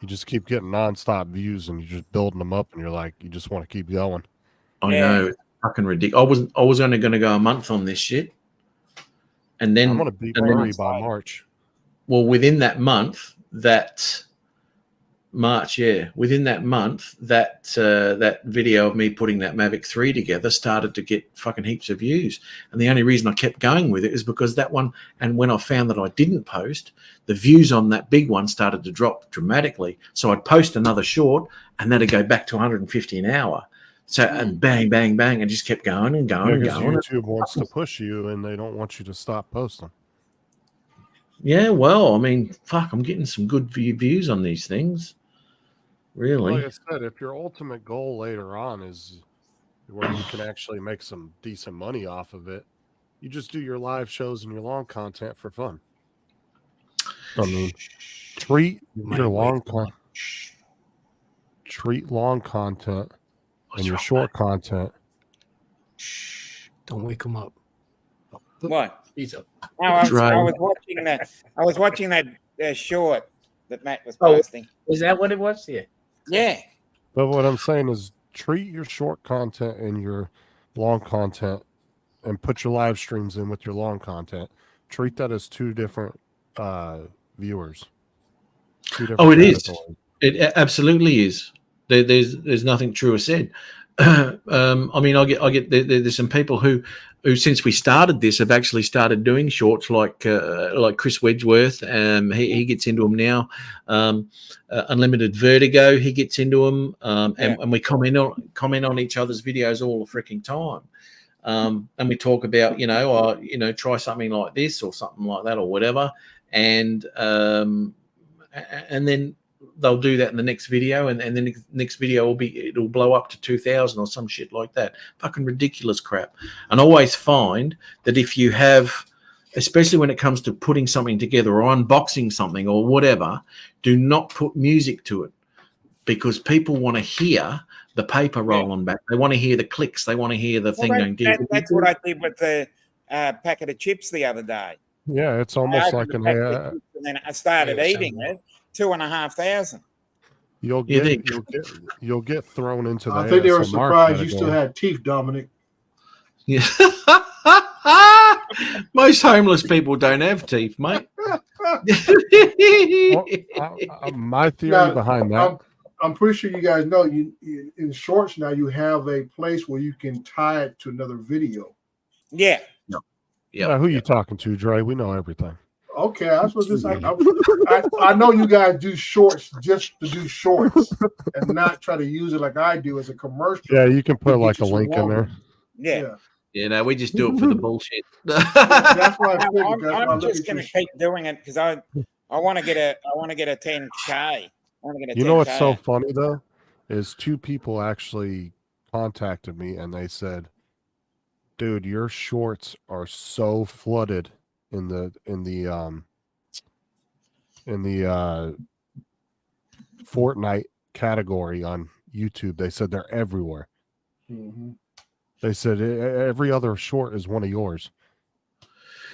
you just keep getting nonstop views, and you're just building them up, and you're like, you just want to keep going. I know, it's fucking ridiculous. I was only going to go a month on this shit, and then I'm gonna beat Murray by March. Well, within that month, within that month, that video of me putting that Mavic 3 together started to get fucking heaps of views. And the only reason I kept going with it is because that one, and when I found that I didn't post, the views on that big one started to drop dramatically. So I'd post another short, and that'd go back to 150 an hour. So, and bang, bang, bang, and just kept going and going and Because going. YouTube wants to push you, and they don't want you to stop posting. Yeah, well, I mean, fuck, I'm getting some good views on these things. Really? Like I said, if your ultimate goal later on is where you can actually make some decent money off of it, You just do your live shows and your long content for fun. I mean, treat your long content and your short content. Don't wake him up. What? He's up. No, I was watching that short that Matt was Oh. posting. Is that what it was? Yeah. Yeah. But what I'm saying is treat your short content and your long content and put your live streams in with your long content. Treat that as two different viewers. Oh, it is. It absolutely is. There's nothing truer said. I mean, I get there's some people who since we started this have actually started doing shorts like Chris Wedgeworth. He gets into them now. Unlimited Vertigo, he gets into them, and we comment on each other's videos all the freaking time. And we talk about try something like this or something like that or whatever, and then they'll do that in the next video, and the next video it'll blow up to 2,000 or some shit like that. Fucking ridiculous crap. And I always find that if you have, especially when it comes to putting something together or unboxing something or whatever, do not put music to it, because people want to hear the paper rolling back. They want to hear the clicks. They want to hear the thing going. That's what I did with the packet of chips the other day. Yeah, it's almost like and then I started eating it. 2,500. You'll get thrown into the. I think they were surprised you still had teeth, Dominic. Yeah. Most homeless people don't have teeth, mate. My theory behind that. I'm pretty sure you guys know you in shorts now you have a place where you can tie it to another video. Yeah. Yeah. Who you talking to, Dre? We know everything. Okay, I was just I know you guys do shorts just to do shorts and not try to use it like I do as a commercial. Yeah, you can put like a link in there. Yeah. You know, we just do it for the bullshit. That's why I'm just going to keep doing it because I want to get a 10K. You know what's so funny though is two people actually contacted me and they said, "Dude, your shorts are so flooded in the Fortnite category on YouTube." They said they're everywhere. Mm-hmm. They said every other short is one of yours,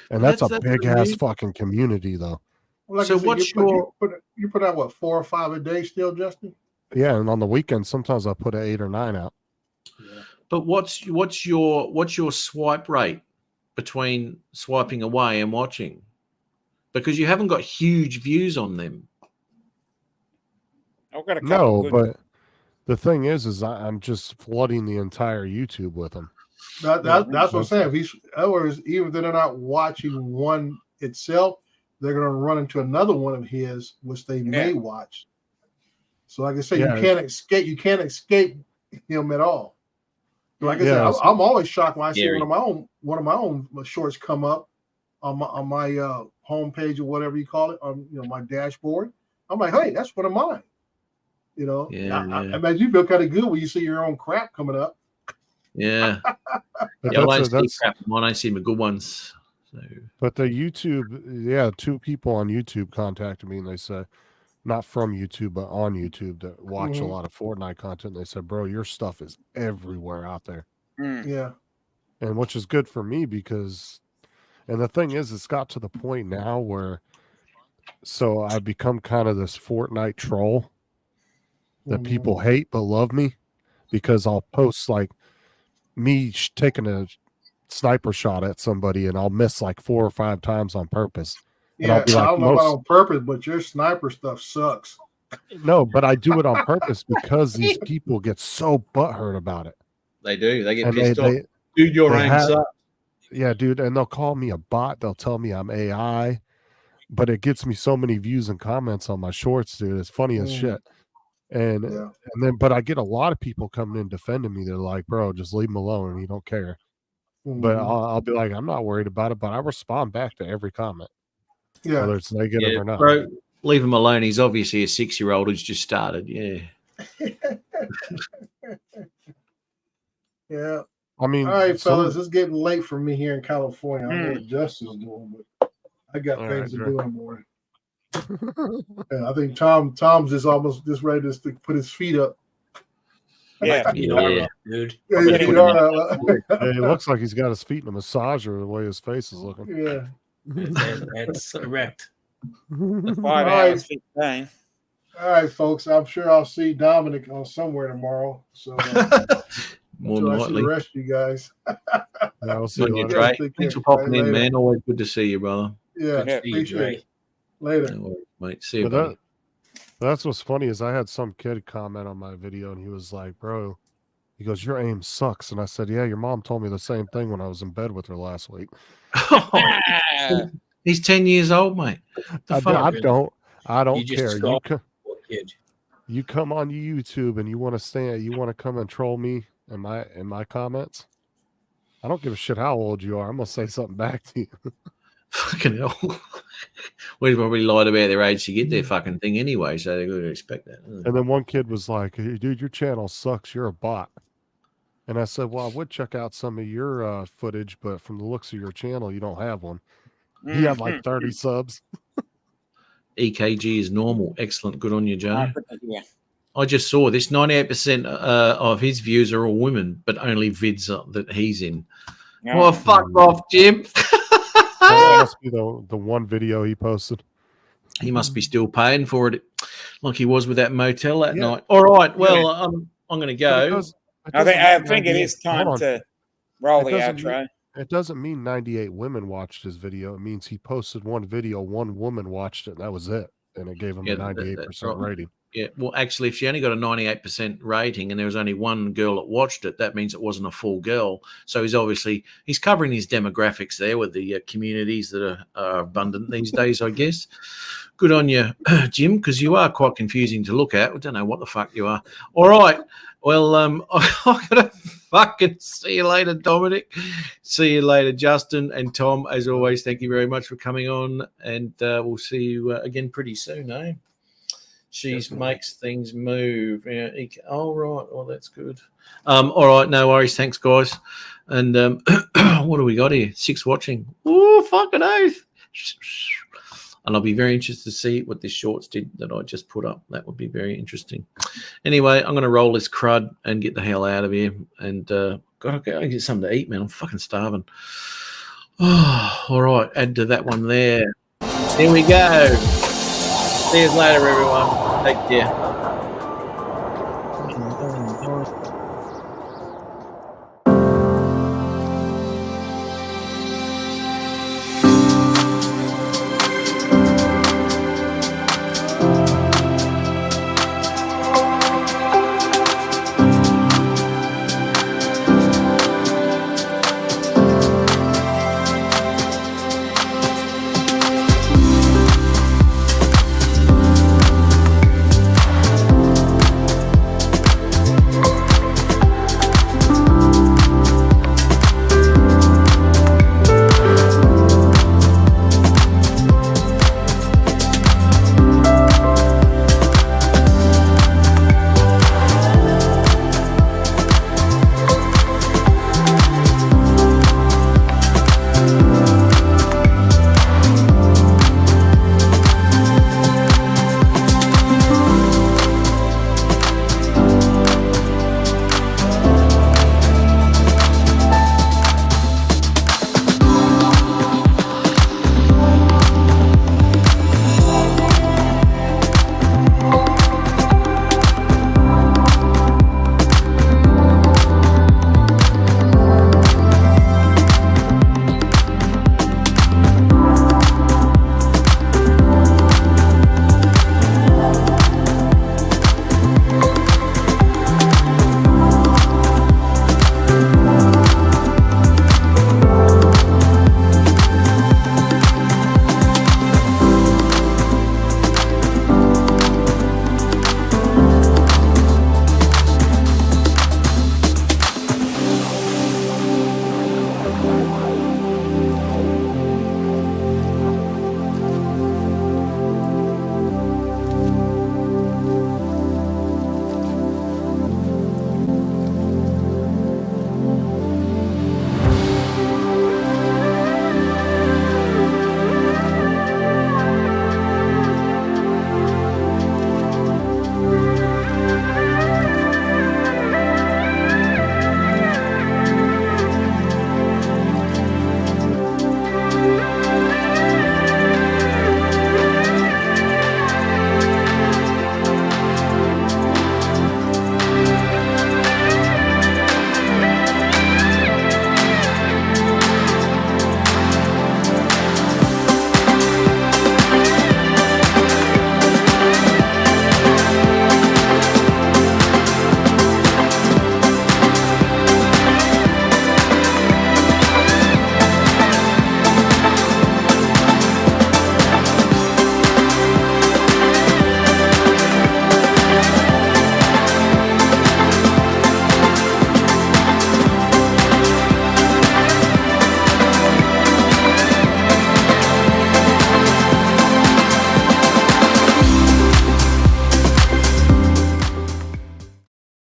and that's a big ass fucking community though. Well, like so said, what's you put out what 4 or 5 a day still, Justin? Yeah, and on the weekends sometimes I put 8 or 9 out. Yeah. But what's your swipe rate between swiping away and watching? Because you haven't got huge views on them. I've got a couple but the thing is I'm just flooding the entire YouTube with them. That's what I'm saying. In other words, even if they're not watching one itself, they're going to run into another one of his, which they may watch. So, like I say, you can't escape him at all. Like I said, I'm always shocked when I see one of my own shorts come up on my home page or whatever you call it, on my dashboard. I'm like, hey, that's one of mine. I imagine you feel kind of good when you see your own crap coming up. Yeah. I don't see crap on. I see the good ones. So. But the YouTube, two people on YouTube contacted me and they said, not from YouTube, but on YouTube that watch a lot of Fortnite content. They said, bro, your stuff is everywhere out there. Yeah. And which is good for me because, and the thing is, it's got to the point now where, so I've become kind of this Fortnite troll that people hate but love me because I'll post like me taking a sniper shot at somebody and I'll miss like 4 or 5 times on purpose. And Yeah, I'll be like, I don't know about on purpose, but your sniper stuff sucks. No, but I do it on purpose because these people get so butthurt about it. They do. They get pissed off. Dude, your aim sucks. Yeah, dude. And they'll call me a bot. They'll tell me I'm AI, but it gets me so many views and comments on my shorts, dude. It's funny as shit. And but I get a lot of people coming in defending me. They're like, bro, just leave him alone. He don't care. But I'll be like, I'm not worried about it, but I respond back to every comment. Yeah. Whether it's negative or not. Bro, leave him alone. He's obviously a 6-year-old who's just started. Yeah. Yeah. I mean, All right, some- fellas, it's getting late for me here in California. I don't know what Justin's doing, but I got All things right, to Dre. do in the morning. And I think Tom's just almost just ready to put his feet up. Yeah. Yeah, dude. Yeah, I'm his getting feet him are up. Yeah, he looks like he's got his feet in a massager the way his face is looking. Yeah. That's correct. 5 All right. hours 15. All right, folks. I'm sure I'll see Dominic on somewhere tomorrow. So More until than I see likely. the rest of you guys. Yeah, I'll see you On your later. Dre. Take care. Thanks for popping Bye, in, later. man. Always good to see you, brother. Yeah, Good to see you, appreciate Dre. it. Later. No worries, mate. See you, But buddy. that's what's funny is I had some kid comment on my video and he was like, bro, he goes, your aim sucks. And I said, yeah, your mom told me the same thing when I was in bed with her last week. He's 10 years old, mate. The fuck? I don't You just care. scold poor kid. You come on YouTube and you want to come and troll me in my comments. I don't give a shit how old you are. I'm gonna say something back to you. Fucking hell. We probably lied about their age to get their fucking thing anyway, so they're going to expect that. And then one kid was like, hey, dude, your channel sucks. You're a bot. And I said, well, I would check out some of your footage, but from the looks of your channel, you don't have one. He had like 30 subs. EKG is normal. Excellent. Good on you, Joe. Yeah. I just saw this. 98% of his views are all women, but only vids that he's in. Well, fuck off, Jim. That must be the one video he posted. He must be still paying for it, like he was with that motel that Yeah. night. All right. Well, I'm going to go. I think it is time to roll the doesn't outro. It doesn't mean 98 women watched his video. It means he posted one video, one woman watched it, and that was it. And it gave him a 98% that's right. rating. Yeah, well, actually, if she only got a 98% rating and there was only one girl that watched it, that means it wasn't a full girl. So he's covering his demographics there with the communities that are abundant these days, I guess. Good on you, Jim, because you are quite confusing to look at. I don't know what the fuck you are. All right. Well, I'm going to fucking see you later, Dominic. See you later, Justin and Tom. As always, thank you very much for coming on, and we'll see you again pretty soon, eh? She makes things move. Yeah. Oh, right. Oh, that's good. All right. No worries. Thanks, guys. And what do we got here? 6 watching. Oh, fucking oath. And I'll be very interested to see what this shorts did that I just put up. That would be very interesting. Anyway, I'm going to roll this crud and get the hell out of here. And gotta get something to eat, man. I'm fucking starving. Oh, all right. Add to that one there. Here we go. See you later, everyone. Take care.